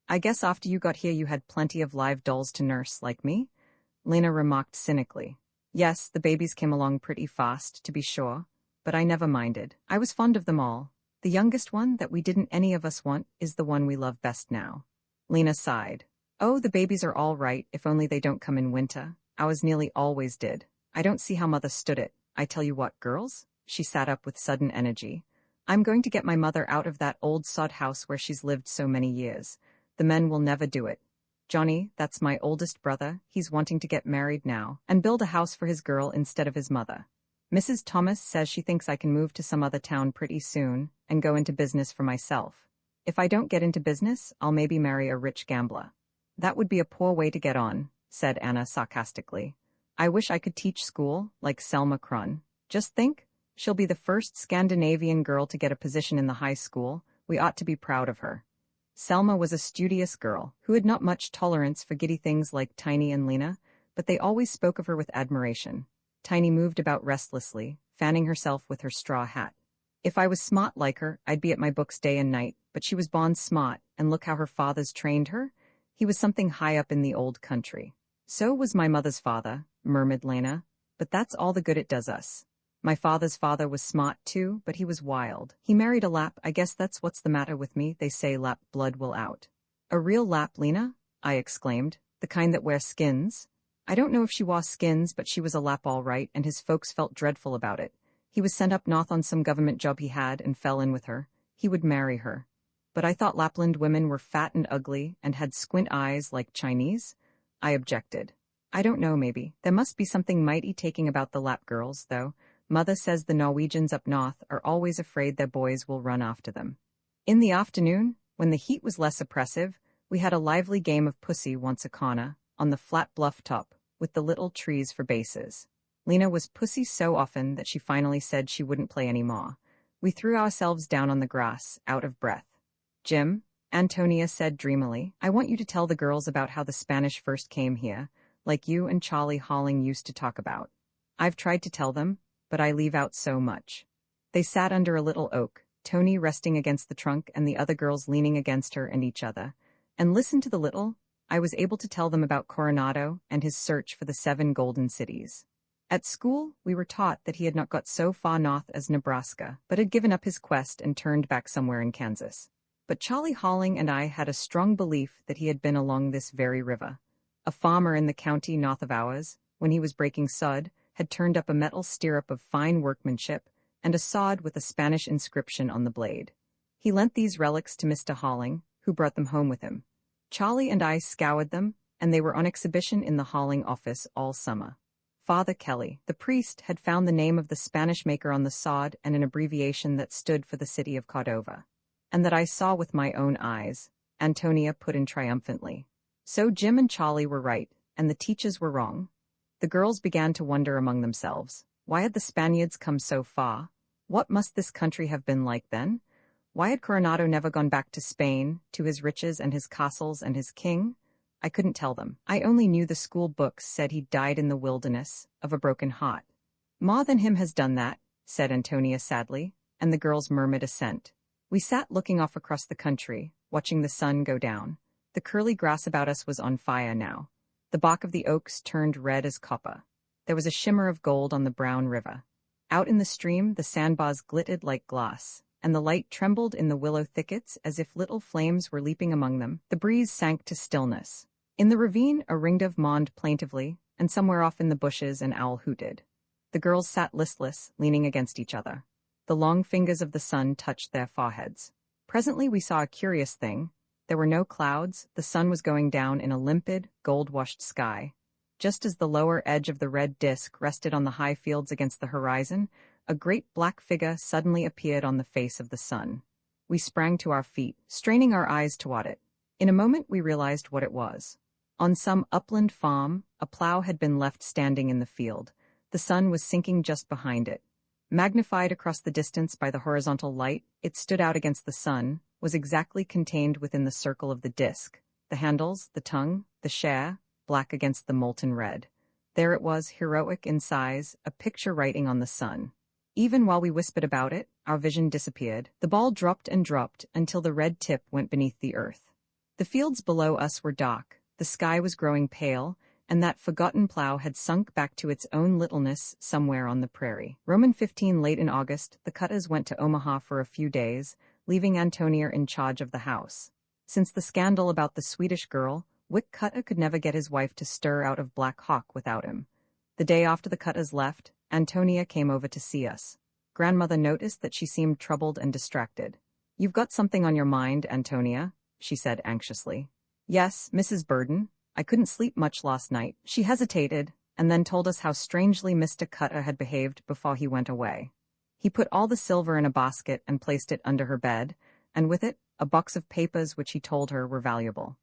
I guess after you got here you had plenty of live dolls to nurse, like me? Lena remarked cynically. Yes, the babies came along pretty fast, to be sure, but I never minded. I was fond of them all. The youngest one, that we didn't any of us want, is the one we love best now. Lena sighed. Oh, the babies are all right, if only they don't come in winter. Ours nearly always did. I don't see how Mother stood it. I tell you what, girls, she sat up with sudden energy. I'm going to get my mother out of that old sod house where she's lived so many years. The men will never do it. Johnny, that's my oldest brother, he's wanting to get married now, and build a house for his girl instead of his mother. Mrs. Thomas says she thinks I can move to some other town pretty soon, and go into business for myself. If I don't get into business, I'll maybe marry a rich gambler. That would be a poor way to get on, said Anna sarcastically. I wish I could teach school, like Selma Krun. Just think, she'll be the first Scandinavian girl to get a position in the high school. We ought to be proud of her. Selma was a studious girl, who had not much tolerance for giddy things like Tiny and Lena, but they always spoke of her with admiration. Tiny moved about restlessly, fanning herself with her straw hat. If I was smart like her, I'd be at my books day and night, but she was born smart, and look how her father's trained her. He was something high up in the old country. So was my mother's father, murmured Lena, but that's all the good it does us. My father's father was smart too, but he was wild. He married a Lap. I guess that's what's the matter with me. They say Lap blood will out. A real Lap, Lena? I exclaimed. The kind that wear skins? I don't know if she wore skins, but she was a Lap all right, and his folks felt dreadful about it. He was sent up north on some government job he had and fell in with her. He would marry her. But I thought Lapland women were fat and ugly and had squint eyes like Chinese? I objected. I don't know, maybe. There must be something mighty taking about the Lap girls, though. Mother says the Norwegians up north are always afraid their boys will run after them. In the afternoon, when the heat was less oppressive, we had a lively game of pussy once a corner, on the flat bluff top, with the little trees for bases. Lena was pussy so often that she finally said she wouldn't play any more. We threw ourselves down on the grass, out of breath. Jim, Ántonia said dreamily, I want you to tell the girls about how the Spanish first came here, like you and Charlie Halling used to talk about. I've tried to tell them, but I leave out so much. They sat under a little oak, Tony resting against the trunk and the other girls leaning against her and each other, and listened to the little. I was able to tell them about Coronado and his search for the 7 golden cities. At school, we were taught that he had not got so far north as Nebraska, but had given up his quest and turned back somewhere in Kansas. But Charlie Halling and I had a strong belief that he had been along this very river. A farmer in the county north of ours, when he was breaking sod, had turned up a metal stirrup of fine workmanship and a sod with a Spanish inscription on the blade. He lent these relics to Mr. Halling, who brought them home with him. Charlie and I scoured them, and they were on exhibition in the Halling office all summer. Father Kelly, the priest, had found the name of the Spanish maker on the sod and an abbreviation that stood for the city of Cordova. And that I saw with my own eyes, Ántonia put in triumphantly. So Jim and Charlie were right, and the teachers were wrong. The girls began to wonder among themselves. Why had the Spaniards come so far? What must this country have been like then? Why had Coronado never gone back to Spain, to his riches and his castles and his king? I couldn't tell them. I only knew the school books said he died in the wilderness, of a broken heart. More than him has done that, said Ántonia sadly, and the girls murmured assent. We sat looking off across the country, watching the sun go down. The curly grass about us was on fire now. The bark of the oaks turned red as copper. There was a shimmer of gold on the brown river. Out in the stream, the sandbars glittered like glass, and the light trembled in the willow thickets as if little flames were leaping among them. The breeze sank to stillness. In the ravine, a ringdove mourned plaintively, and somewhere off in the bushes an owl hooted. The girls sat listless, leaning against each other. The long fingers of the sun touched their foreheads. Presently we saw a curious thing. There were no clouds, the sun was going down in a limpid, gold-washed sky. Just as the lower edge of the red disk rested on the high fields against the horizon, a great black figure suddenly appeared on the face of the sun. We sprang to our feet, straining our eyes toward it. In a moment we realized what it was. On some upland farm, a plow had been left standing in the field. The sun was sinking just behind it. Magnified across the distance by the horizontal light, it stood out against the sun, was exactly contained within the circle of the disk. The handles, the tongue, the share, black against the molten red. There it was, heroic in size, a picture writing on the sun. Even while we whispered about it, our vision disappeared. The ball dropped and dropped until the red tip went beneath the earth. The fields below us were dark, the sky was growing pale, and that forgotten plow had sunk back to its own littleness somewhere on the prairie. Roman 15 late in August, the Cathers went to Omaha for a few days, leaving Ántonia in charge of the house. Since the scandal about the Swedish girl, Wick Cather could never get his wife to stir out of Black Hawk without him. The day after the Cathers left, Ántonia came over to see us. Grandmother noticed that she seemed troubled and distracted. "You've got something on your mind, Ántonia," she said anxiously. "Yes, Mrs. Burden. I couldn't sleep much last night." She hesitated, and then told us how strangely Mr. Cather had behaved before he went away. He put all the silver in a basket and placed it under her bed, and with it, a box of papers which he told her were valuable.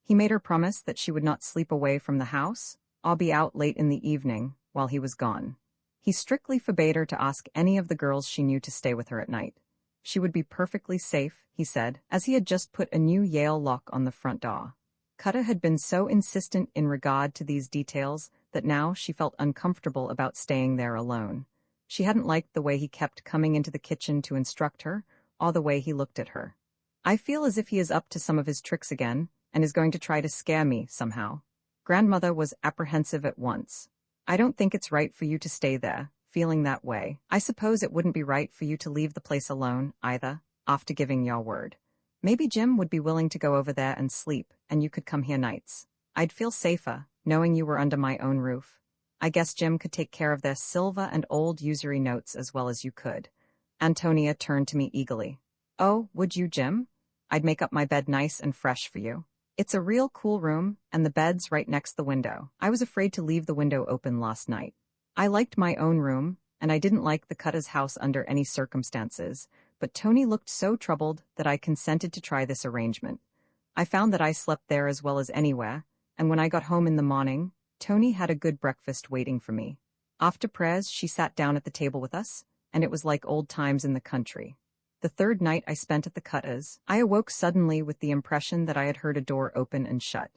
He made her promise that she would not sleep away from the house, or be out late in the evening while he was gone. He strictly forbade her to ask any of the girls she knew to stay with her at night. She would be perfectly safe, he said, as he had just put a new Yale lock on the front door. Cather had been so insistent in regard to these details that now she felt uncomfortable about staying there alone. She hadn't liked the way he kept coming into the kitchen to instruct her, or the way he looked at her. I feel as if he is up to some of his tricks again, and is going to try to scare me somehow. Grandmother was apprehensive at once. I don't think it's right for you to stay there, feeling that way. I suppose it wouldn't be right for you to leave the place alone, either, after giving your word. Maybe Jim would be willing to go over there and sleep, and you could come here nights. I'd feel safer, knowing you were under my own roof. I guess Jim could take care of their silver and old usury notes as well as you could. Ántonia turned to me eagerly. Oh, would you, Jim? I'd make up my bed nice and fresh for you. It's a real cool room, and the bed's right next the window. I was afraid to leave the window open last night. I liked my own room, and I didn't like the Cather's house under any circumstances, but Tony looked so troubled that I consented to try this arrangement. I found that I slept there as well as anywhere, and when I got home in the morning, Tony had a good breakfast waiting for me. After prayers, she sat down at the table with us, and it was like old times in the country. The third night I spent at the Cather's, I awoke suddenly with the impression that I had heard a door open and shut.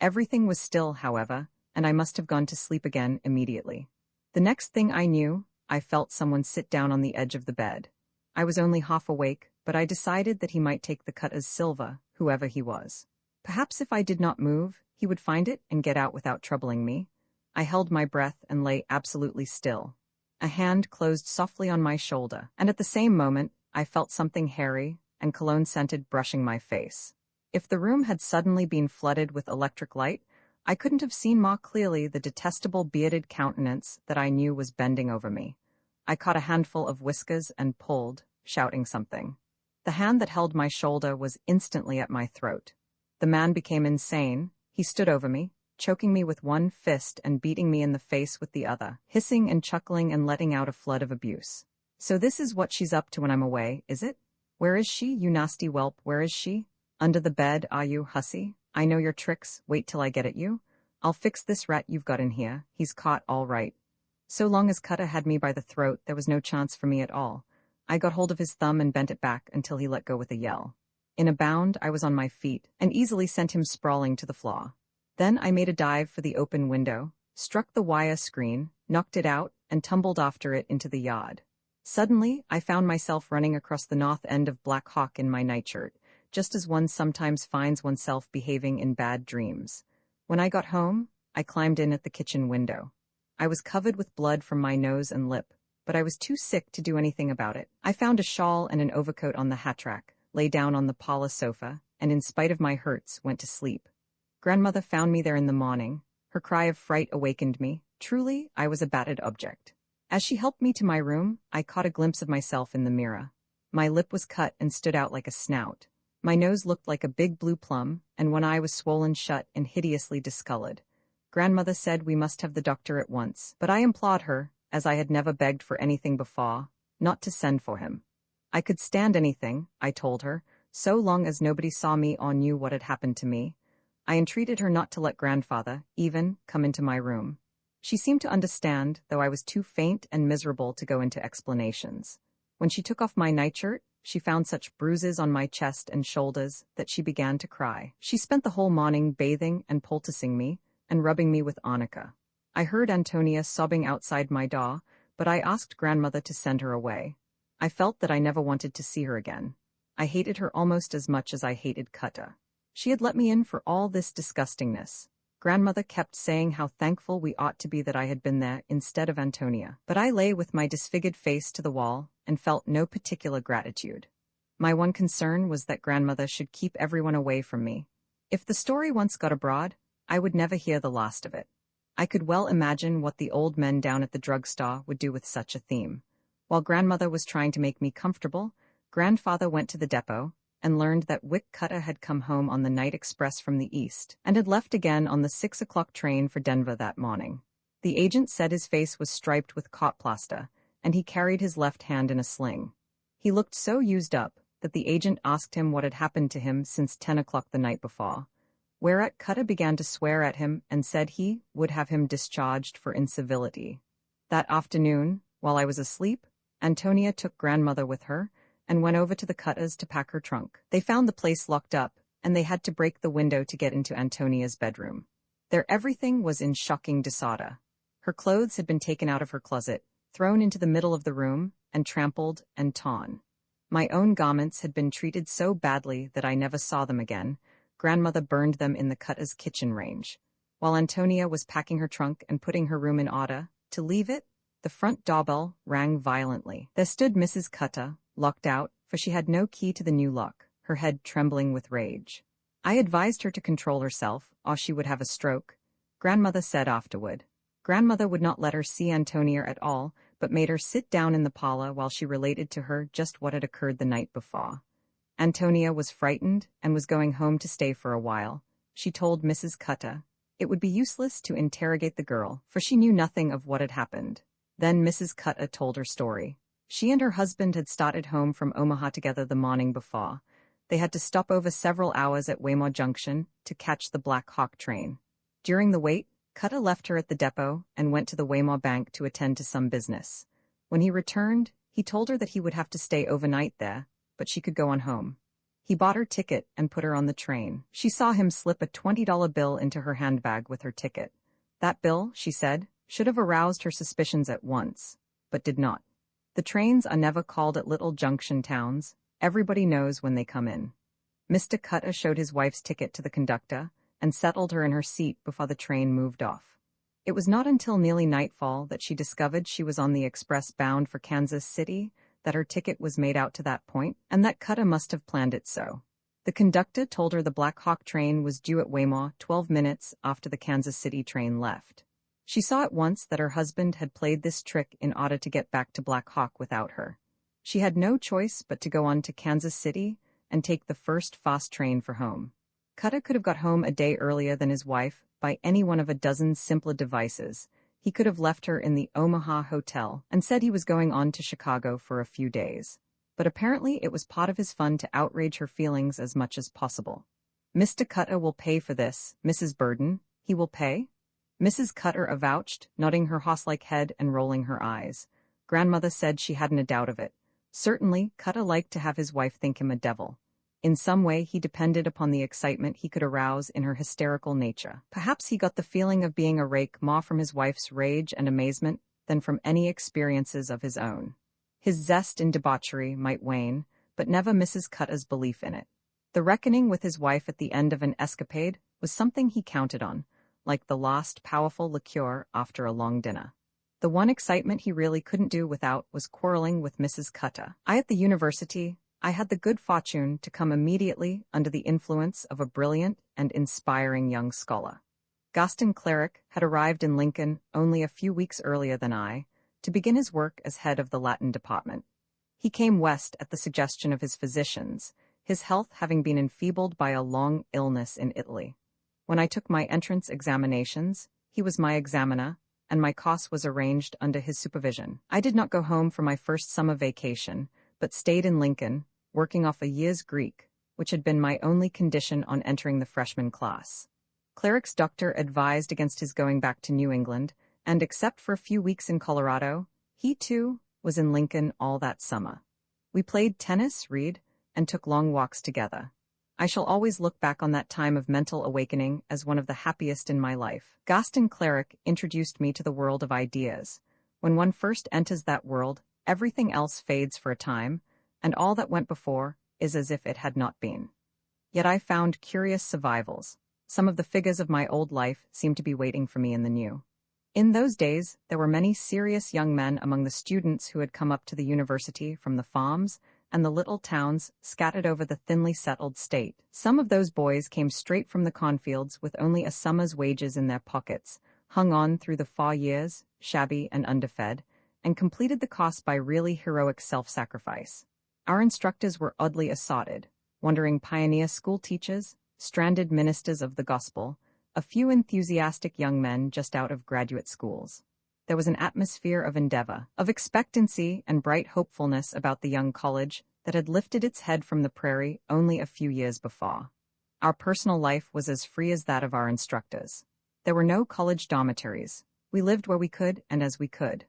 Everything was still, however, and I must have gone to sleep again immediately. The next thing I knew, I felt someone sit down on the edge of the bed. I was only half awake, but I decided that he might take the Cather's silver, whoever he was. Perhaps if I did not move, he would find it and get out without troubling me. I held my breath and lay absolutely still. A hand closed softly on my shoulder, and at the same moment, I felt something hairy and cologne-scented brushing my face. If the room had suddenly been flooded with electric light, I couldn't have seen more clearly the detestable bearded countenance that I knew was bending over me. I caught a handful of whiskers and pulled, shouting something. The hand that held my shoulder was instantly at my throat. The man became insane. He stood over me, choking me with one fist and beating me in the face with the other, hissing and chuckling and letting out a flood of abuse. So this is what she's up to when I'm away, is it? Where is she, you nasty whelp, where is she? Under the bed, are you, hussy? I know your tricks, wait till I get at you. I'll fix this rat you've got in here, he's caught all right. So long as Cather had me by the throat, there was no chance for me at all. I got hold of his thumb and bent it back until he let go with a yell. In a bound, I was on my feet, and easily sent him sprawling to the floor. Then I made a dive for the open window, struck the wire screen, knocked it out, and tumbled after it into the yard. Suddenly, I found myself running across the north end of Black Hawk in my nightshirt, just as one sometimes finds oneself behaving in bad dreams. When I got home, I climbed in at the kitchen window. I was covered with blood from my nose and lip, but I was too sick to do anything about it. I found a shawl and an overcoat on the hat rack, lay down on the parlor sofa, and in spite of my hurts, went to sleep. Grandmother found me there in the morning. Her cry of fright awakened me. Truly, I was a battered object. As she helped me to my room, I caught a glimpse of myself in the mirror. My lip was cut and stood out like a snout. My nose looked like a big blue plum, and one eye was swollen shut and hideously discolored. Grandmother said we must have the doctor at once, but I implored her, as I had never begged for anything before, not to send for him. I could stand anything, I told her, so long as nobody saw me or knew what had happened to me. I entreated her not to let grandfather, even, come into my room. She seemed to understand, though I was too faint and miserable to go into explanations. When she took off my nightshirt, she found such bruises on my chest and shoulders that she began to cry. She spent the whole morning bathing and poulticing me and rubbing me with arnica. I heard Ántonia sobbing outside my door, but I asked grandmother to send her away. I felt that I never wanted to see her again. I hated her almost as much as I hated Cather. She had let me in for all this disgustingness. Grandmother kept saying how thankful we ought to be that I had been there instead of Ántonia, but I lay with my disfigured face to the wall and felt no particular gratitude. My one concern was that grandmother should keep everyone away from me. If the story once got abroad, I would never hear the last of it. I could well imagine what the old men down at the drugstore would do with such a theme. While grandmother was trying to make me comfortable, grandfather went to the depot and learned that Cather had come home on the night express from the east and had left again on the 6 o'clock train for Denver that morning. The agent said his face was striped with cot plaster, and he carried his left hand in a sling. He looked so used up, that the agent asked him what had happened to him since 10 o'clock the night before, whereat Cather began to swear at him and said he would have him discharged for incivility. That afternoon, while I was asleep, Ántonia took grandmother with her and went over to the Cathers to pack her trunk. They found the place locked up, and they had to break the window to get into Antonia's bedroom. Their everything was in shocking disorder. Her clothes had been taken out of her closet, thrown into the middle of the room, and trampled and torn. My own garments had been treated so badly that I never saw them again. Grandmother burned them in the Cather's kitchen range. While Ántonia was packing her trunk and putting her room in order to leave it, the front doorbell rang violently. There stood Mrs. Cather, locked out, for she had no key to the new lock, her head trembling with rage. I advised her to control herself, or she would have a stroke, grandmother said afterward. Grandmother would not let her see Ántonia at all, but made her sit down in the parlor while she related to her just what had occurred the night before. Ántonia was frightened and was going home to stay for a while. She told Mrs. Cather it would be useless to interrogate the girl, for she knew nothing of what had happened. Then Mrs. Cather told her story. She and her husband had started home from Omaha together the morning before. They had to stop over several hours at Weymouth Junction to catch the Black Hawk train. During the wait, Cather left her at the depot and went to the Weymouth Bank to attend to some business. When he returned, he told her that he would have to stay overnight there, but she could go on home. He bought her ticket and put her on the train. She saw him slip a $20 bill into her handbag with her ticket. That bill, she said, should have aroused her suspicions at once, but did not. The trains are never called at little junction towns. Everybody knows when they come in. Mr. Cather showed his wife's ticket to the conductor and settled her in her seat before the train moved off. It was not until nearly nightfall that she discovered she was on the express bound for Kansas City, that her ticket was made out to that point, and that Cather must have planned it so. The conductor told her the Black Hawk train was due at Weymouth 12 minutes after the Kansas City train left. She saw at once that her husband had played this trick in order to get back to Black Hawk without her. She had no choice but to go on to Kansas City and take the first fast train for home. Cather could have got home a day earlier than his wife by any one of a dozen simpler devices. He could have left her in the Omaha hotel and said he was going on to Chicago for a few days. But apparently it was part of his fun to outrage her feelings as much as possible. Mr. Cather will pay for this, Mrs. Burden. He will pay? Mrs. Cather avouched, nodding her horse-like head and rolling her eyes. Grandmother said she hadn't a doubt of it. Certainly, Cather liked to have his wife think him a devil. In some way he depended upon the excitement he could arouse in her hysterical nature. Perhaps he got the feeling of being a rake more from his wife's rage and amazement than from any experiences of his own. His zest in debauchery might wane, but never Mrs. Cather's belief in it. The reckoning with his wife at the end of an escapade was something he counted on, like the last powerful liqueur after a long dinner. The one excitement he really couldn't do without was quarreling with Mrs. Cather. At the university, I had the good fortune to come immediately under the influence of a brilliant and inspiring young scholar. Gaston Cleric had arrived in Lincoln only a few weeks earlier than I, to begin his work as head of the Latin department. He came west at the suggestion of his physicians, his health having been enfeebled by a long illness in Italy. When I took my entrance examinations, he was my examiner, and my course was arranged under his supervision. I did not go home for my first summer vacation, but stayed in Lincoln, working off a year's Greek, which had been my only condition on entering the freshman class. Cleric's doctor advised against his going back to New England, and except for a few weeks in Colorado, he too was in Lincoln all that summer. We played tennis, read, and took long walks together. I shall always look back on that time of mental awakening as one of the happiest in my life. Gaston Cleric introduced me to the world of ideas. When one first enters that world, everything else fades for a time, and all that went before is as if it had not been. Yet I found curious survivals. Some of the figures of my old life seemed to be waiting for me in the new. In those days, there were many serious young men among the students who had come up to the university from the farms and the little towns scattered over the thinly settled state. Some of those boys came straight from the cornfields with only a summer's wages in their pockets, hung on through the 4 years, shabby and underfed, and completed the course by really heroic self-sacrifice. Our instructors were oddly assorted, wandering pioneer school teachers, stranded ministers of the gospel, a few enthusiastic young men just out of graduate schools. There was an atmosphere of endeavor, of expectancy and bright hopefulness about the young college that had lifted its head from the prairie only a few years before. Our personal life was as free as that of our instructors. There were no college dormitories. We lived where we could and as we could.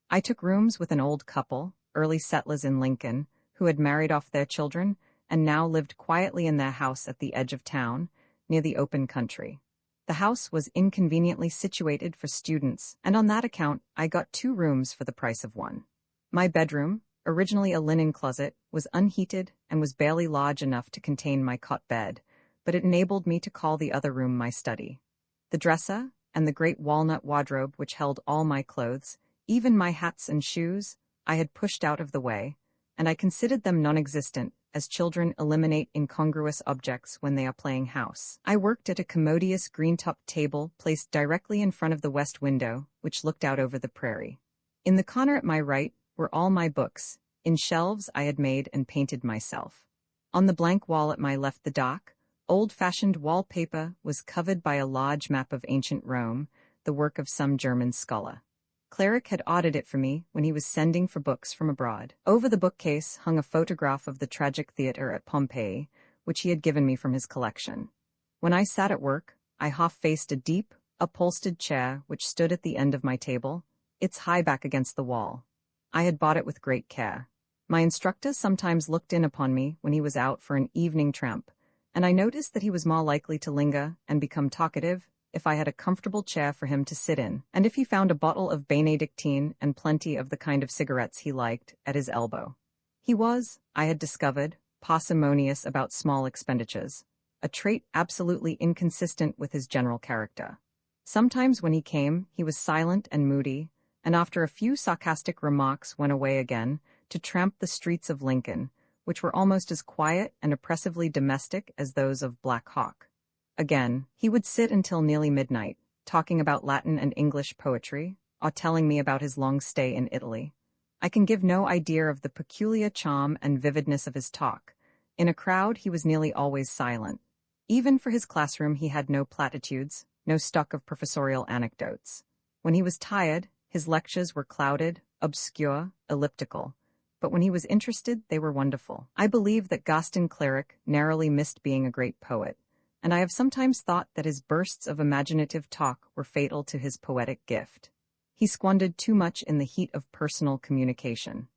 I took rooms with an old couple, early settlers in Lincoln, who had married off their children and now lived quietly in their house at the edge of town, near the open country. The house was inconveniently situated for students, and on that account I got 2 rooms for the price of one. My bedroom, originally a linen closet, was unheated and was barely large enough to contain my cot bed, but it enabled me to call the other room my study. The dresser, and the great walnut wardrobe which held all my clothes, even my hats and shoes, I had pushed out of the way, and I considered them non-existent, as children eliminate incongruous objects when they are playing house. I worked at a commodious green-topped table placed directly in front of the west window, which looked out over the prairie. In the corner at my right were all my books, in shelves I had made and painted myself. On the blank wall at my left, the dark, old-fashioned wallpaper was covered by a large map of ancient Rome, the work of some German scholar. Cleric had ordered it for me when he was sending for books from abroad. Over the bookcase hung a photograph of the tragic theater at Pompeii, which he had given me from his collection. When I sat at work, I half-faced a deep, upholstered chair which stood at the end of my table, its high back against the wall. I had bought it with great care. My instructor sometimes looked in upon me when he was out for an evening tramp, and I noticed that he was more likely to linger and become talkative if I had a comfortable chair for him to sit in, and if he found a bottle of Benedictine and plenty of the kind of cigarettes he liked at his elbow. He was, I had discovered, parsimonious about small expenditures, a trait absolutely inconsistent with his general character. Sometimes when he came, he was silent and moody, and after a few sarcastic remarks went away again to tramp the streets of Lincoln, which were almost as quiet and oppressively domestic as those of Black Hawk. Again, he would sit until nearly midnight, talking about Latin and English poetry, or telling me about his long stay in Italy. I can give no idea of the peculiar charm and vividness of his talk. In a crowd, he was nearly always silent. Even for his classroom, he had no platitudes, no stock of professorial anecdotes. When he was tired, his lectures were clouded, obscure, elliptical. But when he was interested, they were wonderful. I believe that Gaston Cleric narrowly missed being a great poet, and I have sometimes thought that his bursts of imaginative talk were fatal to his poetic gift. He squandered too much in the heat of personal communication.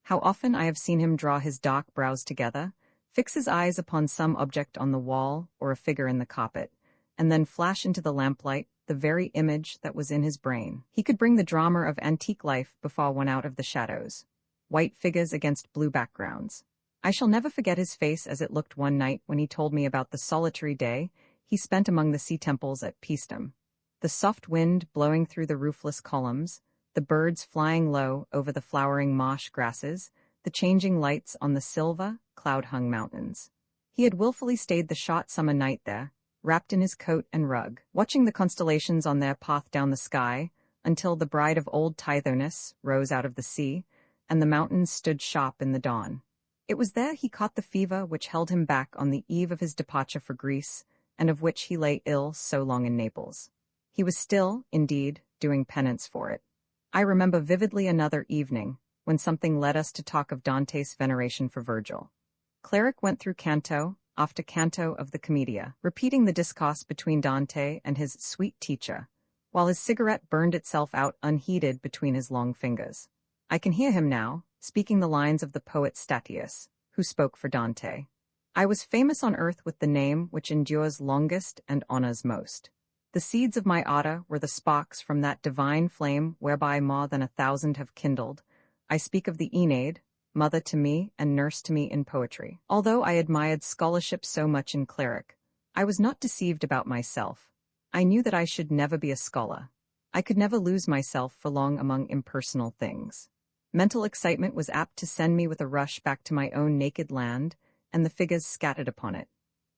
How often I have seen him draw his dark brows together, fix his eyes upon some object on the wall or a figure in the carpet, and then flash into the lamplight the very image that was in his brain. He could bring the drama of antique life before one out of the shadows. White figures against blue backgrounds. I shall never forget his face as it looked one night when he told me about the solitary day he spent among the sea temples at Paestum. The soft wind blowing through the roofless columns, the birds flying low over the flowering marsh grasses, the changing lights on the silver, cloud-hung mountains. He had willfully stayed the short summer night there, wrapped in his coat and rug, watching the constellations on their path down the sky, until the bride of old Tithonus rose out of the sea, and the mountains stood sharp in the dawn. It was there he caught the fever which held him back on the eve of his departure for Greece, and of which he lay ill so long in Naples. He was still, indeed, doing penance for it. I remember vividly another evening, when something led us to talk of Dante's veneration for Virgil. Cleric went through canto after canto of the Commedia, repeating the discourse between Dante and his sweet teacher, while his cigarette burned itself out unheeded between his long fingers. I can hear him now, speaking the lines of the poet Statius, who spoke for Dante. I was famous on earth with the name which endures longest and honors most. The seeds of my ardor were the sparks from that divine flame whereby more than 1,000 have kindled. I speak of the Aeneid, mother to me and nurse to me in poetry. Although I admired scholarship so much in Cleric, I was not deceived about myself. I knew that I should never be a scholar. I could never lose myself for long among impersonal things. Mental excitement was apt to send me with a rush back to my own naked land and the figures scattered upon it.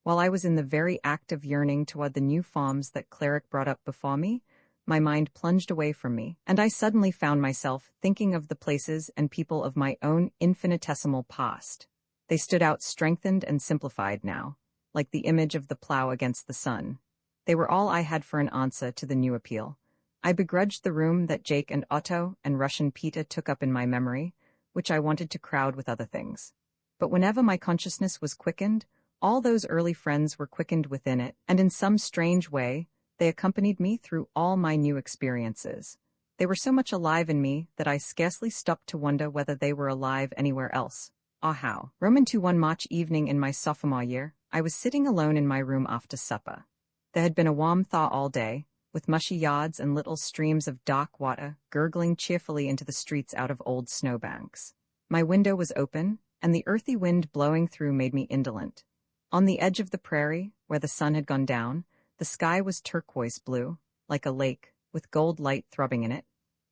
While I was in the very act of yearning toward the new forms that Cleric brought up before me, my mind plunged away from me, and I suddenly found myself thinking of the places and people of my own infinitesimal past. They stood out strengthened and simplified now, like the image of the plow against the sun. They were all I had for an answer to the new appeal. I begrudged the room that Jake and Otto and Russian Peter took up in my memory, which I wanted to crowd with other things. But whenever my consciousness was quickened, all those early friends were quickened within it, and in some strange way, they accompanied me through all my new experiences. They were so much alive in me that I scarcely stopped to wonder whether they were alive anywhere else. Ah how. Roman 2 one March evening in my sophomore year, I was sitting alone in my room after supper. There had been a warm thaw all day, with mushy yards and little streams of dark water gurgling cheerfully into the streets out of old snowbanks. My window was open, and the earthy wind blowing through made me indolent. On the edge of the prairie, where the sun had gone down, the sky was turquoise blue, like a lake, with gold light throbbing in it.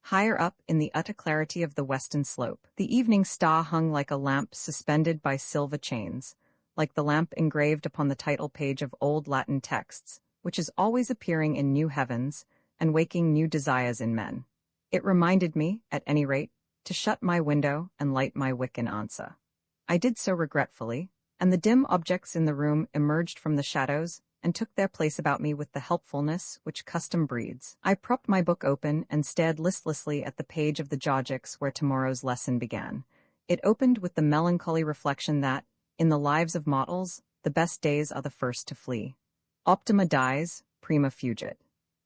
Higher up, in the utter clarity of the western slope, the evening star hung like a lamp suspended by silver chains, like the lamp engraved upon the title page of old Latin texts, which is always appearing in new heavens and waking new desires in men. It reminded me, at any rate, to shut my window and light my wick in answer. I did so regretfully, and the dim objects in the room emerged from the shadows and took their place about me with the helpfulness which custom breeds. I propped my book open and stared listlessly at the page of the Georgics where tomorrow's lesson began. It opened with the melancholy reflection that, in the lives of mortals, the best days are the first to flee. Optima dies, prima fugit.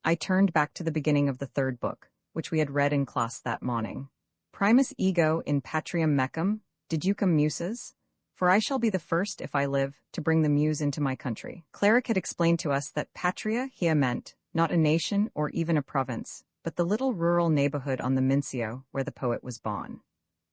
I turned back to the beginning of the third book, which we had read in class that morning. Primus ego in patriam mecum, deducam muses? For I shall be the first, if I live, to bring the muse into my country. Cleric had explained to us that patria here meant, not a nation or even a province, but the little rural neighborhood on the Mincio where the poet was born.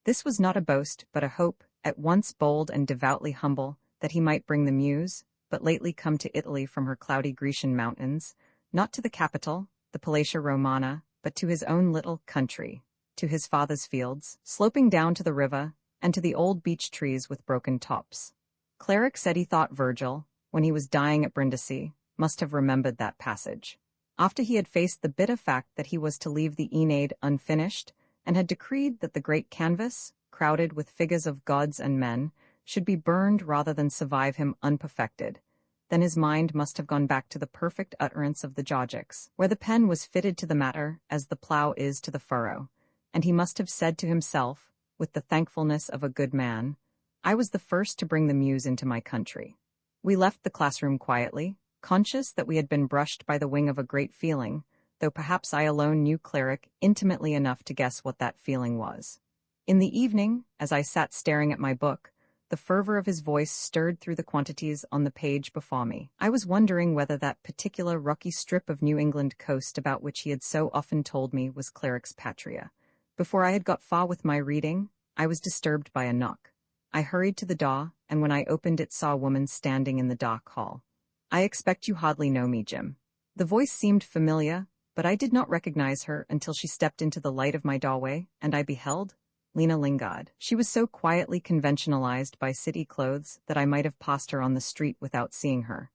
This was not a boast, but a hope, at once bold and devoutly humble, that he might bring the muse, but lately come to Italy from her cloudy Grecian mountains, not to the capital, the Palatia Romana, but to his own little country, to his father's fields, sloping down to the river, and to the old beech trees with broken tops. Cleric said he thought Virgil, when he was dying at Brindisi, must have remembered that passage. After he had faced the bitter fact that he was to leave the Aeneid unfinished, and had decreed that the great canvas, crowded with figures of gods and men, should be burned rather than survive him unperfected, then his mind must have gone back to the perfect utterance of the Georgics, where the pen was fitted to the matter as the plough is to the furrow, and he must have said to himself, with the thankfulness of a good man, I was the first to bring the muse into my country. We left the classroom quietly, conscious that we had been brushed by the wing of a great feeling, though perhaps I alone knew Cleric intimately enough to guess what that feeling was. In the evening, as I sat staring at my book, the fervor of his voice stirred through the quantities on the page before me. I was wondering whether that particular rocky strip of New England coast about which he had so often told me was Cleric's patria. Before I had got far with my reading, I was disturbed by a knock. I hurried to the door, and when I opened it saw a woman standing in the dark hall. I expect you hardly know me, Jim. The voice seemed familiar, but I did not recognize her until she stepped into the light of my doorway, and I beheld Lena Lingard. She was so quietly conventionalized by city clothes that I might have passed her on the street without seeing her.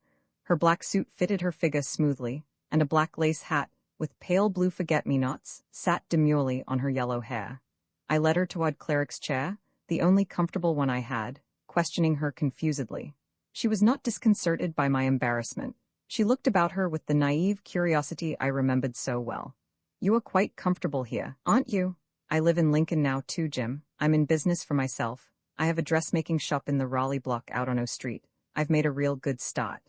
Her black suit fitted her figure smoothly, and a black lace hat, with pale blue forget-me-nots, sat demurely on her yellow hair. I led her toward Cleric's chair, the only comfortable one I had, questioning her confusedly. She was not disconcerted by my embarrassment. She looked about her with the naive curiosity I remembered so well. You are quite comfortable here, aren't you? I live in Lincoln now too, Jim. I'm in business for myself. I have a dressmaking shop in the Raleigh block out on O Street. I've made a real good start.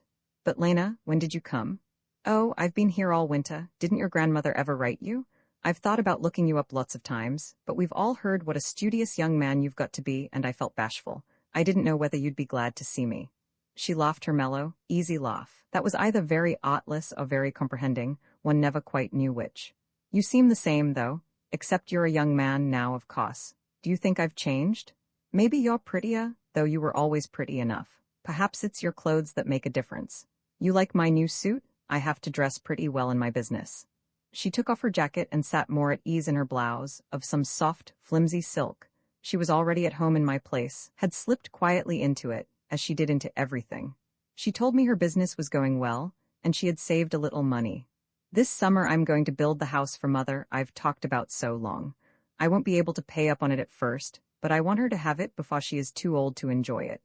But Lena, when did you come? Oh, I've been here all winter. Didn't your grandmother ever write you? I've thought about looking you up lots of times, but we've all heard what a studious young man you've got to be, and I felt bashful. I didn't know whether you'd be glad to see me. She laughed her mellow, easy laugh. That was either very artless or very comprehending, one never quite knew which. You seem the same, though, except you're a young man now, of course. Do you think I've changed? Maybe you're prettier, though you were always pretty enough. Perhaps it's your clothes that make a difference. You like my new suit? I have to dress pretty well in my business. She took off her jacket and sat more at ease in her blouse, of some soft, flimsy silk. She was already at home in my place, had slipped quietly into it, as she did into everything. She told me her business was going well, and she had saved a little money. This summer I'm going to build the house for Mother I've talked about so long. I won't be able to pay up on it at first, but I want her to have it before she is too old to enjoy it.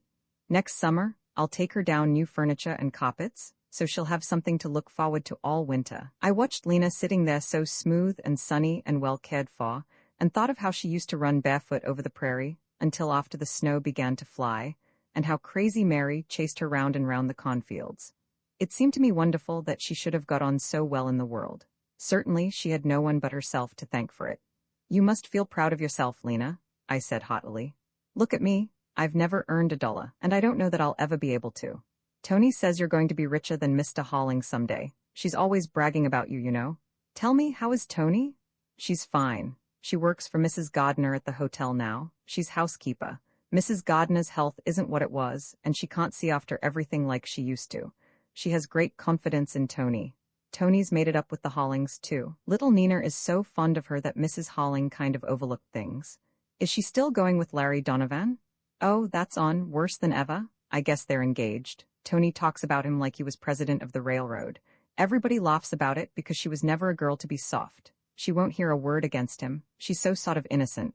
Next summer, I'll take her down new furniture and carpets, so she'll have something to look forward to all winter. I watched Lena sitting there so smooth and sunny and well cared for, and thought of how she used to run barefoot over the prairie, until after the snow began to fly, and how crazy Mary chased her round and round the cornfields. It seemed to me wonderful that she should have got on so well in the world. Certainly she had no one but herself to thank for it. You must feel proud of yourself, Lena, I said haughtily. Look at me, I've never earned $1, and I don't know that I'll ever be able to. Tony says you're going to be richer than Mr. Holling someday. She's always bragging about you, you know. Tell me, how is Tony? She's fine. She works for Mrs. Gardner at the hotel now. She's housekeeper. Mrs. Gardner's health isn't what it was, and she can't see after everything like she used to. She has great confidence in Tony. Tony's made it up with the Hollings, too. Little Nina is so fond of her that Mrs. Holling kind of overlooked things. Is she still going with Larry Donovan? Oh, that's on, worse than ever. I guess they're engaged. Tony talks about him like he was president of the railroad. Everybody laughs about it because she was never a girl to be soft. She won't hear a word against him. She's so sort of innocent.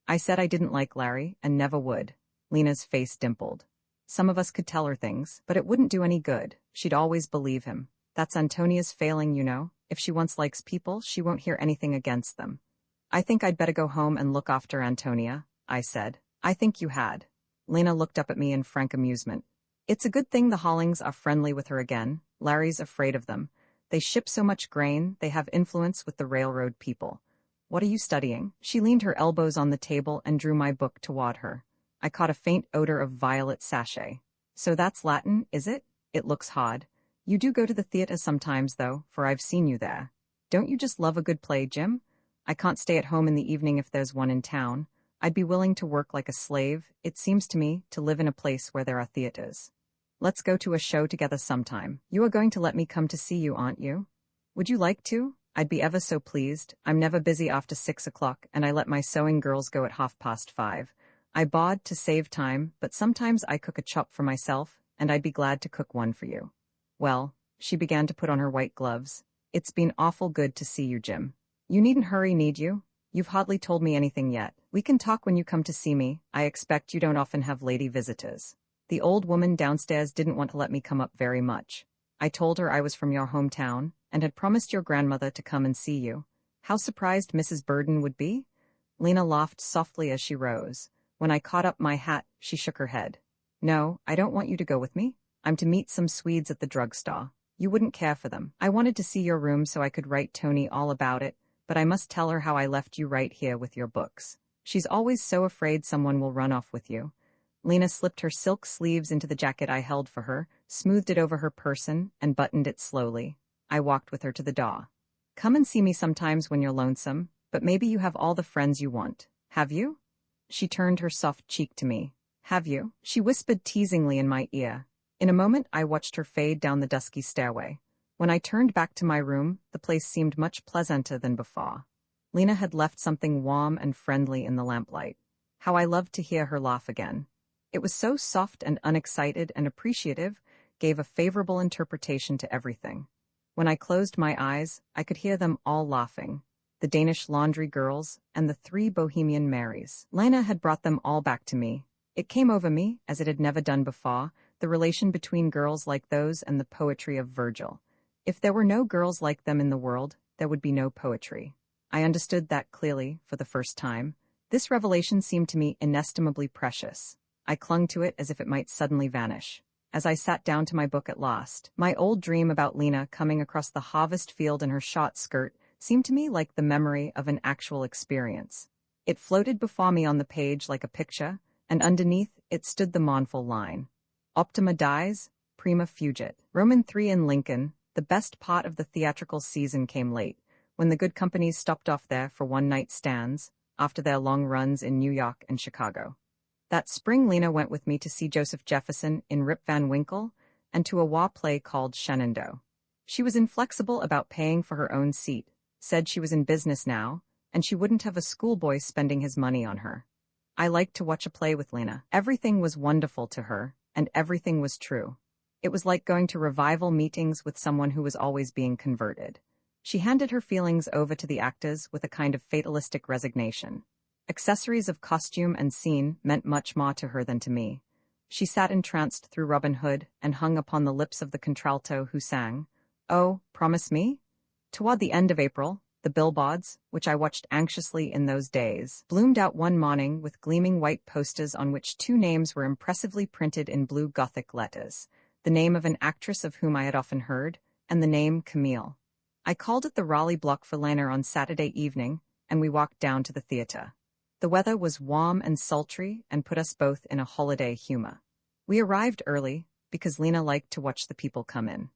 I said I didn't like Larry, and never would. Lena's face dimpled. Some of us could tell her things, but it wouldn't do any good. She'd always believe him. That's Antonia's failing, you know. If she once likes people, she won't hear anything against them. I think I'd better go home and look after Antonia, I said. I think you had. Lena looked up at me in frank amusement. It's a good thing the Hollings are friendly with her again. Larry's afraid of them. They ship so much grain, they have influence with the railroad people. What are you studying? She leaned her elbows on the table and drew my book toward her. I caught a faint odor of violet sachet. So that's Latin, is it? It looks hard. You do go to the theater sometimes, though, for I've seen you there. Don't you just love a good play, Jim? I can't stay at home in the evening if there's one in town. I'd be willing to work like a slave, it seems to me, to live in a place where there are theaters. Let's go to a show together sometime. You are going to let me come to see you, aren't you? Would you like to? I'd be ever so pleased. I'm never busy after 6 o'clock, and I let my sewing girls go at 5:30. I bawd to save time, but sometimes I cook a chop for myself, and I'd be glad to cook one for you. Well, she began to put on her white gloves. It's been awful good to see you, Jim. You needn't hurry, need you? You've hardly told me anything yet. We can talk when you come to see me. I expect you don't often have lady visitors. The old woman downstairs didn't want to let me come up very much. I told her I was from your hometown, and had promised your grandmother to come and see you. How surprised Mrs. Burden would be? Lena laughed softly as she rose. When I caught up my hat, she shook her head. No, I don't want you to go with me. I'm to meet some Swedes at the drugstore. You wouldn't care for them. I wanted to see your room so I could write Tony all about it, but I must tell her how I left you right here with your books. She's always so afraid someone will run off with you. Lena slipped her silk sleeves into the jacket I held for her, smoothed it over her person, and buttoned it slowly. I walked with her to the door. Come and see me sometimes when you're lonesome, but maybe you have all the friends you want. Have you? She turned her soft cheek to me. Have you? She whispered teasingly in my ear. In a moment I watched her fade down the dusky stairway. When I turned back to my room, the place seemed much pleasanter than before. Lena had left something warm and friendly in the lamplight. How I loved to hear her laugh again. It was so soft and unexcited and appreciative, gave a favorable interpretation to everything. When I closed my eyes, I could hear them all laughing. The Danish laundry girls, and the 3 Bohemian Marys. Lena had brought them all back to me. It came over me, as it had never done before, the relation between girls like those and the poetry of Virgil. If there were no girls like them in the world, there would be no poetry. I understood that clearly, for the first time. This revelation seemed to me inestimably precious. I clung to it as if it might suddenly vanish. As I sat down to my book at last, my old dream about Lena coming across the harvest field in her shot skirt seemed to me like the memory of an actual experience. It floated before me on the page like a picture, and underneath it stood the mournful line. Optima dies, prima fugit. Roman 3 in Lincoln, the best part of the theatrical season came late, when the good companies stopped off there for one-night stands, after their long runs in New York and Chicago. That spring Lena went with me to see Joseph Jefferson in Rip Van Winkle, and to a war play called Shenandoah. She was inflexible about paying for her own seat, said she was in business now, and she wouldn't have a schoolboy spending his money on her. I liked to watch a play with Lena. Everything was wonderful to her, and everything was true. It was like going to revival meetings with someone who was always being converted. She handed her feelings over to the actors with a kind of fatalistic resignation. Accessories of costume and scene meant much more to her than to me. She sat entranced through Robin Hood and hung upon the lips of the contralto who sang, "Oh, promise me?" Toward the end of April, The billboards, which I watched anxiously in those days, bloomed out one morning with gleaming white posters on which two names were impressively printed in blue Gothic letters, the name of an actress of whom I had often heard, and the name Camille. I called at the Raleigh block for Lena on Saturday evening, and we walked down to the theatre. The weather was warm and sultry and put us both in a holiday humor. We arrived early, because Lena liked to watch the people come in.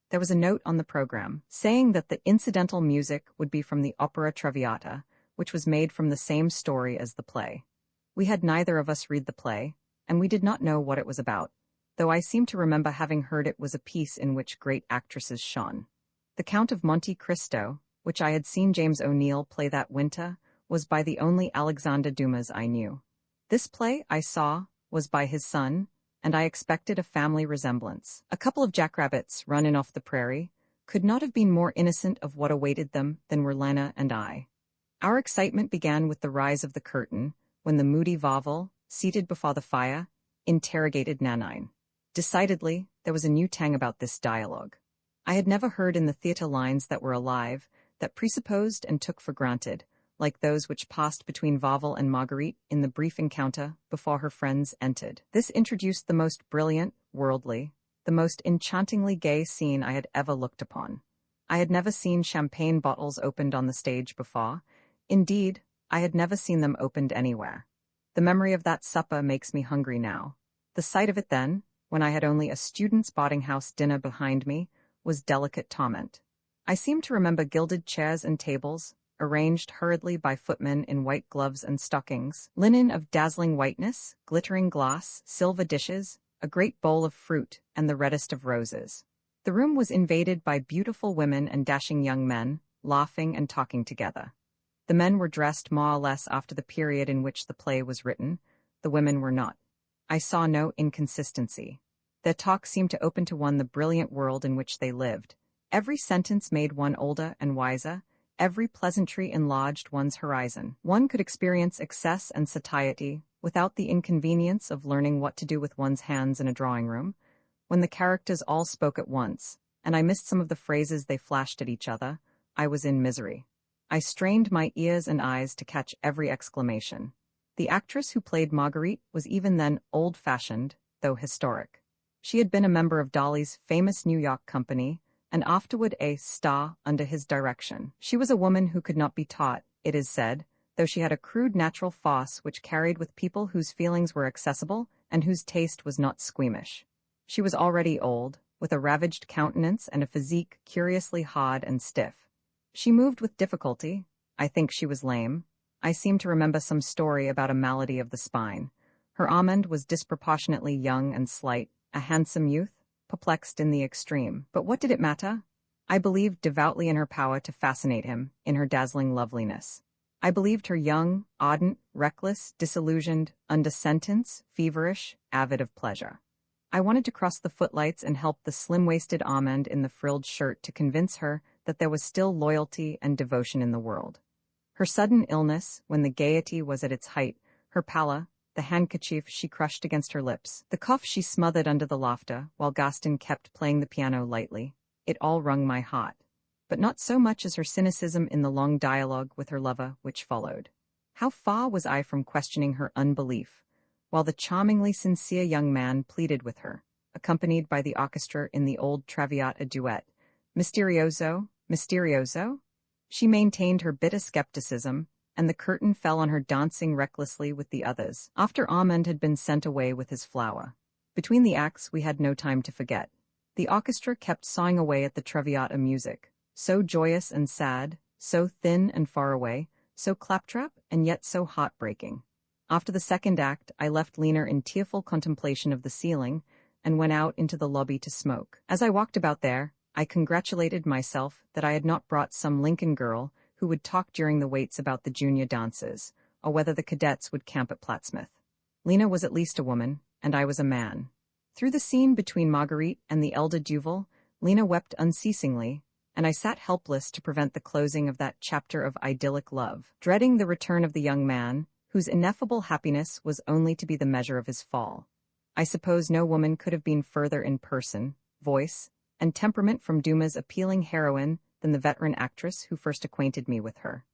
There was a note on the program, saying that the incidental music would be from the opera Traviata, which was made from the same story as the play. We had neither of us read the play, and we did not know what it was about, though I seem to remember having heard it was a piece in which great actresses shone. The Count of Monte Cristo, which I had seen James O'Neill play that winter, was by the only Alexander Dumas I knew. This play, I saw, was by his son, and I expected a family resemblance. A couple of jackrabbits running off the prairie could not have been more innocent of what awaited them than were Lena and I. Our excitement began with the rise of the curtain, when the moody Vavel, seated before the fire, interrogated Nanine. Decidedly, there was a new tang about this dialogue. I had never heard in the theatre lines that were alive, that presupposed and took for granted, like those which passed between Vavel and Marguerite in the brief encounter before her friends entered. This introduced the most brilliant, worldly, the most enchantingly gay scene I had ever looked upon. I had never seen champagne bottles opened on the stage before. Indeed, I had never seen them opened anywhere. The memory of that supper makes me hungry now. The sight of it then, when I had only a student's boarding-house dinner behind me, was delicate torment. I seem to remember gilded chairs and tables, arranged hurriedly by footmen in white gloves and stockings, linen of dazzling whiteness, glittering glass, silver dishes, a great bowl of fruit, and the reddest of roses. The room was invaded by beautiful women and dashing young men, laughing and talking together. The men were dressed more or less after the period in which the play was written, the women were not. I saw no inconsistency. Their talk seemed to open to one the brilliant world in which they lived. Every sentence made one older and wiser, every pleasantry enlarged one's horizon. One could experience excess and satiety without the inconvenience of learning what to do with one's hands in a drawing-room. When the characters all spoke at once, and I missed some of the phrases they flashed at each other, I was in misery. I strained my ears and eyes to catch every exclamation. The actress who played Marguerite was even then old-fashioned, though historic. She had been a member of Dolly's famous New York company, and afterward a star under his direction. She was a woman who could not be taught, it is said, though she had a crude natural force which carried with people whose feelings were accessible and whose taste was not squeamish. She was already old, with a ravaged countenance and a physique curiously hard and stiff. She moved with difficulty. I think she was lame. I seem to remember some story about a malady of the spine. Her Armand was disproportionately young and slight, a handsome youth, perplexed in the extreme. But what did it matter? I believed devoutly in her power to fascinate him, in her dazzling loveliness. I believed her young, ardent, reckless, disillusioned, under sentence, feverish, avid of pleasure. I wanted to cross the footlights and help the slim-waisted Armand in the frilled shirt to convince her that there was still loyalty and devotion in the world. Her sudden illness, when the gaiety was at its height, her pallor, the handkerchief she crushed against her lips, the cough she smothered under the laughter, while Gaston kept playing the piano lightly, it all wrung my heart. But not so much as her cynicism in the long dialogue with her lover which followed. How far was I from questioning her unbelief, while the charmingly sincere young man pleaded with her, accompanied by the orchestra in the old Traviata duet, Misterioso, Misterioso? She maintained her bitter skepticism, and the curtain fell on her dancing recklessly with the others, after Armand had been sent away with his flower. Between the acts we had no time to forget. The orchestra kept sawing away at the Traviata music, so joyous and sad, so thin and far away, so claptrap and yet so heartbreaking. After the second act, I left Lena in tearful contemplation of the ceiling, and went out into the lobby to smoke. As I walked about there, I congratulated myself that I had not brought some Lincoln girl who would talk during the waits about the junior dances, or whether the cadets would camp at Plattsmouth. Lena was at least a woman, and I was a man. Through the scene between Marguerite and the elder Duval, Lena wept unceasingly, and I sat helpless to prevent the closing of that chapter of idyllic love, dreading the return of the young man, whose ineffable happiness was only to be the measure of his fall. I suppose no woman could have been further in person, voice, and temperament from Dumas' appealing heroine than than the veteran actress who first acquainted me with her.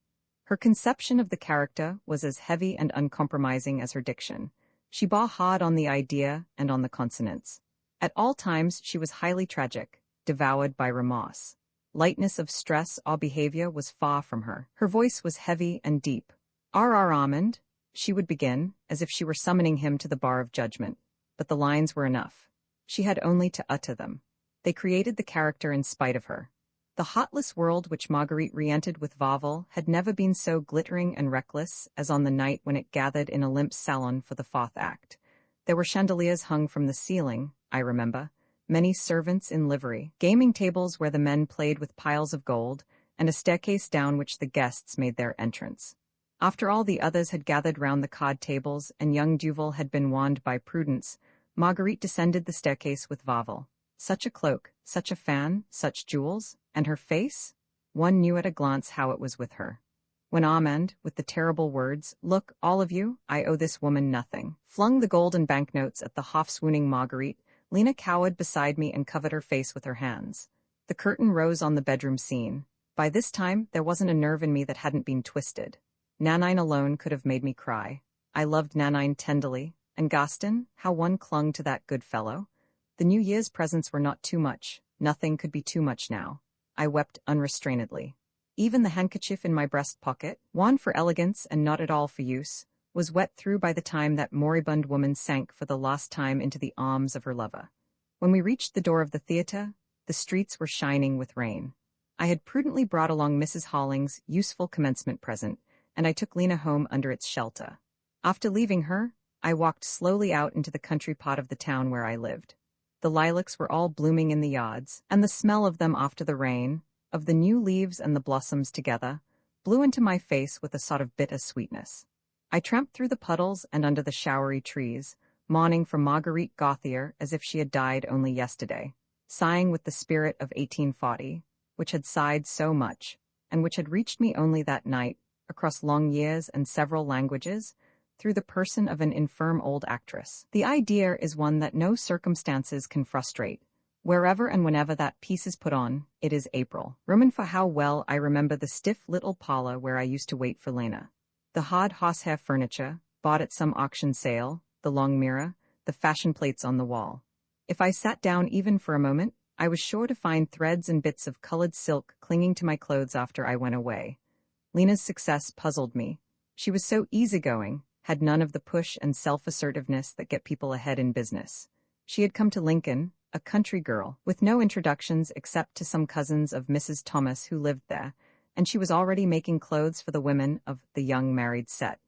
Her conception of the character was as heavy and uncompromising as her diction. She bore hard on the idea and on the consonants. At all times she was highly tragic, devoured by remorse. Lightness of stress or behavior was far from her. Her voice was heavy and deep. R.R. Armand, she would begin, as if she were summoning him to the bar of judgment. But the lines were enough. She had only to utter them. They created the character in spite of her. The heartless world which Marguerite re-entered with Wavell had never been so glittering and reckless as on the night when it gathered in Olympe's salon for the fourth act. There were chandeliers hung from the ceiling, I remember, many servants in livery, gaming tables where the men played with piles of gold, and a staircase down which the guests made their entrance. After all the others had gathered round the card tables and young Duval had been warned by Prudence, Marguerite descended the staircase with Wavell. Such a cloak, such a fan, such jewels, and her face? One knew at a glance how it was with her. When Armand, with the terrible words, "Look, all of you, I owe this woman nothing," flung the golden banknotes at the half-swooning Marguerite, Lena cowered beside me and covered her face with her hands. The curtain rose on the bedroom scene. By this time, there wasn't a nerve in me that hadn't been twisted. Nanine alone could have made me cry. I loved Nanine tenderly, and Gaston, how one clung to that good fellow. The New Year's presents were not too much. Nothing could be too much now. I wept unrestrainedly. Even the handkerchief in my breast pocket, worn for elegance and not at all for use, was wet through by the time that moribund woman sank for the last time into the arms of her lover. When we reached the door of the theatre, the streets were shining with rain. I had prudently brought along Mrs. Holling's useful commencement present, and I took Lena home under its shelter. After leaving her, I walked slowly out into the country part of the town where I lived. The lilacs were all blooming in the yards, and the smell of them after the rain, of the new leaves and the blossoms together, blew into my face with a sort of bitter sweetness. I tramped through the puddles and under the showery trees, mourning for Marguerite Gauthier as if she had died only yesterday, sighing with the spirit of 1840, which had sighed so much, and which had reached me only that night, across long years and several languages, through the person of an infirm old actress. The idea is one that no circumstances can frustrate. Wherever and whenever that piece is put on, it is April. Roman for how well I remember the stiff little parlor where I used to wait for Lena. The hard horsehair furniture, bought at some auction sale, the long mirror, the fashion plates on the wall. If I sat down even for a moment, I was sure to find threads and bits of colored silk clinging to my clothes after I went away. Lena's success puzzled me. She was so easygoing, had none of the push and self-assertiveness that get people ahead in business. She had come to Lincoln, a country girl, with no introductions except to some cousins of Mrs. Thomas who lived there, and she was already making clothes for the women of the young married set.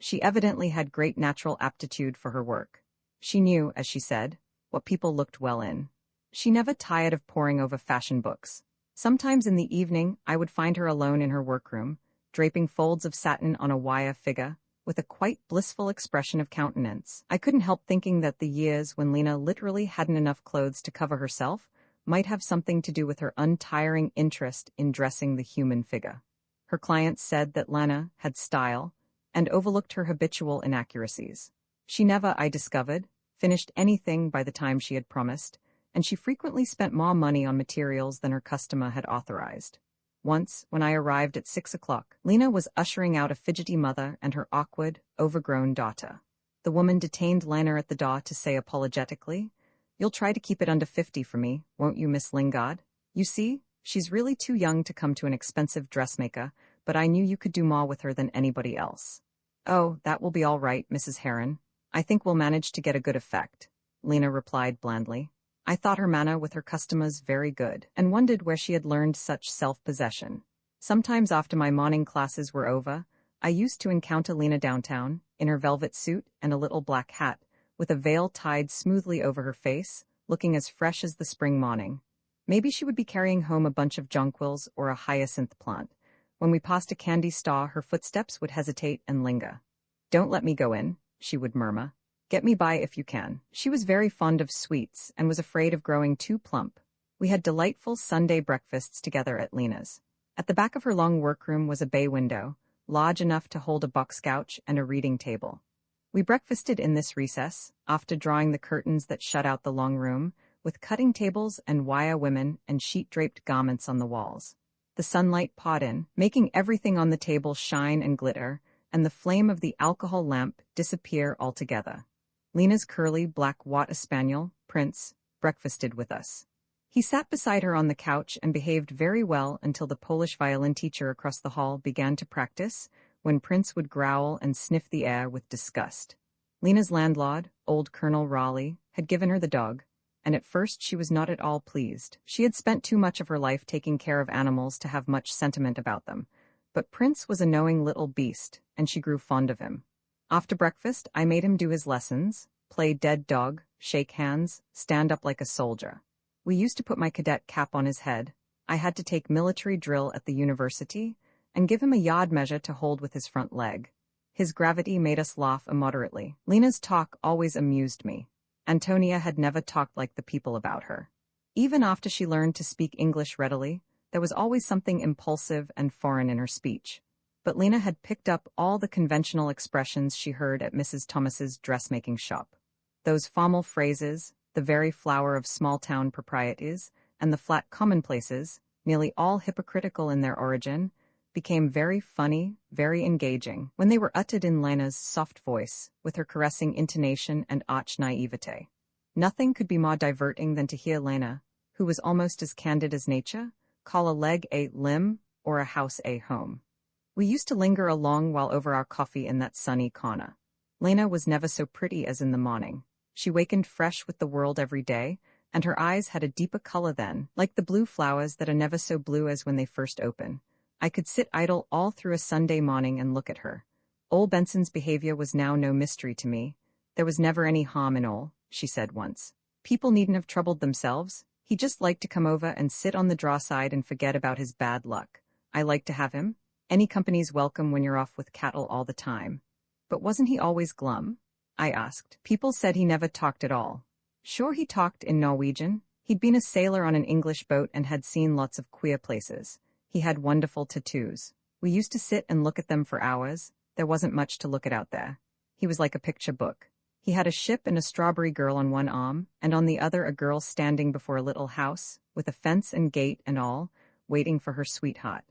She evidently had great natural aptitude for her work. She knew, as she said, what people looked well in. She never tired of poring over fashion books. Sometimes in the evening I would find her alone in her workroom, draping folds of satin on a wire figure, with a quite blissful expression of countenance. I couldn't help thinking that the years when Lena literally hadn't enough clothes to cover herself might have something to do with her untiring interest in dressing the human figure. Her clients said that Lena had style, and overlooked her habitual inaccuracies. She never, I discovered, finished anything by the time she had promised, and she frequently spent more money on materials than her customer had authorized. Once, when I arrived at 6 o'clock, Lena was ushering out a fidgety mother and her awkward, overgrown daughter. The woman detained Lena at the door to say apologetically, "You'll try to keep it under 50 for me, won't you, Miss Lingard? You see, she's really too young to come to an expensive dressmaker, but I knew you could do more with her than anybody else." "Oh, that will be all right, Mrs. Heron. I think we'll manage to get a good effect," Lena replied blandly. I thought her manner with her customers very good, and wondered where she had learned such self-possession. Sometimes after my morning classes were over, I used to encounter Lena downtown, in her velvet suit and a little black hat, with a veil tied smoothly over her face, looking as fresh as the spring morning. Maybe she would be carrying home a bunch of jonquils or a hyacinth plant. When we passed a candy store, her footsteps would hesitate and linger. "Don't let me go in," she would murmur. "Get me by if you can." She was very fond of sweets and was afraid of growing too plump. We had delightful Sunday breakfasts together at Lena's. At the back of her long workroom was a bay window, large enough to hold a box couch and a reading table. We breakfasted in this recess, after drawing the curtains that shut out the long room, with cutting tables and wire women and sheet-draped garments on the walls. The sunlight poured in, making everything on the table shine and glitter, and the flame of the alcohol lamp disappear altogether. Lena's curly black Watt Spaniel, Prince, breakfasted with us. He sat beside her on the couch and behaved very well until the Polish violin teacher across the hall began to practice, when Prince would growl and sniff the air with disgust. Lena's landlord, old Colonel Raleigh, had given her the dog, and at first she was not at all pleased. She had spent too much of her life taking care of animals to have much sentiment about them. But Prince was a knowing little beast, and she grew fond of him. After breakfast, I made him do his lessons, play dead dog, shake hands, stand up like a soldier. We used to put my cadet cap on his head. I had to take military drill at the university, and give him a yard measure to hold with his front leg. His gravity made us laugh immoderately. Lena's talk always amused me. Ántonia had never talked like the people about her. Even after she learned to speak English readily, there was always something impulsive and foreign in her speech. But Lena had picked up all the conventional expressions she heard at Mrs. Thomas's dressmaking shop. Those formal phrases, the very flower of small-town proprieties, and the flat commonplaces, nearly all hypocritical in their origin, became very funny, very engaging, when they were uttered in Lena's soft voice, with her caressing intonation and arch naivete. Nothing could be more diverting than to hear Lena, who was almost as candid as nature, call a leg a limb or a house a home. We used to linger along while over our coffee in that sunny corner. Lena was never so pretty as in the morning. She wakened fresh with the world every day, and her eyes had a deeper color then, like the blue flowers that are never so blue as when they first open. I could sit idle all through a Sunday morning and look at her. Ole Benson's behavior was now no mystery to me. There was never any harm in Ole, she said once. People needn't have troubled themselves. He just liked to come over and sit on the draw side and forget about his bad luck. I liked to have him. Any company's welcome when you're off with cattle all the time. But wasn't he always glum? I asked. People said he never talked at all. Sure, he talked in Norwegian. He'd been a sailor on an English boat and had seen lots of queer places. He had wonderful tattoos. We used to sit and look at them for hours. There wasn't much to look at out there. He was like a picture book. He had a ship and a strawberry girl on one arm, and on the other a girl standing before a little house, with a fence and gate and all, waiting for her sweetheart.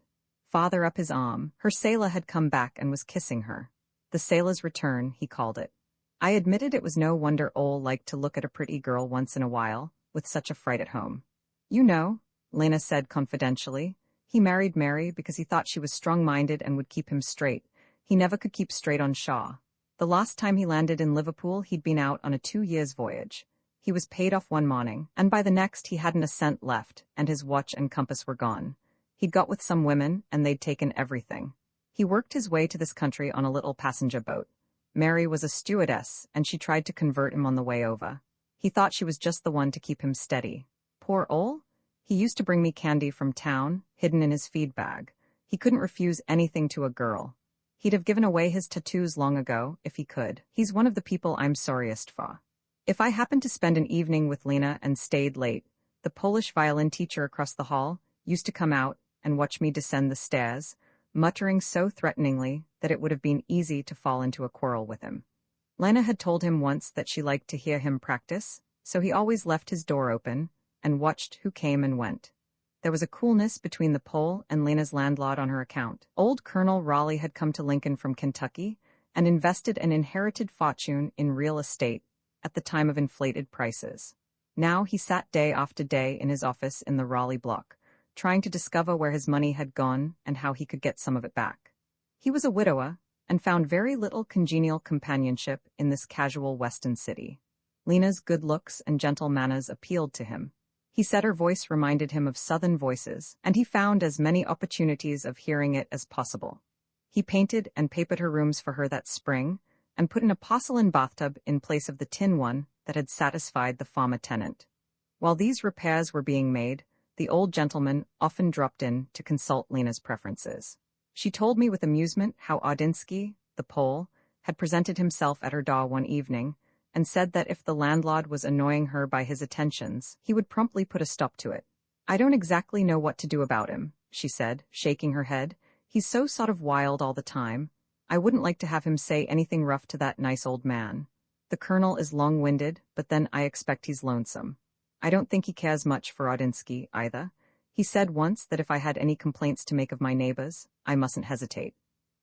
Farther up his arm, her sailor had come back and was kissing her. The sailor's return, he called it. I admitted it was no wonder Ole liked to look at a pretty girl once in a while, with such a fright at home. You know, Lena said confidentially, he married Mary because he thought she was strong-minded and would keep him straight. He never could keep straight on Shaw. The last time he landed in Liverpool, he'd been out on a 2-year voyage. He was paid off one morning, and by the next he hadn't a cent left, and his watch and compass were gone. He'd got with some women, and they'd taken everything. He worked his way to this country on a little passenger boat. Mary was a stewardess, and she tried to convert him on the way over. He thought she was just the one to keep him steady. Poor Ole? He used to bring me candy from town, hidden in his feed bag. He couldn't refuse anything to a girl. He'd have given away his tattoos long ago, if he could. He's one of the people I'm sorriest for. If I happened to spend an evening with Lena and stayed late, the Polish violin teacher across the hall used to come out and watch me descend the stairs, muttering so threateningly that it would have been easy to fall into a quarrel with him. Lena had told him once that she liked to hear him practice, so he always left his door open and watched who came and went. There was a coolness between the Pole and Lena's landlord on her account. Old Colonel Raleigh had come to Lincoln from Kentucky and invested an inherited fortune in real estate at the time of inflated prices. Now he sat day after day in his office in the Raleigh block, trying to discover where his money had gone and how he could get some of it back. He was a widower and found very little congenial companionship in this casual Western city. Lena's good looks and gentle manners appealed to him. He said her voice reminded him of Southern voices, and he found as many opportunities of hearing it as possible. He painted and papered her rooms for her that spring, and put in a porcelain bathtub in place of the tin one that had satisfied the former tenant. While these repairs were being made, the old gentleman often dropped in to consult Lena's preferences. She told me with amusement how Audinsky, the Pole, had presented himself at her door one evening, and said that if the landlord was annoying her by his attentions, he would promptly put a stop to it. I don't exactly know what to do about him, she said, shaking her head. He's so sort of wild all the time. I wouldn't like to have him say anything rough to that nice old man. The colonel is long-winded, but then I expect he's lonesome. I don't think he cares much for Audinsky, either. He said once that if I had any complaints to make of my neighbors, I mustn't hesitate.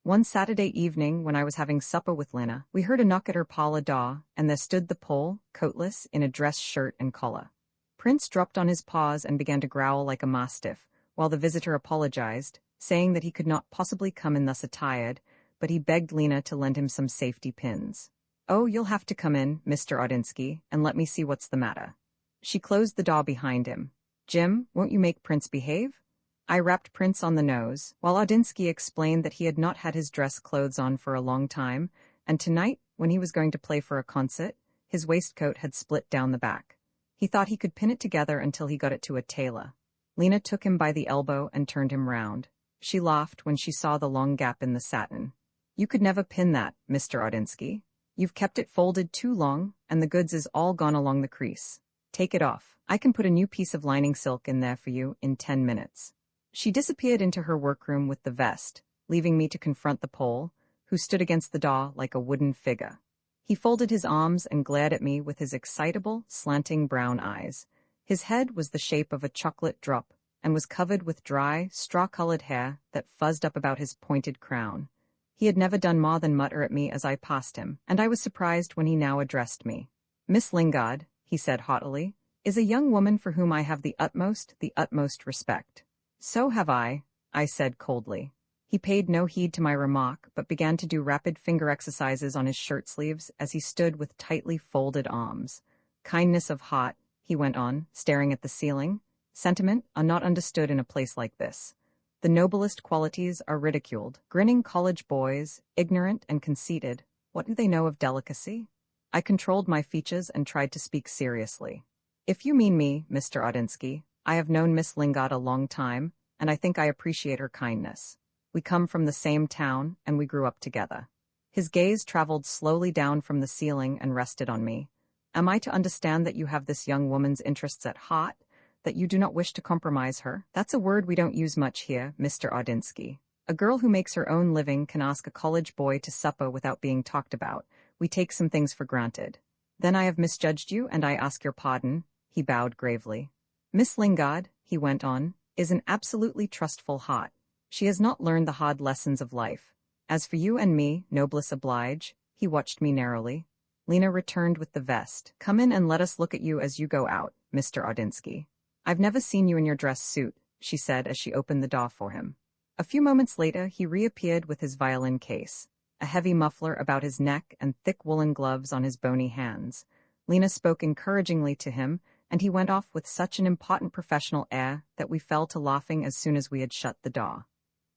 One Saturday evening, when I was having supper with Lena, we heard a knock at her parlor door, and there stood the Pole, coatless, in a dress shirt and collar. Prince dropped on his paws and began to growl like a mastiff, while the visitor apologized, saying that he could not possibly come in thus attired, but he begged Lena to lend him some safety pins. "Oh, you'll have to come in, Mr. Audinsky, and let me see what's the matter." She closed the door behind him. "Jim, won't you make Prince behave?" I rapped Prince on the nose, while Audinsky explained that he had not had his dress clothes on for a long time, and tonight, when he was going to play for a concert, his waistcoat had split down the back. He thought he could pin it together until he got it to a tailor. Lena took him by the elbow and turned him round. She laughed when she saw the long gap in the satin. "You could never pin that, Mr. Audinsky. You've kept it folded too long, and the goods is all gone along the crease. Take it off. I can put a new piece of lining silk in there for you in 10 minutes. She disappeared into her workroom with the vest, leaving me to confront the Pole, who stood against the door like a wooden figure. He folded his arms and glared at me with his excitable, slanting brown eyes. His head was the shape of a chocolate drop and was covered with dry, straw-colored hair that fuzzed up about his pointed crown. He had never done more than mutter at me as I passed him, and I was surprised when he now addressed me. "Miss Lingard," he said haughtily, "is a young woman for whom I have the utmost respect." "So have I said coldly. He paid no heed to my remark, but began to do rapid finger exercises on his shirt sleeves as he stood with tightly folded arms. "Kindness of heart," he went on, staring at the ceiling, "sentiment are not understood in a place like this. The noblest qualities are ridiculed. Grinning college boys, ignorant and conceited, what do they know of delicacy?" I controlled my features and tried to speak seriously. "If you mean me, Mr. Audinsky, I have known Miss Lingard a long time, and I think I appreciate her kindness. We come from the same town, and we grew up together." His gaze traveled slowly down from the ceiling and rested on me. "Am I to understand that you have this young woman's interests at heart, that you do not wish to compromise her?" "That's a word we don't use much here, Mr. Audinsky. A girl who makes her own living can ask a college boy to supper without being talked about. We take some things for granted." "Then I have misjudged you, and I ask your pardon," he bowed gravely. "Miss Lingard," he went on, "is an absolutely trustful heart. She has not learned the hard lessons of life. As for you and me, noblesse oblige," he watched me narrowly. Lena returned with the vest. "Come in and let us look at you as you go out, Mr. Audinsky. I've never seen you in your dress suit," she said as she opened the door for him. A few moments later, he reappeared with his violin case, a heavy muffler about his neck and thick woolen gloves on his bony hands. Lena spoke encouragingly to him, and he went off with such an important professional air that we fell to laughing as soon as we had shut the door.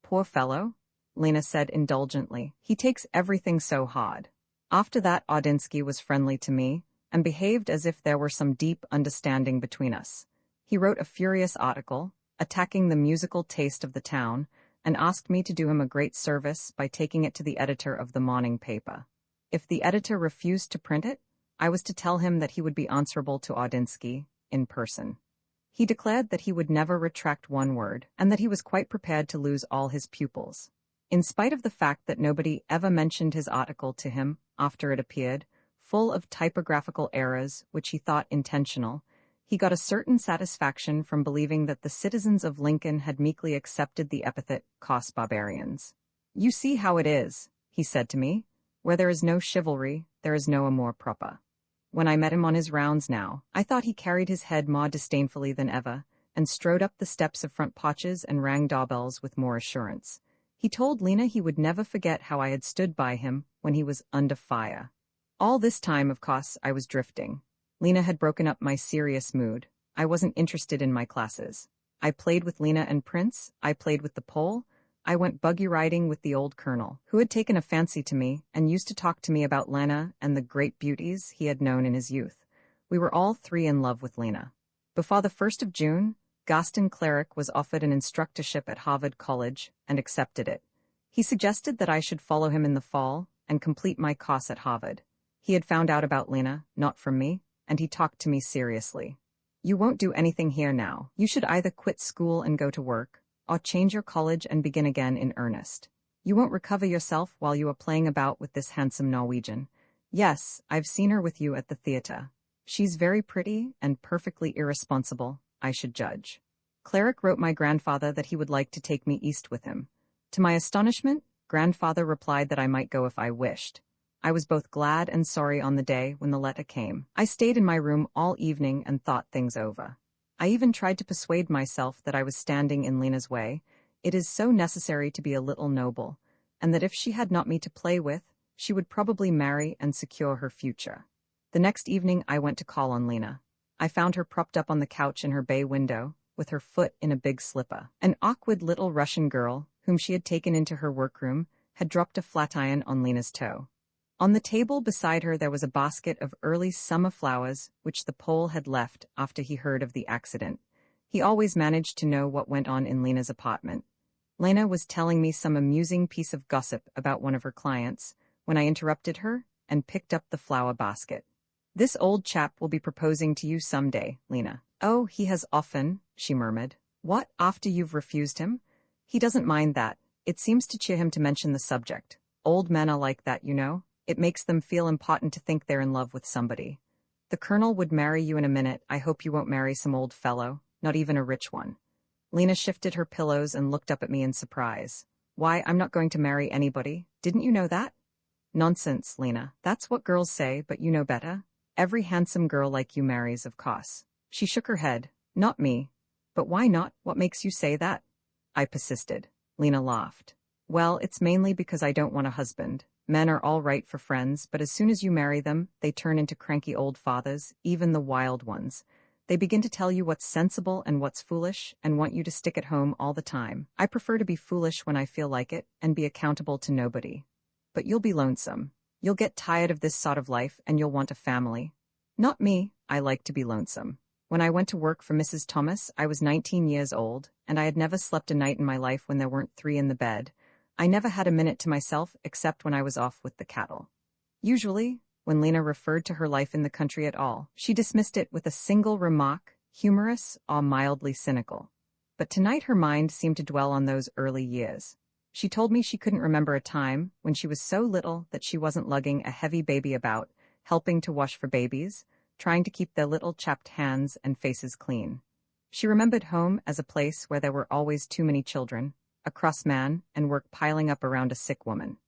"Poor fellow," Lena said indulgently. "He takes everything so hard." After that, Audinsky was friendly to me, and behaved as if there were some deep understanding between us. He wrote a furious article, attacking the musical taste of the town, and asked me to do him a great service by taking it to the editor of the morning paper. If the editor refused to print it, I was to tell him that he would be answerable to Audinsky in person. He declared that he would never retract one word, and that he was quite prepared to lose all his pupils. In spite of the fact that nobody ever mentioned his article to him after it appeared, full of typographical errors which he thought intentional, he got a certain satisfaction from believing that the citizens of Lincoln had meekly accepted the epithet "cos barbarians." "You see how it is," he said to me. "Where there is no chivalry, there is no amour propre." When I met him on his rounds now, I thought he carried his head more disdainfully than ever, and strode up the steps of front porches and rang doorbells with more assurance. He told Lena he would never forget how I had stood by him when he was under fire. All this time, of course, I was drifting. Lena had broken up my serious mood. I wasn't interested in my classes. I played with Lena and Prince, I played with the Pole, I went buggy riding with the old colonel, who had taken a fancy to me and used to talk to me about Lena and the great beauties he had known in his youth. We were all three in love with Lena. Before the 1st of June, Gaston Cleric was offered an instructorship at Harvard College and accepted it. He suggested that I should follow him in the fall and complete my course at Harvard. He had found out about Lena, not from me, and he talked to me seriously. "You won't do anything here now. You should either quit school and go to work, or change your college and begin again in earnest. You won't recover yourself while you are playing about with this handsome Norwegian. Yes, I've seen her with you at the theater. She's very pretty and perfectly irresponsible, I should judge." Cleric wrote my grandfather that he would like to take me east with him. To my astonishment, grandfather replied that I might go if I wished. I was both glad and sorry on the day when the letter came. I stayed in my room all evening and thought things over. I even tried to persuade myself that I was standing in Lena's way. It is so necessary to be a little noble, and that if she had not me to play with, she would probably marry and secure her future. The next evening I went to call on Lena. I found her propped up on the couch in her bay window, with her foot in a big slipper. An awkward little Russian girl, whom she had taken into her workroom, had dropped a flat iron on Lena's toe. On the table beside her there was a basket of early summer flowers which the Pole had left after he heard of the accident. He always managed to know what went on in Lena's apartment. Lena was telling me some amusing piece of gossip about one of her clients, when I interrupted her and picked up the flower basket. "This old chap will be proposing to you someday, Lena." "Oh, he has often," she murmured. "What, after you've refused him?" "He doesn't mind that. It seems to cheer him to mention the subject. Old men are like that, you know. It makes them feel important to think they're in love with somebody. The Colonel would marry you in a minute. I hope you won't marry some old fellow, not even a rich one." Lena shifted her pillows and looked up at me in surprise. "Why, I'm not going to marry anybody. Didn't you know that?" "Nonsense, Lena. That's what girls say, but you know better. Every handsome girl like you marries, of course." She shook her head. "Not me." "But why not? What makes you say that?" I persisted. Lena laughed. "Well, it's mainly because I don't want a husband. Men are all right for friends, but as soon as you marry them, they turn into cranky old fathers, even the wild ones. They begin to tell you what's sensible and what's foolish, and want you to stick at home all the time. I prefer to be foolish when I feel like it, and be accountable to nobody." "But you'll be lonesome. You'll get tired of this sort of life, and you'll want a family." "Not me. I like to be lonesome. When I went to work for Mrs. Thomas, I was 19 years old, and I had never slept a night in my life when there weren't 3 in the bed. I never had a minute to myself except when I was off with the cattle." Usually, when Lena referred to her life in the country at all, she dismissed it with a single remark, humorous or mildly cynical. But tonight her mind seemed to dwell on those early years. She told me she couldn't remember a time when she was so little that she wasn't lugging a heavy baby about, helping to wash for babies, trying to keep their little chapped hands and faces clean. She remembered home as a place where there were always too many children, a cross man, and work piling up around a sick woman.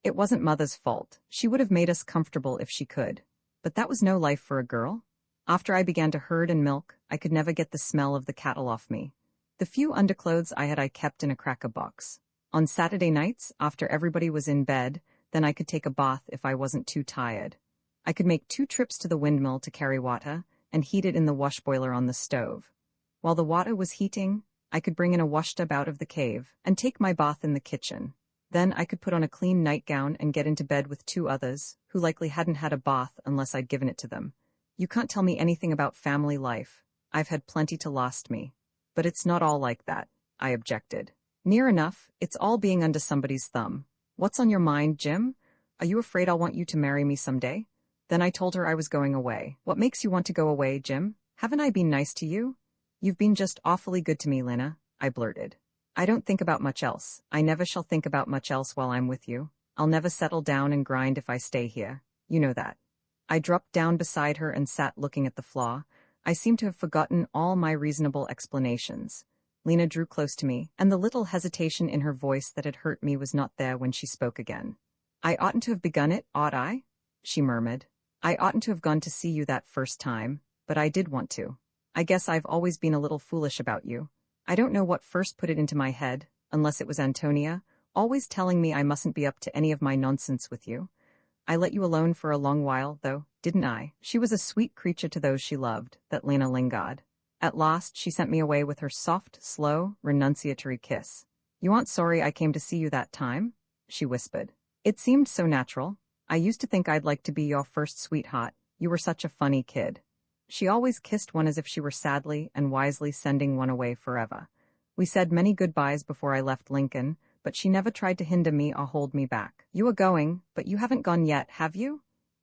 It wasn't Mother's fault. She would have made us comfortable if she could. But that was no life for a girl. After I began to herd and milk, I could never get the smell of the cattle off me. The few underclothes I kept in a cracker box. On Saturday nights, after everybody was in bed, then I could take a bath if I wasn't too tired. I could make 2 trips to the windmill to carry water, and heat it in the wash boiler on the stove. While the water was heating, I could bring in a washtub out of the cave, and take my bath in the kitchen. Then I could put on a clean nightgown and get into bed with 2 others, who likely hadn't had a bath unless I'd given it to them. You can't tell me anything about family life. I've had plenty to last me. But it's not all like that, I objected. Near enough, it's all being under somebody's thumb. What's on your mind, Jim? Are you afraid I'll want you to marry me someday? Then I told her I was going away. What makes you want to go away, Jim? Haven't I been nice to you? You've been just awfully good to me, Lena, I blurted. I don't think about much else. I never shall think about much else while I'm with you. I'll never settle down and grind if I stay here. You know that. I dropped down beside her and sat looking at the flaw. I seemed to have forgotten all my reasonable explanations. Lena drew close to me, and the little hesitation in her voice that had hurt me was not there when she spoke again. "I oughtn't to have begun it, ought I?" she murmured. "I oughtn't to have gone to see you that first time, but I did want to. I guess I've always been a little foolish about you. I don't know what first put it into my head, unless it was Ántonia, always telling me I mustn't be up to any of my nonsense with you. I let you alone for a long while, though, didn't I?" She was a sweet creature to those she loved, that Lena lingered. At last, she sent me away with her soft, slow, renunciatory kiss. "You aren't sorry I came to see you that time?" she whispered. "It seemed so natural. I used to think I'd like to be your first sweetheart. You were such a funny kid." She always kissed one as if she were sadly and wisely sending one away forever. We said many goodbyes before I left Lincoln, but she never tried to hinder me or hold me back. "You are going, but you haven't gone yet, have you?"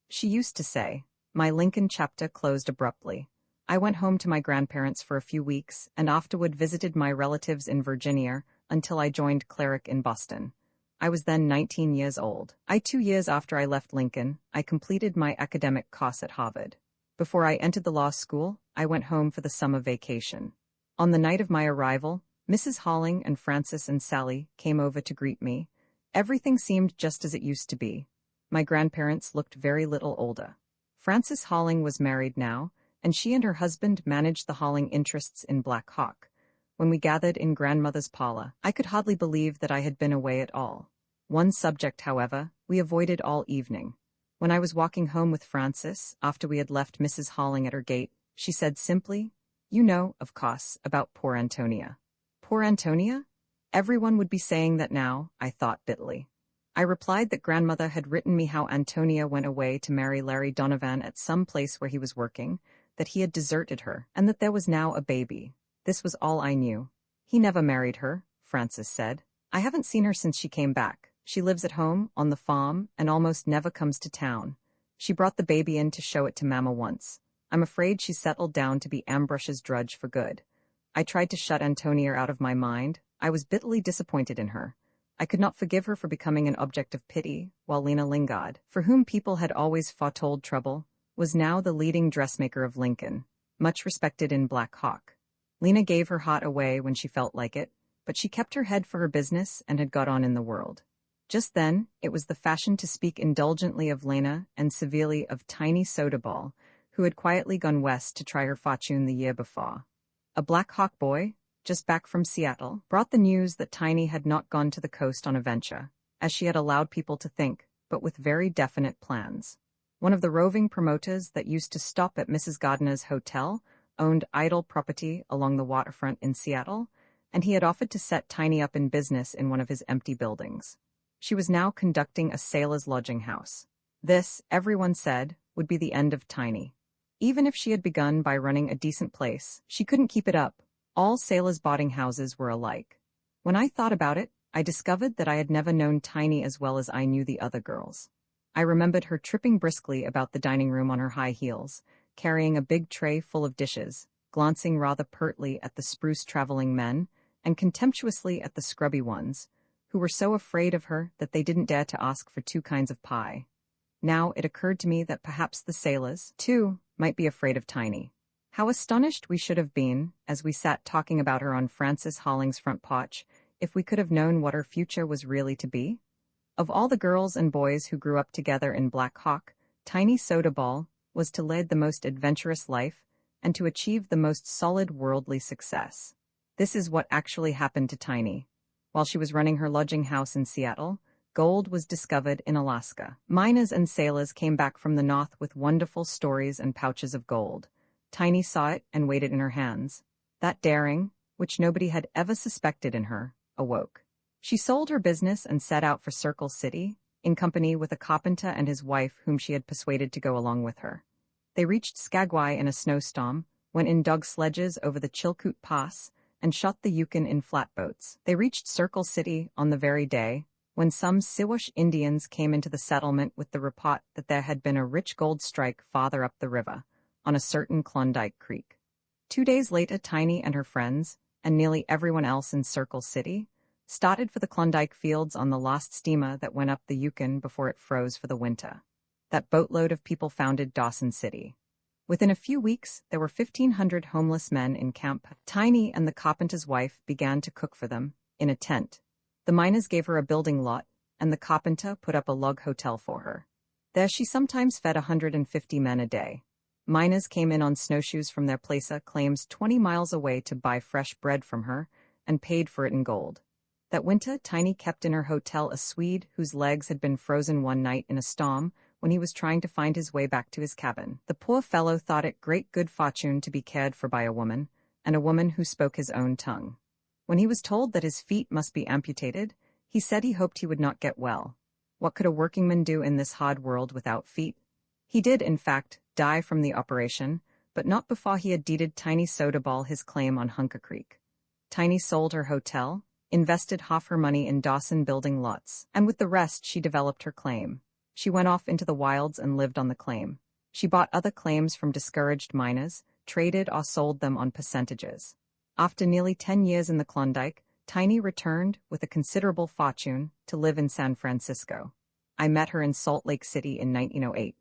she used to say. My Lincoln chapter closed abruptly. I went home to my grandparents for a few weeks, and afterward visited my relatives in Virginia until I joined Cleric in Boston. I was then 19 years old. 2 years after I left Lincoln, I completed my academic course at Harvard. Before I entered the law school, I went home for the summer vacation. On the night of my arrival, Mrs. Halling and Francis and Sally came over to greet me. Everything seemed just as it used to be. My grandparents looked very little older. Frances Halling was married now, and she and her husband managed the Halling interests in Black Hawk. When we gathered in grandmother's parlor, I could hardly believe that I had been away at all. One subject, however, we avoided all evening. When I was walking home with Frances, after we had left Mrs. Halling at her gate, she said simply, "You know, of course, about poor Ántonia." Poor Ántonia? Everyone would be saying that now, I thought bitterly. I replied that grandmother had written me how Ántonia went away to marry Larry Donovan at some place where he was working, that he had deserted her, and that there was now a baby. This was all I knew. "He never married her," Frances said. "I haven't seen her since she came back. She lives at home, on the farm, and almost never comes to town. She brought the baby in to show it to Mama once. I'm afraid she settled down to be Ambrosh's drudge for good." I tried to shut Ántonia out of my mind. I was bitterly disappointed in her. I could not forgive her for becoming an object of pity, while Lena Lingard, for whom people had always foretold trouble, was now the leading dressmaker of Lincoln, much respected in Black Hawk. Lena gave her heart away when she felt like it, but she kept her head for her business and had got on in the world. Just then, it was the fashion to speak indulgently of Lena and severely of Tiny Soda Ball, who had quietly gone west to try her fortune the year before. A Black Hawk boy, just back from Seattle, brought the news that Tiny had not gone to the coast on a venture, as she had allowed people to think, but with very definite plans. One of the roving promoters that used to stop at Mrs. Gardner's hotel owned idle property along the waterfront in Seattle, and he had offered to set Tiny up in business in one of his empty buildings. She was now conducting a sailor's lodging house. This, everyone said, would be the end of Tiny. Even if she had begun by running a decent place, she couldn't keep it up. All sailors' boarding houses were alike. When I thought about it, I discovered that I had never known Tiny as well as I knew the other girls. I remembered her tripping briskly about the dining room on her high heels, carrying a big tray full of dishes, glancing rather pertly at the spruce traveling men, and contemptuously at the scrubby ones, who were so afraid of her that they didn't dare to ask for 2 kinds of pie. Now it occurred to me that perhaps the sailors, too, might be afraid of Tiny. How astonished we should have been, as we sat talking about her on Frances Halling's front porch, if we could have known what her future was really to be. Of all the girls and boys who grew up together in Black Hawk, Tiny Soda Ball was to lead the most adventurous life and to achieve the most solid worldly success. This is what actually happened to Tiny. While she was running her lodging house in Seattle, gold was discovered in Alaska. Miners and sailors came back from the north with wonderful stories and pouches of gold. Tiny saw it and weighed it in her hands. That daring, which nobody had ever suspected in her, awoke. She sold her business and set out for Circle City, in company with a carpenter and his wife whom she had persuaded to go along with her. They reached Skagway in a snowstorm, went in dog sledges over the Chilkoot Pass, and shot the Yukon in flatboats. They reached Circle City on the very day when some Siwash Indians came into the settlement with the report that there had been a rich gold strike farther up the river, on a certain Klondike Creek. 2 days later, Tiny and her friends, and nearly everyone else in Circle City, started for the Klondike fields on the last steamer that went up the Yukon before it froze for the winter. That boatload of people founded Dawson City. Within a few weeks, there were 1,500 homeless men in camp. Tiny and the carpenter's wife began to cook for them, in a tent. The miners gave her a building lot, and the carpenter put up a log hotel for her. There she sometimes fed 150 men a day. Miners came in on snowshoes from their plaza claims 20 miles away to buy fresh bread from her, and paid for it in gold. That winter, Tiny kept in her hotel a Swede whose legs had been frozen one night in a storm when he was trying to find his way back to his cabin. The poor fellow thought it great good fortune to be cared for by a woman, and a woman who spoke his own tongue. When he was told that his feet must be amputated, he said he hoped he would not get well. What could a workingman do in this hard world without feet? He did, in fact, die from the operation, but not before he had deeded Tiny Soda Ball his claim on Hunka Creek. Tiny sold her hotel, invested half her money in Dawson building lots, and with the rest she developed her claim. She went off into the wilds and lived on the claim. She bought other claims from discouraged miners, traded or sold them on percentages. After nearly 10 years in the Klondike, Tiny returned, with a considerable fortune, to live in San Francisco. I met her in Salt Lake City in 1908.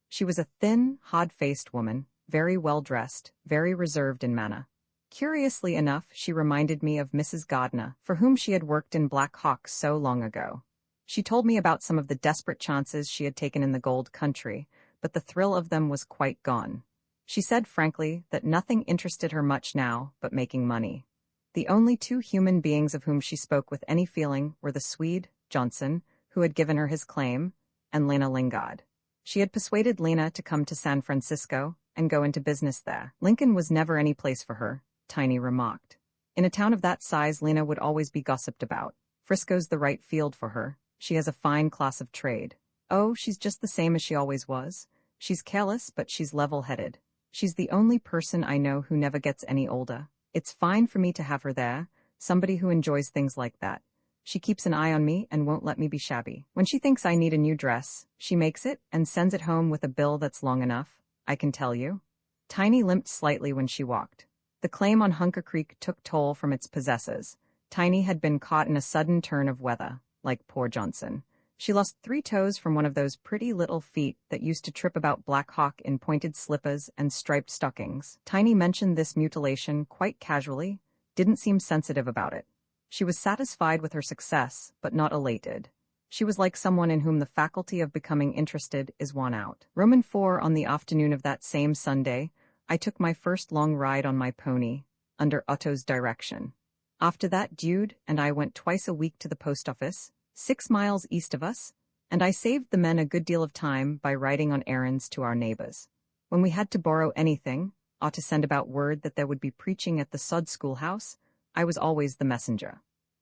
She was a thin, hard-faced woman, very well-dressed, very reserved in manner. Curiously enough, she reminded me of Mrs. Gardner, for whom she had worked in Black Hawk so long ago. She told me about some of the desperate chances she had taken in the gold country, but the thrill of them was quite gone. She said frankly that nothing interested her much now but making money. The only two human beings of whom she spoke with any feeling were the Swede, Johnson, who had given her his claim, and Lena Lingard. She had persuaded Lena to come to San Francisco and go into business there. Lincoln was never any place for her, Tiny remarked. In a town of that size, Lena would always be gossiped about. Frisco's the right field for her. She has a fine class of trade. Oh, she's just the same as she always was. She's careless, but she's level-headed. She's the only person I know who never gets any older. It's fine for me to have her there, somebody who enjoys things like that. She keeps an eye on me and won't let me be shabby. When she thinks I need a new dress, she makes it and sends it home with a bill that's long enough, I can tell you. Tiny limped slightly when she walked. The claim on Hunker Creek took toll from its possessors. Tiny had been caught in a sudden turn of weather, like poor Johnson. She lost 3 toes from one of those pretty little feet that used to trip about Black Hawk in pointed slippers and striped stockings. Tiny mentioned this mutilation quite casually, didn't seem sensitive about it. She was satisfied with her success, but not elated. She was like someone in whom the faculty of becoming interested is won out. Roman 4 on the afternoon of that same Sunday, I took my first long ride on my pony, under Otto's direction. After that, Dude and I went twice a week to the post office, 6 miles east of us, and I saved the men a good deal of time by riding on errands to our neighbors. When we had to borrow anything, or to send about word that there would be preaching at the Sod schoolhouse, I was always the messenger.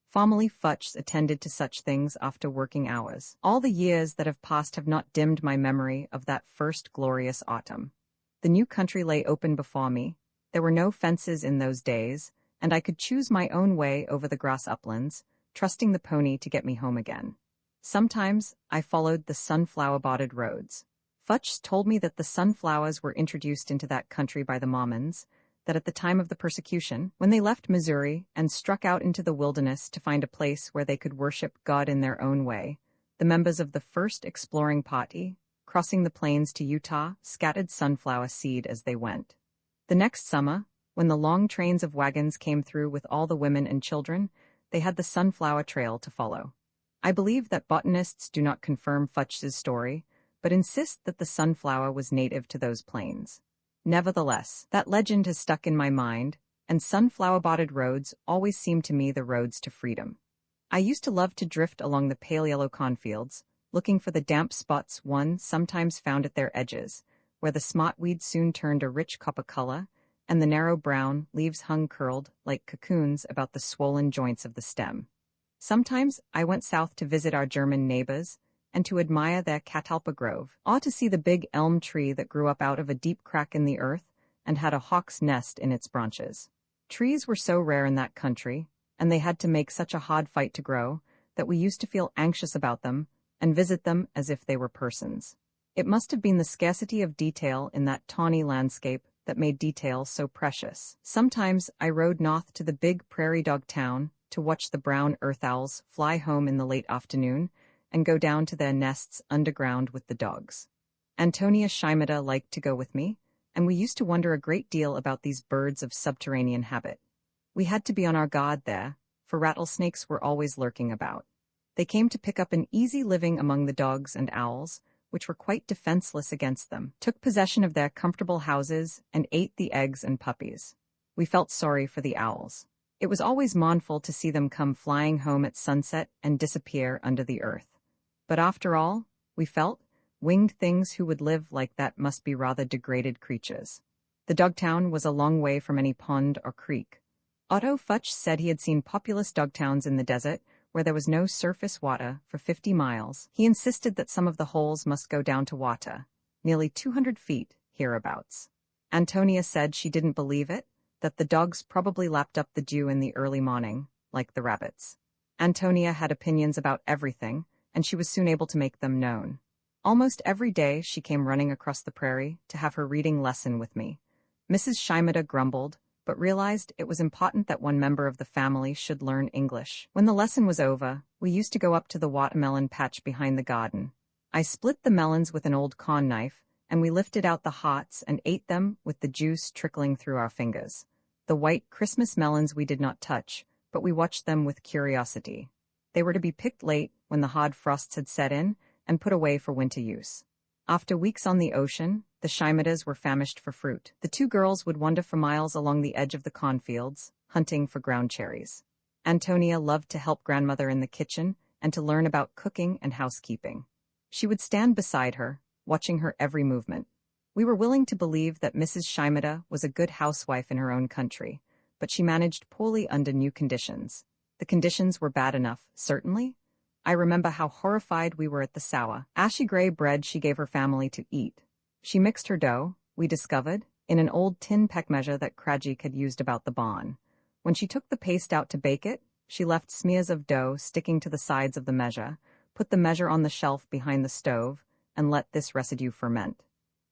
Formerly Futch attended to such things after working hours. All the years that have passed have not dimmed my memory of that first glorious autumn. The new country lay open before me. There were no fences in those days, and I could choose my own way over the grass uplands, trusting the pony to get me home again. Sometimes I followed the sunflower-bordered roads. Futch told me that the sunflowers were introduced into that country by the Mormons, that at the time of the persecution, when they left Missouri and struck out into the wilderness to find a place where they could worship God in their own way, the members of the first exploring party, crossing the plains to Utah, scattered sunflower seed as they went. The next summer, when the long trains of wagons came through with all the women and children, they had the sunflower trail to follow. I believe that botanists do not confirm Futch's story, but insist that the sunflower was native to those plains. Nevertheless, that legend has stuck in my mind, and sunflower-bordered roads always seem to me the roads to freedom. I used to love to drift along the pale yellow cornfields, looking for the damp spots one sometimes found at their edges, where the smartweed soon turned a rich copper color, and the narrow brown leaves hung curled like cocoons about the swollen joints of the stem. Sometimes I went south to visit our German neighbors, and to admire their catalpa grove, or to see the big elm tree that grew up out of a deep crack in the earth and had a hawk's nest in its branches. Trees were so rare in that country, and they had to make such a hard fight to grow, that we used to feel anxious about them and visit them as if they were persons. It must have been the scarcity of detail in that tawny landscape that made detail so precious. Sometimes I rode north to the big prairie dog town to watch the brown earth owls fly home in the late afternoon and go down to their nests underground with the dogs. Ántonia Scheimada liked to go with me, and we used to wonder a great deal about these birds of subterranean habit. We had to be on our guard there, for rattlesnakes were always lurking about. They came to pick up an easy living among the dogs and owls, which were quite defenseless against them, took possession of their comfortable houses, and ate the eggs and puppies. We felt sorry for the owls. It was always mournful to see them come flying home at sunset and disappear under the earth. But after all, we felt, winged things who would live like that must be rather degraded creatures. The dogtown was a long way from any pond or creek. Otto Futch said he had seen populous dogtowns in the desert, where there was no surface water, for 50 miles. He insisted that some of the holes must go down to water, nearly 200 feet, hereabouts. Ántonia said she didn't believe it, that the dogs probably lapped up the dew in the early morning, like the rabbits. Ántonia had opinions about everything, and she was soon able to make them known. Almost every day she came running across the prairie to have her reading lesson with me. Mrs. Scheimada grumbled, but realized it was important that one member of the family should learn English. When the lesson was over, we used to go up to the watermelon patch behind the garden. I split the melons with an old corn knife, and we lifted out the hearts and ate them with the juice trickling through our fingers. The white Christmas melons we did not touch, but we watched them with curiosity. They were to be picked late, when the hard frosts had set in, and put away for winter use. After weeks on the ocean, the Shimadas were famished for fruit. The two girls would wander for miles along the edge of the cornfields, hunting for ground cherries. Ántonia loved to help grandmother in the kitchen and to learn about cooking and housekeeping. She would stand beside her, watching her every movement. We were willing to believe that Mrs. Shimada was a good housewife in her own country, but she managed poorly under new conditions. The conditions were bad enough, certainly. I remember how horrified we were at the sour, ashy gray bread she gave her family to eat. She mixed her dough, we discovered, in an old tin peck measure that Krajik had used about the barn. When she took the paste out to bake it, she left smears of dough sticking to the sides of the measure, put the measure on the shelf behind the stove, and let this residue ferment.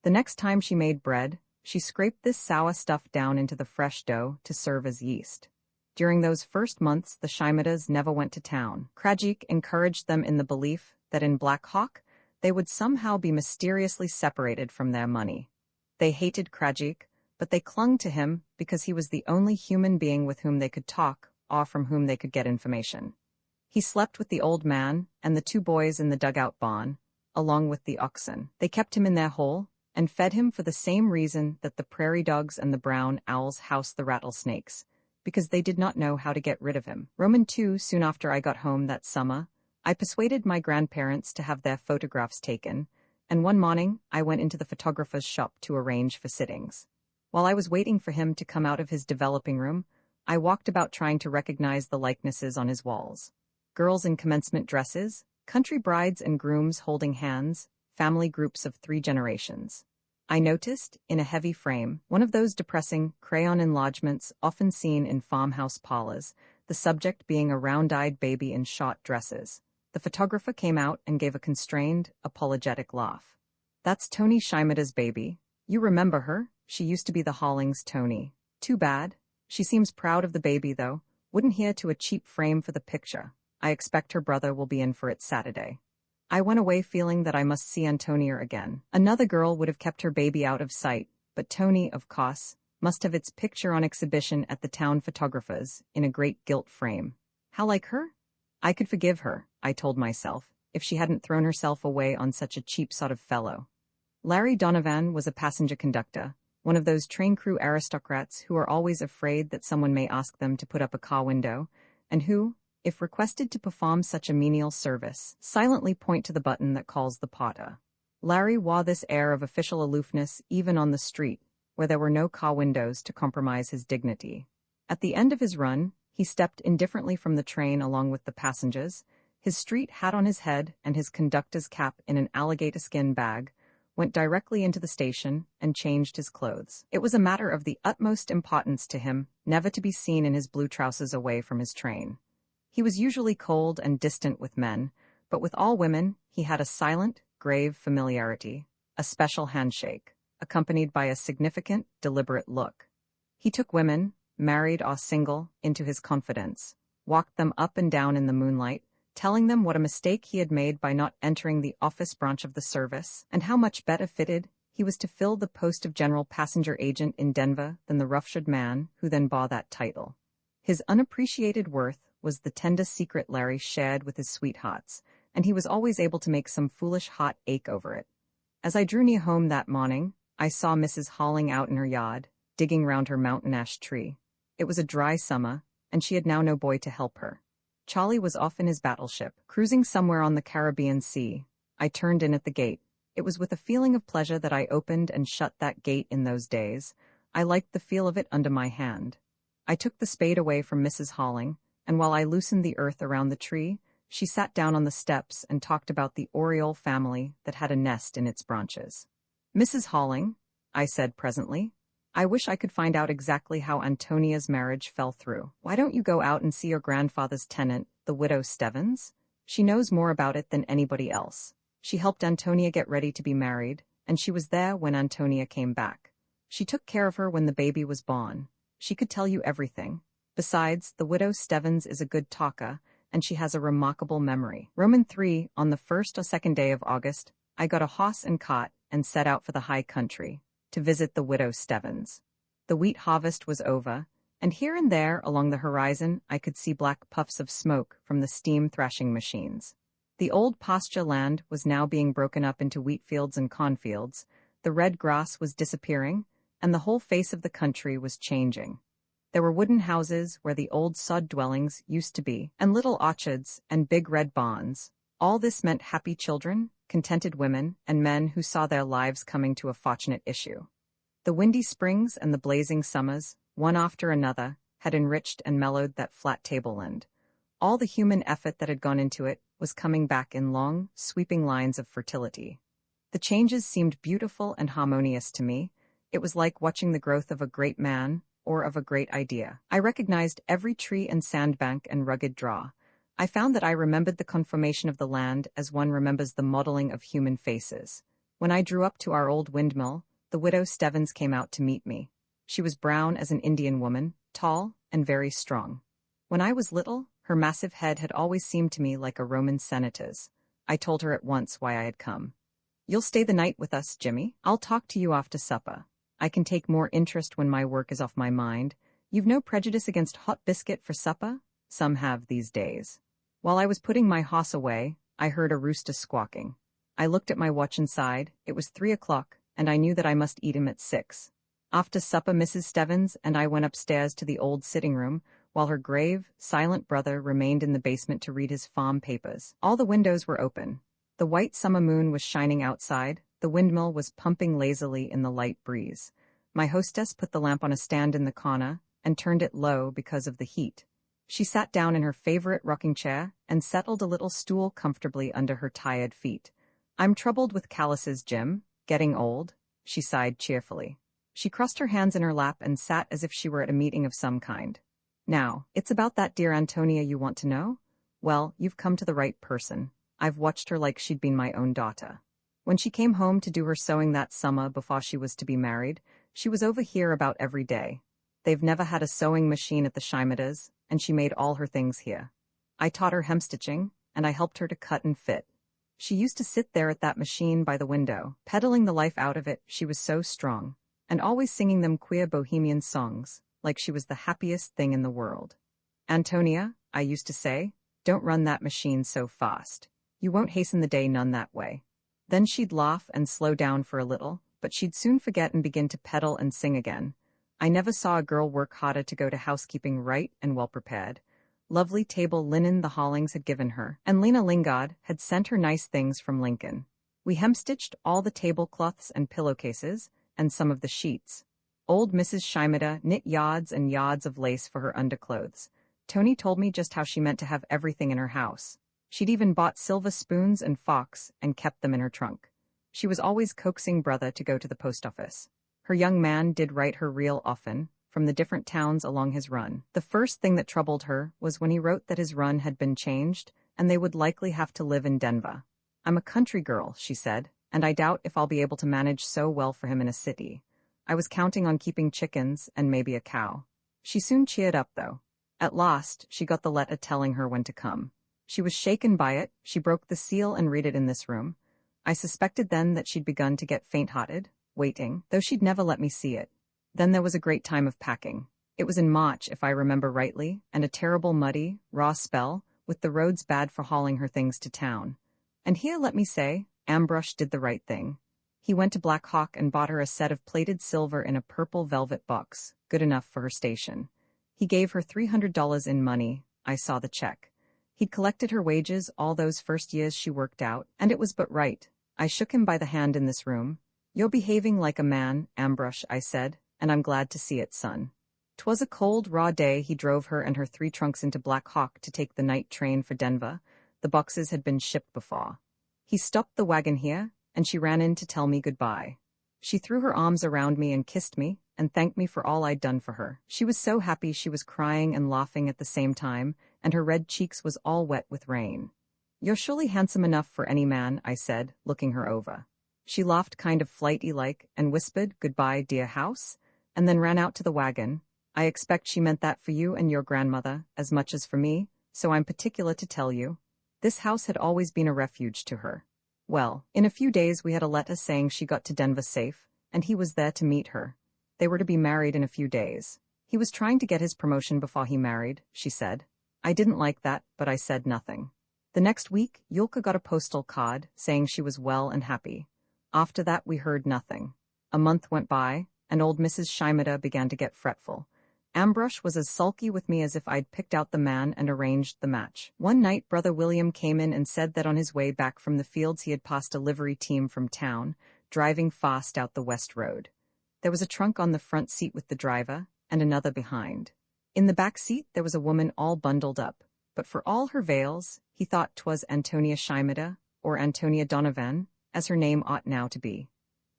The next time she made bread, she scraped this sour stuff down into the fresh dough to serve as yeast. During those first months, the Shimadas never went to town. Krajik encouraged them in the belief that in Black Hawk, they would somehow be mysteriously separated from their money. They hated Krajik, but they clung to him because he was the only human being with whom they could talk or from whom they could get information. He slept with the old man and the two boys in the dugout barn, along with the oxen. They kept him in their hole and fed him for the same reason that the prairie dogs and the brown owls housed the rattlesnakes, because they did not know how to get rid of him. Roman 2, soon after I got home that summer, I persuaded my grandparents to have their photographs taken, and one morning I went into the photographer's shop to arrange for sittings. While I was waiting for him to come out of his developing room, I walked about trying to recognize the likenesses on his walls. Girls in commencement dresses, country brides and grooms holding hands, family groups of 3 generations. I noticed, in a heavy frame, one of those depressing crayon enlargements often seen in farmhouse parlors, the subject being a round-eyed baby in short dresses. The photographer came out and gave a constrained, apologetic laugh. "That's Tony Shimada's baby. You remember her? She used to be the Hollings Tony. Too bad. She seems proud of the baby, though. Wouldn't hear to a cheap frame for the picture. I expect her brother will be in for it Saturday." I went away feeling that I must see Ántonia again. Another girl would have kept her baby out of sight, but Tony, of course, must have its picture on exhibition at the town photographer's, in a great gilt frame. How like her? I could forgive her, I told myself, if she hadn't thrown herself away on such a cheap sort of fellow. Larry Donovan was a passenger conductor, one of those train crew aristocrats who are always afraid that someone may ask them to put up a car window, and who, if requested to perform such a menial service, silently point to the button that calls the porter. Larry wore this air of official aloofness even on the street, where there were no car windows to compromise his dignity. At the end of his run, he stepped indifferently from the train along with the passengers, his street hat on his head and his conductor's cap in an alligator skin bag, went directly into the station and changed his clothes. It was a matter of the utmost importance to him never to be seen in his blue trousers away from his train. He was usually cold and distant with men, but with all women he had a silent, grave familiarity, a special handshake, accompanied by a significant, deliberate look. He took women, married or single, into his confidence, walked them up and down in the moonlight, telling them what a mistake he had made by not entering the office branch of the service, and how much better fitted he was to fill the post of general passenger agent in Denver than the roughshod man who then bore that title. His unappreciated worth was the tender secret Larry shared with his sweethearts, and he was always able to make some foolish heart ache over it. As I drew near home that morning, I saw Mrs. Holling out in her yard, digging round her mountain ash tree. It was a dry summer, and she had now no boy to help her. Charlie was off in his battleship, cruising somewhere on the Caribbean Sea. I turned in at the gate. It was with a feeling of pleasure that I opened and shut that gate in those days. I liked the feel of it under my hand. I took the spade away from Mrs. Holling, and while I loosened the earth around the tree, she sat down on the steps and talked about the oriole family that had a nest in its branches. "Mrs. Holling," I said presently, "I wish I could find out exactly how Antonia's marriage fell through. Why don't you go out and see your grandfather's tenant, the widow Stevens? She knows more about it than anybody else. She helped Ántonia get ready to be married, and she was there when Ántonia came back. She took care of her when the baby was born. She could tell you everything. Besides, the widow Stevens is a good talker, and she has a remarkable memory." Roman 3, on the 1st or 2nd day of August, I got a horse and cart and set out for the high country, to visit the widow Stevens. The wheat harvest was over, and here and there along the horizon I could see black puffs of smoke from the steam thrashing machines. The old pasture land was now being broken up into wheat fields and cornfields, the red grass was disappearing, and the whole face of the country was changing. There were wooden houses where the old sod dwellings used to be, and little orchards and big red barns. All this meant happy children, contented women, and men who saw their lives coming to a fortunate issue. The windy springs and the blazing summers, one after another, had enriched and mellowed that flat tableland. All the human effort that had gone into it was coming back in long, sweeping lines of fertility. The changes seemed beautiful and harmonious to me. It was like watching the growth of a great man or of a great idea. I recognized every tree and sandbank and rugged draw. I found that I remembered the conformation of the land as one remembers the modeling of human faces. When I drew up to our old windmill, the widow Stevens came out to meet me. She was brown as an Indian woman, tall and very strong. When I was little, her massive head had always seemed to me like a Roman senator's. I told her at once why I had come. "You'll stay the night with us, Jimmy. I'll talk to you after supper. I can take more interest when my work is off my mind. You've no prejudice against hot biscuit for supper? Some have these days." While I was putting my hoss away, I heard a rooster squawking. I looked at my watch and sighed. It was 3 o'clock, and I knew that I must eat him at 6. After supper, Mrs. Stevens and I went upstairs to the old sitting room, while her grave, silent brother remained in the basement to read his farm papers. All the windows were open. The white summer moon was shining outside. The windmill was pumping lazily in the light breeze. My hostess put the lamp on a stand in the corner and turned it low because of the heat. She sat down in her favorite rocking chair and settled a little stool comfortably under her tired feet. "I'm troubled with calluses, Jim. Getting old," she sighed cheerfully. She crossed her hands in her lap and sat as if she were at a meeting of some kind. "Now, it's about that dear Ántonia you want to know? Well, you've come to the right person. I've watched her like she'd been my own daughter. When she came home to do her sewing that summer before she was to be married, she was over here about every day. They've never had a sewing machine at the Scheimedas, and she made all her things here. I taught her hemstitching, and I helped her to cut and fit. She used to sit there at that machine by the window, peddling the life out of it. She was so strong, and always singing them queer bohemian songs, like she was the happiest thing in the world. 'Ántonia,' I used to say, 'don't run that machine so fast. You won't hasten the day none that way.' Then she'd laugh and slow down for a little, but she'd soon forget and begin to pedal and sing again. I never saw a girl work harder to go to housekeeping right and well prepared. Lovely table linen the Hollings had given her, and Lena Lingard had sent her nice things from Lincoln. We hemstitched all the tablecloths and pillowcases, and some of the sheets. Old Mrs. Scheimeda knit yards and yards of lace for her underclothes. Tony told me just how she meant to have everything in her house. She'd even bought silver spoons and forks and kept them in her trunk. She was always coaxing brother to go to the post office. Her young man did write her real often, from the different towns along his run. The first thing that troubled her was when he wrote that his run had been changed, and they would likely have to live in Denver. "I'm a country girl," she said, "and I doubt if I'll be able to manage so well for him in a city. I was counting on keeping chickens and maybe a cow." She soon cheered up, though. At last, she got the letter telling her when to come. She was shaken by it. She broke the seal and read it in this room. I suspected then that she'd begun to get faint-hearted, waiting, though she'd never let me see it. Then there was a great time of packing. It was in March, if I remember rightly, and a terrible muddy, raw spell, with the roads bad for hauling her things to town. And here, let me say, Ambrosch did the right thing. He went to Black Hawk and bought her a set of plated silver in a purple velvet box, good enough for her station. He gave her $300 in money. I saw the check. He'd collected her wages all those first years she worked out, and it was but right. I shook him by the hand in this room. "You're behaving like a man, Ambrosch," I said, "and I'm glad to see it, son." 'Twas a cold, raw day. He drove her and her 3 trunks into Black Hawk to take the night train for Denver. The boxes had been shipped before. He stopped the wagon here, and she ran in to tell me goodbye. She threw her arms around me and kissed me, and thanked me for all I'd done for her. She was so happy she was crying and laughing at the same time, and her red cheeks was all wet with rain. "You're surely handsome enough for any man," I said, looking her over. She laughed kind of flighty-like and whispered, "Goodbye, dear house," and then ran out to the wagon. I expect she meant that for you and your grandmother, as much as for me, so I'm particular to tell you. This house had always been a refuge to her. Well, in a few days we had a letter saying she got to Denver safe, and he was there to meet her. They were to be married in a few days. He was trying to get his promotion before he married, she said. I didn't like that, but I said nothing. The next week, Yulka got a postal card saying she was well and happy. After that, we heard nothing. A month went by, and old Mrs. Shimada began to get fretful. Ambrosch was as sulky with me as if I'd picked out the man and arranged the match. One night, Brother William came in and said that on his way back from the fields he had passed a livery team from town, driving fast out the west road. There was a trunk on the front seat with the driver, and another behind. In the back seat there was a woman all bundled up, but for all her veils, he thought 'twas Ántonia Shimada, or Ántonia Donovan, as her name ought now to be.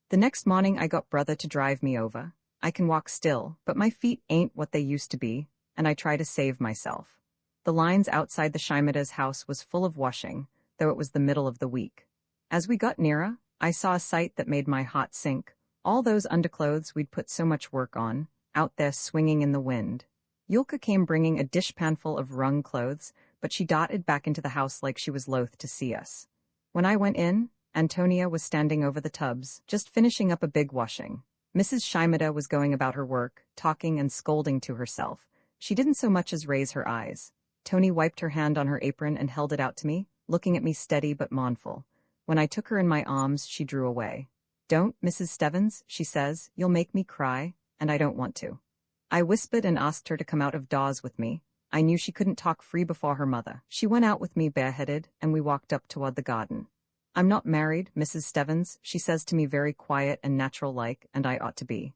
The next morning I got Brother to drive me over. I can walk still, but my feet ain't what they used to be, and I try to save myself. The lines outside the Shimada's house was full of washing, though it was the middle of the week. As we got nearer, I saw a sight that made my heart sink. All those underclothes we'd put so much work on, out there swinging in the wind. Yulka came bringing a dishpanful of wrung clothes, but she darted back into the house like she was loath to see us. When I went in, Ántonia was standing over the tubs, just finishing up a big washing. Mrs. Shimada was going about her work, talking and scolding to herself. She didn't so much as raise her eyes. Tony wiped her hand on her apron and held it out to me, looking at me steady but mournful. When I took her in my arms, she drew away. "Don't, Mrs. Stevens," she says, "you'll make me cry, and I don't want to." I whispered and asked her to come out of doors with me. I knew she couldn't talk free before her mother. She went out with me bareheaded, and we walked up toward the garden. "I'm not married, Mrs. Stevens," she says to me very quiet and natural-like, and I ought to be.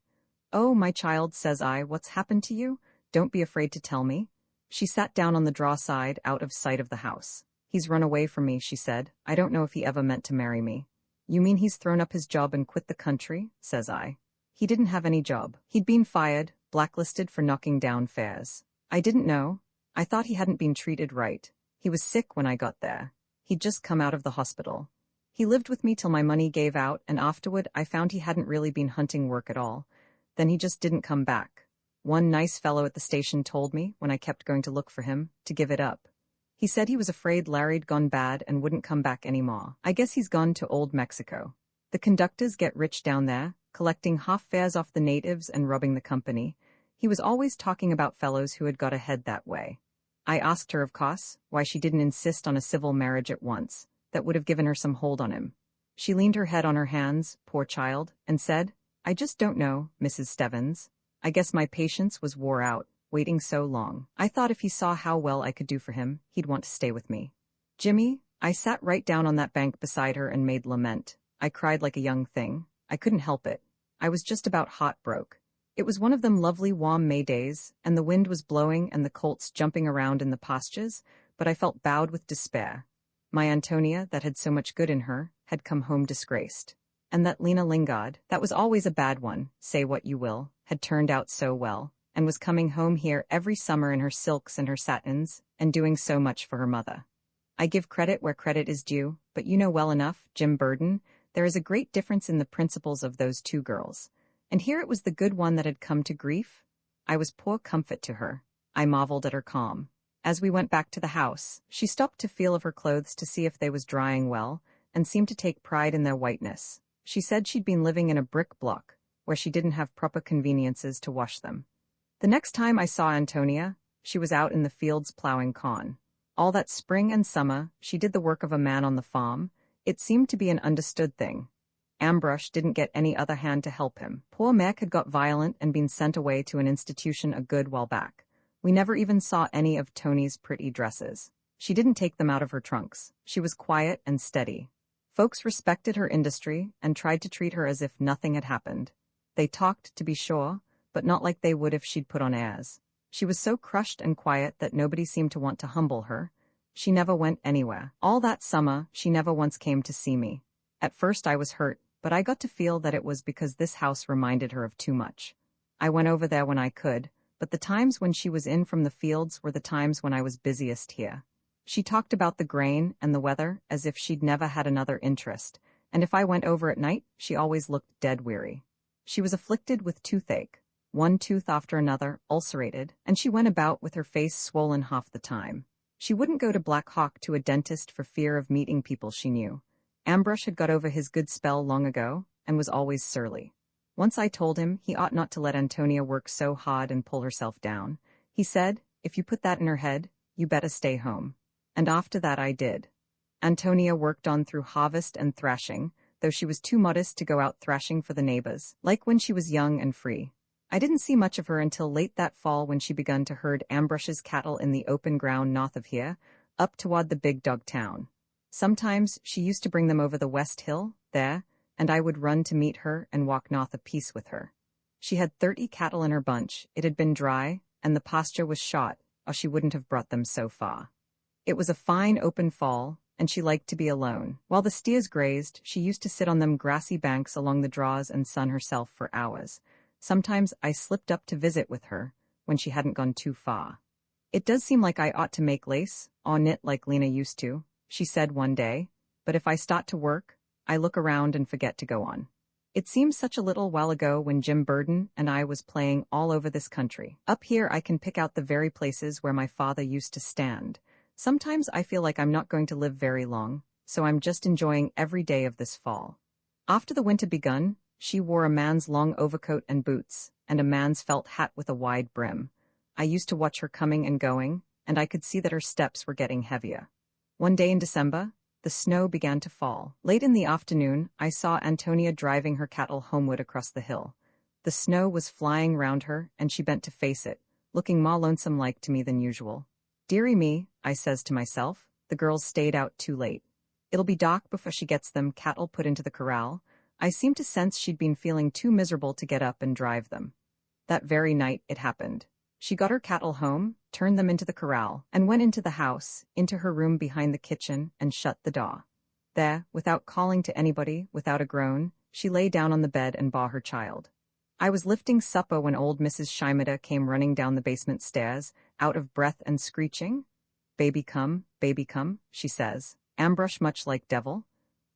"Oh, my child," says I, "what's happened to you? Don't be afraid to tell me." She sat down on the draw side, out of sight of the house. "He's run away from me," she said. "I don't know if he ever meant to marry me." "You mean he's thrown up his job and quit the country?" says I. "He didn't have any job. He'd been fired, blacklisted for knocking down fares. I didn't know. I thought he hadn't been treated right. He was sick when I got there. He'd just come out of the hospital. He lived with me till my money gave out, and afterward I found he hadn't really been hunting work at all. Then he just didn't come back. One nice fellow at the station told me, when I kept going to look for him, to give it up. He said he was afraid Larry'd gone bad and wouldn't come back anymore. I guess he's gone to old Mexico. The conductors get rich down there, collecting half fares off the natives and robbing the company. He was always talking about fellows who had got ahead that way. I asked her, of course, why she didn't insist on a civil marriage at once. That would have given her some hold on him. She leaned her head on her hands, poor child, and said, "I just don't know, Mrs. Stevens. I guess my patience was wore out, waiting so long. I thought if he saw how well I could do for him, he'd want to stay with me." "Jimmy," I sat right down on that bank beside her and made lament. I cried like a young thing. I couldn't help it. I was just about heart-broke. It was one of them lovely warm May days, and the wind was blowing and the colts jumping around in the pastures, but I felt bowed with despair. My Ántonia, that had so much good in her, had come home disgraced. And that Lena Lingard, that was always a bad one, say what you will, had turned out so well, and was coming home here every summer in her silks and her satins, and doing so much for her mother. I give credit where credit is due, but you know well enough, Jim Burden, there is a great difference in the principles of those two girls. And here it was the good one that had come to grief. I was poor comfort to her. I marveled at her calm. As we went back to the house, she stopped to feel of her clothes to see if they was drying well, and seemed to take pride in their whiteness. She said she'd been living in a brick block, where she didn't have proper conveniences to wash them. The next time I saw Ántonia, she was out in the fields plowing corn. All that spring and summer, she did the work of a man on the farm. It seemed to be an understood thing. Ambrosch didn't get any other hand to help him. Poor Mac had got violent and been sent away to an institution a good while back. We never even saw any of Tony's pretty dresses. She didn't take them out of her trunks. She was quiet and steady. Folks respected her industry and tried to treat her as if nothing had happened. They talked, to be sure, but not like they would if she'd put on airs. She was so crushed and quiet that nobody seemed to want to humble her. She never went anywhere. All that summer, she never once came to see me. At first I was hurt, but I got to feel that it was because this house reminded her of too much. I went over there when I could, but the times when she was in from the fields were the times when I was busiest here. She talked about the grain and the weather as if she'd never had another interest, and if I went over at night, she always looked dead weary. She was afflicted with toothache, one tooth after another, ulcerated, and she went about with her face swollen half the time. She wouldn't go to Black Hawk to a dentist for fear of meeting people she knew. Ambrosch had got over his good spell long ago, and was always surly. Once I told him he ought not to let Antonia work so hard and pull herself down. He said, "If you put that in her head, you better stay home." And after that I did. Antonia worked on through harvest and thrashing, though she was too modest to go out thrashing for the neighbors, like when she was young and free. I didn't see much of her until late that fall when she begun to herd Ambrush's cattle in the open ground north of here, up toward the big dog town. Sometimes she used to bring them over the West Hill, there, and I would run to meet her and walk north a piece with her. She had 30 cattle in her bunch, it had been dry, and the pasture was shot, or she wouldn't have brought them so far. It was a fine open fall, and she liked to be alone. While the steers grazed, she used to sit on them grassy banks along the draws and sun herself for hours. Sometimes I slipped up to visit with her, when she hadn't gone too far. "It does seem like I ought to make lace, or knit like Lena used to," she said one day, "but if I start to work, I look around and forget to go on. It seems such a little while ago when Jim Burden and I was playing all over this country. Up here I can pick out the very places where my father used to stand. Sometimes I feel like I'm not going to live very long, so I'm just enjoying every day of this fall." After the winter begun, she wore a man's long overcoat and boots, and a man's felt hat with a wide brim. I used to watch her coming and going, and I could see that her steps were getting heavier. One day in December, the snow began to fall. Late in the afternoon, I saw Antonia driving her cattle homeward across the hill. The snow was flying round her, and she bent to face it, looking more lonesome-like to me than usual. "Dearie me," I says to myself, "the girls stayed out too late. It'll be dark before she gets them cattle put into the corral." I seemed to sense she'd been feeling too miserable to get up and drive them. That very night it happened. She got her cattle home, turned them into the corral, and went into the house, into her room behind the kitchen, and shut the door. There, without calling to anybody, without a groan, she lay down on the bed and bore her child. I was lifting supper when old Mrs. Shimada came running down the basement stairs, out of breath and screeching. Baby come," she says. "Ambrush much like devil?"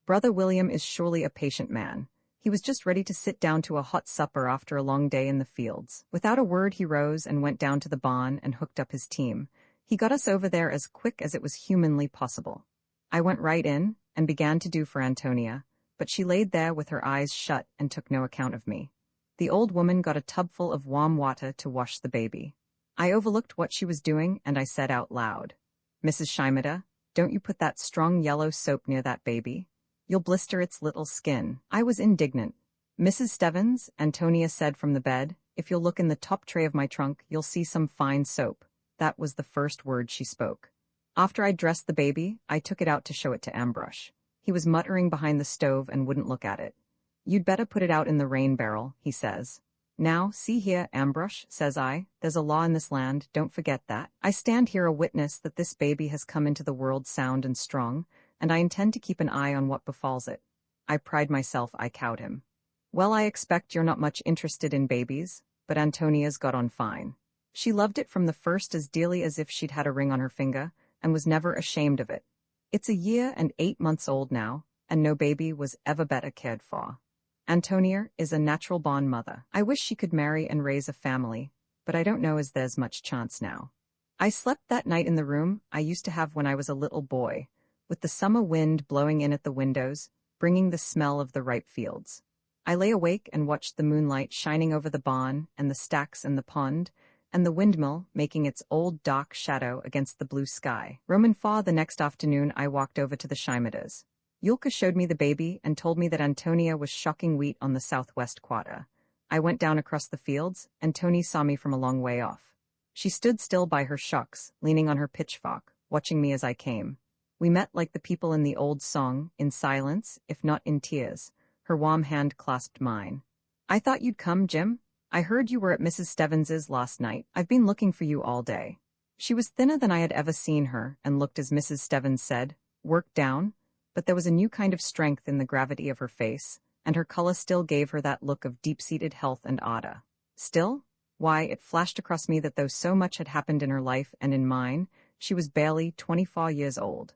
Brother William is surely a patient man. He was just ready to sit down to a hot supper after a long day in the fields. Without a word he rose and went down to the barn and hooked up his team. He got us over there as quick as it was humanly possible. I went right in and began to do for Antonia, but she laid there with her eyes shut and took no account of me. The old woman got a tubful of warm water to wash the baby. I overlooked what she was doing and I said out loud, "Mrs. Shimada, don't you put that strong yellow soap near that baby. You'll blister its little skin." I was indignant. "Mrs. Stevens," Antonia said from the bed, "if you'll look in the top tray of my trunk, you'll see some fine soap." That was the first word she spoke. After I dressed the baby, I took it out to show it to Ambrush. He was muttering behind the stove and wouldn't look at it. "You'd better put it out in the rain barrel," he says. "Now, see here, Ambrush," says I, "there's a law in this land, don't forget that. I stand here a witness that this baby has come into the world sound and strong, and I intend to keep an eye on what befalls it." I pride myself I cowed him. "Well, I expect you're not much interested in babies, but Antonia's got on fine. She loved it from the first as dearly as if she'd had a ring on her finger, and was never ashamed of it. It's a year and 8 months old now, and no baby was ever better cared for. Antonia is a natural-born mother. I wish she could marry and raise a family, but I don't know as there's much chance now." I slept that night in the room I used to have when I was a little boy, with the summer wind blowing in at the windows, bringing the smell of the ripe fields. I lay awake and watched the moonlight shining over the barn and the stacks and the pond, and the windmill making its old dark shadow against the blue sky. Roman Faw the next afternoon I walked over to the Shimadas. Yulka showed me the baby and told me that Antonia was shocking wheat on the southwest quarter. I went down across the fields, and Tony saw me from a long way off. She stood still by her shucks, leaning on her pitchfork, watching me as I came. We met like the people in the old song, in silence, if not in tears. Her warm hand clasped mine. "I thought you'd come, Jim. I heard you were at Mrs. Stevens's last night. I've been looking for you all day." She was thinner than I had ever seen her, and looked, as Mrs. Stevens said, worked down, but there was a new kind of strength in the gravity of her face, and her color still gave her that look of deep-seated health and ardor. Still, why, it flashed across me that though so much had happened in her life and in mine, she was barely 24 years old.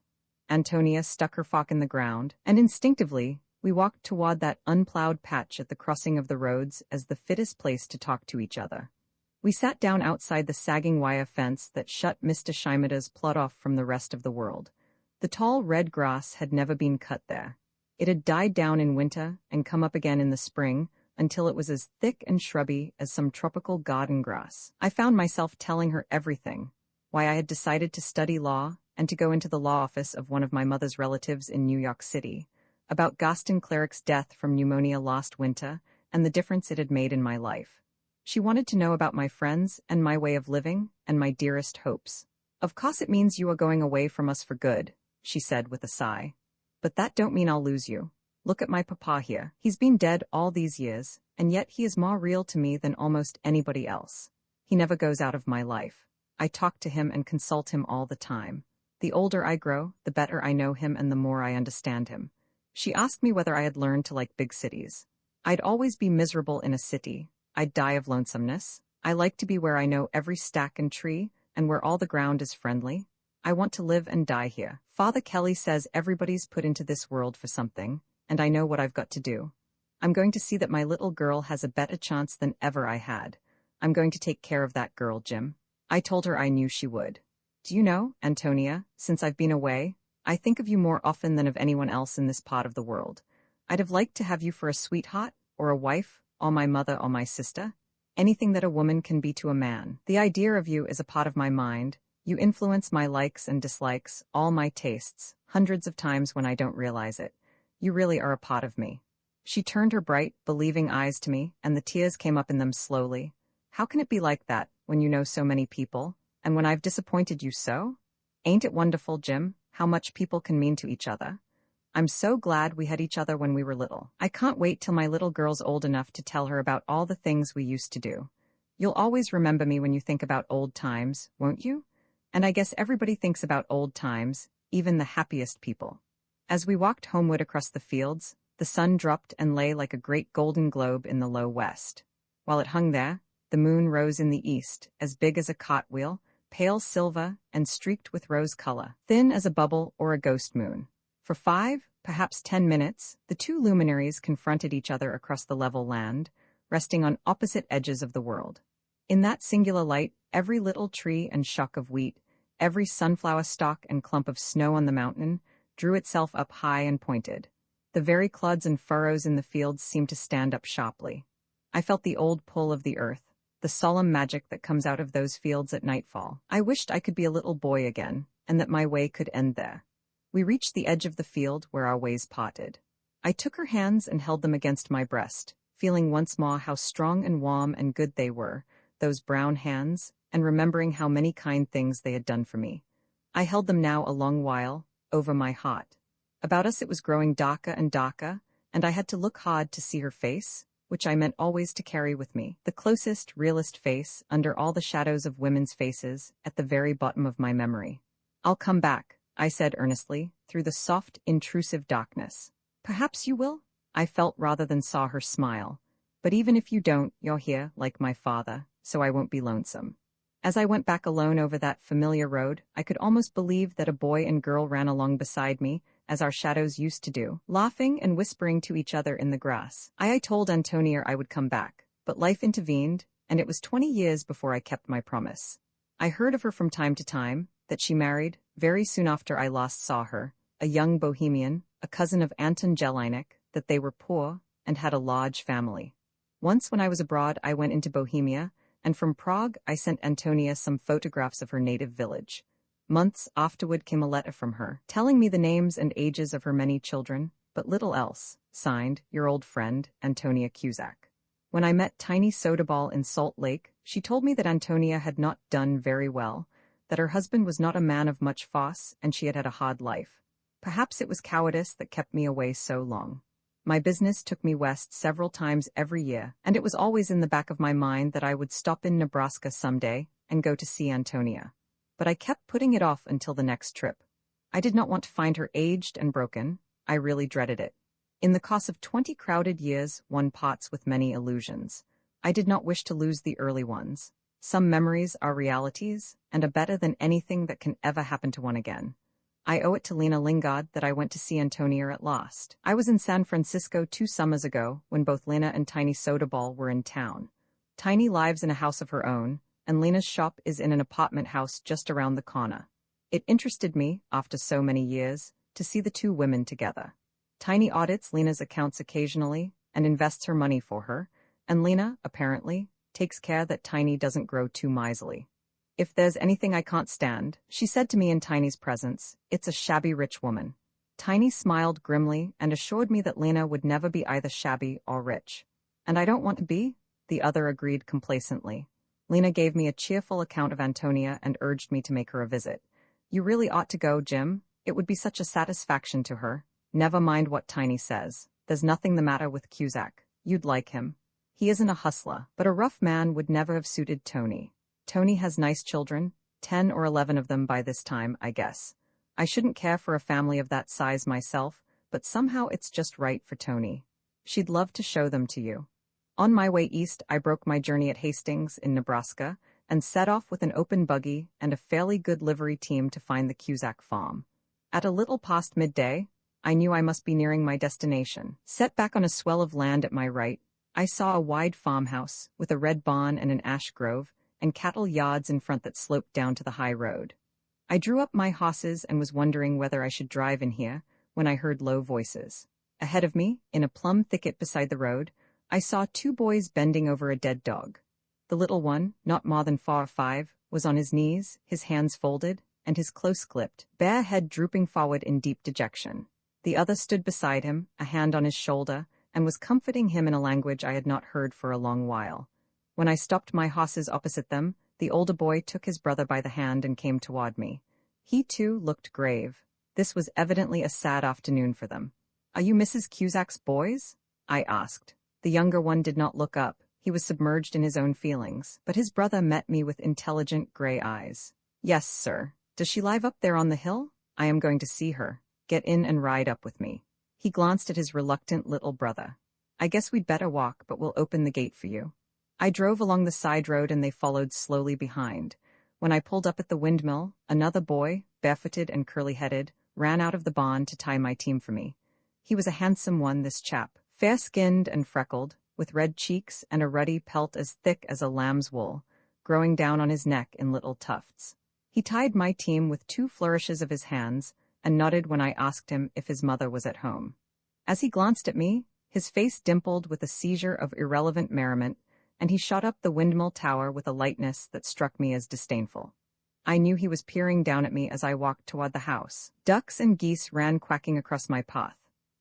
Antonia stuck her fork in the ground, and instinctively, we walked toward that unplowed patch at the crossing of the roads as the fittest place to talk to each other. We sat down outside the sagging wire fence that shut Mr. Shimada's plot off from the rest of the world. The tall red grass had never been cut there. It had died down in winter and come up again in the spring, until it was as thick and shrubby as some tropical garden grass. I found myself telling her everything, why I had decided to study law and to go into the law office of one of my mother's relatives in New York City, about Gaston Cleric's death from pneumonia last winter and the difference it had made in my life. She wanted to know about my friends and my way of living and my dearest hopes. "Of course it means you are going away from us for good," she said with a sigh. "But that don't mean I'll lose you. Look at my papa here. He's been dead all these years, and yet he is more real to me than almost anybody else. He never goes out of my life. I talk to him and consult him all the time. The older I grow, the better I know him and the more I understand him." She asked me whether I had learned to like big cities. I'd always be miserable in a city. I'd die of lonesomeness. I like to be where I know every stack and tree, and where all the ground is friendly. I want to live and die here. Father Kelly says everybody's put into this world for something, and I know what I've got to do. I'm going to see that my little girl has a better chance than ever I had. I'm going to take care of that girl, Jim. I told her I knew she would. Do you know, Ántonia, since I've been away, I think of you more often than of anyone else in this part of the world. I'd have liked to have you for a sweetheart, or a wife, or my mother or my sister. Anything that a woman can be to a man. The idea of you is a part of my mind. You influence my likes and dislikes, all my tastes, hundreds of times when I don't realize it. You really are a part of me. She turned her bright, believing eyes to me, and the tears came up in them slowly. How can it be like that, when you know so many people, and when I've disappointed you so? Ain't it wonderful, Jim, how much people can mean to each other? I'm so glad we had each other when we were little. I can't wait till my little girl's old enough to tell her about all the things we used to do. You'll always remember me when you think about old times, won't you? And I guess everybody thinks about old times, even the happiest people. As we walked homeward across the fields, the sun dropped and lay like a great golden globe in the low west. While it hung there, the moon rose in the east, as big as a cartwheel, pale silver and streaked with rose color, thin as a bubble or a ghost moon. For 5, perhaps 10 minutes, the two luminaries confronted each other across the level land, resting on opposite edges of the world. In that singular light, every little tree and shock of wheat, every sunflower stalk and clump of snow on the mountain, drew itself up high and pointed. The very clods and furrows in the fields seemed to stand up sharply. I felt the old pull of the earth, the solemn magic that comes out of those fields at nightfall. I wished I could be a little boy again, and that my way could end there. We reached the edge of the field where our ways parted. I took her hands and held them against my breast, feeling once more how strong and warm and good they were, those brown hands, and remembering how many kind things they had done for me. I held them now a long while, over my heart. About us it was growing darker and darker, and I had to look hard to see her face, which I meant always to carry with me, the closest, realest face, under all the shadows of women's faces, at the very bottom of my memory. "I'll come back," I said earnestly, through the soft, intrusive darkness. "Perhaps you will?" I felt rather than saw her smile. "But even if you don't, you're here, like my father, so I won't be lonesome." As I went back alone over that familiar road, I could almost believe that a boy and girl ran along beside me, as our shadows used to do, laughing and whispering to each other in the grass. I told Ántonia I would come back, but life intervened, and it was 20 years before I kept my promise. I heard of her from time to time, that she married, very soon after I last saw her, a young Bohemian, a cousin of Anton Jelinek, that they were poor, and had a large family. Once when I was abroad I went into Bohemia, and from Prague I sent Ántonia some photographs of her native village. Months afterward came a letter from her, telling me the names and ages of her many children, but little else. Signed, your old friend, Ántonia Cusack. When I met Tiny Sodaball in Salt Lake, she told me that Ántonia had not done very well, that her husband was not a man of much force, and she had had a hard life. Perhaps it was cowardice that kept me away so long. My business took me west several times every year, and it was always in the back of my mind that I would stop in Nebraska someday and go to see Ántonia. But I kept putting it off until the next trip. I did not want to find her aged and broken. I really dreaded it. In the course of 20 crowded years, one parts with many illusions. I did not wish to lose the early ones. Some memories are realities, and are better than anything that can ever happen to one again. I owe it to Lena Lingard that I went to see Ántonia at last. I was in San Francisco 2 summers ago, when both Lena and Tiny Sodaball were in town. Tiny lives in a house of her own, and Lena's shop is in an apartment house just around the corner. It interested me, after so many years, to see the two women together. Tiny audits Lena's accounts occasionally, and invests her money for her, and Lena, apparently, takes care that Tiny doesn't grow too miserly. If there's anything I can't stand, she said to me in Tiny's presence, it's a shabby rich woman. Tiny smiled grimly and assured me that Lena would never be either shabby or rich. And I don't want to be, the other agreed complacently. Lena gave me a cheerful account of Ántonia and urged me to make her a visit. You really ought to go, Jim. It would be such a satisfaction to her. Never mind what Tiny says. There's nothing the matter with Cusack. You'd like him. He isn't a hustler, but a rough man would never have suited Tony. Tony has nice children, 10 or 11 of them by this time, I guess. I shouldn't care for a family of that size myself, but somehow it's just right for Tony. She'd love to show them to you. On my way east, I broke my journey at Hastings in Nebraska and set off with an open buggy and a fairly good livery team to find the Cusack farm. At a little past midday, I knew I must be nearing my destination. Set back on a swell of land at my right, I saw a wide farmhouse with a red barn and an ash grove, and cattle yards in front that sloped down to the high road. I drew up my horses and was wondering whether I should drive in here when I heard low voices. Ahead of me, in a plum thicket beside the road, I saw 2 boys bending over a dead dog. The little one, not more than 4 or 5, was on his knees, his hands folded, and his close-clipped, bare head drooping forward in deep dejection. The other stood beside him, a hand on his shoulder, and was comforting him in a language I had not heard for a long while. When I stopped my horses opposite them, the older boy took his brother by the hand and came toward me. He, too, looked grave. This was evidently a sad afternoon for them. Are you Mrs. Cusack's boys? I asked. The younger one did not look up. He was submerged in his own feelings, but his brother met me with intelligent gray eyes. Yes, sir. Does she live up there on the hill? I am going to see her. Get in and ride up with me. He glanced at his reluctant little brother. I guess we'd better walk, but we'll open the gate for you. I drove along the side road and they followed slowly behind. When I pulled up at the windmill, another boy, barefooted and curly-headed, ran out of the barn to tie my team for me. He was a handsome one, this chap, fair-skinned and freckled, with red cheeks and a ruddy pelt as thick as a lamb's wool, growing down on his neck in little tufts. He tied my team with 2 flourishes of his hands and nodded when I asked him if his mother was at home. As he glanced at me, his face dimpled with a seizure of irrelevant merriment, and he shot up the windmill tower with a lightness that struck me as disdainful. I knew he was peering down at me as I walked toward the house. Ducks and geese ran quacking across my path.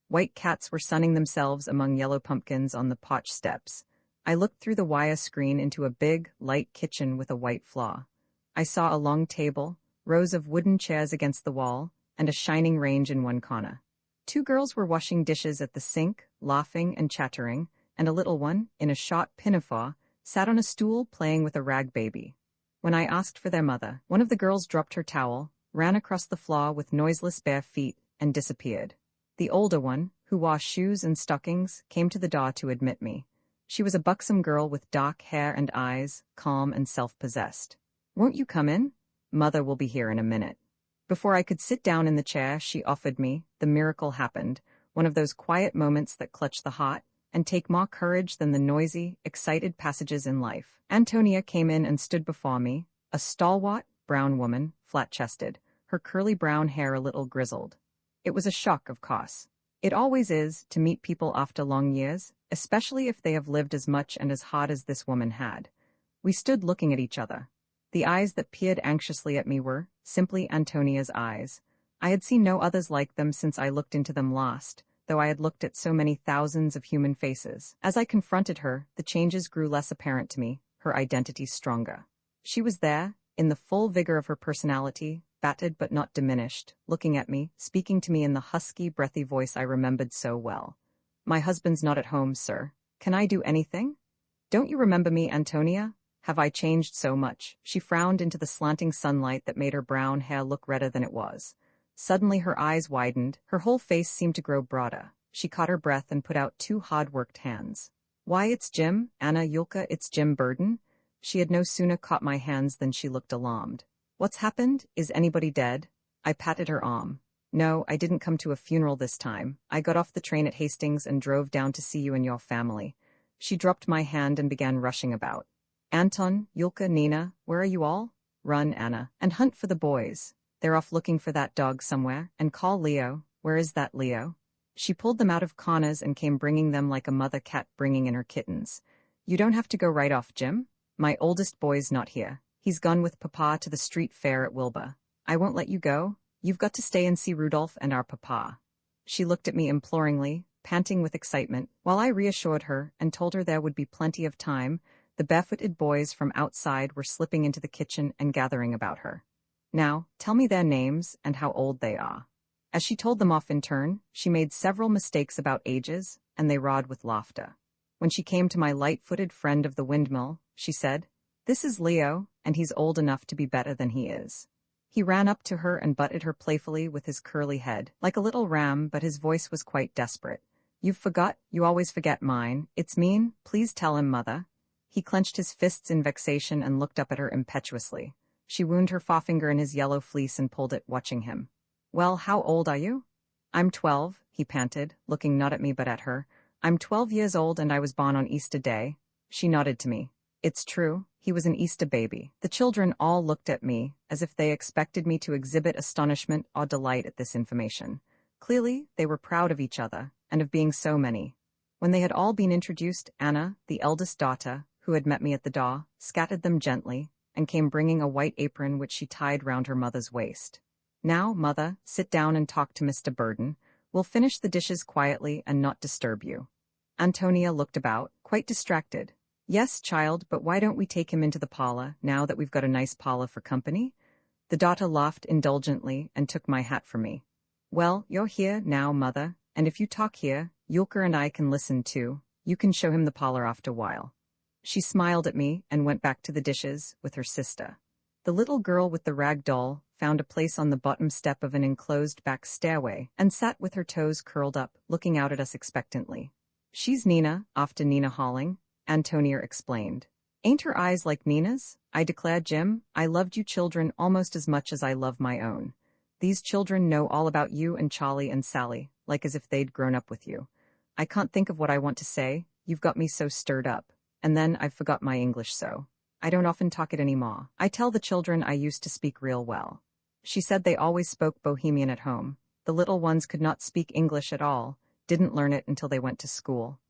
White cats were sunning themselves among yellow pumpkins on the porch steps. I looked through the wire screen into a big, light kitchen with a white floor. I saw a long table, rows of wooden chairs against the wall, and a shining range in one corner. 2 girls were washing dishes at the sink, laughing and chattering, and a little one, in a short pinafore, sat on a stool playing with a rag baby. When I asked for their mother, one of the girls dropped her towel, ran across the floor with noiseless bare feet, and disappeared. The older one, who wore shoes and stockings, came to the door to admit me. She was a buxom girl with dark hair and eyes, calm and self-possessed. Won't you come in? Mother will be here in a minute. Before I could sit down in the chair she offered me, the miracle happened, one of those quiet moments that clutch the heart and take more courage than the noisy, excited passages in life. Ántonia came in and stood before me, a stalwart, brown woman, flat-chested, her curly brown hair a little grizzled. It was a shock, of course. It always is, to meet people after long years, especially if they have lived as much and as hard as this woman had. We stood looking at each other. The eyes that peered anxiously at me were simply Antonia's eyes. I had seen no others like them since I looked into them last, though I had looked at so many thousands of human faces. As I confronted her, the changes grew less apparent to me, her identity stronger. She was there, in the full vigor of her personality, battered but not diminished, looking at me, speaking to me in the husky, breathy voice I remembered so well. My husband's not at home, sir. Can I do anything? Don't you remember me, Ántonia? Have I changed so much? She frowned into the slanting sunlight that made her brown hair look redder than it was. Suddenly her eyes widened, her whole face seemed to grow broader. She caught her breath and put out 2 hard-worked hands. Why, it's Jim, Anna Yulka, it's Jim Burden. She had no sooner caught my hands than she looked alarmed. What's happened? Is anybody dead? I patted her arm. No, I didn't come to a funeral this time. I got off the train at Hastings and drove down to see you and your family. She dropped my hand and began rushing about. Anton, Yulka, Nina, where are you all? Run, Anna, and hunt for the boys. They're off looking for that dog somewhere, and call Leo. Where is that Leo? She pulled them out of corners and came bringing them like a mother cat bringing in her kittens. You don't have to go right off, Jim. My oldest boy's not here. He's gone with Papa to the street fair at Wilbur. I won't let you go. You've got to stay and see Rudolph and our Papa. She looked at me imploringly, panting with excitement, while I reassured her and told her there would be plenty of time. The barefooted boys from outside were slipping into the kitchen and gathering about her. Now, tell me their names and how old they are. As she told them off in turn, she made several mistakes about ages, and they roared with laughter. When she came to my light-footed friend of the windmill, she said, "This is Leo, and he's old enough to be better than he is." He ran up to her and butted her playfully with his curly head, like a little ram, but his voice was quite desperate. You always forget mine. It's mean. Please tell him, Mother." He clenched his fists in vexation and looked up at her impetuously. She wound her forefinger in his yellow fleece and pulled it, watching him. "Well, how old are you?" "I'm 12, he panted, looking not at me but at her. "I'm 12 years old and I was born on Easter Day." She nodded to me. "It's true, he was an Easter baby." The children all looked at me, as if they expected me to exhibit astonishment or delight at this information. Clearly, they were proud of each other, and of being so many. When they had all been introduced, Anna, the eldest daughter, who had met me at the door, scattered them gently, and came bringing a white apron which she tied round her mother's waist. "Now, Mother, sit down and talk to Mr. Burden. We'll finish the dishes quietly and not disturb you." Ántonia looked about, quite distracted. "Yes, child, but why don't we take him into the parlor, now that we've got a nice parlor for company?" The daughter laughed indulgently and took my hat from me. "Well, you're here now, Mother, and if you talk here, Yulker and I can listen too. You can show him the parlor after a while." She smiled at me and went back to the dishes with her sister. The little girl with the rag doll found a place on the bottom step of an enclosed back stairway and sat with her toes curled up, looking out at us expectantly. "She's Nina, after Nina Halling," Ántonia explained. "Ain't her eyes like Nina's?" I declared. "Jim, I loved you children almost as much as I love my own. These children know all about you and Charlie and Sally, like as if they'd grown up with you. I can't think of what I want to say, you've got me so stirred up. And then I've forgot my English so. I don't often talk it anymore. I tell the children I used to speak real well." She said they always spoke Bohemian at home. The little ones could not speak English at all, didn't learn it until they went to school.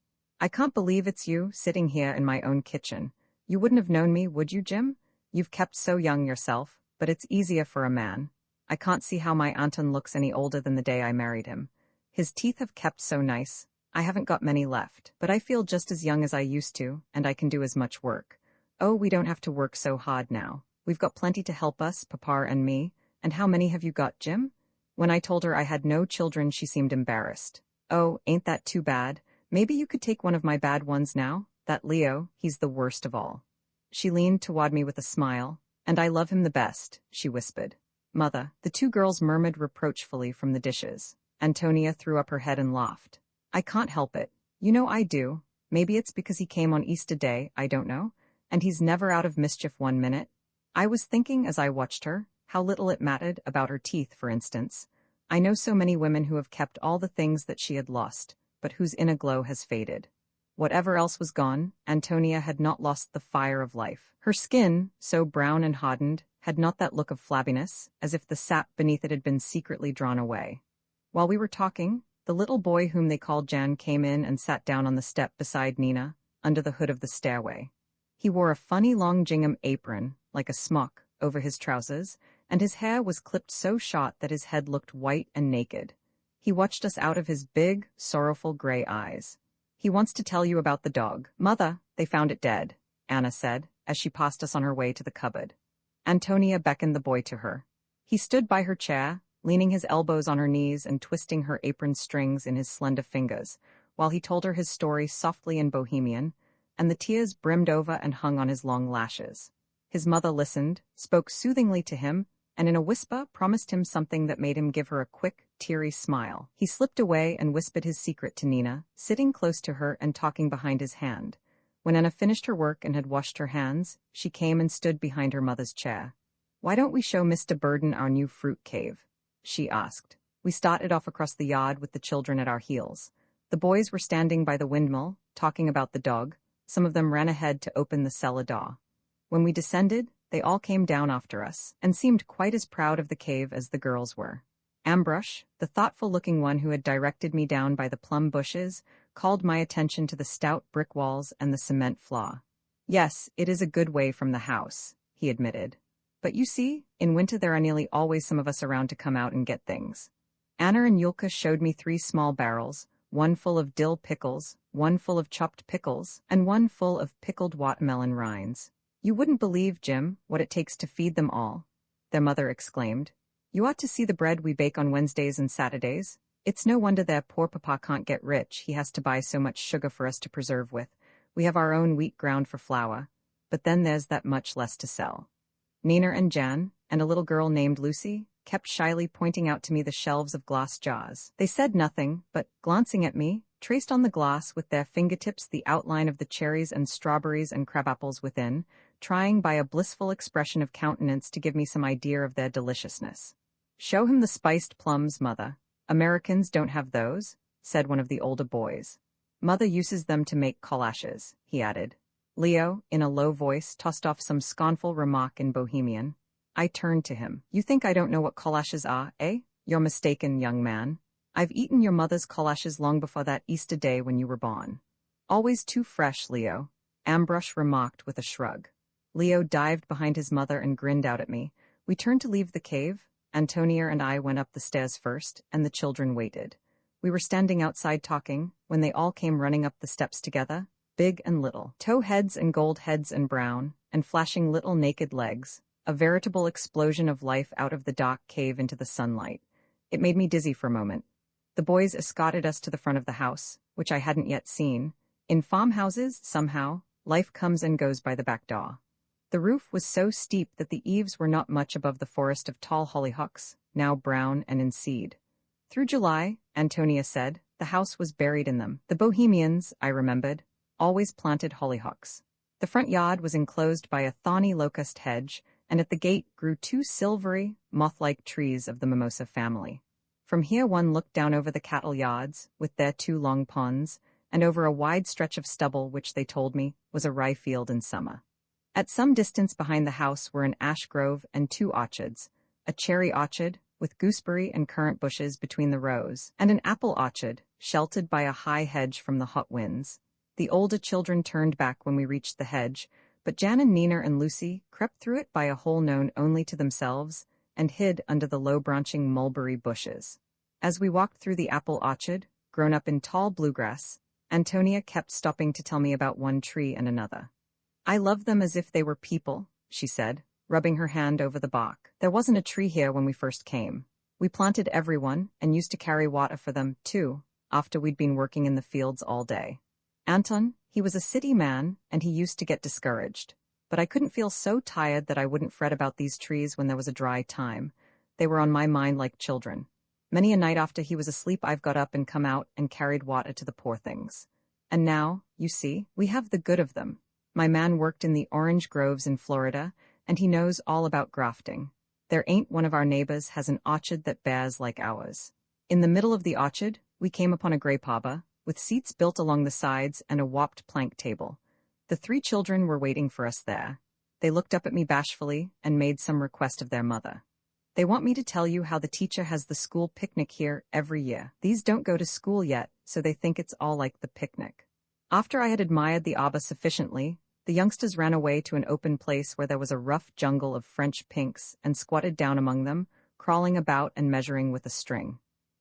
"I can't believe it's you, sitting here in my own kitchen. You wouldn't have known me, would you, Jim? You've kept so young yourself, but it's easier for a man. I can't see how my Anton looks any older than the day I married him. His teeth have kept so nice. I haven't got many left, but I feel just as young as I used to, and I can do as much work. Oh, we don't have to work so hard now. We've got plenty to help us, Papa and me. And how many have you got, Jim?" When I told her I had no children, she seemed embarrassed. "Oh, ain't that too bad? Maybe you could take one of my bad ones now? That Leo, he's the worst of all." She leaned toward me with a smile. "And I love him the best," she whispered. "Mother," the two girls murmured reproachfully from the dishes. Ántonia threw up her head and laughed. "I can't help it. You know I do. Maybe it's because he came on Easter Day, I don't know. And he's never out of mischief 1 minute. I was thinking as I watched her, how little it mattered about her teeth, for instance. I know so many women who have kept all the things that she had lost, but whose inner glow has faded. Whatever else was gone, Ántonia had not lost the fire of life. Her skin, so brown and hardened, had not that look of flabbiness, as if the sap beneath it had been secretly drawn away. While we were talking, the little boy whom they called Jan came in and sat down on the step beside Nina, under the hood of the stairway. He wore a funny long gingham apron, like a smock, over his trousers, and his hair was clipped so short that his head looked white and naked. He watched us out of his big, sorrowful gray eyes. "He wants to tell you about the dog." "Mother, they found it dead," Anna said, as she passed us on her way to the cupboard. Ántonia beckoned the boy to her. He stood by her chair, leaning his elbows on her knees and twisting her apron strings in his slender fingers, while he told her his story softly in Bohemian, and the tears brimmed over and hung on his long lashes. His mother listened, spoke soothingly to him, and in a whisper promised him something that made him give her a quick, teary smile. He slipped away and whispered his secret to Nina, sitting close to her and talking behind his hand. When Anna finished her work and had washed her hands, she came and stood behind her mother's chair. "Why don't we show Mr. Burden our new fruit cave?" she asked. We started off across the yard with the children at our heels. The boys were standing by the windmill, talking about the dog. Some of them ran ahead to open the cellar door. When we descended, they all came down after us, and seemed quite as proud of the cave as the girls were. Ambrush, the thoughtful-looking one who had directed me down by the plum bushes, called my attention to the stout brick walls and the cement floor. Yes, it is a good way from the house, he admitted. But you see, in winter there are nearly always some of us around to come out and get things. Anna and Yulka showed me 3 small barrels, one full of dill pickles, one full of chopped pickles, and one full of pickled watermelon rinds. You wouldn't believe, Jim, what it takes to feed them all, their mother exclaimed. You ought to see the bread we bake on Wednesdays and Saturdays. It's no wonder their poor papa can't get rich. He has to buy so much sugar for us to preserve with. We have our own wheat ground for flour, but then there's that much less to sell. Nina and Jan, and a little girl named Lucy, kept shyly pointing out to me the shelves of glass jars. They said nothing, but, glancing at me, traced on the glass with their fingertips the outline of the cherries and strawberries and crabapples within, trying by a blissful expression of countenance to give me some idea of their deliciousness. Show him the spiced plums, Mother. Americans don't have those, said one of the older boys. Mother uses them to make collages, he added. Leo, in a low voice, tossed off some scornful remark in Bohemian. I turned to him. You think I don't know what collages are, eh? You're mistaken, young man. I've eaten your mother's collages long before that Easter day when you were born. Always too fresh, Leo, Ambrush remarked with a shrug. Leo dived behind his mother and grinned out at me. We turned to leave the cave. Ántonia and I went up the stairs first, and the children waited. We were standing outside talking, when they all came running up the steps together, big and little, tow heads and gold heads and brown, and flashing little naked legs, a veritable explosion of life out of the dark cave into the sunlight. It made me dizzy for a moment. The boys escorted us to the front of the house, which I hadn't yet seen. In farmhouses, somehow, life comes and goes by the back door. The roof was so steep that the eaves were not much above the forest of tall hollyhocks, now brown and in seed. Through July, Ántonia said, the house was buried in them. The Bohemians, I remembered, always planted hollyhocks. The front yard was enclosed by a thorny locust hedge, and at the gate grew 2 silvery, moth-like trees of the mimosa family. From here one looked down over the cattle yards, with their 2 long ponds, and over a wide stretch of stubble which they told me was a rye field in summer. At some distance behind the house were an ash grove and 2 orchards, a cherry orchard, with gooseberry and currant bushes between the rows, and an apple orchard, sheltered by a high hedge from the hot winds. The older children turned back when we reached the hedge, but Jan and Nina and Lucy crept through it by a hole known only to themselves, and hid under the low-branching mulberry bushes. As we walked through the apple orchard, grown up in tall bluegrass, Ántonia kept stopping to tell me about one tree and another. I love them as if they were people, she said, rubbing her hand over the bark. There wasn't a tree here when we first came. We planted every one, and used to carry water for them, too, after we'd been working in the fields all day. Anton, he was a city man, and he used to get discouraged. But I couldn't feel so tired that I wouldn't fret about these trees when there was a dry time. They were on my mind like children. Many a night after he was asleep I've got up and come out and carried water to the poor things. And now, you see, we have the good of them. My man worked in the orange groves in Florida, and he knows all about grafting. There ain't one of our neighbors has an orchard that bears like ours. In the middle of the orchard, we came upon a grape arbor, with seats built along the sides and a warped plank table. The 3 children were waiting for us there. They looked up at me bashfully and made some request of their mother. They want me to tell you how the teacher has the school picnic here every year. These don't go to school yet, so they think it's all like the picnic. After I had admired the arbor sufficiently, the youngsters ran away to an open place where there was a rough jungle of French pinks and squatted down among them, crawling about and measuring with a string.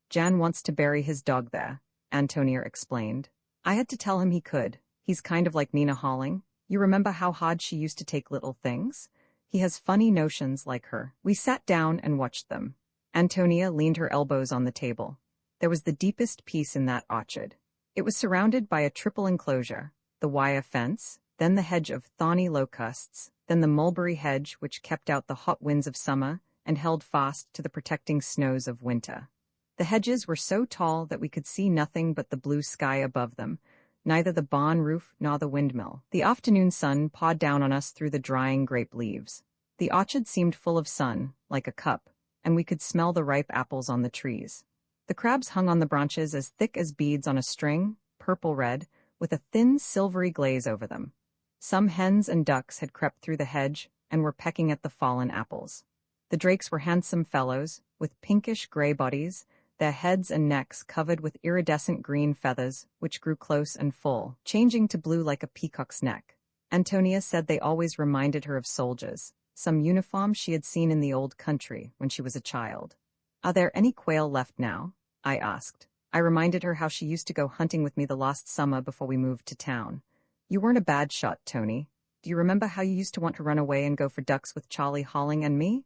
Jan wants to bury his dog there, Ántonia explained. I had to tell him he could. He's kind of like Nina Halling. You remember how hard she used to take little things? He has funny notions like her. We sat down and watched them. Ántonia leaned her elbows on the table. There was the deepest peace in that orchard. It was surrounded by a triple enclosure, the wire fence, then the hedge of thorny locusts, then the mulberry hedge which kept out the hot winds of summer and held fast to the protecting snows of winter. The hedges were so tall that we could see nothing but the blue sky above them, neither the barn roof nor the windmill. The afternoon sun pawed down on us through the drying grape leaves. The orchard seemed full of sun, like a cup, and we could smell the ripe apples on the trees. The crabs hung on the branches as thick as beads on a string, purple-red, with a thin silvery glaze over them. Some hens and ducks had crept through the hedge and were pecking at the fallen apples. The drakes were handsome fellows, with pinkish-gray bodies, their heads and necks covered with iridescent green feathers, which grew close and full, changing to blue like a peacock's neck. Ántonia said they always reminded her of soldiers, some uniform she had seen in the old country when she was a child. "Are there any quail left now?" I asked. I reminded her how she used to go hunting with me the last summer before we moved to town. "You weren't a bad shot, Tony. Do you remember how you used to want to run away and go for ducks with Charlie Holling and me?"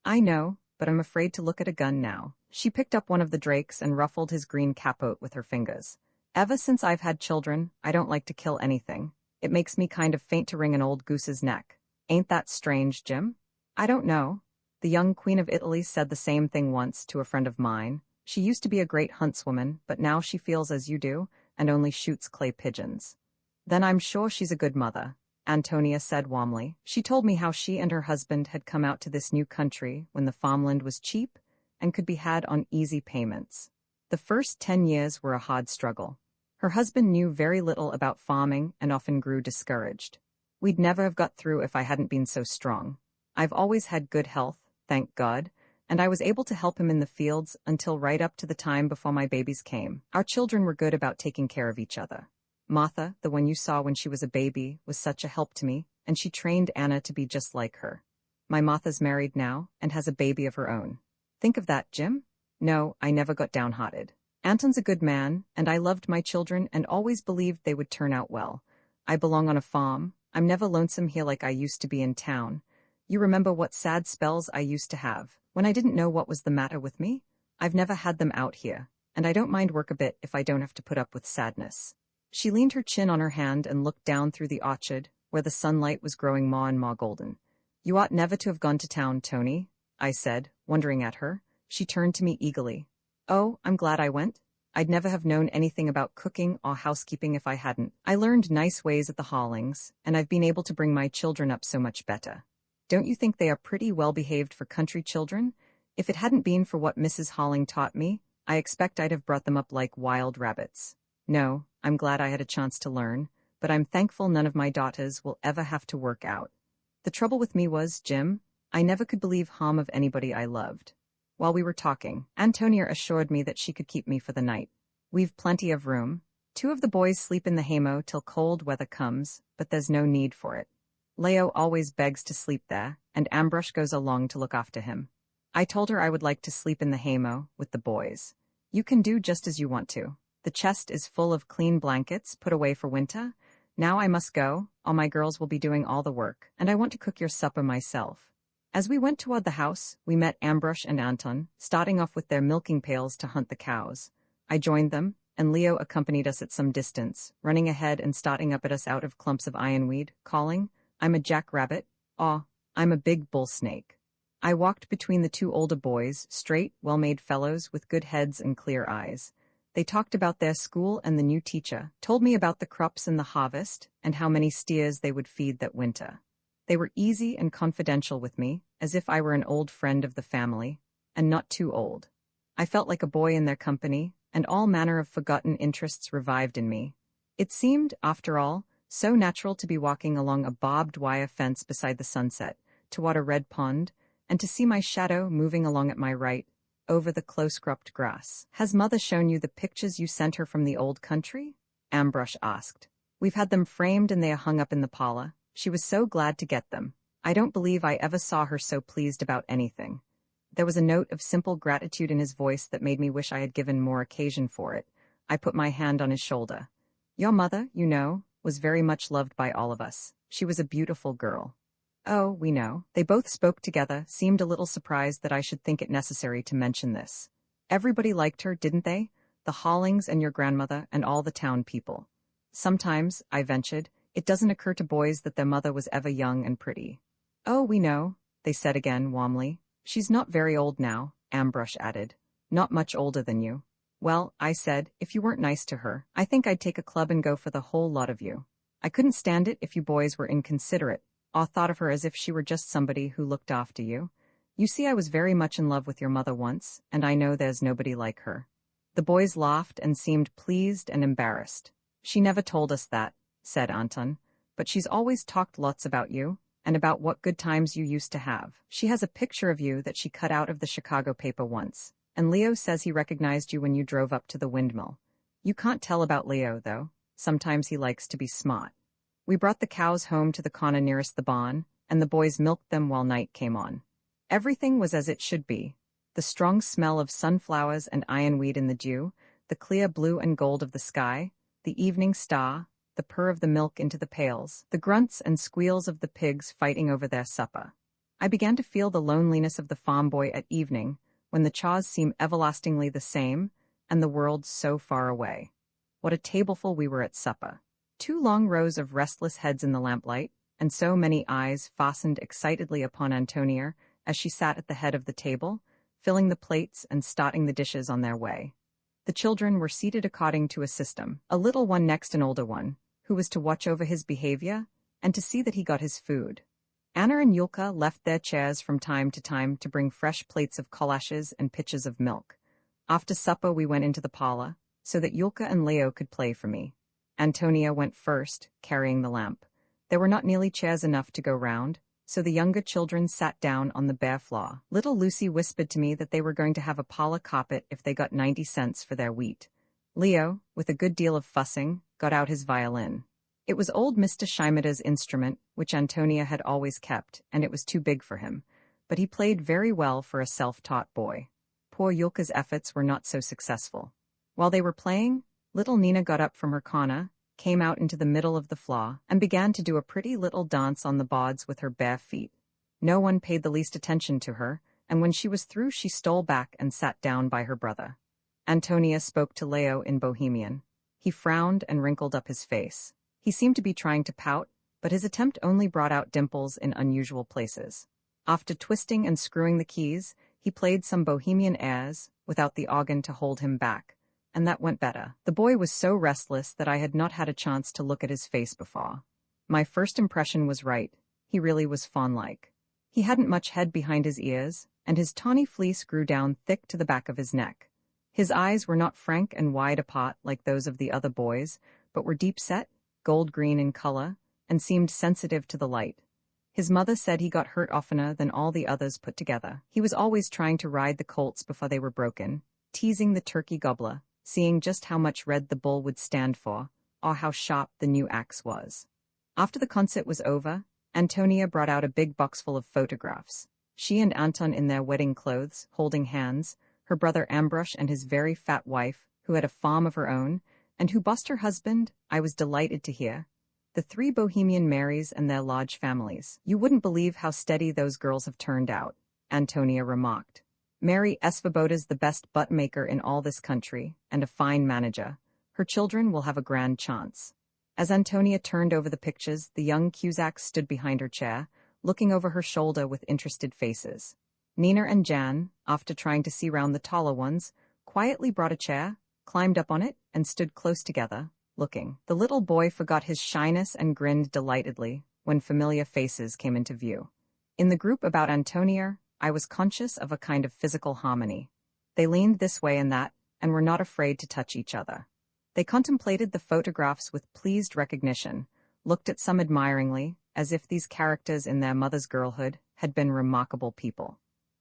"I know, but I'm afraid to look at a gun now." She picked up one of the drakes and ruffled his green capote with her fingers. "Ever since I've had children, I don't like to kill anything. It makes me kind of faint to wring an old goose's neck. Ain't that strange, Jim?" "I don't know. The young Queen of Italy said the same thing once to a friend of mine. She used to be a great huntswoman, but now she feels as you do, and only shoots clay pigeons." "Then I'm sure she's a good mother," Ántonia said warmly. She told me how she and her husband had come out to this new country when the farmland was cheap and could be had on easy payments. The first 10 years were a hard struggle. Her husband knew very little about farming and often grew discouraged. "We'd never have got through if I hadn't been so strong. I've always had good health, thank God, and I was able to help him in the fields until right up to the time before my babies came. Our children were good about taking care of each other. Martha, the one you saw when she was a baby, was such a help to me, and she trained Anna to be just like her. My Martha's married now and has a baby of her own. Think of that, Jim? No, I never got downhearted. Anton's a good man, and I loved my children and always believed they would turn out well. I belong on a farm. I'm never lonesome here like I used to be in town. You remember what sad spells I used to have, when I didn't know what was the matter with me? I've never had them out here, and I don't mind work a bit if I don't have to put up with sadness." She leaned her chin on her hand and looked down through the orchard, where the sunlight was growing more and more golden. "You ought never to have gone to town, Tony," I said, wondering at her. She turned to me eagerly. "Oh, I'm glad I went. I'd never have known anything about cooking or housekeeping if I hadn't. I learned nice ways at the Hollings, and I've been able to bring my children up so much better. Don't you think they are pretty well-behaved for country children? If it hadn't been for what Mrs. Holling taught me, I expect I'd have brought them up like wild rabbits. No, I'm glad I had a chance to learn, but I'm thankful none of my daughters will ever have to work out. The trouble with me was, Jim, I never could believe harm of anybody I loved." While we were talking, Ántonia assured me that she could keep me for the night. "We've plenty of room. 2 of the boys sleep in the haymow till cold weather comes, but there's no need for it. Leo always begs to sleep there, and Ambrosch goes along to look after him. I told her I would like to sleep in the haymow with the boys. You can do just as you want to. The chest is full of clean blankets put away for winter. Now I must go, or my girls will be doing all the work, and I want to cook your supper myself." As we went toward the house, we met Ambrosch and Anton, starting off with their milking pails to hunt the cows. I joined them, and Leo accompanied us at some distance, running ahead and starting up at us out of clumps of ironweed, calling, "I'm a jackrabbit," or "I'm a big bull snake." I walked between the 2 older boys, straight, well-made fellows with good heads and clear eyes. They talked about their school and the new teacher, told me about the crops and the harvest, and how many steers they would feed that winter. They were easy and confidential with me, as if I were an old friend of the family, and not too old. I felt like a boy in their company, and all manner of forgotten interests revived in me. It seemed, after all, so natural to be walking along a barbed wire fence beside the sunset, toward a red pond, and to see my shadow moving along at my right, over the close-cropped grass. "Has Mother shown you the pictures you sent her from the old country?" Ambrosch asked. "We've had them framed and they are hung up in the parlor. She was so glad to get them. I don't believe I ever saw her so pleased about anything." There was a note of simple gratitude in his voice that made me wish I had given more occasion for it. I put my hand on his shoulder. "Your mother, you know, was very much loved by all of us. She was a beautiful girl." "Oh, we know." They both spoke together, seemed a little surprised that I should think it necessary to mention this. "Everybody liked her, didn't they? The Hollings and your grandmother and all the town people." "Sometimes," I ventured, "it doesn't occur to boys that their mother was ever young and pretty." "Oh, we know," they said again warmly. "She's not very old now," Ambrosch added. "Not much older than you." "Well," I said, "if you weren't nice to her, I think I'd take a club and go for the whole lot of you. I couldn't stand it if you boys were inconsiderate, or thought of her as if she were just somebody who looked after you. You see, I was very much in love with your mother once, and I know there's nobody like her." The boys laughed and seemed pleased and embarrassed. "She never told us that," said Anton, "but she's always talked lots about you, and about what good times you used to have. She has a picture of you that she cut out of the Chicago paper once, and Leo says he recognized you when you drove up to the windmill. You can't tell about Leo, though. Sometimes he likes to be smart. We brought the cows home to the corner nearest the barn, and the boys milked them while night came on. Everything was as it should be. The strong smell of sunflowers and ironweed in the dew, the clear blue and gold of the sky, the evening star, the purr of the milk into the pails, the grunts and squeals of the pigs fighting over their supper. I began to feel the loneliness of the farm boy at evening, when the chores seem everlastingly the same, and the world so far away. What a tableful we were at supper. 2 long rows of restless heads in the lamplight, and so many eyes fastened excitedly upon Ántonia as she sat at the head of the table, filling the plates and starting the dishes on their way. The children were seated according to a system, a little one next an older one, who was to watch over his behavior and to see that he got his food. Anna and Yulka left their chairs from time to time to bring fresh plates of colashes and pitchers of milk. After supper we went into the parlor, so that Yulka and Leo could play for me. Ántonia went first, carrying the lamp. There were not nearly chairs enough to go round, so the younger children sat down on the bare floor. Little Lucy whispered to me that they were going to have a parlor carpet if they got 90 cents for their wheat. Leo, with a good deal of fussing, got out his violin. It was old Mr. Shimeda's instrument, which Ántonia had always kept, and it was too big for him, but he played very well for a self-taught boy. Poor Yulka's efforts were not so successful. While they were playing, little Nina got up from her corner, came out into the middle of the floor, and began to do a pretty little dance on the boards with her bare feet. No one paid the least attention to her, and when she was through she stole back and sat down by her brother. Ántonia spoke to Leo in Bohemian. He frowned and wrinkled up his face. He seemed to be trying to pout, but his attempt only brought out dimples in unusual places. After twisting and screwing the keys, he played some Bohemian airs, without the organ to hold him back, and that went better. The boy was so restless that I had not had a chance to look at his face before. My first impression was right. He really was fawn-like. He hadn't much head behind his ears, and his tawny fleece grew down thick to the back of his neck. His eyes were not frank and wide apart like those of the other boys, but were deep-set, gold-green in color, and seemed sensitive to the light. His mother said he got hurt oftener than all the others put together. He was always trying to ride the colts before they were broken, teasing the turkey gobbler, seeing just how much red the bull would stand for, or how sharp the new axe was. After the concert was over, Ántonia brought out a big box full of photographs. She and Anton in their wedding clothes, holding hands, her brother Ambrosch and his very fat wife, who had a farm of her own, and who bossed her husband, I was delighted to hear. The 3 Bohemian Marys and their large families. You wouldn't believe how steady those girls have turned out, Ántonia remarked. Mary Svoboda's the best butt-maker in all this country, and a fine manager. Her children will have a grand chance. As Ántonia turned over the pictures, the young Cusacks stood behind her chair, looking over her shoulder with interested faces. Nina and Jan, after trying to see round the taller ones, quietly brought a chair, climbed up on it, and stood close together, looking. The little boy forgot his shyness and grinned delightedly when familiar faces came into view. In the group about Ántonia, I was conscious of a kind of physical harmony. They leaned this way and that, and were not afraid to touch each other. They contemplated the photographs with pleased recognition, looked at some admiringly, as if these characters in their mother's girlhood had been remarkable people.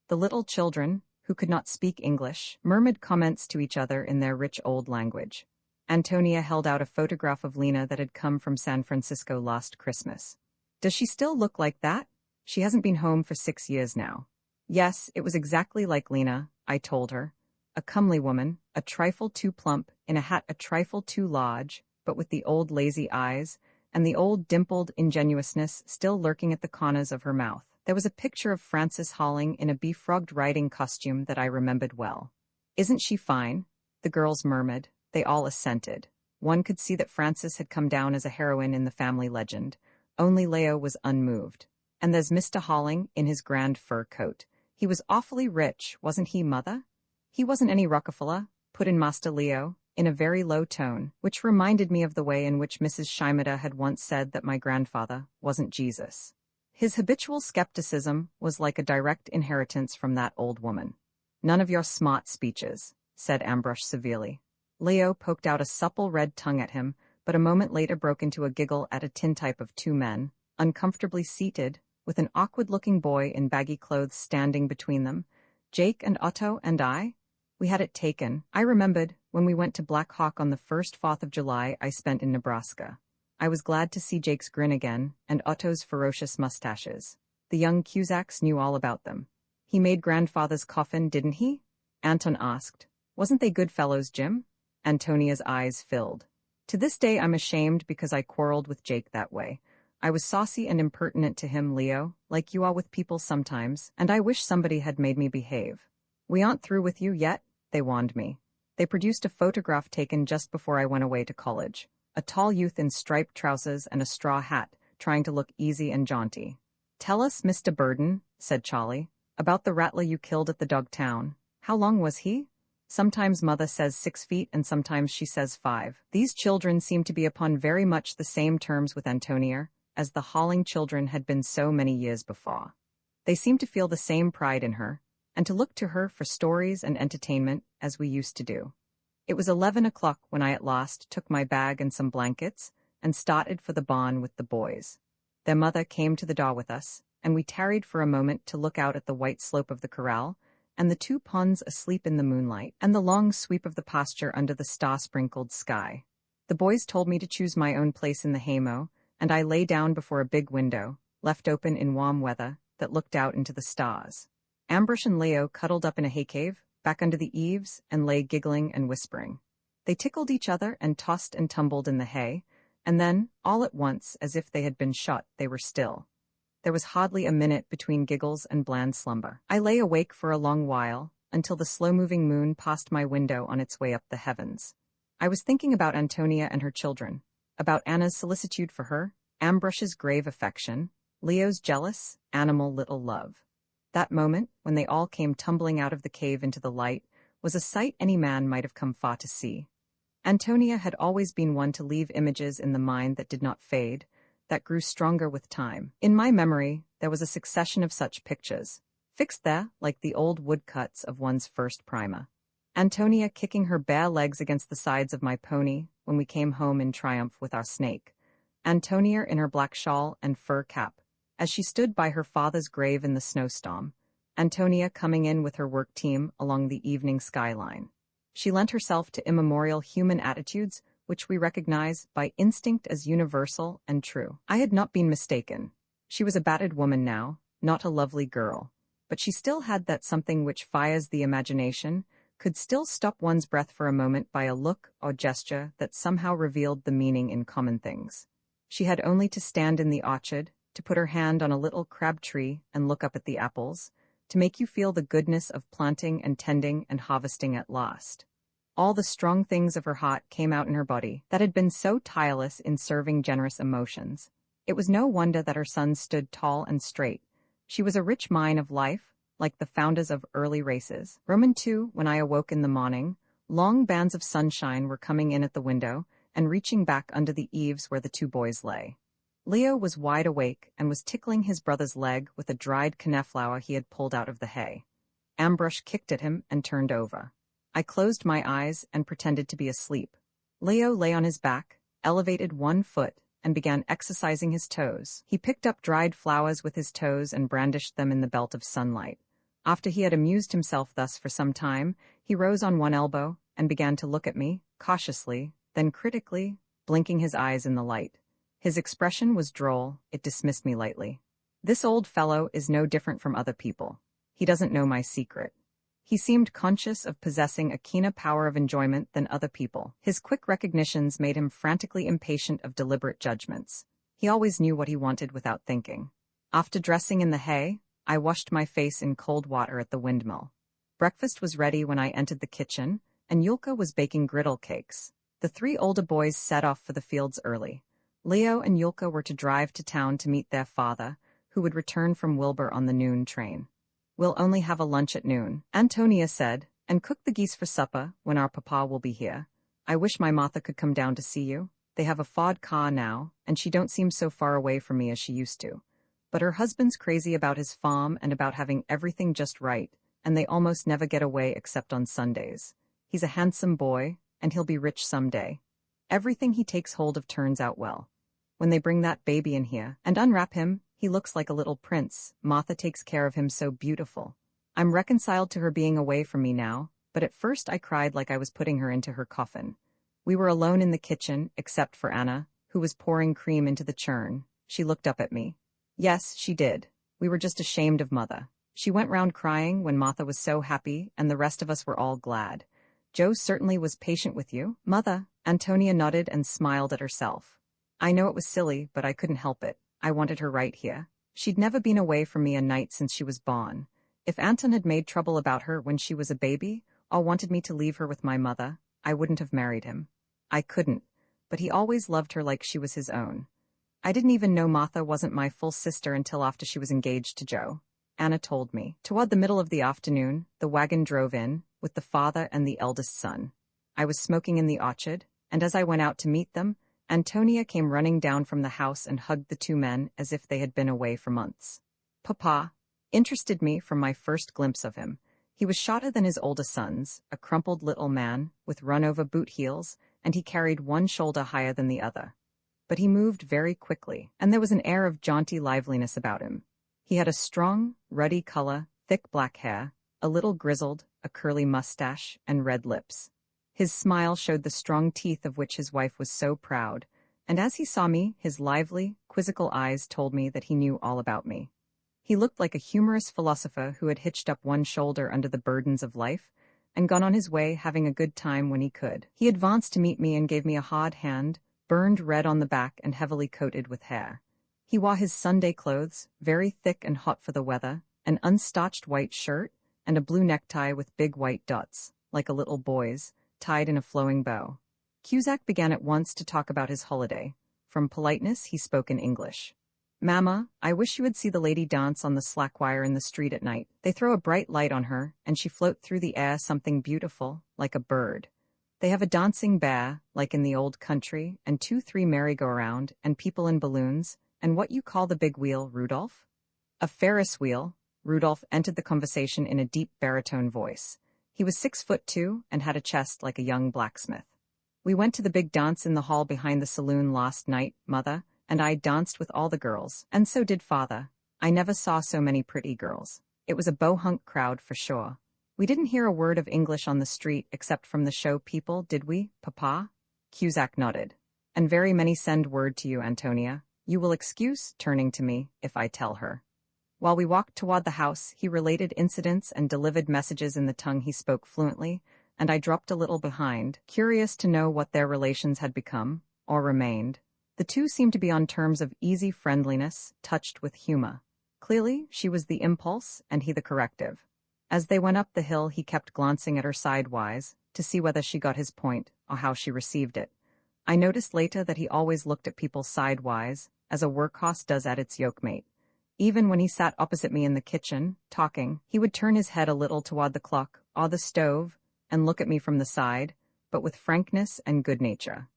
The little children, who could not speak English, murmured comments to each other in their rich old language. Ántonia held out a photograph of Lena that had come from San Francisco last Christmas. Does she still look like that? She hasn't been home for 6 years now. Yes, it was exactly like Lena, I told her. A comely woman, a trifle too plump, in a hat a trifle too large, but with the old lazy eyes, and the old dimpled ingenuousness still lurking at the corners of her mouth. There was a picture of Frances Halling in a befrogged riding costume that I remembered well. Isn't she fine? The girls murmured. They all assented. One could see that Frances had come down as a heroine in the family legend. Only Leo was unmoved. And there's Mr. Halling in his grand fur coat. He was awfully rich, wasn't he, Mother? He wasn't any Rockefeller, put in Master Leo, in a very low tone, which reminded me of the way in which Mrs. Shimeda had once said that my grandfather wasn't Jesus. His habitual skepticism was like a direct inheritance from that old woman. None of your smart speeches, said Ambrosch severely. Leo poked out a supple red tongue at him, but a moment later broke into a giggle at a tintype of 2 men, uncomfortably seated, with an awkward-looking boy in baggy clothes standing between them. Jake and Otto and I? We had it taken. I remembered when we went to Black Hawk on the first 4th of July I spent in Nebraska. I was glad to see Jake's grin again, and Otto's ferocious mustaches. The young Cusacks knew all about them. He made grandfather's coffin, didn't he? Anton asked. Wasn't they good fellows, Jim? Antonia's eyes filled. To this day I'm ashamed because I quarreled with Jake that way. I was saucy and impertinent to him, Leo, like you are with people sometimes, and I wish somebody had made me behave. We aren't through with you yet, they warned me. They produced a photograph taken just before I went away to college. A tall youth in striped trousers and a straw hat, trying to look easy and jaunty. Tell us, Mr. Burden, said Charlie, about the rattler you killed at the dog town. How long was he? Sometimes mother says 6 feet and sometimes she says 5. These children seemed to be upon very much the same terms with Antonia, as the Halling children had been so many years before. They seemed to feel the same pride in her, and to look to her for stories and entertainment as we used to do. It was 11 o'clock when I at last took my bag and some blankets and started for the barn with the boys. Their mother came to the door with us, and we tarried for a moment to look out at the white slope of the corral, and the 2 ponds asleep in the moonlight, and the long sweep of the pasture under the star-sprinkled sky. The boys told me to choose my own place in the haymow, and I lay down before a big window, left open in warm weather, that looked out into the stars. Ambush and Leo cuddled up in a hay cave, back under the eaves, and lay giggling and whispering. They tickled each other and tossed and tumbled in the hay, and then, all at once, as if they had been shot, they were still. There was hardly a minute between giggles and bland slumber. I lay awake for a long while, until the slow-moving moon passed my window on its way up the heavens. I was thinking about Antonia and her children, about Anna's solicitude for her, Ambrush's grave affection, Leo's jealous, animal little love. That moment, when they all came tumbling out of the cave into the light, was a sight any man might have come far to see. Antonia had always been one to leave images in the mind that did not fade, that grew stronger with time. In my memory, there was a succession of such pictures, fixed there like the old woodcuts of one's first primer. Antonia kicking her bare legs against the sides of my pony when we came home in triumph with our snake. Antonia in her black shawl and fur cap, as she stood by her father's grave in the snowstorm. Antonia coming in with her work team along the evening skyline. She lent herself to immemorial human attitudes which we recognize by instinct as universal and true. I had not been mistaken. She was a battered woman now, not a lovely girl, but she still had that something which fires the imagination, could still stop one's breath for a moment by a look or gesture that somehow revealed the meaning in common things. She had only to stand in the orchard, to put her hand on a little crab tree and look up at the apples, to make you feel the goodness of planting and tending and harvesting at last. All the strong things of her heart came out in her body that had been so tireless in serving generous emotions. It was no wonder that her sons stood tall and straight. She was a rich mine of life, like the founders of early races. Roman II, when I awoke in the morning, long bands of sunshine were coming in at the window and reaching back under the eaves where the 2 boys lay. Leo was wide awake and was tickling his brother's leg with a dried cauliflower he had pulled out of the hay. Ambrush kicked at him and turned over. I closed my eyes and pretended to be asleep. Leo lay on his back, elevated 1 foot, and began exercising his toes. He picked up dried flowers with his toes and brandished them in the belt of sunlight. After he had amused himself thus for some time, he rose on 1 elbow and began to look at me, cautiously, then critically, blinking his eyes in the light. His expression was droll, it dismissed me lightly. This old fellow is no different from other people. He doesn't know my secret. He seemed conscious of possessing a keener power of enjoyment than other people. His quick recognitions made him frantically impatient of deliberate judgments. He always knew what he wanted without thinking. After dressing in the hay, I washed my face in cold water at the windmill. Breakfast was ready when I entered the kitchen, and Yulka was baking griddle cakes. The 3 older boys set off for the fields early. Leo and Yulka were to drive to town to meet their father, who would return from Wilbur on the noon train. We'll only have a lunch at noon, Antonia said, and cook the geese for supper when our papa will be here. I wish my Martha could come down to see you. They have a Ford car now, and she don't seem so far away from me as she used to. But her husband's crazy about his farm and about having everything just right, and they almost never get away except on Sundays. He's a handsome boy, and he'll be rich someday. Everything he takes hold of turns out well. When they bring that baby in here and unwrap him, He looks like a little prince. Martha takes care of him so beautiful. I'm reconciled to her being away from me now, but at first I cried like I was putting her into her coffin. We were alone in the kitchen, except for Anna, who was pouring cream into the churn. She looked up at me. Yes, she did. We were just ashamed of Mother. She went round crying when Martha was so happy, and the rest of us were all glad. Joe certainly was patient with you, Mother. Ántonia nodded and smiled at herself. I know it was silly, but I couldn't help it. I wanted her right here. She'd never been away from me a night since she was born. If Anton had made trouble about her when she was a baby, or wanted me to leave her with my mother, I wouldn't have married him. I couldn't, but he always loved her like she was his own. I didn't even know Martha wasn't my full sister until after she was engaged to Joe. Anna told me. Toward the middle of the afternoon, the wagon drove in, with the father and the eldest son. I was smoking in the orchard, and as I went out to meet them, Ántonia came running down from the house and hugged the two men as if they had been away for months. Papa interested me from my first glimpse of him. He was shorter than his older sons, a crumpled little man, with run-over boot heels, and he carried one shoulder higher than the other. But he moved very quickly, and there was an air of jaunty liveliness about him. He had a strong, ruddy color, thick black hair, a little grizzled, a curly mustache, and red lips. His smile showed the strong teeth of which his wife was so proud, and as he saw me, his lively, quizzical eyes told me that he knew all about me. He looked like a humorous philosopher who had hitched up one shoulder under the burdens of life and gone on his way having a good time when he could. He advanced to meet me and gave me a hard hand, burned red on the back and heavily coated with hair. He wore his Sunday clothes, very thick and hot for the weather, an unstarched white shirt, and a blue necktie with big white dots, like a little boy's, tied in a flowing bow. Cusack began at once to talk about his holiday. From politeness, he spoke in English. Mama, I wish you would see the lady dance on the slack wire in the street at night. They throw a bright light on her, and she float through the air something beautiful, like a bird. They have a dancing bear, like in the old country, and 2-3 merry-go-round, and people in balloons, and what you call the big wheel, Rudolph? A Ferris wheel. Rudolph entered the conversation in a deep baritone voice. He was 6'2" and had a chest like a young blacksmith. We went to the big dance in the hall behind the saloon last night, Mother, and I danced with all the girls, and so did Father. I never saw so many pretty girls. It was a bohunk crowd for sure. We didn't hear a word of English on the street except from the show people, did we, Papa? Cusack nodded. And very many send word to you, Ántonia. You will excuse, turning to me, if I tell her. While we walked toward the house, he related incidents and delivered messages in the tongue he spoke fluently, and I dropped a little behind, curious to know what their relations had become, or remained. The two seemed to be on terms of easy friendliness, touched with humor. Clearly, she was the impulse, and he the corrective. As they went up the hill, he kept glancing at her sidewise, to see whether she got his point, or how she received it. I noticed later that he always looked at people sidewise, as a workhorse does at its yokemate. Even when he sat opposite me in the kitchen, talking, he would turn his head a little toward the clock, or the stove, and look at me from the side, but with frankness and good nature.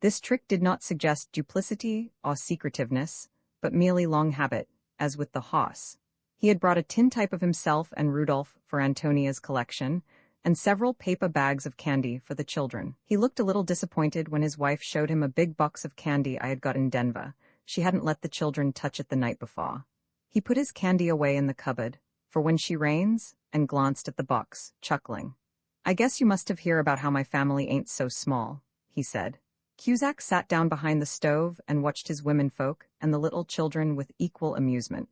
This trick did not suggest duplicity or secretiveness, but merely long habit, as with the horse. He had brought a tintype of himself and Rudolph for Antonia's collection, and several paper bags of candy for the children. He looked a little disappointed when his wife showed him a big box of candy I had got in Denver. She hadn't let the children touch it the night before. He put his candy away in the cupboard, for when she rains, and glanced at the box, chuckling. I guess you must have heard about how my family ain't so small, he said. Cusack sat down behind the stove and watched his womenfolk and the little children with equal amusement.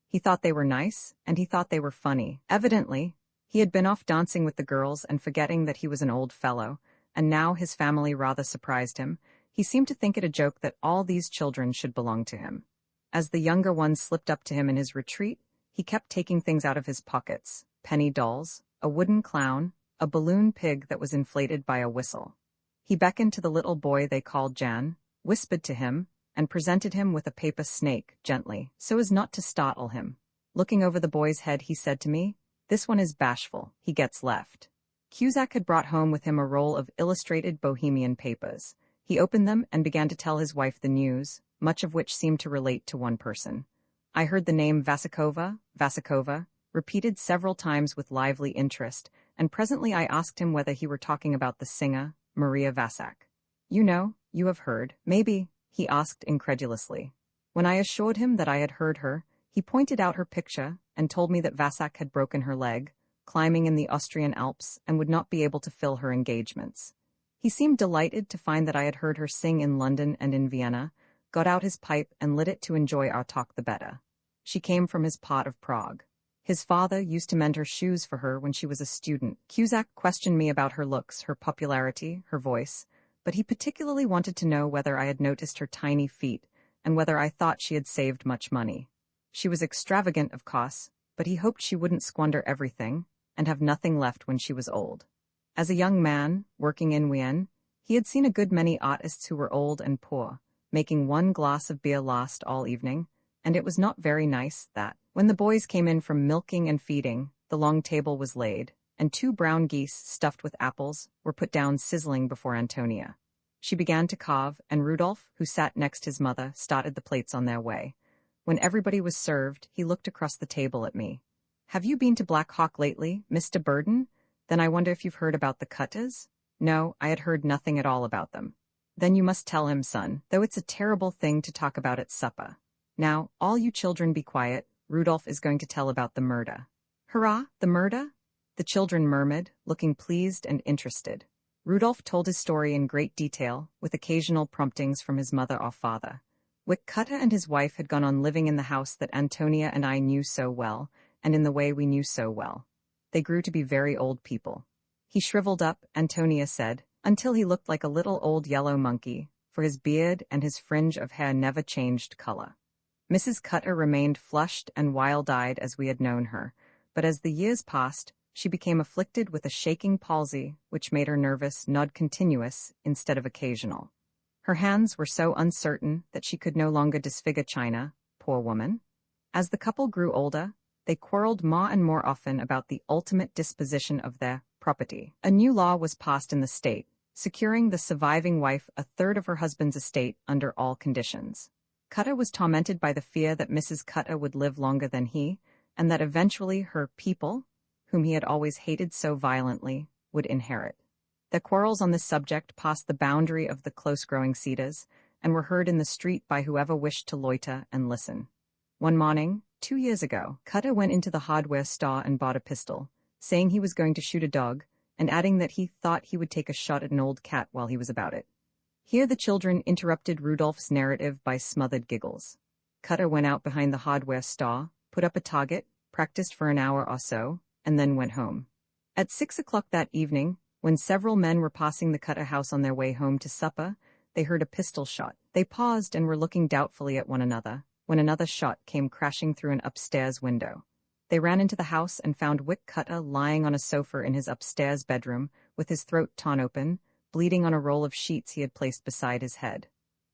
He thought they were nice, and he thought they were funny. Evidently, he had been off dancing with the girls and forgetting that he was an old fellow, and now his family rather surprised him. He seemed to think it a joke that all these children should belong to him. As the younger ones slipped up to him in his retreat, he kept taking things out of his pockets, penny dolls, a wooden clown, a balloon pig that was inflated by a whistle. He beckoned to the little boy they called Jan, whispered to him, and presented him with a paper snake, gently, so as not to startle him. Looking over the boy's head, he said to me, "This one is bashful, he gets left." Cusack had brought home with him a roll of illustrated Bohemian papers. He opened them and began to tell his wife the news, much of which seemed to relate to one person. I heard the name Vasikova, repeated several times with lively interest, and presently I asked him whether he were talking about the singer, Maria Vasak. You know, you have heard. Maybe, he asked incredulously. When I assured him that I had heard her, he pointed out her picture and told me that Vasak had broken her leg, climbing in the Austrian Alps, and would not be able to fill her engagements. He seemed delighted to find that I had heard her sing in London and in Vienna, got out his pipe and lit it to enjoy our talk the better. She came from his part of Prague. His father used to mend her shoes for her when she was a student. Cusack questioned me about her looks, her popularity, her voice, but he particularly wanted to know whether I had noticed her tiny feet and whether I thought she had saved much money. She was extravagant, of course, but he hoped she wouldn't squander everything and have nothing left when she was old. As a young man, working in Wien, he had seen a good many artists who were old and poor, making one glass of beer last all evening, and it was not very nice that, when the boys came in from milking and feeding, the long table was laid, and 2 brown geese stuffed with apples were put down sizzling before Ántonia. She began to carve, and Rudolf, who sat next his mother, started the plates on their way. When everybody was served, he looked across the table at me. "Have you been to Black Hawk lately, Mr. Burden? Then I wonder if you've heard about the Cathers?" No, I had heard nothing at all about them. "Then you must tell him, son, though it's a terrible thing to talk about at supper. Now, all you children be quiet. Rudolf is going to tell about the murder." "Hurrah, the murder?" the children murmured, looking pleased and interested. Rudolf told his story in great detail, with occasional promptings from his mother or father. Cather and his wife had gone on living in the house that Ántonia and I knew so well, and in the way we knew so well. They grew to be very old people. He shriveled up, Ántonia said, until he looked like a little old yellow monkey, for his beard and his fringe of hair never changed color. Mrs. Cather remained flushed and wild-eyed as we had known her, but as the years passed, she became afflicted with a shaking palsy which made her nervous nod continuous instead of occasional. Her hands were so uncertain that she could no longer disfigure china, poor woman. As the couple grew older, they quarreled more and more often about the ultimate disposition of their property. A new law was passed in the state, securing the surviving wife a third of her husband's estate under all conditions. Cather was tormented by the fear that Mrs. Cather would live longer than he, and that eventually her people, whom he had always hated so violently, would inherit. Their quarrels on this subject passed the boundary of the close-growing cedars, and were heard in the street by whoever wished to loiter and listen. One morning, 2 years ago, Cather went into the hardware store and bought a pistol, saying he was going to shoot a dog, and adding that he thought he would take a shot at an old cat while he was about it. Here the children interrupted Rudolph's narrative by smothered giggles. Cather went out behind the hardware store, put up a target, practiced for an hour or so, and then went home. At 6 o'clock that evening, when several men were passing the Cather house on their way home to supper, they heard a pistol shot. They paused and were looking doubtfully at one another, when another shot came crashing through an upstairs window. They ran into the house and found Cather lying on a sofa in his upstairs bedroom, with his throat torn open, bleeding on a roll of sheets he had placed beside his head.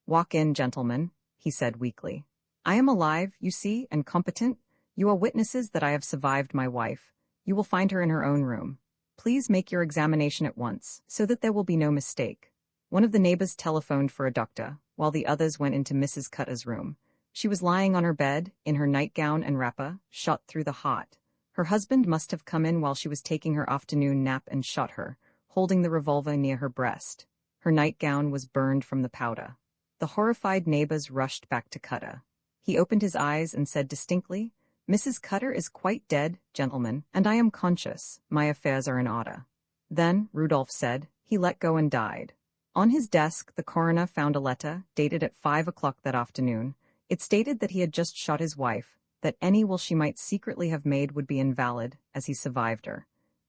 "Walk in, gentlemen," he said weakly. "I am alive, you see, and competent. You are witnesses that I have survived my wife. You will find her in her own room. Please make your examination at once, so that there will be no mistake." One of the neighbors telephoned for a doctor, while the others went into Mrs. Cather's room. She was lying on her bed, in her nightgown and wrapper, shot through the heart. Her husband must have come in while she was taking her afternoon nap and shot her, holding the revolver near her breast. Her nightgown was burned from the powder. The horrified neighbors rushed back to Cather. He opened his eyes and said distinctly, "Mrs. Cather is quite dead, gentlemen, and I am conscious. My affairs are in order." Then, Rudolf said, he let go and died. On his desk, the coroner found a letter, dated at 5 o'clock that afternoon. It stated that he had just shot his wife, that any will she might secretly have made would be invalid, as he survived her.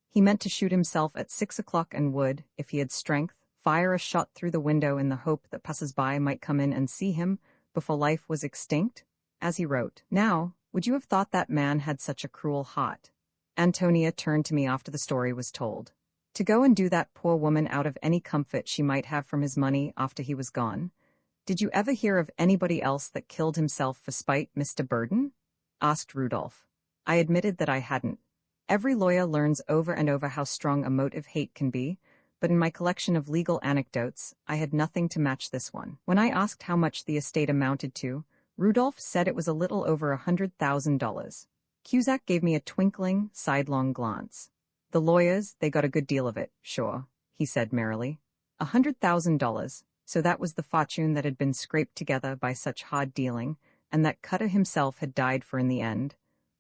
He meant to shoot himself at 6 o'clock and would, if he had strength, fire a shot through the window in the hope that passers-by might come in and see him before life was extinct. As he wrote, "Now, would you have thought that man had such a cruel heart?" Ántonia turned to me after the story was told. "To go and do that poor woman out of any comfort she might have from his money after he was gone. Did you ever hear of anybody else that killed himself for spite, Mr. Burden?" asked Rudolf. I admitted that I hadn't. Every lawyer learns over and over how strong a motive hate can be, but in my collection of legal anecdotes, I had nothing to match this one. When I asked how much the estate amounted to, Rudolf said it was a little over $100,000. Cusack gave me a twinkling, sidelong glance. "The lawyers, they got a good deal of it, sure," he said merrily. $100,000, so that was the fortune that had been scraped together by such hard dealing, and that Cather himself had died for in the end.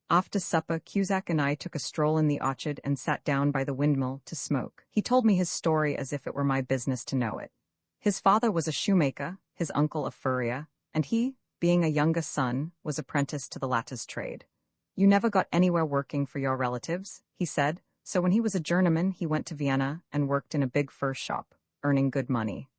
After supper, Cusack and I took a stroll in the orchard and sat down by the windmill to smoke. He told me his story as if it were my business to know it. His father was a shoemaker, his uncle a furrier, and he, being a younger son, was apprenticed to the latter's trade. "You never got anywhere working for your relatives," he said, so when he was a journeyman he went to Vienna and worked in a big fur shop, earning good money.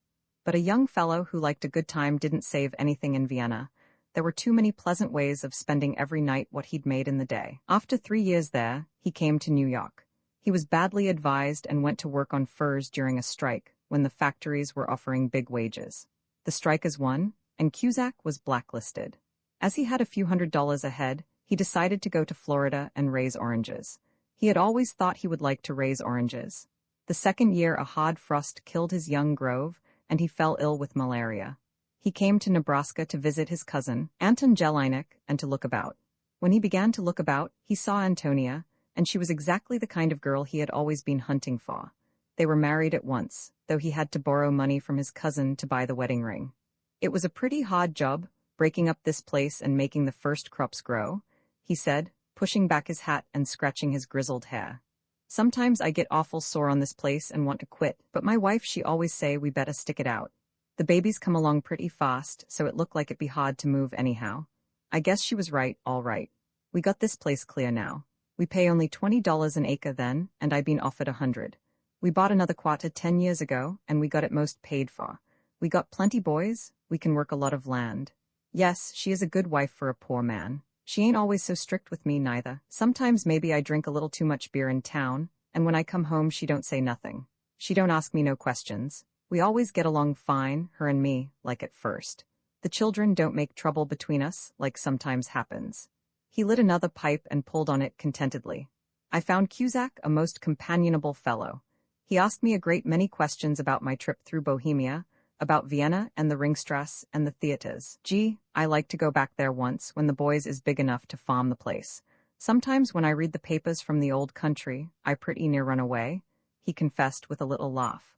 But a young fellow who liked a good time didn't save anything in Vienna. There were too many pleasant ways of spending every night what he'd made in the day. After 3 years there, he came to New York. He was badly advised and went to work on furs during a strike, when the factories were offering big wages. The strikers won, and Cusack was blacklisted. As he had a few $100s ahead, he decided to go to Florida and raise oranges. He had always thought he would like to raise oranges. The second year a hard frost killed his young grove, and he fell ill with malaria. He came to Nebraska to visit his cousin, Ántonia, and to look about. When he began to look about, he saw Ántonia, and she was exactly the kind of girl he had always been hunting for. They were married at once, though he had to borrow money from his cousin to buy the wedding ring. "It was a pretty hard job, breaking up this place and making the first crops grow," he said, pushing back his hat and scratching his grizzled hair. "Sometimes I get awful sore on this place and want to quit, but my wife she always say we better stick it out. The babies come along pretty fast, so it looked like it'd be hard to move anyhow. I guess she was right, all right. We got this place clear now. We pay only $20 an acre then, and I been offered 100. We bought another quarter 10 years ago, and we got it most paid for. We got plenty boys, we can work a lot of land. Yes, she is a good wife for a poor man. She ain't always so strict with me neither. Sometimes maybe I drink a little too much beer in town, and when I come home she don't say nothing. She don't ask me no questions. We always get along fine, her and me, like at first. The children don't make trouble between us, like sometimes happens." He lit another pipe and pulled on it contentedly. I found Cusack a most companionable fellow. He asked me a great many questions about my trip through Bohemia, about Vienna and the Ringstrasse and the theaters. "Gee, I like to go back there once when the boys is big enough to farm the place. Sometimes when I read the papers from the old country, I pretty near run away," he confessed with a little laugh.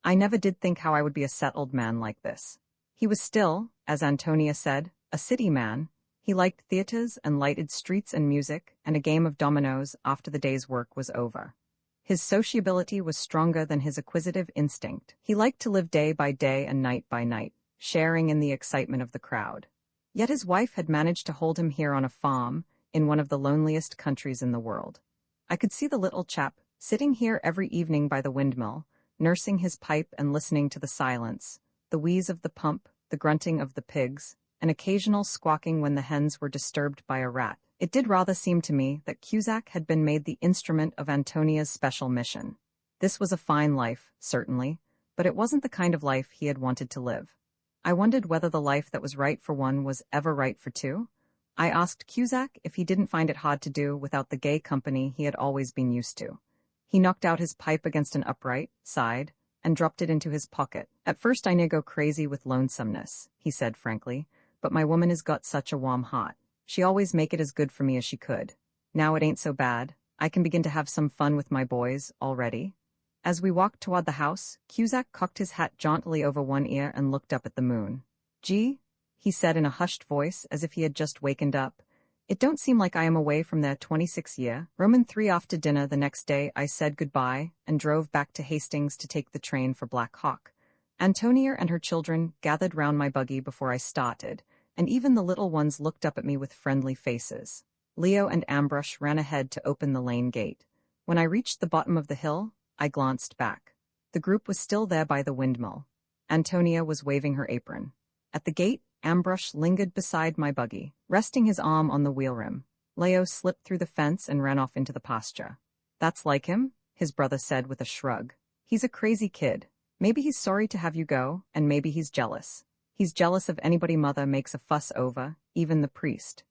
"I never did think how I would be a settled man like this." He was still, as Ántonia said, a city man. He liked theaters and lighted streets and music and a game of dominoes after the day's work was over. His sociability was stronger than his acquisitive instinct. He liked to live day by day and night by night, sharing in the excitement of the crowd. Yet his wife had managed to hold him here on a farm, in one of the loneliest countries in the world. I could see the little chap, sitting here every evening by the windmill, nursing his pipe and listening to the silence, the wheeze of the pump, the grunting of the pigs, an occasional squawking when the hens were disturbed by a rat. It did rather seem to me that Cusack had been made the instrument of Antonia's special mission. This was a fine life, certainly, but it wasn't the kind of life he had wanted to live. I wondered whether the life that was right for one was ever right for two. I asked Cusack if he didn't find it hard to do without the gay company he had always been used to. He knocked out his pipe against an upright, sighed, and dropped it into his pocket. "At first I near go crazy with lonesomeness," he said frankly, "but my woman has got such a warm heart. She always make it as good for me as she could. Now it ain't so bad. I can begin to have some fun with my boys, already." As we walked toward the house, Cusack cocked his hat jauntily over one ear and looked up at the moon. "Gee," he said in a hushed voice as if he had just wakened up, "it don't seem like I am away from there 26 year. Roman 3 after dinner the next day I said goodbye and drove back to Hastings to take the train for Black Hawk. Ántonia and her children gathered round my buggy before I started, and even the little ones looked up at me with friendly faces. Leo and Ambrush ran ahead to open the lane gate. When I reached the bottom of the hill, I glanced back. The group was still there by the windmill. Ántonia was waving her apron. At the gate, Ambrush lingered beside my buggy, resting his arm on the wheel rim. Leo slipped through the fence and ran off into the pasture. "That's like him," his brother said with a shrug. "He's a crazy kid. Maybe he's sorry to have you go, and maybe he's jealous. He's jealous of anybody mother makes a fuss over, even the priest."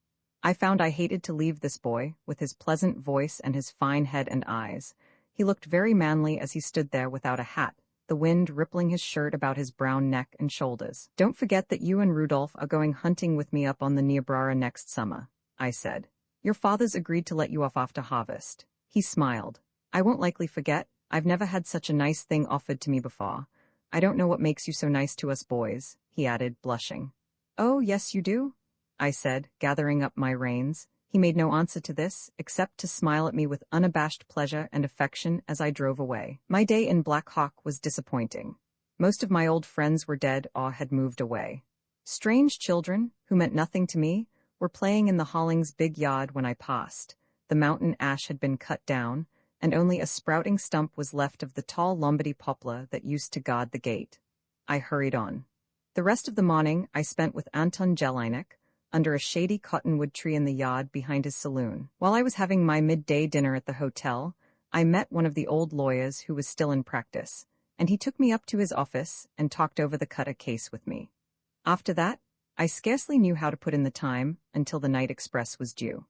I found I hated to leave this boy, with his pleasant voice and his fine head and eyes. He looked very manly as he stood there without a hat, the wind rippling his shirt about his brown neck and shoulders. "Don't forget that you and Rudolph are going hunting with me up on the Niobrara next summer," I said. "Your father's agreed to let you off after harvest." He smiled. "I won't likely forget. I've never had such a nice thing offered to me before. I don't know what makes you so nice to us boys," he added, blushing. "Oh, yes you do? I said, gathering up my reins. He made no answer to this, except to smile at me with unabashed pleasure and affection as I drove away. My day in Black Hawk was disappointing. Most of my old friends were dead or had moved away. Strange children, who meant nothing to me, were playing in the Hollings' big yard when I passed. The mountain ash had been cut down, and only a sprouting stump was left of the tall Lombardy poplar that used to guard the gate. I hurried on. The rest of the morning I spent with Anton Jelinek, under a shady cottonwood tree in the yard behind his saloon. While I was having my midday dinner at the hotel, I met one of the old lawyers who was still in practice, and he took me up to his office and talked over the Cutter case with me. After that, I scarcely knew how to put in the time until the night express was due.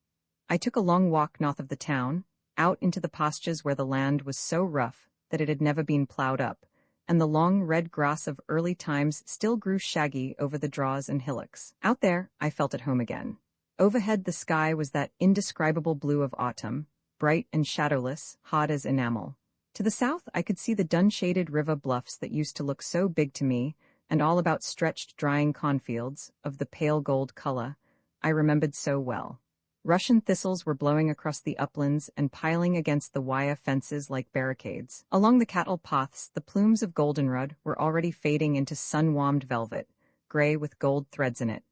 I took a long walk north of the town, out into the pastures where the land was so rough that it had never been plowed up, and the long red grass of early times still grew shaggy over the draws and hillocks. Out there, I felt at home again. Overhead the sky was that indescribable blue of autumn, bright and shadowless, hard as enamel. To the south I could see the dun-shaded river bluffs that used to look so big to me, and all about stretched drying cornfields, of the pale gold color, I remembered so well. Russian thistles were blowing across the uplands and piling against the wire fences like barricades. Along the cattle paths, the plumes of goldenrod were already fading into sun-warmed velvet, gray with gold threads in it.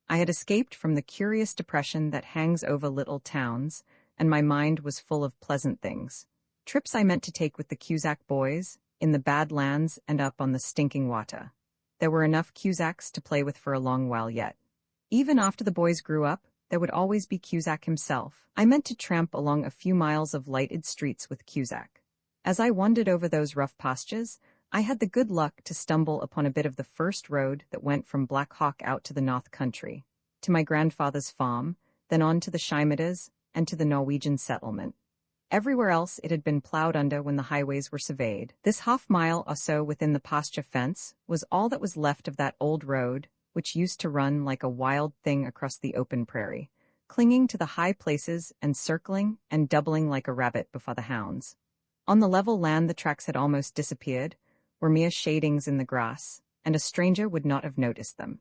I had escaped from the curious depression that hangs over little towns, and my mind was full of pleasant things. Trips I meant to take with the Cusack boys, in the bad lands and up on the stinking water. There were enough Cusacks to play with for a long while yet. Even after the boys grew up, there would always be Cusack himself. I meant to tramp along a few miles of lighted streets with Cusack. As I wandered over those rough pastures, I had the good luck to stumble upon a bit of the first road that went from Black Hawk out to the North Country, to my grandfather's farm, then on to the Scheimedes, and to the Norwegian settlement. Everywhere else it had been plowed under when the highways were surveyed. This half-mile or so within the pasture fence was all that was left of that old road, which used to run like a wild thing across the open prairie, clinging to the high places and circling and doubling like a rabbit before the hounds. On the level land the tracks had almost disappeared, were mere shadings in the grass, and a stranger would not have noticed them.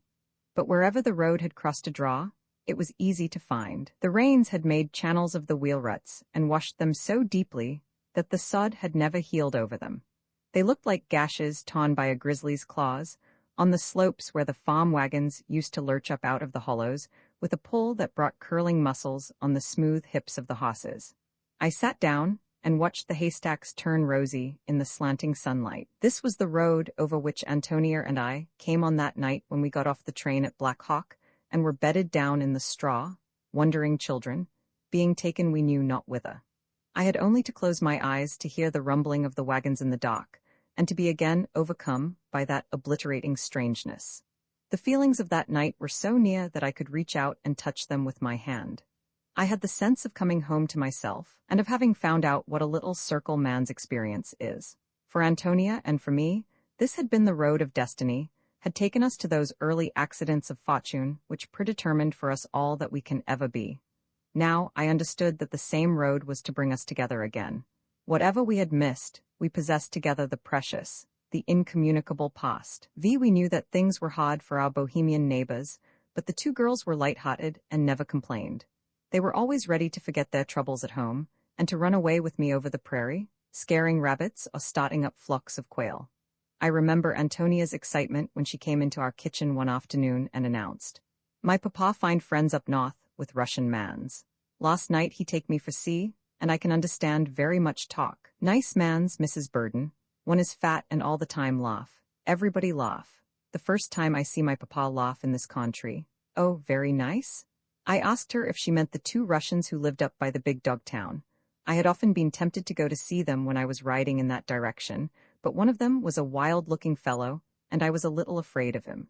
But wherever the road had crossed a draw, it was easy to find. The rains had made channels of the wheel ruts and washed them so deeply that the sod had never healed over them. They looked like gashes torn by a grizzly's claws, on the slopes where the farm wagons used to lurch up out of the hollows, with a pull that brought curling muscles on the smooth hips of the horses. I sat down and watched the haystacks turn rosy in the slanting sunlight. This was the road over which Ántonia and I came on that night when we got off the train at Black Hawk and were bedded down in the straw, wondering children, being taken we knew not whither. I had only to close my eyes to hear the rumbling of the wagons in the dock, and to be again overcome by that obliterating strangeness. The feelings of that night were so near that I could reach out and touch them with my hand. I had the sense of coming home to myself, and of having found out what a little circle man's experience is. For Ántonia and for me, this had been the road of destiny, had taken us to those early accidents of fortune which predetermined for us all that we can ever be. Now I understood that the same road was to bring us together again. Whatever we had missed, we possessed together the precious, the incommunicable past. We knew that things were hard for our bohemian neighbors, but the two girls were light-hearted and never complained. They were always ready to forget their troubles at home, and to run away with me over the prairie, scaring rabbits or starting up flocks of quail. I remember Antonia's excitement when she came into our kitchen one afternoon and announced, "My papa find friends up north with Russian mans. Last night he take me for sea, and I can understand very much talk. Nice mans, Mrs. Burden. One is fat and all the time laugh. Everybody laugh. The first time I see my papa laugh in this country. Oh, very nice?" I asked her if she meant the two Russians who lived up by the big dog town. I had often been tempted to go to see them when I was riding in that direction, but one of them was a wild-looking fellow, and I was a little afraid of him.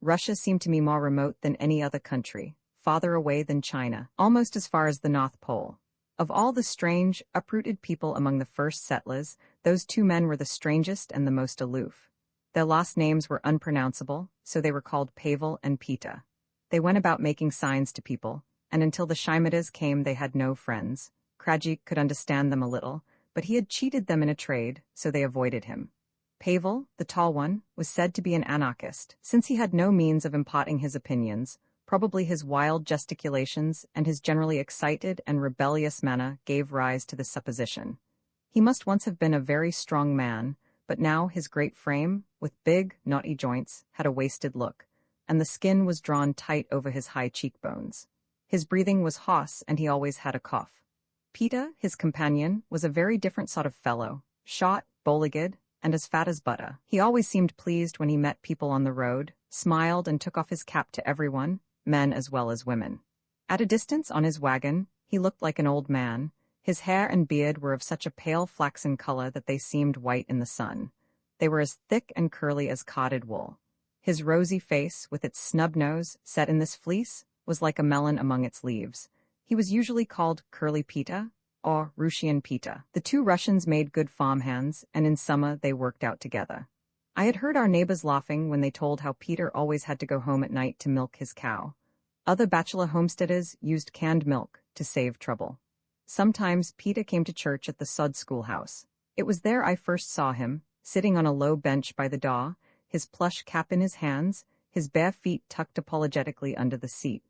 Russia seemed to me more remote than any other country, farther away than China, almost as far as the North Pole. Of all the strange, uprooted people among the first settlers, those two men were the strangest and the most aloof. Their last names were unpronounceable, so they were called Pavel and Pita. They went about making signs to people, and until the Scheimedes came they had no friends. Krajik could understand them a little, but he had cheated them in a trade, so they avoided him. Pavel, the tall one, was said to be an anarchist, since he had no means of imparting his opinions, Probably his wild gesticulations and his generally excited and rebellious manner gave rise to this supposition. He must once have been a very strong man, but now his great frame, with big, knotty joints, had a wasted look, and the skin was drawn tight over his high cheekbones. His breathing was hoarse, and he always had a cough. Peter, his companion, was a very different sort of fellow, short, bow-legged, and as fat as butter. He always seemed pleased when he met people on the road, smiled and took off his cap to everyone, men as well as women. At a distance on his wagon, he looked like an old man. His hair and beard were of such a pale flaxen color that they seemed white in the sun. They were as thick and curly as carded wool. His rosy face, with its snub nose set in this fleece, was like a melon among its leaves. He was usually called Curly Peter or Russian Peter. The two Russians made good farmhands, and in summer they worked out together. I had heard our neighbors laughing when they told how Peter always had to go home at night to milk his cow. Other bachelor homesteaders used canned milk to save trouble. Sometimes Peter came to church at the sod schoolhouse. It was there I first saw him, sitting on a low bench by the door, his plush cap in his hands, his bare feet tucked apologetically under the seat.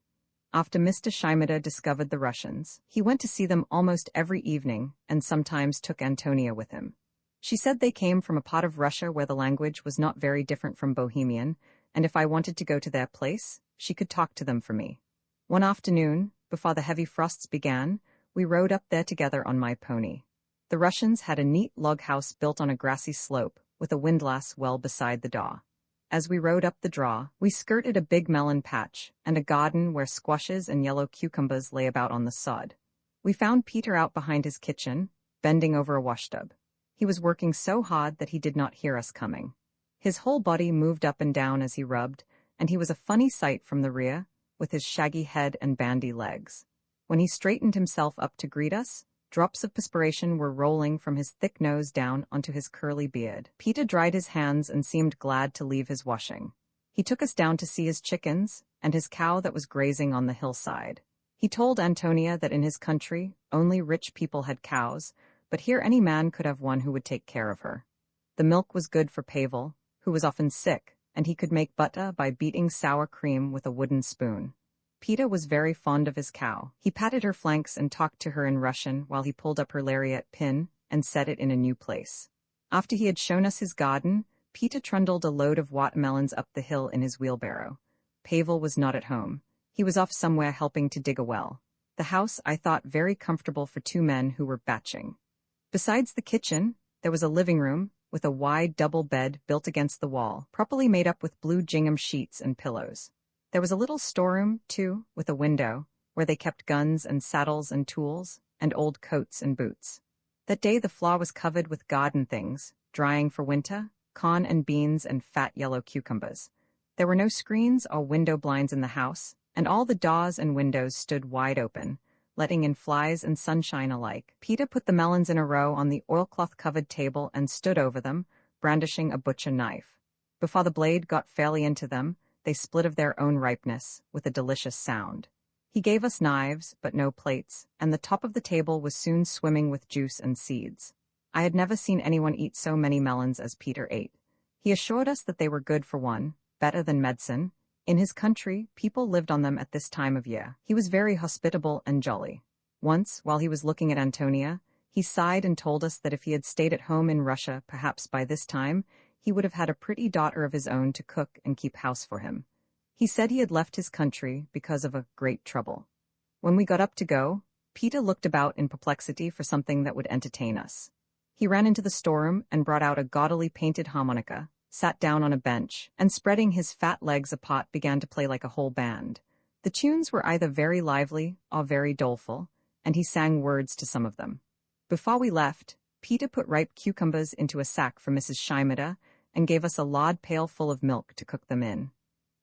After Mr. Shimada discovered the Russians, he went to see them almost every evening and sometimes took Ántonia with him. She said they came from a part of Russia where the language was not very different from Bohemian, and if I wanted to go to their place, she could talk to them for me. One afternoon, before the heavy frosts began, we rode up there together on my pony. The Russians had a neat log house built on a grassy slope, with a windlass well beside the door. As we rode up the draw, we skirted a big melon patch and a garden where squashes and yellow cucumbers lay about on the sod. We found Peter out behind his kitchen, bending over a washtub. He was working so hard that he did not hear us coming. His whole body moved up and down as he rubbed, and he was a funny sight from the rear, with his shaggy head and bandy legs. When he straightened himself up to greet us, drops of perspiration were rolling from his thick nose down onto his curly beard. Peter dried his hands and seemed glad to leave his washing. He took us down to see his chickens and his cow that was grazing on the hillside. He told Ántonia that in his country, only rich people had cows, but here any man could have one who would take care of her. The milk was good for Pavel, who was often sick, and he could make butter by beating sour cream with a wooden spoon. Peter was very fond of his cow. He patted her flanks and talked to her in Russian while he pulled up her lariat pin and set it in a new place. After he had shown us his garden, Peter trundled a load of watermelons up the hill in his wheelbarrow. Pavel was not at home. He was off somewhere helping to dig a well. The house I thought very comfortable for two men who were batching. Besides the kitchen, there was a living room with a wide double bed built against the wall, properly made up with blue gingham sheets and pillows. There was a little storeroom, too, with a window, where they kept guns and saddles and tools, and old coats and boots. That day the floor was covered with garden things, drying for winter, corn and beans and fat yellow cucumbers. There were no screens or window blinds in the house, and all the doors and windows stood wide open, letting in flies and sunshine alike. Peter put the melons in a row on the oilcloth-covered table and stood over them, brandishing a butcher knife. Before the blade got fairly into them, they split of their own ripeness, with a delicious sound. He gave us knives, but no plates, and the top of the table was soon swimming with juice and seeds. I had never seen anyone eat so many melons as Peter ate. He assured us that they were good for one, better than medicine. In his country, people lived on them at this time of year. He was very hospitable and jolly. Once, while he was looking at Ántonia, he sighed and told us that if he had stayed at home in Russia, perhaps by this time, he would have had a pretty daughter of his own to cook and keep house for him. He said he had left his country because of a great trouble. When we got up to go, Peter looked about in perplexity for something that would entertain us. He ran into the storeroom and brought out a gaudily painted harmonica, sat down on a bench, and spreading his fat legs apart began to play like a whole band. The tunes were either very lively or very doleful, and he sang words to some of them. Before we left, Peter put ripe cucumbers into a sack for Mrs. Shimada and gave us a lard pail full of milk to cook them in.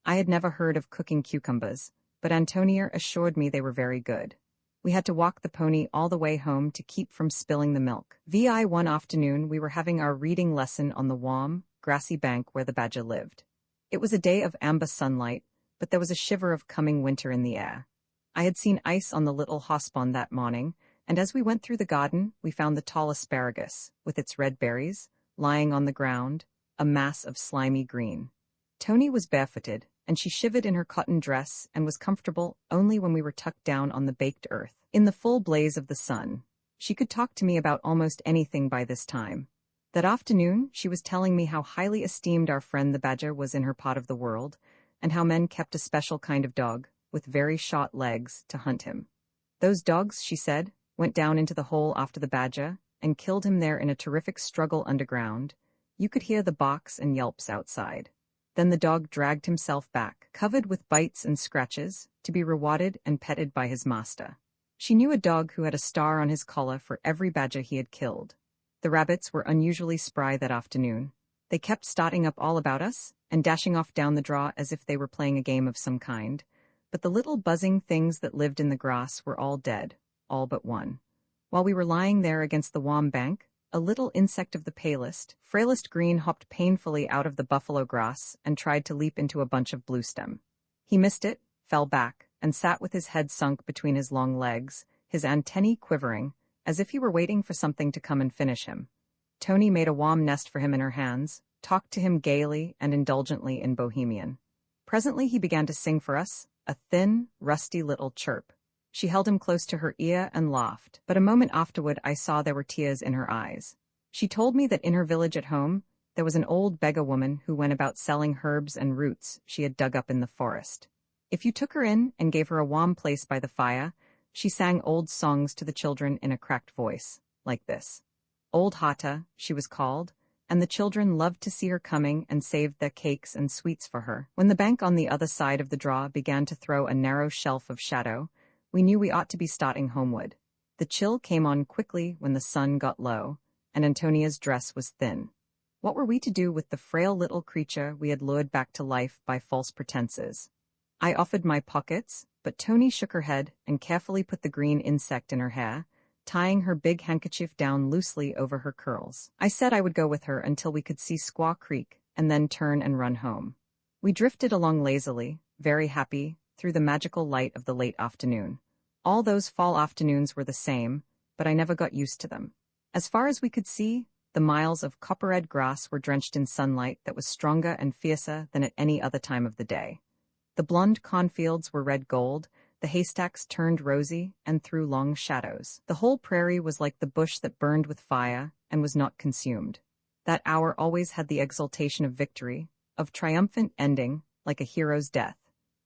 I had never heard of cooking cucumbers, but Ántonia assured me they were very good. We had to walk the pony all the way home to keep from spilling the milk. One afternoon we were having our reading lesson on the warm, grassy bank where the badger lived. It was a day of amber sunlight, but there was a shiver of coming winter in the air. I had seen ice on the little hospon that morning, and as we went through the garden, we found the tall asparagus, with its red berries, lying on the ground, a mass of slimy green. Tony was barefooted, and she shivered in her cotton dress and was comfortable only when we were tucked down on the baked earth. In the full blaze of the sun, she could talk to me about almost anything by this time. That afternoon, she was telling me how highly esteemed our friend the badger was in her part of the world, and how men kept a special kind of dog, with very short legs, to hunt him. Those dogs, she said, went down into the hole after the badger, and killed him there in a terrific struggle underground. You could hear the barks and yelps outside. Then the dog dragged himself back, covered with bites and scratches, to be rewarded and petted by his master. She knew a dog who had a star on his collar for every badger he had killed. The rabbits were unusually spry that afternoon. They kept starting up all about us, and dashing off down the draw as if they were playing a game of some kind. But the little buzzing things that lived in the grass were all dead, all but one. While we were lying there against the warm bank, a little insect of the palest, frailest green hopped painfully out of the buffalo grass and tried to leap into a bunch of bluestem. He missed it, fell back, and sat with his head sunk between his long legs, his antennae quivering, as if he were waiting for something to come and finish him. Tony made a warm nest for him in her hands, talked to him gaily and indulgently in Bohemian. Presently he began to sing for us, a thin, rusty little chirp. She held him close to her ear and laughed, but a moment afterward I saw there were tears in her eyes. She told me that in her village at home, there was an old beggar woman who went about selling herbs and roots she had dug up in the forest. If you took her in and gave her a warm place by the fire, she sang old songs to the children in a cracked voice, like this. Old Hata, she was called, and the children loved to see her coming and saved their cakes and sweets for her. When the bank on the other side of the draw began to throw a narrow shelf of shadow, we knew we ought to be starting homeward. The chill came on quickly when the sun got low, and Antonia's dress was thin. What were we to do with the frail little creature we had lured back to life by false pretenses? I offered my pockets, but Tony shook her head and carefully put the green insect in her hair, tying her big handkerchief down loosely over her curls. I said I would go with her until we could see Squaw Creek, and then turn and run home. We drifted along lazily, very happy, through the magical light of the late afternoon. All those fall afternoons were the same, but I never got used to them. As far as we could see, the miles of copper-red grass were drenched in sunlight that was stronger and fiercer than at any other time of the day. The blonde cornfields were red gold, the haystacks turned rosy and threw long shadows. The whole prairie was like the bush that burned with fire and was not consumed. That hour always had the exultation of victory, of triumphant ending, like a hero's death.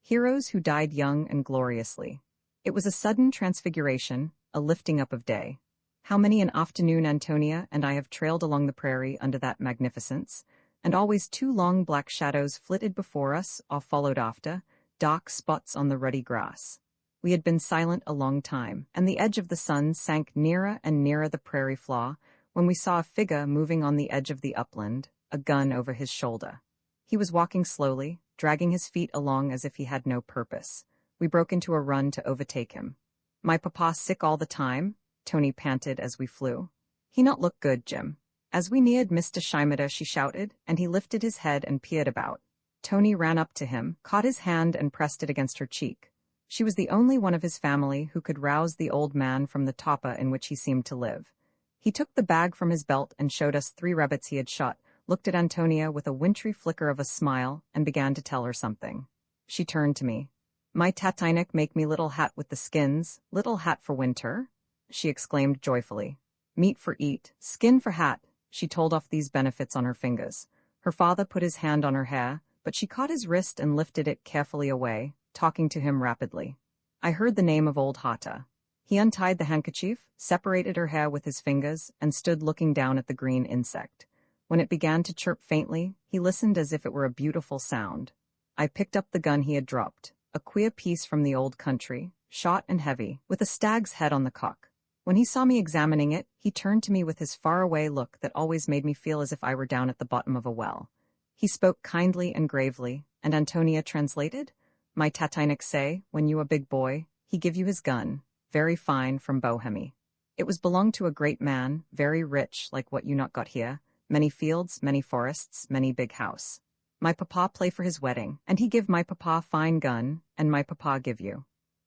Heroes who died young and gloriously. It was a sudden transfiguration, a lifting up of day. How many an afternoon Ántonia and I have trailed along the prairie under that magnificence, and always two long black shadows flitted before us or followed after, dark spots on the ruddy grass. We had been silent a long time, and the edge of the sun sank nearer and nearer the prairie floor when we saw a figure moving on the edge of the upland, a gun over his shoulder. He was walking slowly, dragging his feet along as if he had no purpose. We broke into a run to overtake him. "My papa sick all the time?" Tony panted as we flew. "He not look good, Jim." As we neared Mr. Shimada, she shouted, and he lifted his head and peered about. Tony ran up to him, caught his hand and pressed it against her cheek. She was the only one of his family who could rouse the old man from the tapa in which he seemed to live. He took the bag from his belt and showed us 3 rabbits he had shot, looked at Ántonia with a wintry flicker of a smile, and began to tell her something. She turned to me. "My tatinek make me little hat with the skins, little hat for winter?" she exclaimed joyfully. "Meat for eat, skin for hat." She told off these benefits on her fingers. Her father put his hand on her hair, but she caught his wrist and lifted it carefully away, talking to him rapidly. I heard the name of old Hata. He untied the handkerchief, separated her hair with his fingers, and stood looking down at the green insect. When it began to chirp faintly, he listened as if it were a beautiful sound. I picked up the gun he had dropped, a queer piece from the old country, short and heavy, with a stag's head on the cock. When he saw me examining it, he turned to me with his faraway look that always made me feel as if I were down at the bottom of a well. He spoke kindly and gravely, and Ántonia translated, "My tatinek say, when you a big boy, he give you his gun, very fine from Bohemy. It was belonged to a great man, very rich like what you not got here, many fields, many forests, many big house. My papa play for his wedding, and he give my papa fine gun, and my papa give you."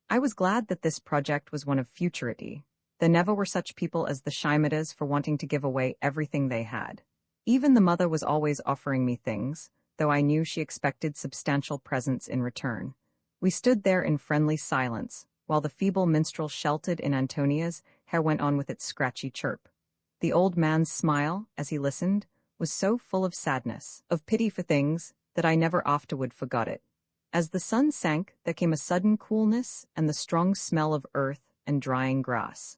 I was glad that this project was one of futurity. There never were such people as the Shimadas for wanting to give away everything they had. Even the mother was always offering me things, though I knew she expected substantial presents in return. We stood there in friendly silence, while the feeble minstrel sheltered in Antonia's hair went on with its scratchy chirp. The old man's smile, as he listened, was so full of sadness, of pity for things, that I never afterward forgot it. As the sun sank, there came a sudden coolness and the strong smell of earth and drying grass.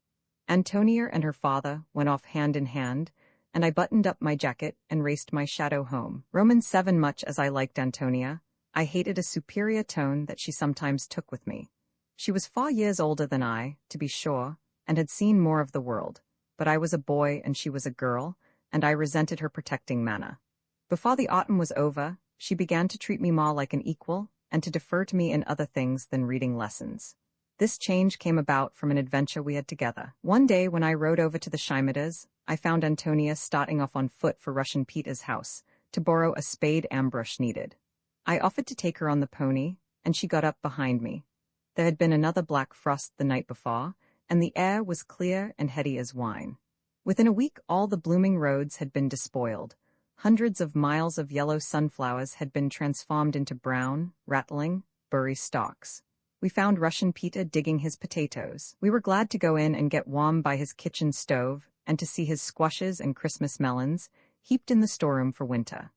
Antonia and her father went off hand in hand, and I buttoned up my jacket and raced my shadow home. Romans 7. Much as I liked Antonia, I hated a superior tone that she sometimes took with me. She was 4 years older than I, to be sure, and had seen more of the world, but I was a boy and she was a girl, and I resented her protecting manner. Before the autumn was over, she began to treat me more like an equal, and to defer to me in other things than reading lessons. This change came about from an adventure we had together. One day when I rode over to the Scheimerdes, I found Antonia starting off on foot for Russian Peter's house, to borrow a spade Ambrush needed. I offered to take her on the pony, and she got up behind me. There had been another black frost the night before, and the air was clear and heady as wine. Within a week all the blooming roads had been despoiled. Hundreds of miles of yellow sunflowers had been transformed into brown, rattling, burry stalks. We found Russian Peter digging his potatoes. We were glad to go in and get warm by his kitchen stove, and to see his squashes and Christmas melons, heaped in the storeroom for winter.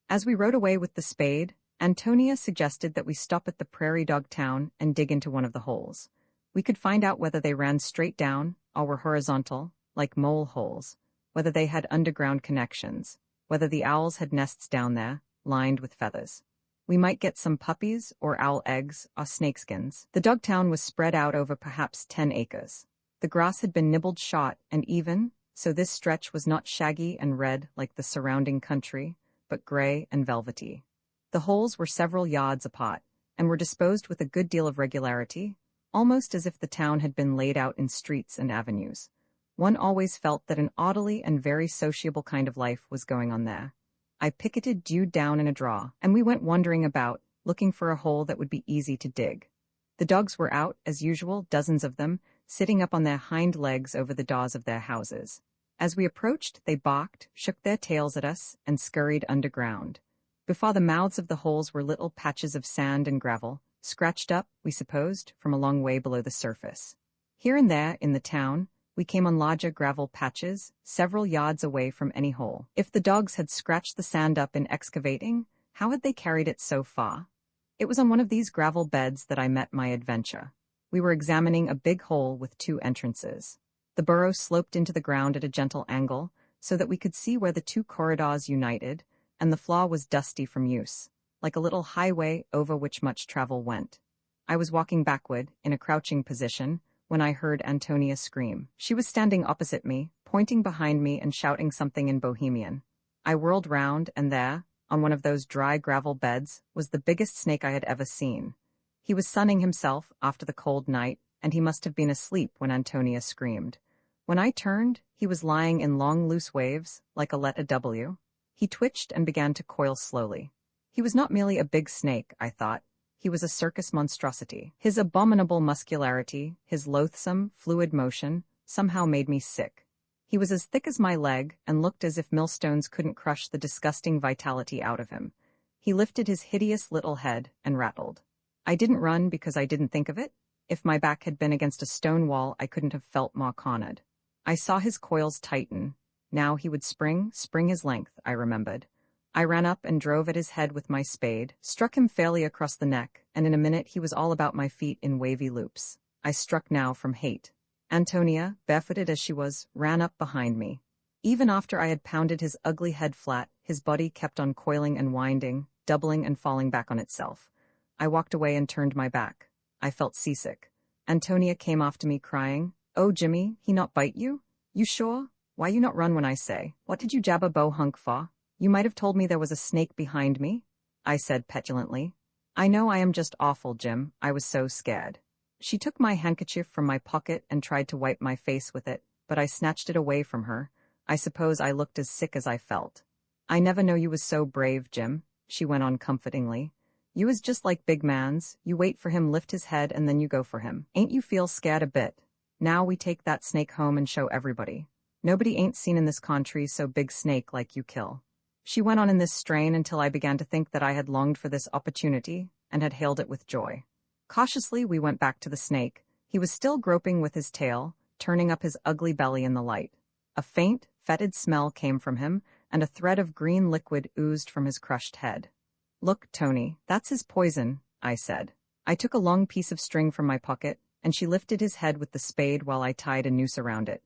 As we rode away with the spade, Antonia suggested that we stop at the prairie dog town and dig into one of the holes. We could find out whether they ran straight down, or were horizontal, like mole holes, whether they had underground connections, whether the owls had nests down there, lined with feathers. We might get some puppies, or owl eggs, or snakeskins. The dog town was spread out over perhaps 10 acres. The grass had been nibbled short and even, so this stretch was not shaggy and red like the surrounding country, but gray and velvety. The holes were several yards apart, and were disposed with a good deal of regularity, almost as if the town had been laid out in streets and avenues. One always felt that an orderly and very sociable kind of life was going on there. I picketed Dude down in a draw, and we went wandering about, looking for a hole that would be easy to dig. The dogs were out, as usual, dozens of them, sitting up on their hind legs over the doors of their houses. As we approached, they barked, shook their tails at us, and scurried underground. Before the mouths of the holes were little patches of sand and gravel, scratched up, we supposed, from a long way below the surface. Here and there, in the town, we came on larger gravel patches, several yards away from any hole. If the dogs had scratched the sand up in excavating, how had they carried it so far? It was on one of these gravel beds that I met my adventure. We were examining a big hole with 2 entrances. The burrow sloped into the ground at a gentle angle, so that we could see where the 2 corridors united, and the floor was dusty from use, like a little highway over which much travel went. I was walking backward, in a crouching position, when I heard Antonia scream. She was standing opposite me, pointing behind me and shouting something in Bohemian. I whirled round, and there, on one of those dry gravel beds, was the biggest snake I had ever seen. He was sunning himself after the cold night, and he must have been asleep when Antonia screamed. When I turned, he was lying in long loose waves, like a letter W. He twitched and began to coil slowly. He was not merely a big snake, I thought. He was a circus monstrosity. His abominable muscularity, his loathsome, fluid motion, somehow made me sick. He was as thick as my leg, and looked as if millstones couldn't crush the disgusting vitality out of him. He lifted his hideous little head and rattled. I didn't run because I didn't think of it. If my back had been against a stone wall, I couldn't have felt more cornered. I saw his coils tighten. Now he would spring his length, I remembered. I ran up and drove at his head with my spade, struck him fairly across the neck, and in a minute he was all about my feet in wavy loops. I struck now from hate. Antonia, barefooted as she was, ran up behind me. Even after I had pounded his ugly head flat, his body kept on coiling and winding, doubling and falling back on itself. I walked away and turned my back. I felt seasick. Antonia came after me crying, "Oh, Jimmy, he not bite you? You sure? Why you not run when I say? What did you jab a bow hunk for? You might have told me there was a snake behind me," I said petulantly. "I know I am just awful, Jim. I was so scared." She took my handkerchief from my pocket and tried to wipe my face with it, but I snatched it away from her. I suppose I looked as sick as I felt. "I never know you was so brave, Jim," she went on comfortingly. "You is just like big mans. You wait for him lift his head and then you go for him. Ain't you feel scared a bit? Now we take that snake home and show everybody. Nobody ain't seen in this country so big snake like you kill." She went on in this strain until I began to think that I had longed for this opportunity and had hailed it with joy. Cautiously, we went back to the snake. He was still groping with his tail, turning up his ugly belly in the light. A faint, fetid smell came from him, and a thread of green liquid oozed from his crushed head. "Look, Tony, that's his poison," I said. I took a long piece of string from my pocket, and she lifted his head with the spade while I tied a noose around it.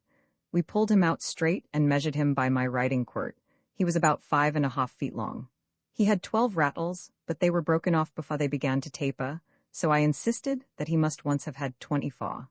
We pulled him out straight and measured him by my riding quirt. He was about 5.5 feet long. He had 12 rattles, but they were broken off before they began to taper, so I insisted that he must once have had 24.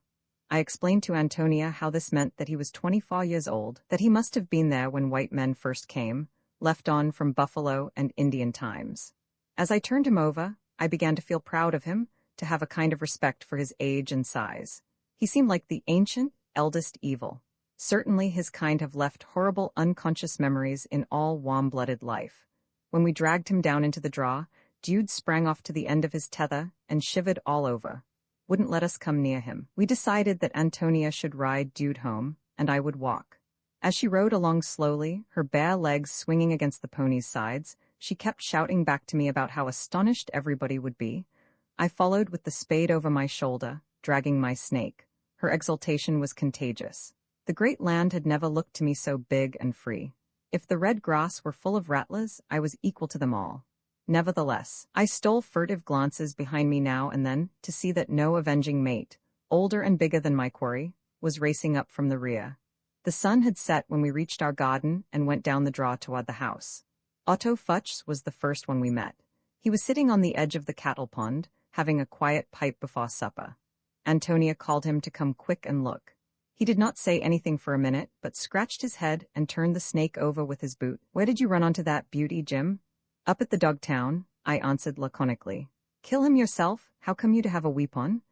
I explained to Ántonia how this meant that he was 24 years old, that he must have been there when white men first came, left on from buffalo and Indian times. As I turned him over, I began to feel proud of him, to have a kind of respect for his age and size. He seemed like the ancient, eldest evil. Certainly his kind have left horrible unconscious memories in all warm-blooded life. When we dragged him down into the draw, Jude sprang off to the end of his tether and shivered all over. Wouldn't let us come near him. We decided that Ántonia should ride Jude home, and I would walk. As she rode along slowly, her bare legs swinging against the pony's sides, she kept shouting back to me about how astonished everybody would be. I followed with the spade over my shoulder, dragging my snake. Her exultation was contagious. The great land had never looked to me so big and free. If the red grass were full of rattlers, I was equal to them all. Nevertheless, I stole furtive glances behind me now and then to see that no avenging mate, older and bigger than my quarry, was racing up from the rear. The sun had set when we reached our garden and went down the draw toward the house. Otto Futz was the first one we met. He was sitting on the edge of the cattle pond, having a quiet pipe before supper. Ántonia called him to come quick and look. He did not say anything for a minute, but scratched his head and turned the snake over with his boot. "Where did you run onto that beauty, Jim?" "Up at the Dogtown," I answered laconically. "Kill him yourself? How come you to have a weapon?"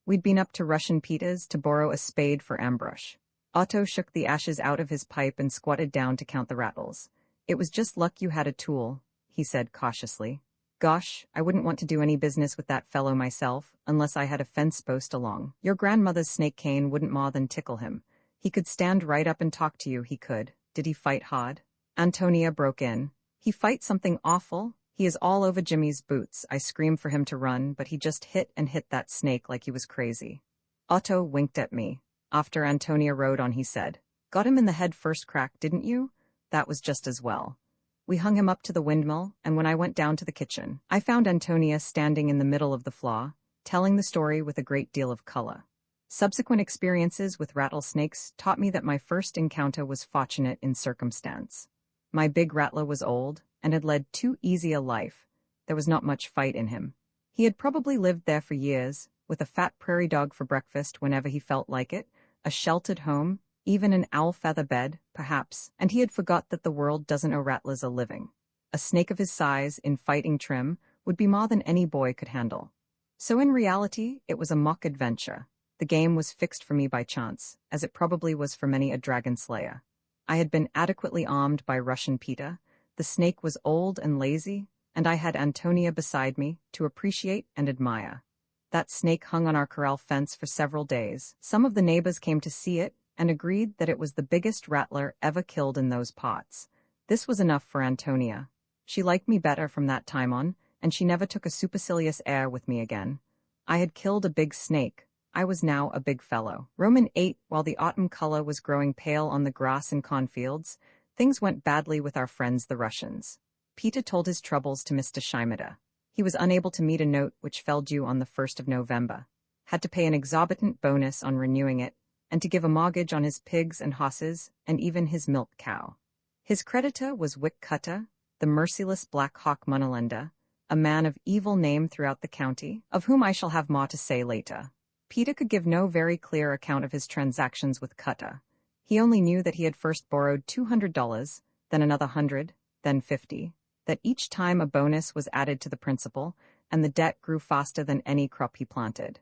"We'd been up to Russian Peter's to borrow a spade for ambush." Otto shook the ashes out of his pipe and squatted down to count the rattles. "It was just luck you had a tool," he said cautiously. "Gosh, I wouldn't want to do any business with that fellow myself, unless I had a fence post along. Your grandmother's snake cane wouldn't more than tickle him. He could stand right up and talk to you, he could. Did he fight hard?" Ántonia broke in. "He fights something awful. He is all over Jimmy's boots." I screamed for him to run, but he just hit and hit that snake like he was crazy. Otto winked at me. After Ántonia rode on, he said, "Got him in the head first crack, didn't you? That was just as well." We hung him up to the windmill, and when I went down to the kitchen, I found Ántonia standing in the middle of the floor, telling the story with a great deal of color. Subsequent experiences with rattlesnakes taught me that my first encounter was fortunate in circumstance. My big rattler was old, and had led too easy a life. There was not much fight in him. He had probably lived there for years, with a fat prairie dog for breakfast whenever he felt like it, a sheltered home, even an owl feather bed, perhaps, and he had forgot that the world doesn't owe rattlers a living. A snake of his size, in fighting trim, would be more than any boy could handle. So in reality, it was a mock adventure. The game was fixed for me by chance, as it probably was for many a dragon slayer. I had been adequately armed by Russian Peter, the snake was old and lazy, and I had Ántonia beside me to appreciate and admire. That snake hung on our corral fence for several days. Some of the neighbors came to see it, and agreed that it was the biggest rattler ever killed in those parts. This was enough for Ántonia. She liked me better from that time on, and she never took a supercilious air with me again. I had killed a big snake. I was now a big fellow. Roman ate while the autumn color was growing pale on the grass and cornfields. Things went badly with our friends the Russians. Peter told his troubles to Mr. Scheimeter. He was unable to meet a note which fell due on the 1st of November. Had to pay an exorbitant bonus on renewing it, and to give a mortgage on his pigs and horses, and even his milk cow. His creditor was Wick Cutter, the merciless Black Hawk moneylender, a man of evil name throughout the county, of whom I shall have more to say later. Peter could give no very clear account of his transactions with Cutter. He only knew that he had first borrowed $200, then another 100, then 50, that each time a bonus was added to the principal, and the debt grew faster than any crop he planted.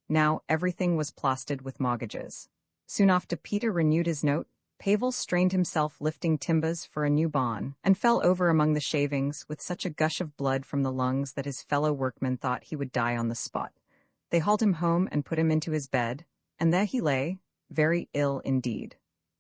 Now everything was plastered with mortgages. Soon after Peter renewed his note, Pavel strained himself lifting timbers for a new barn, and fell over among the shavings with such a gush of blood from the lungs that his fellow workmen thought he would die on the spot. They hauled him home and put him into his bed, and there he lay, very ill indeed.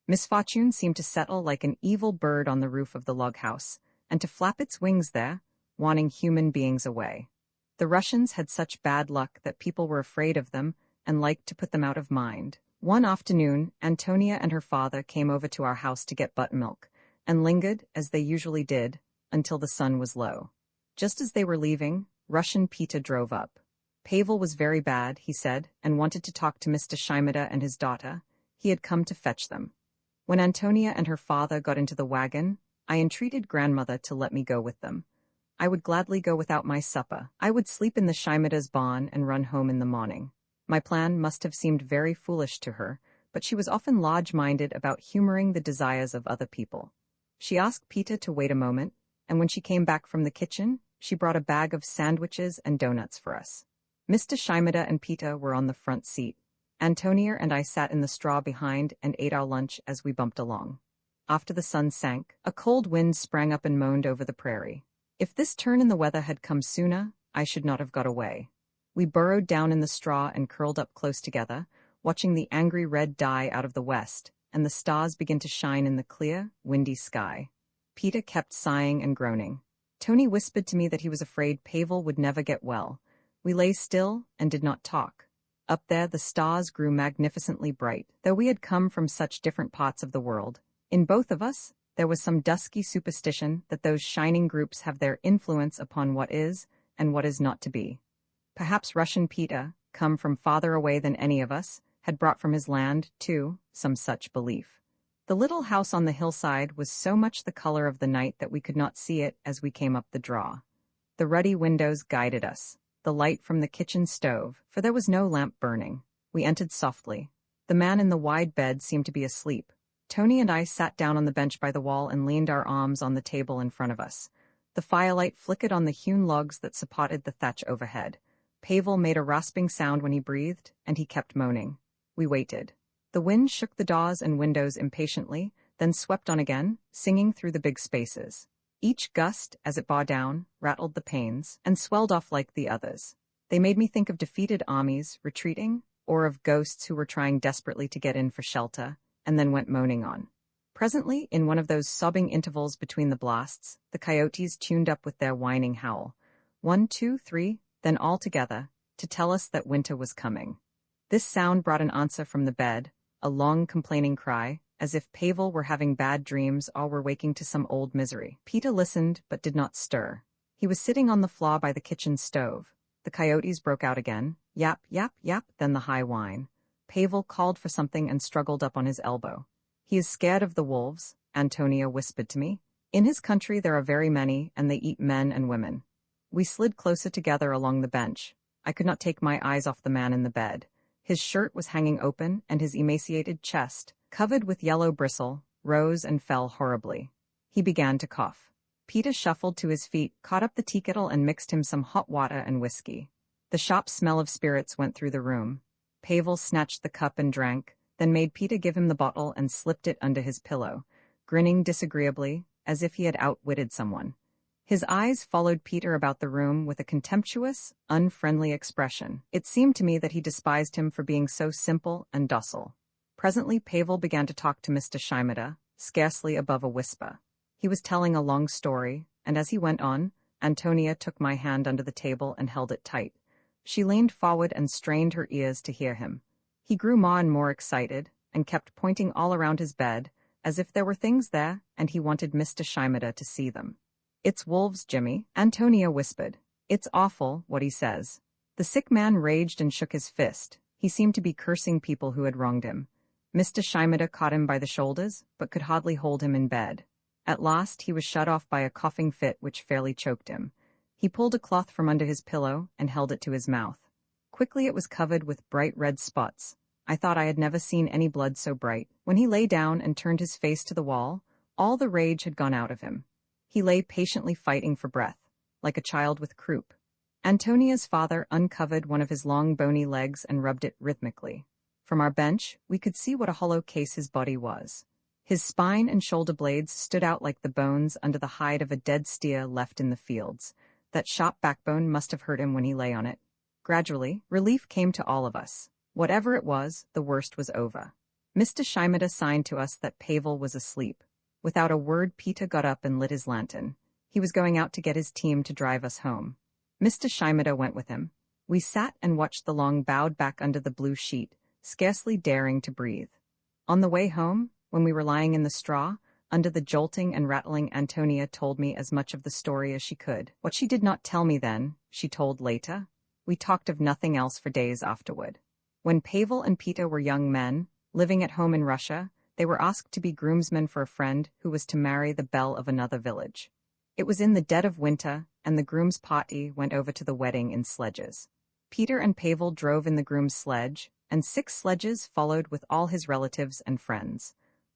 Misfortune seemed to settle like an evil bird on the roof of the log house, and to flap its wings there, wanting human beings away. The Russians had such bad luck that people were afraid of them and liked to put them out of mind. One afternoon, Ántonia and her father came over to our house to get buttermilk, and lingered, as they usually did, until the sun was low. Just as they were leaving, Russian Peter drove up. Pavel was very bad, he said, and wanted to talk to Mr. Shimada and his daughter. He had come to fetch them. When Ántonia and her father got into the wagon, I entreated grandmother to let me go with them. I would gladly go without my supper. I would sleep in the Shimada's barn and run home in the morning. My plan must have seemed very foolish to her, but she was often large-minded about humoring the desires of other people. She asked Peter to wait a moment, and when she came back from the kitchen, she brought a bag of sandwiches and donuts for us. Mr. Shimada and Peter were on the front seat. Ántonia and I sat in the straw behind and ate our lunch as we bumped along. After the sun sank, a cold wind sprang up and moaned over the prairie. If this turn in the weather had come sooner, I should not have got away. We burrowed down in the straw and curled up close together, watching the angry red die out of the west, and the stars begin to shine in the clear, windy sky. Peter kept sighing and groaning. Tony whispered to me that he was afraid Pavel would never get well. We lay still and did not talk. Up there the stars grew magnificently bright, though we had come from such different parts of the world. In both of us, there was some dusky superstition that those shining groups have their influence upon what is and what is not to be. Perhaps Russian Peter, come from farther away than any of us, had brought from his land, too, some such belief. The little house on the hillside was so much the color of the night that we could not see it as we came up the draw. The ruddy windows guided us, the light from the kitchen stove, for there was no lamp burning. We entered softly. The man in the wide bed seemed to be asleep. Tony and I sat down on the bench by the wall and leaned our arms on the table in front of us. The firelight flickered on the hewn logs that supported the thatch overhead. Pavel made a rasping sound when he breathed, and he kept moaning. We waited. The wind shook the doors and windows impatiently, then swept on again, singing through the big spaces. Each gust, as it bore down, rattled the panes, and swelled off like the others. They made me think of defeated armies retreating, or of ghosts who were trying desperately to get in for shelter, and then went moaning on. Presently, in one of those sobbing intervals between the blasts, the coyotes tuned up with their whining howl. 1, 2, 3, then all together, to tell us that winter was coming. This sound brought an answer from the bed, a long complaining cry, as if Pavel were having bad dreams or were waking to some old misery. Peter listened, but did not stir. He was sitting on the floor by the kitchen stove. The coyotes broke out again, yap, yap, yap, then the high whine. Pavel called for something and struggled up on his elbow. He is scared of the wolves, Ántonia whispered to me. In his country there are very many, and they eat men and women. We slid closer together along the bench. I could not take my eyes off the man in the bed. His shirt was hanging open, and his emaciated chest, covered with yellow bristle, rose and fell horribly. He began to cough. Peter shuffled to his feet, caught up the tea kettle and mixed him some hot water and whiskey. The sharp smell of spirits went through the room. Pavel snatched the cup and drank, then made Peter give him the bottle and slipped it under his pillow, grinning disagreeably, as if he had outwitted someone. His eyes followed Peter about the room with a contemptuous, unfriendly expression. It seemed to me that he despised him for being so simple and docile. Presently Pavel began to talk to Mr. Shimada, scarcely above a whisper. He was telling a long story, and as he went on, Ántonia took my hand under the table and held it tight. She leaned forward and strained her ears to hear him. He grew more and more excited, and kept pointing all around his bed, as if there were things there, and he wanted Mr. Shimada to see them. "It's wolves, Jimmy," Ántonia whispered. "It's awful, what he says." The sick man raged and shook his fist. He seemed to be cursing people who had wronged him. Mr. Shimada caught him by the shoulders, but could hardly hold him in bed. At last he was shut off by a coughing fit which fairly choked him. He pulled a cloth from under his pillow and held it to his mouth. Quickly it was covered with bright red spots. I thought I had never seen any blood so bright. When he lay down and turned his face to the wall, all the rage had gone out of him. He lay patiently fighting for breath, like a child with croup. Antonia's father uncovered one of his long bony legs and rubbed it rhythmically. From our bench, we could see what a hollow case his body was. His spine and shoulder blades stood out like the bones under the hide of a dead steer left in the fields. That sharp backbone must have hurt him when he lay on it. Gradually, relief came to all of us. Whatever it was, the worst was over. Mr. Shimada signed to us that Pavel was asleep. Without a word, Peter got up and lit his lantern. He was going out to get his team to drive us home. Mr. Shimada went with him. We sat and watched the long bowed back under the blue sheet, scarcely daring to breathe. On the way home, when we were lying in the straw, under the jolting and rattling, Ántonia told me as much of the story as she could. What she did not tell me then, she told later. We talked of nothing else for days afterward. When Pavel and Peter were young men, living at home in Russia, they were asked to be groomsmen for a friend who was to marry the belle of another village. It was in the dead of winter, and the groom's party went over to the wedding in sledges. Peter and Pavel drove in the groom's sledge, and 6 sledges followed with all his relatives and friends.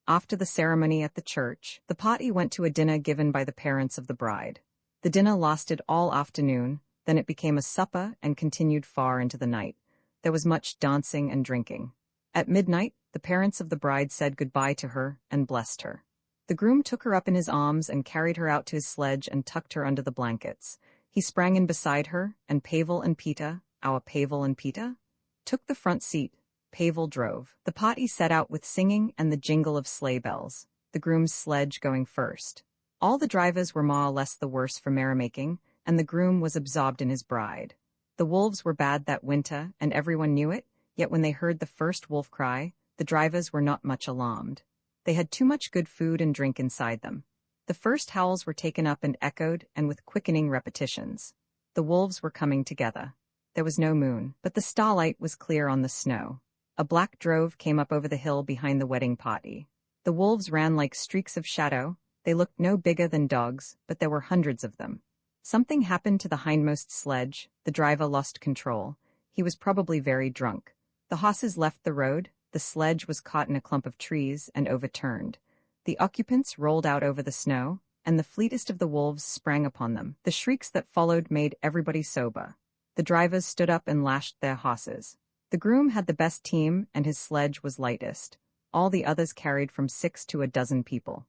After the ceremony at the church, the party went to a dinner given by the parents of the bride. The dinner lasted all afternoon, then it became a supper and continued far into the night. There was much dancing and drinking. At midnight, the parents of the bride said goodbye to her and blessed her. The groom took her up in his arms and carried her out to his sledge and tucked her under the blankets. He sprang in beside her, and Pavel and Peter, our Pavel and Peter, took the front seat. Pavel drove. The party set out with singing and the jingle of sleigh bells, the groom's sledge going first. All the drivers were more or less the worse for merrymaking, and the groom was absorbed in his bride. The wolves were bad that winter, and everyone knew it, yet when they heard the first wolf cry, the drivers were not much alarmed. They had too much good food and drink inside them. The first howls were taken up and echoed, and with quickening repetitions. The wolves were coming together. There was no moon, but the starlight was clear on the snow. A black drove came up over the hill behind the wedding party. The wolves ran like streaks of shadow. They looked no bigger than dogs, but there were hundreds of them. Something happened to the hindmost sledge. The driver lost control. He was probably very drunk. The horses left the road. The sledge was caught in a clump of trees and overturned. The occupants rolled out over the snow, and the fleetest of the wolves sprang upon them. The shrieks that followed made everybody sober. The drivers stood up and lashed their horses. The groom had the best team, and his sledge was lightest. All the others carried from 6 to a dozen people.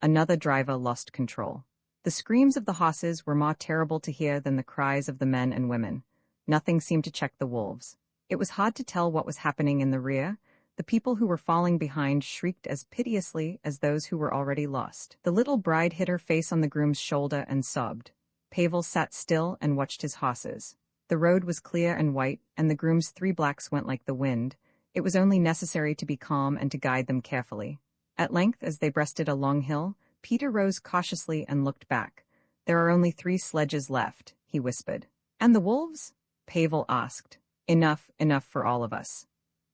Another driver lost control. The screams of the horses were more terrible to hear than the cries of the men and women. Nothing seemed to check the wolves. It was hard to tell what was happening in the rear. The people who were falling behind shrieked as piteously as those who were already lost. The little bride hid her face on the groom's shoulder and sobbed. Pavel sat still and watched his horses. The road was clear and white, and the groom's 3 blacks went like the wind. It was only necessary to be calm and to guide them carefully. At length, as they breasted a long hill, Peter rose cautiously and looked back. "There are only 3 sledges left," he whispered. "And the wolves?" Pavel asked. Enough for all of us."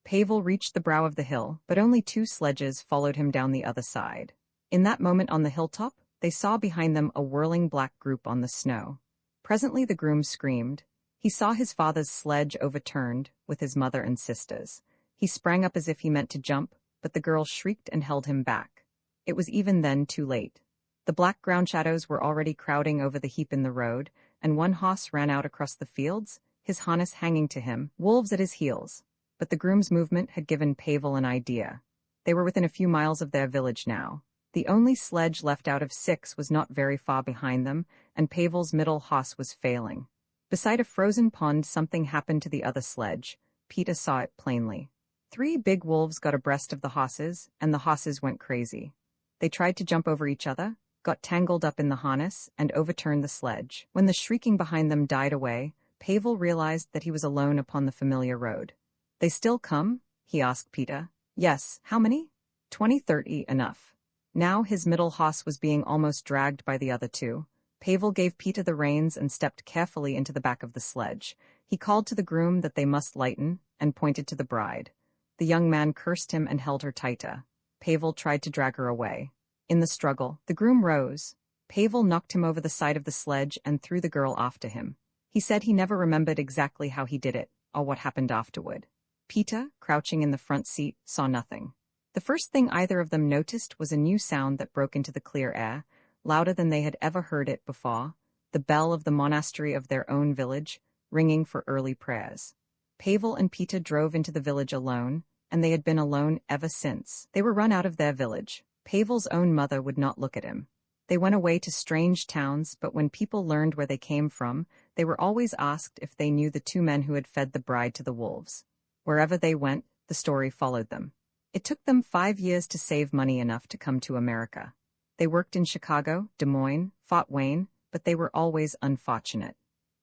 Pavel reached the brow of the hill, but only 2 sledges followed him down the other side. In that moment on the hilltop, they saw behind them a whirling black group on the snow. Presently the groom screamed. He saw his father's sledge overturned, with his mother and sisters. He sprang up as if he meant to jump, but the girl shrieked and held him back. It was even then too late. The black ground shadows were already crowding over the heap in the road, and one horse ran out across the fields, his harness hanging to him, wolves at his heels. But the groom's movement had given Pavel an idea. They were within a few miles of their village now. The only sledge left out of 6 was not very far behind them, and Pavel's middle horse was failing. Beside a frozen pond, something happened to the other sledge. Peter saw it plainly. 3 big wolves got abreast of the horses, and the horses went crazy. They tried to jump over each other, got tangled up in the harness, and overturned the sledge. When the shrieking behind them died away, Pavel realized that he was alone upon the familiar road. "They still come?" he asked Peter. "Yes. How many?" 20, 30, enough." Now his middle horse was being almost dragged by the other 2. Pavel gave Peter the reins and stepped carefully into the back of the sledge. He called to the groom that they must lighten, and pointed to the bride. The young man cursed him and held her tighter. Pavel tried to drag her away. In the struggle, the groom rose. Pavel knocked him over the side of the sledge and threw the girl after him. He said he never remembered exactly how he did it, or what happened afterward. Peter, crouching in the front seat, saw nothing. The first thing either of them noticed was a new sound that broke into the clear air, louder than they had ever heard it before, the bell of the monastery of their own village, ringing for early prayers. Pavel and Peter drove into the village alone, and they had been alone ever since. They were run out of their village. Pavel's own mother would not look at him. They went away to strange towns, but when people learned where they came from, they were always asked if they knew the 2 men who had fed the bride to the wolves. Wherever they went, the story followed them. It took them 5 years to save money enough to come to America. They worked in Chicago, Des Moines, Fort Wayne, but they were always unfortunate.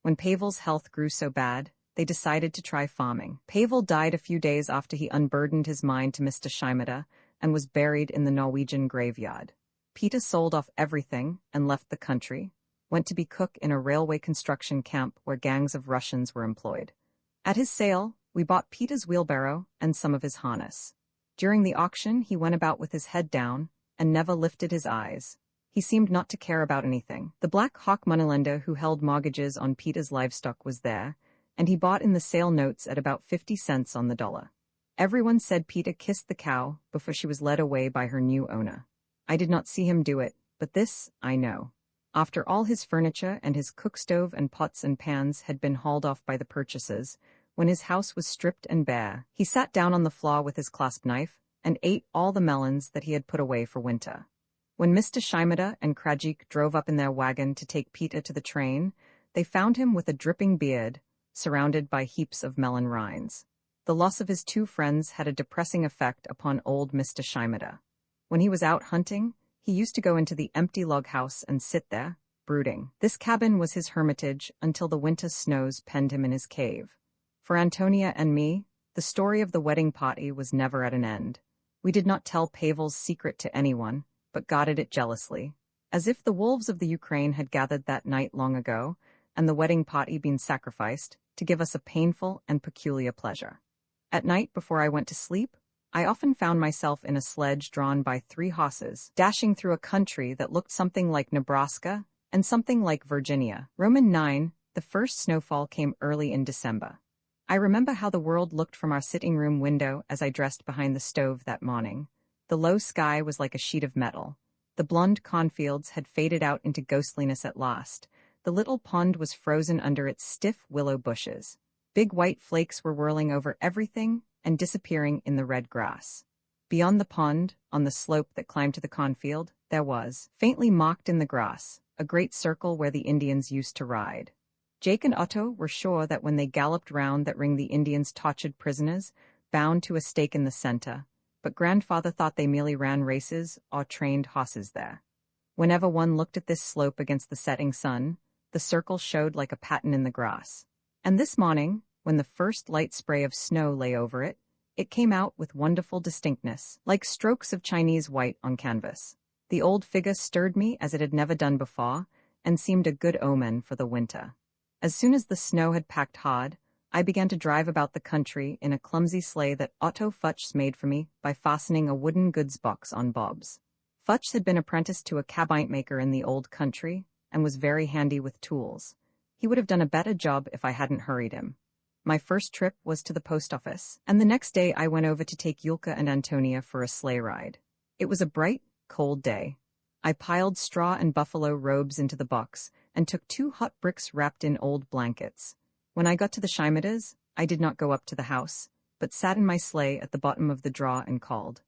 When Pavel's health grew so bad, they decided to try farming. Pavel died a few days after he unburdened his mind to Mr. Shimada and was buried in the Norwegian graveyard. Peter sold off everything and left the country, went to be cook in a railway construction camp where gangs of Russians were employed. At his sale, we bought Peter's wheelbarrow and some of his harness. During the auction, he went about with his head down and never lifted his eyes. He seemed not to care about anything. The Black Hawk moneylender who held mortgages on Peter's livestock was there, and he bought in the sale notes at about 50 cents on the dollar. Everyone said Peter kissed the cow before she was led away by her new owner. I did not see him do it, but this I know. After all his furniture and his cook stove and pots and pans had been hauled off by the purchasers, when his house was stripped and bare, he sat down on the floor with his clasp knife and ate all the melons that he had put away for winter. When Mr. Shimada and Krajik drove up in their wagon to take Peter to the train, they found him with a dripping beard, surrounded by heaps of melon rinds. The loss of his two friends had a depressing effect upon old Mr. Shimada. When he was out hunting, he used to go into the empty log house and sit there, brooding. This cabin was his hermitage until the winter snows penned him in his cave. For Ántonia and me, the story of the wedding party was never at an end. We did not tell Pavel's secret to anyone, but guarded it jealously, as if the wolves of the Ukraine had gathered that night long ago, and the wedding party been sacrificed, to give us a painful and peculiar pleasure. At night before I went to sleep, I often found myself in a sledge drawn by 3 horses, dashing through a country that looked something like Nebraska and something like Virginia. Roman 9, the first snowfall came early in December. I remember how the world looked from our sitting room window as I dressed behind the stove that morning. The low sky was like a sheet of metal. The blonde cornfields had faded out into ghostliness at last. The little pond was frozen under its stiff willow bushes. Big white flakes were whirling over everything and disappearing in the red grass. Beyond the pond, on the slope that climbed to the cornfield, there was, faintly marked in the grass, a great circle where the Indians used to ride. Jake and Otto were sure that when they galloped round that ring the Indians tortured prisoners, bound to a stake in the center, but grandfather thought they merely ran races or trained horses there. Whenever one looked at this slope against the setting sun, the circle showed like a pattern in the grass. And this morning, when the first light spray of snow lay over it, it came out with wonderful distinctness, like strokes of Chinese white on canvas. The old figure stirred me as it had never done before, and seemed a good omen for the winter. As soon as the snow had packed hard, I began to drive about the country in a clumsy sleigh that Otto Futsch made for me by fastening a wooden goods box on bobs. Futsch had been apprenticed to a cabinet maker in the old country, and was very handy with tools. He would have done a better job if I hadn't hurried him. My first trip was to the post office, and the next day I went over to take Yulka and Ántonia for a sleigh ride. It was a bright, cold day. I piled straw and buffalo robes into the box, and took 2 hot bricks wrapped in old blankets. When I got to the Shimadas, I did not go up to the house, but sat in my sleigh at the bottom of the draw and called.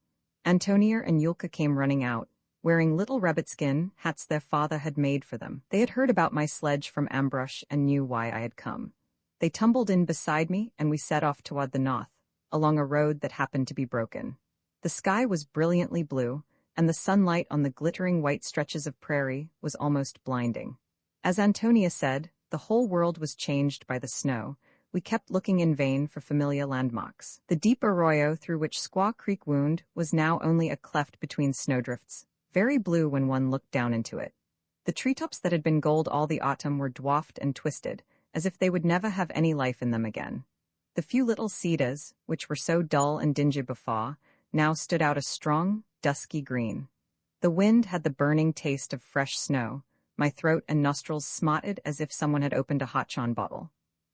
Ántonia and Yulka came running out, wearing little rabbit-skin hats their father had made for them. They had heard about my sledge from Ambrosch and knew why I had come. They tumbled in beside me, and we set off toward the north, along a road that happened to be broken. The sky was brilliantly blue, and the sunlight on the glittering white stretches of prairie was almost blinding. As Ántonia said, the whole world was changed by the snow. We kept looking in vain for familiar landmarks. The deep arroyo through which Squaw Creek wound was now only a cleft between snowdrifts, very blue when one looked down into it. The treetops that had been gold all the autumn were dwarfed and twisted, as if they would never have any life in them again. The few little cedars, which were so dull and dingy before, now stood out a strong, dusky green. The wind had the burning taste of fresh snow. My throat and nostrils smarted as if someone had opened a hotchon bottle.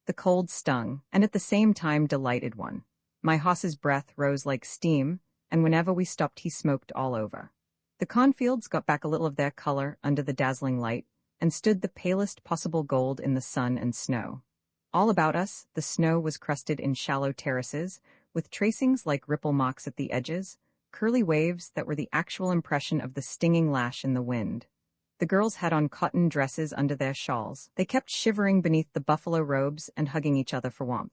The cold stung, and at the same time delighted one. My horse's breath rose like steam, and whenever we stopped he smoked all over. The cornfields got back a little of their color under the dazzling light, and stood the palest possible gold in the sun and snow. All about us, the snow was crusted in shallow terraces, with tracings like ripple marks at the edges, curly waves that were the actual impression of the stinging lash in the wind. The girls had on cotton dresses under their shawls. They kept shivering beneath the buffalo robes and hugging each other for warmth.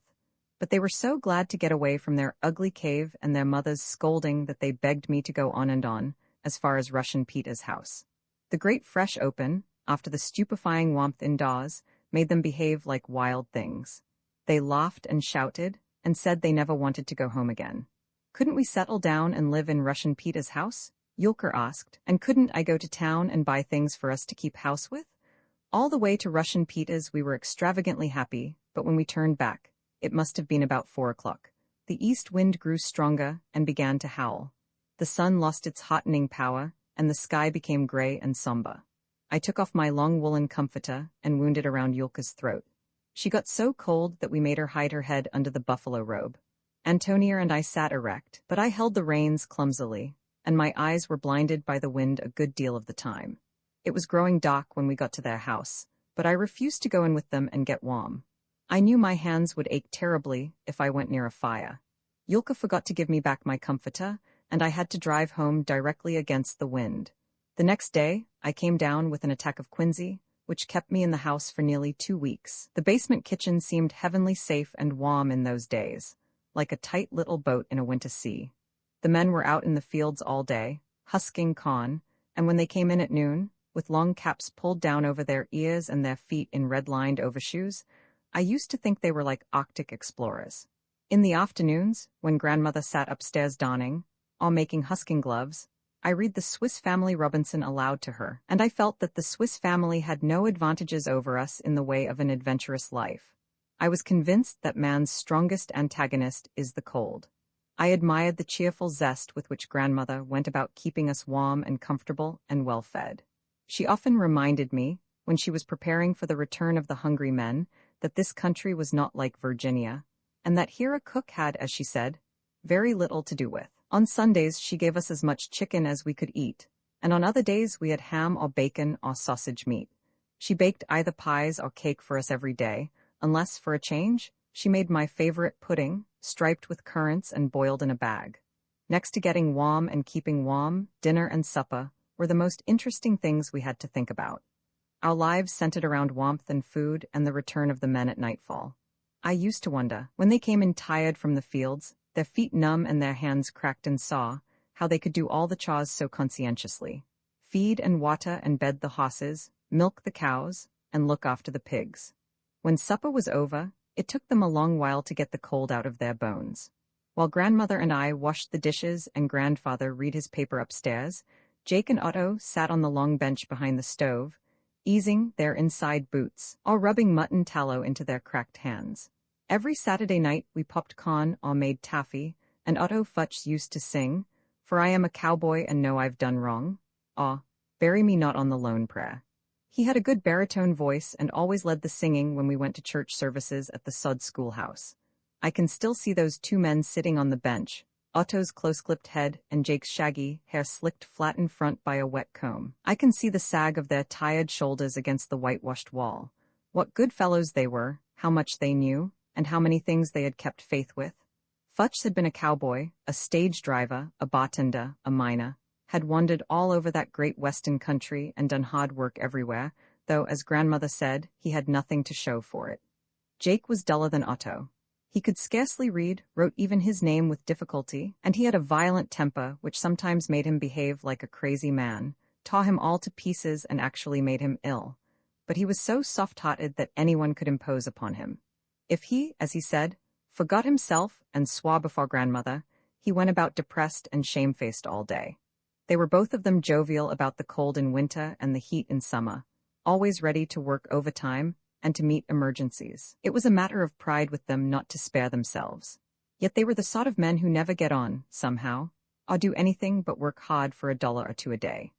But they were so glad to get away from their ugly cave and their mother's scolding that they begged me to go on and on, as far as Russian Peter's house. The great fresh open, after the stupefying warmth indoors made them behave like wild things. They laughed and shouted and said they never wanted to go home again. Couldn't we settle down and live in Russian Peter's house? Yulka asked, and couldn't I go to town and buy things for us to keep house with? All the way to Russian Peter's we were extravagantly happy, but when we turned back, it must have been about 4 o'clock. The east wind grew stronger and began to howl. The sun lost its hottening power, and the sky became gray and somber. I took off my long woolen comforter and wound it around Yulka's throat. She got so cold that we made her hide her head under the buffalo robe. Ántonia and I sat erect, but I held the reins clumsily, and my eyes were blinded by the wind a good deal of the time. It was growing dark when we got to their house, but I refused to go in with them and get warm. I knew my hands would ache terribly if I went near a fire. Yulka forgot to give me back my comforter, and I had to drive home directly against the wind. The next day, I came down with an attack of quinsy, which kept me in the house for nearly 2 weeks. The basement kitchen seemed heavenly safe and warm in those days, like a tight little boat in a winter sea. The men were out in the fields all day, husking corn, and when they came in at noon, with long caps pulled down over their ears and their feet in red-lined overshoes, I used to think they were like Arctic explorers. In the afternoons, when grandmother sat upstairs darning, or making husking gloves, I read the Swiss Family Robinson aloud to her, and I felt that the Swiss family had no advantages over us in the way of an adventurous life. I was convinced that man's strongest antagonist is the cold. I admired the cheerful zest with which grandmother went about keeping us warm and comfortable and well-fed. She often reminded me, when she was preparing for the return of the hungry men, that this country was not like Virginia, and that here a cook had, as she said, very little to do with. On Sundays she gave us as much chicken as we could eat, and on other days we had ham or bacon or sausage meat. She baked either pies or cake for us every day, unless, for a change, she made my favorite pudding, striped with currants and boiled in a bag. Next to getting warm and keeping warm, dinner and supper were the most interesting things we had to think about. Our lives centered around warmth and food and the return of the men at nightfall. I used to wonder, when they came in tired from the fields, their feet numb and their hands cracked and sore, how they could do all the chores so conscientiously. Feed and water and bed the horses, milk the cows, and look after the pigs. When supper was over, it took them a long while to get the cold out of their bones. While grandmother and I washed the dishes and grandfather read his paper upstairs, Jake and Otto sat on the long bench behind the stove, easing their inside boots, or rubbing mutton tallow into their cracked hands. Every Saturday night we popped corn or made taffy, and Otto Futch used to sing, "For I am a cowboy and know I've done wrong," or "Bury me not on the lone prayer." He had a good baritone voice and always led the singing when we went to church services at the sod schoolhouse. I can still see those 2 men sitting on the bench, Otto's close-clipped head and Jake's shaggy hair slicked flat in front by a wet comb. I can see the sag of their tired shoulders against the whitewashed wall. What good fellows they were, how much they knew, and how many things they had kept faith with. Futch had been a cowboy, a stage driver, a bartender, a miner, had wandered all over that great western country and done hard work everywhere, though, as grandmother said, he had nothing to show for it. Jake was duller than Otto. He could scarcely read, wrote even his name with difficulty, and he had a violent temper which sometimes made him behave like a crazy man, tore him all to pieces and actually made him ill. But he was so soft-hearted that anyone could impose upon him. If he, as he said, forgot himself and swore before grandmother, he went about depressed and shamefaced all day. They were both of them jovial about the cold in winter and the heat in summer, always ready to work overtime and to meet emergencies. It was a matter of pride with them not to spare themselves. Yet they were the sort of men who never get on, somehow, or do anything but work hard for $1 or 2 a day.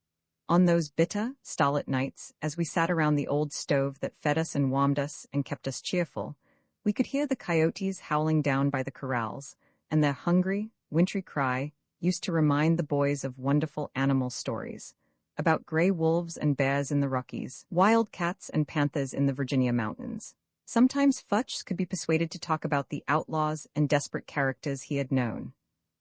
On those bitter, starlit nights, as we sat around the old stove that fed us and warmed us and kept us cheerful, we could hear the coyotes howling down by the corrals, and their hungry, wintry cry used to remind the boys of wonderful animal stories, about gray wolves and bears in the Rockies, wild cats and panthers in the Virginia mountains. Sometimes Futch could be persuaded to talk about the outlaws and desperate characters he had known.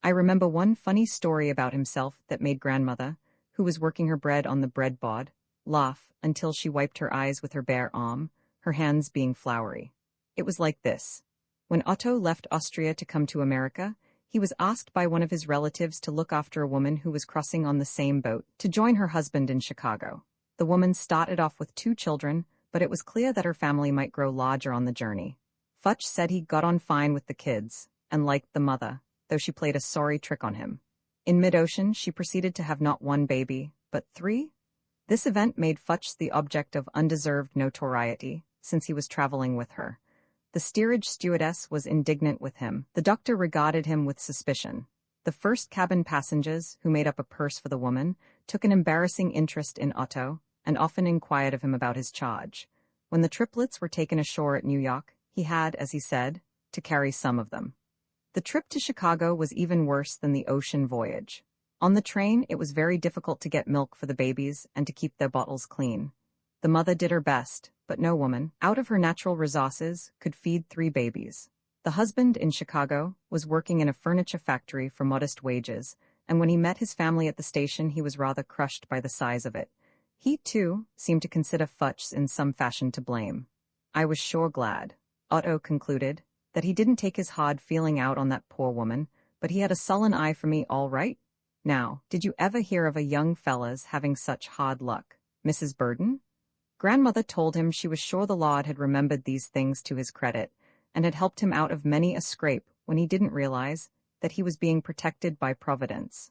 I remember one funny story about himself that made grandmother, who was working her bread on the breadboard, laugh until she wiped her eyes with her bare arm, her hands being floury. It was like this. When Otto left Austria to come to America, he was asked by one of his relatives to look after a woman who was crossing on the same boat to join her husband in Chicago. The woman started off with 2 children, but it was clear that her family might grow larger on the journey. Futch said he got on fine with the kids, and liked the mother, though she played a sorry trick on him. In mid-ocean, she proceeded to have not 1 baby, but 3? This event made Futch the object of undeserved notoriety, since he was traveling with her. The steerage stewardess was indignant with him. The doctor regarded him with suspicion. The first cabin passengers, who made up a purse for the woman, took an embarrassing interest in Otto, and often inquired of him about his charge. When the triplets were taken ashore at New York, he had, as he said, to carry some of them. The trip to Chicago was even worse than the ocean voyage. On the train, it was very difficult to get milk for the babies and to keep their bottles clean. The mother did her best, but no woman, out of her natural resources, could feed 3 babies. The husband, in Chicago, was working in a furniture factory for modest wages, and when he met his family at the station, he was rather crushed by the size of it. He, too, seemed to consider Futch in some fashion to blame. I was sure glad, Otto concluded, that he didn't take his hard feeling out on that poor woman, but he had a sullen eye for me all right. Now, did you ever hear of a young fella's having such hard luck, Mrs. Burden? Grandmother told him she was sure the Lord had remembered these things to his credit, and had helped him out of many a scrape when he didn't realize that he was being protected by Providence.